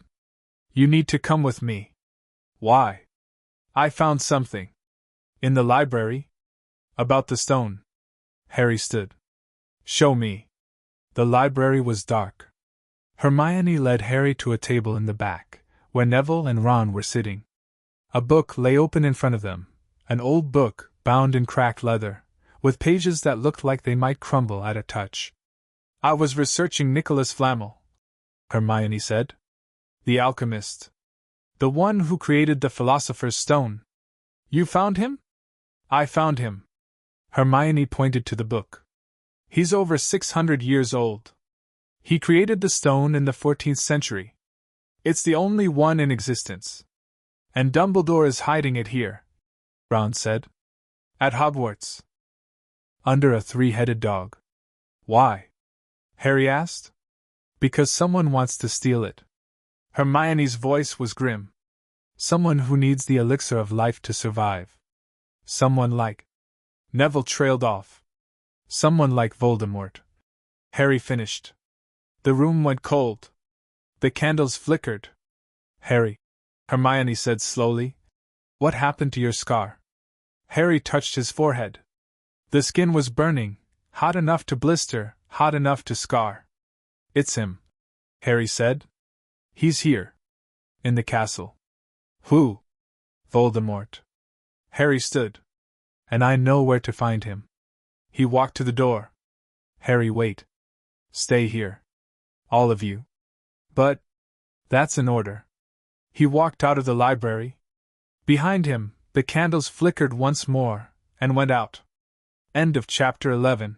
you need to come with me. Why? I found something. In the library? About the stone. Harry stood. Show me. The library was dark. Hermione led Harry to a table in the back, where Neville and Ron were sitting. A book lay open in front of them, an old book, bound in cracked leather, with pages that looked like they might crumble at a touch. I was researching Nicholas Flamel, Hermione said. The alchemist. The one who created the Philosopher's Stone. You found him? I found him. Hermione pointed to the book. He's over 600 years old. He created the stone in the 14th century. It's the only one in existence. And Dumbledore is hiding it here, Ron said. At Hogwarts. Under a three-headed dog. Why? Harry asked. Because someone wants to steal it. Hermione's voice was grim. Someone who needs the elixir of life to survive. Someone like... Neville trailed off. Someone like Voldemort. Harry finished. The room went cold. The candles flickered. Harry, Hermione said slowly, what happened to your scar? Harry touched his forehead. The skin was burning, hot enough to blister, hot enough to scar. It's him, Harry said. He's here. In the castle. Who? Voldemort. Harry stood. And I know where to find him. He walked to the door. Harry, wait. Stay here. All of you. But... that's an order. He walked out of the library. Behind him, the candles flickered once more, and went out. End of chapter 11.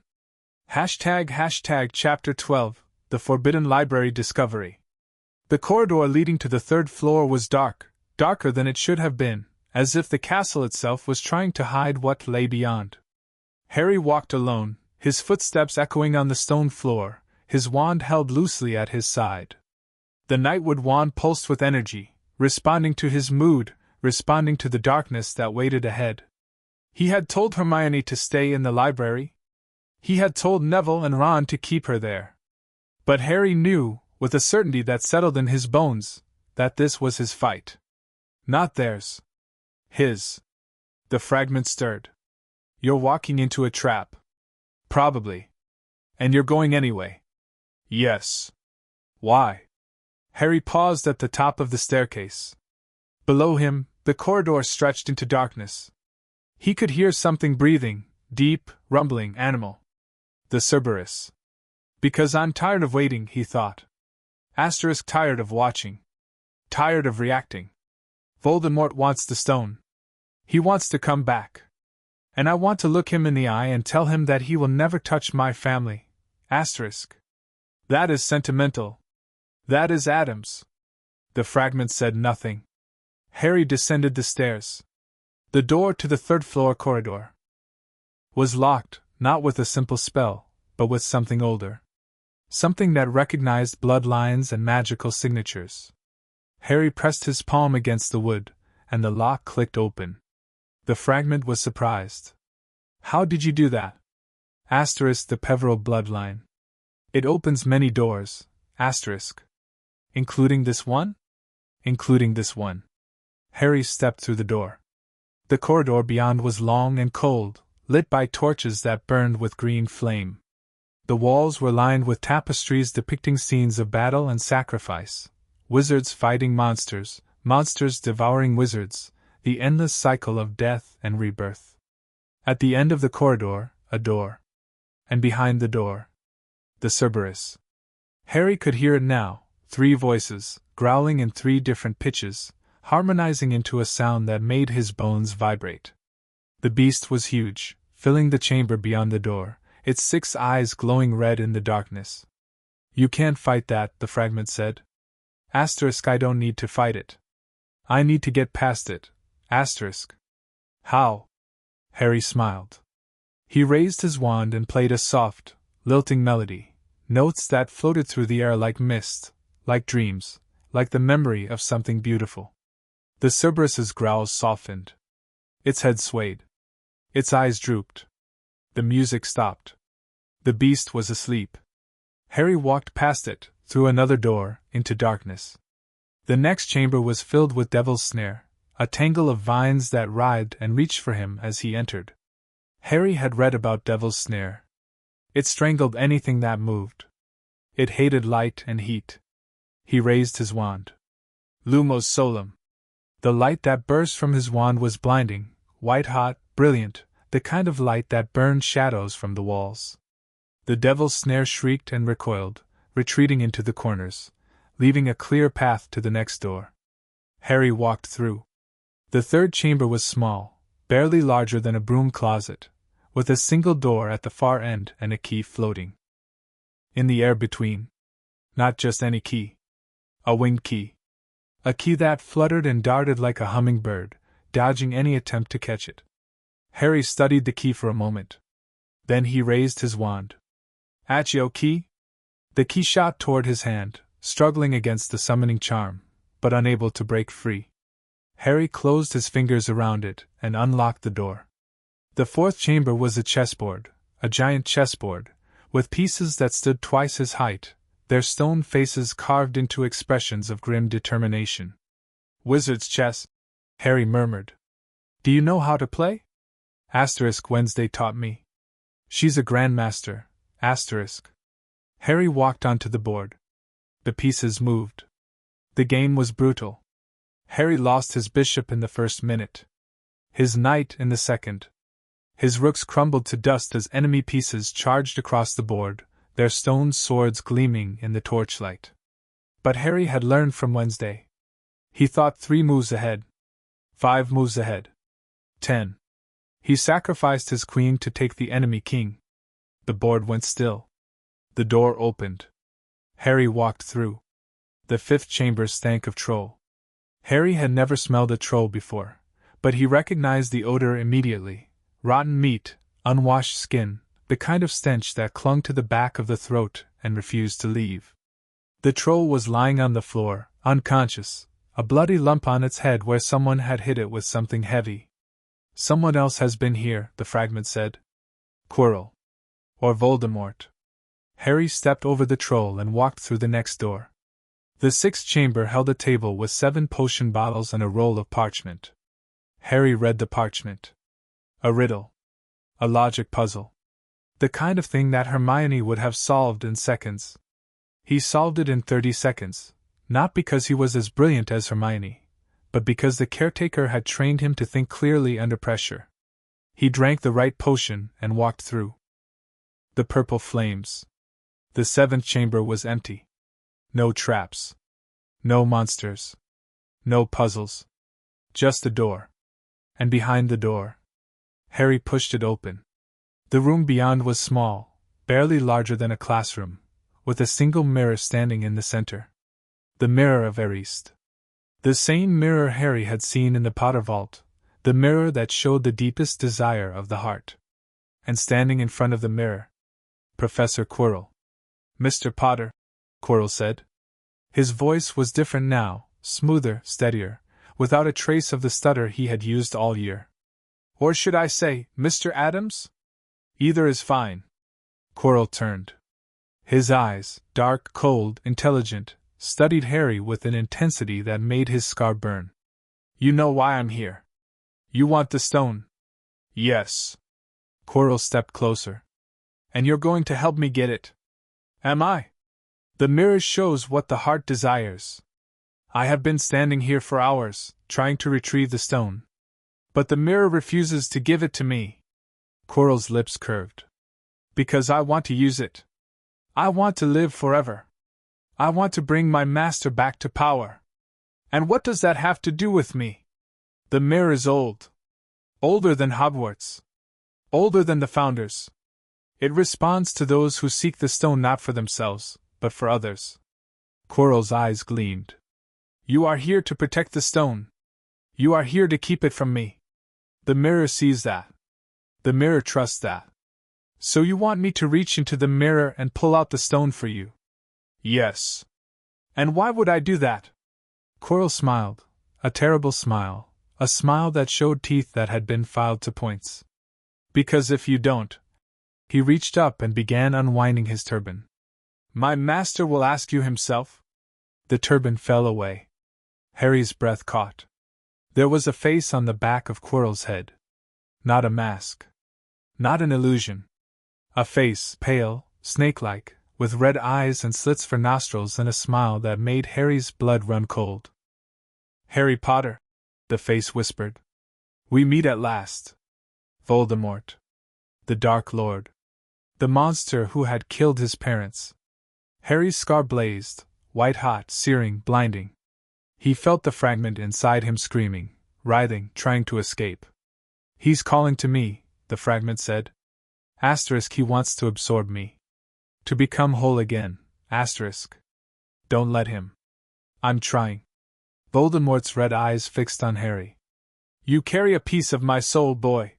## chapter 12, The Forbidden Library Discovery. The corridor leading to the third floor was dark, darker than it should have been, as if the castle itself was trying to hide what lay beyond. Harry walked alone, his footsteps echoing on the stone floor, his wand held loosely at his side. The Nightwood wand pulsed with energy, responding to his mood, responding to the darkness that waited ahead. He had told Hermione to stay in the library. He had told Neville and Ron to keep her there. But Harry knew, with a certainty that settled in his bones, that this was his fight. Not theirs. His. The fragment stirred. You're walking into a trap. Probably. And you're going anyway. Yes. Why? Harry paused at the top of the staircase. Below him, the corridor stretched into darkness. He could hear something breathing, deep, rumbling, animal. The Cerberus. Because I'm tired of waiting, he thought. Asterisk tired of watching. Tired of reacting. Voldemort wants the stone. He wants to come back. And I want to look him in the eye and tell him that he will never touch my family. Asterisk. That is sentimental. That is Addams. The fragment said nothing. Harry descended the stairs. The door to the third-floor corridor was locked, not with a simple spell, but with something older. Something that recognized bloodlines and magical signatures. Harry pressed his palm against the wood, and the lock clicked open. The fragment was surprised. How did you do that? Asterisk the Peveril bloodline. It opens many doors, asterisk. Including this one? Including this one. Harry stepped through the door. The corridor beyond was long and cold, lit by torches that burned with green flame. The walls were lined with tapestries depicting scenes of battle and sacrifice, wizards fighting monsters, monsters devouring wizards, the endless cycle of death and rebirth. At the end of the corridor, a door. And behind the door, the Cerberus. Harry could hear it now, 3 voices, growling in 3 different pitches, harmonizing into a sound that made his bones vibrate. The beast was huge, filling the chamber beyond the door, its 6 eyes glowing red in the darkness. You can't fight that, the fragment said. Asterisk I don't need to fight it. I need to get past it. Asterisk. How? Harry smiled. He raised his wand and played a soft, lilting melody, notes that floated through the air like mist, like dreams, like the memory of something beautiful. The Cerberus's growls softened. Its head swayed. Its eyes drooped. The music stopped. The beast was asleep. Harry walked past it, through another door, into darkness. The next chamber was filled with Devil's Snare, a tangle of vines that writhed and reached for him as he entered. Harry had read about Devil's Snare. It strangled anything that moved. It hated light and heat. He raised his wand. Lumos Solum. The light that burst from his wand was blinding, white-hot, brilliant, the kind of light that burned shadows from the walls. The Devil's Snare shrieked and recoiled, retreating into the corners, leaving a clear path to the next door. Harry walked through. The third chamber was small, barely larger than a broom closet, with a single door at the far end and a key floating in the air between. Not just any key. A winged key. A key that fluttered and darted like a hummingbird, dodging any attempt to catch it. Harry studied the key for a moment. Then he raised his wand. Accio key? The key shot toward his hand, struggling against the summoning charm, but unable to break free. Harry closed his fingers around it and unlocked the door. The fourth chamber was a chessboard, a giant chessboard, with pieces that stood twice his height, their stone faces carved into expressions of grim determination. Wizard's chess, Harry murmured. Do you know how to play? Asterisk Wednesday taught me. She's a grandmaster. Asterisk. Harry walked onto the board. The pieces moved. The game was brutal. Harry lost his bishop in the first minute. His knight in the second. His rooks crumbled to dust as enemy pieces charged across the board, their stone swords gleaming in the torchlight. But Harry had learned from Wednesday. He thought 3 moves ahead. 5 moves ahead. 10. He sacrificed his queen to take the enemy king. The board went still. The door opened. Harry walked through. The fifth chamber stank of troll. Harry had never smelled a troll before, but he recognized the odor immediately. Rotten meat, unwashed skin, the kind of stench that clung to the back of the throat and refused to leave. The troll was lying on the floor, unconscious, a bloody lump on its head where someone had hit it with something heavy. Someone else has been here, the fragment said. Quirrell. Or Voldemort. Harry stepped over the troll and walked through the next door. The sixth chamber held a table with 7 potion bottles and a roll of parchment. Harry read the parchment. A riddle. A logic puzzle. The kind of thing that Hermione would have solved in seconds. He solved it in 30 seconds, not because he was as brilliant as Hermione, but because the caretaker had trained him to think clearly under pressure. He drank the right potion and walked through. The purple flames. The 7th chamber was empty. No traps. No monsters. No puzzles. Just a door. And behind the door, Harry pushed it open. The room beyond was small, barely larger than a classroom, with a single mirror standing in the center. The mirror of Arist. The same mirror Harry had seen in the Potter vault, the mirror that showed the deepest desire of the heart. And standing in front of the mirror, Professor Quirrell. "Mr. Potter," Quirrell said. His voice was different now, smoother, steadier, without a trace of the stutter he had used all year. "Or should I say, Mr. Addams? Either is fine." Quirrell turned. His eyes, dark, cold, intelligent, studied Harry with an intensity that made his scar burn. "You know why I'm here. You want the stone?" "Yes." Quirrell stepped closer. "And you're going to help me get it?" "Am I?" "The mirror shows what the heart desires. I have been standing here for hours, trying to retrieve the stone. But the mirror refuses to give it to me." Quirrell's lips curved. "Because I want to use it. I want to live forever. I want to bring my master back to power. And what does that have to do with me? The mirror is old. Older than Hogwarts. Older than the founders. It responds to those who seek the stone not for themselves, but for others." Quirrell's eyes gleamed. "You are here to protect the stone. You are here to keep it from me. The mirror sees that. The mirror trusts that. So you want me to reach into the mirror and pull out the stone for you?" "Yes." "And why would I do that?" Quirrell smiled, a terrible smile, a smile that showed teeth that had been filed to points. "Because if you don't..." He reached up and began unwinding his turban. "My master will ask you himself." The turban fell away. Harry's breath caught. There was a face on the back of Quirrell's head. Not a mask. Not an illusion. A face, pale, snake-like, with red eyes and slits for nostrils and a smile that made Harry's blood run cold. "Harry Potter," the face whispered. "We meet at last. Voldemort. The Dark Lord. The monster who had killed his parents." Harry's scar blazed, white-hot, searing, blinding. He felt the fragment inside him screaming, writhing, trying to escape. "He's calling to me," the fragment said. Asterisk, "he wants to absorb me. To become whole again, asterisk. Don't let him." "I'm trying." Voldemort's red eyes fixed on Harry. "You carry a piece of my soul, boy.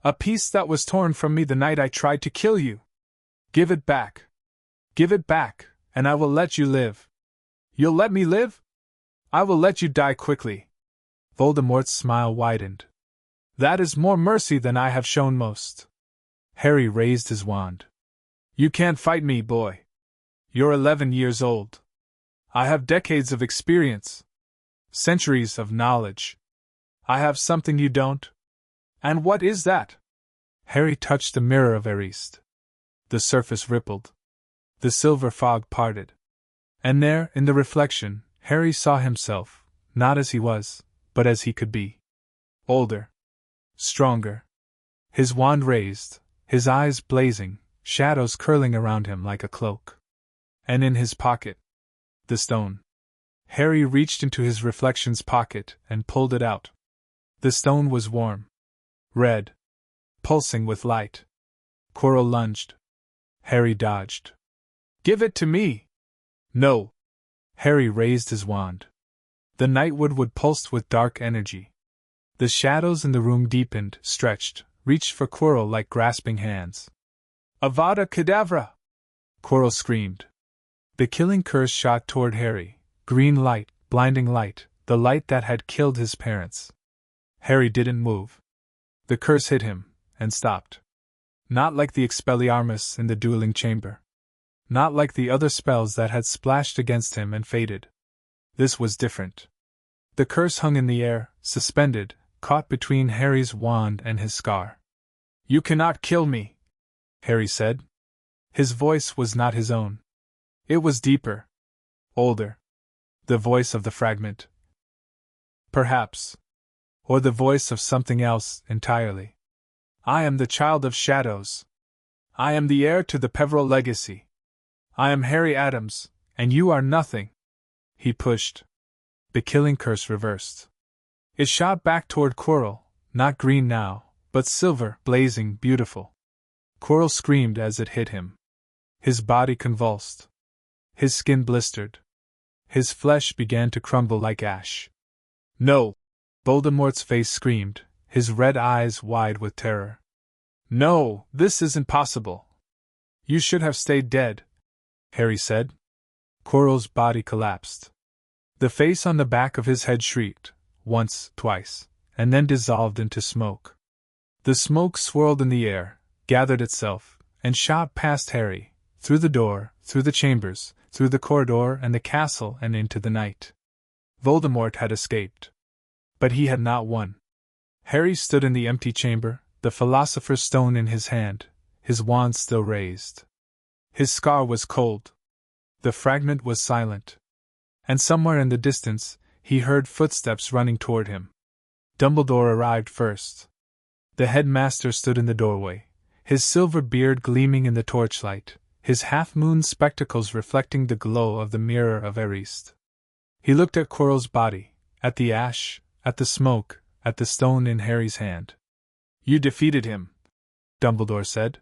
A piece that was torn from me the night I tried to kill you. Give it back. Give it back, and I will let you live." "You'll let me live?" "I will let you die quickly." Voldemort's smile widened. "That is more mercy than I have shown most." Harry raised his wand. "You can't fight me, boy. You're 11 years old. I have decades of experience. Centuries of knowledge. I have something you don't." "And what is that?" Harry touched the mirror of Arist. The surface rippled. The silver fog parted. And there, in the reflection, Harry saw himself, not as he was, but as he could be. Older. Stronger. His wand raised, his eyes blazing, shadows curling around him like a cloak. And in his pocket, the stone. Harry reached into his reflection's pocket and pulled it out. The stone was warm. Red. Pulsing with light. Quirrell lunged. Harry dodged. "Give it to me!" "No!" Harry raised his wand. The nightwood pulsed with dark energy. The shadows in the room deepened, stretched, reached for Quirrell like grasping hands. "Avada Kedavra!" Quirrell screamed. The killing curse shot toward Harry, green light, blinding light, the light that had killed his parents. Harry didn't move. The curse hit him, and stopped. Not like the Expelliarmus in the dueling chamber. Not like the other spells that had splashed against him and faded. This was different. The curse hung in the air, suspended, caught between Harry's wand and his scar. "You cannot kill me," Harry said. His voice was not his own. It was deeper. Older. The voice of the fragment. Perhaps. Or the voice of something else entirely. "I am the child of shadows. I am the heir to the Peverell legacy. I am Harry Addams, And you are nothing. He pushed. The killing curse reversed. It shot back toward Quirrell, not green now, but silver, blazing, beautiful. Quirrell screamed as it hit him. His body convulsed. His skin blistered. His flesh began to crumble like ash. No! Voldemort's face screamed, his red eyes wide with terror. No, this isn't possible. You should have stayed dead, Harry said. Quirrell's body collapsed. The face on the back of his head shrieked, once, twice, and then dissolved into smoke. The smoke swirled in the air, gathered itself, and shot past Harry, through the door, through the chambers, through the corridor and the castle and into the night. Voldemort had escaped. But he had not won. Harry stood in the empty chamber, the Philosopher's Stone in his hand, his wand still raised. His scar was cold. The fragment was silent. And somewhere in the distance, he heard footsteps running toward him. Dumbledore arrived first. The headmaster stood in the doorway, his silver beard gleaming in the torchlight, his half-moon spectacles reflecting the glow of the mirror of Erised. He looked at Quirrell's body, at the ash, at the smoke, at the stone in Harry's hand. You defeated him, Dumbledore said.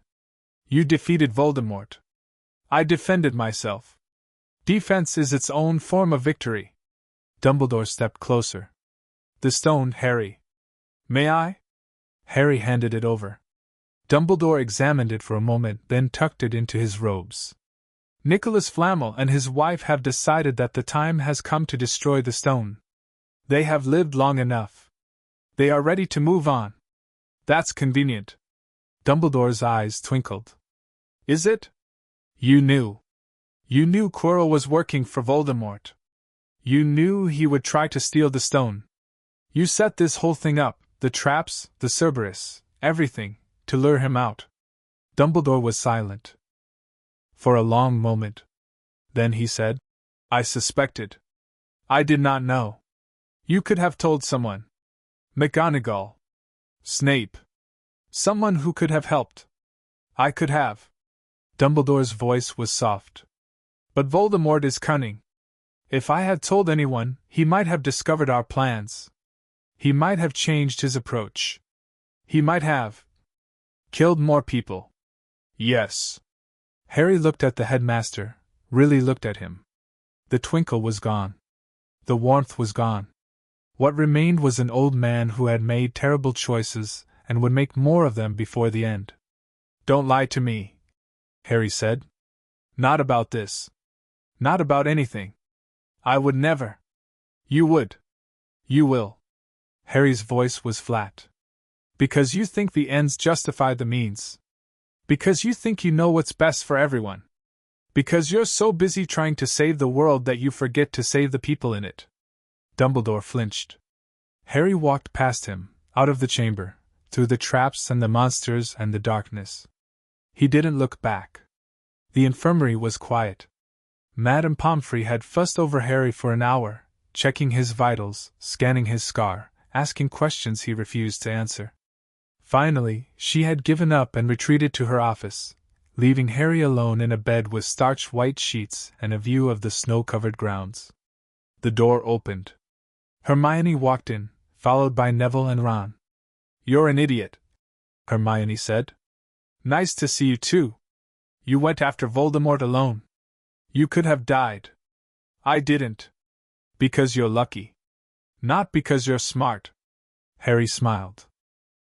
You defeated Voldemort. I defended myself. Defense is its own form of victory. Dumbledore stepped closer. The stone, Harry. May I? Harry handed it over. Dumbledore examined it for a moment, then tucked it into his robes. Nicholas Flamel and his wife have decided that the time has come to destroy the stone. They have lived long enough. They are ready to move on. That's convenient. Dumbledore's eyes twinkled. Is it? You knew. You knew Quirrell was working for Voldemort. You knew he would try to steal the stone. You set this whole thing up, the traps, the Cerberus, everything, to lure him out. Dumbledore was silent. For a long moment. Then he said, I suspected. I did not know. You could have told someone. McGonagall. Snape. Someone who could have helped. I could have. Dumbledore's voice was soft. But Voldemort is cunning. If I had told anyone, he might have discovered our plans. He might have changed his approach. He might have killed more people. Yes. Harry looked at the headmaster, really looked at him. The twinkle was gone. The warmth was gone. What remained was an old man who had made terrible choices and would make more of them before the end. Don't lie to me, Harry said. Not about this. Not about anything. I would never. You would. You will. Harry's voice was flat. Because you think the ends justify the means. Because you think you know what's best for everyone. Because you're so busy trying to save the world that you forget to save the people in it. Dumbledore flinched. Harry walked past him, out of the chamber, through the traps and the monsters and the darkness. He didn't look back. The infirmary was quiet. Madame Pomfrey had fussed over Harry for an hour, checking his vitals, scanning his scar, asking questions he refused to answer. Finally, she had given up and retreated to her office, leaving Harry alone in a bed with starched white sheets and a view of the snow-covered grounds. The door opened. Hermione walked in, followed by Neville and Ron. You're an idiot, Hermione said. Nice to see you too. You went after Voldemort alone. You could have died. I didn't. Because you're lucky. Not because you're smart. Harry smiled.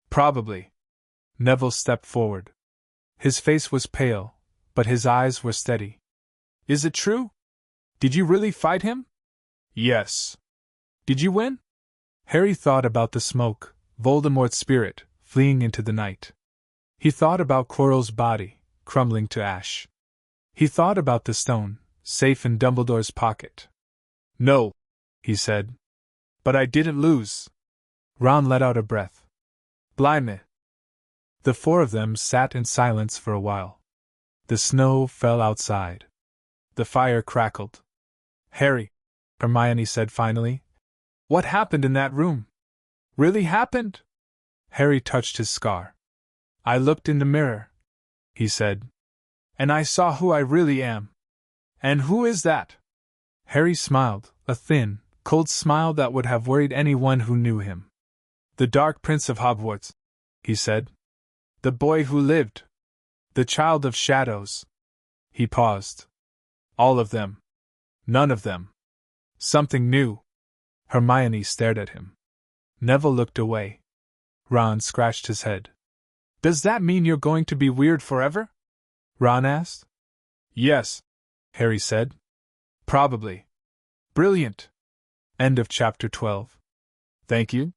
Probably. Neville stepped forward. His face was pale, but his eyes were steady. Is it true? Did you really fight him? Yes. Did you win? Harry thought about the smoke, Voldemort's spirit, fleeing into the night. He thought about Quirrell's body, crumbling to ash. He thought about the stone, safe in Dumbledore's pocket. No, he said. But I didn't lose. Ron let out a breath. Blimey. The four of them sat in silence for a while. The snow fell outside. The fire crackled. Harry, Hermione said finally, what happened in that room? Really happened? Harry touched his scar. I looked in the mirror, he said. And I saw who I really am. And who is that? Harry smiled, a thin, cold smile that would have worried anyone who knew him. The Dark Prince of Hogwarts, he said. The boy who lived. The child of shadows. He paused. All of them. None of them. Something new. Hermione stared at him. Neville looked away. Ron scratched his head. Does that mean you're going to be weird forever? Ron asked. Yes, Harry said. Probably. Brilliant. End of chapter 12. Thank you.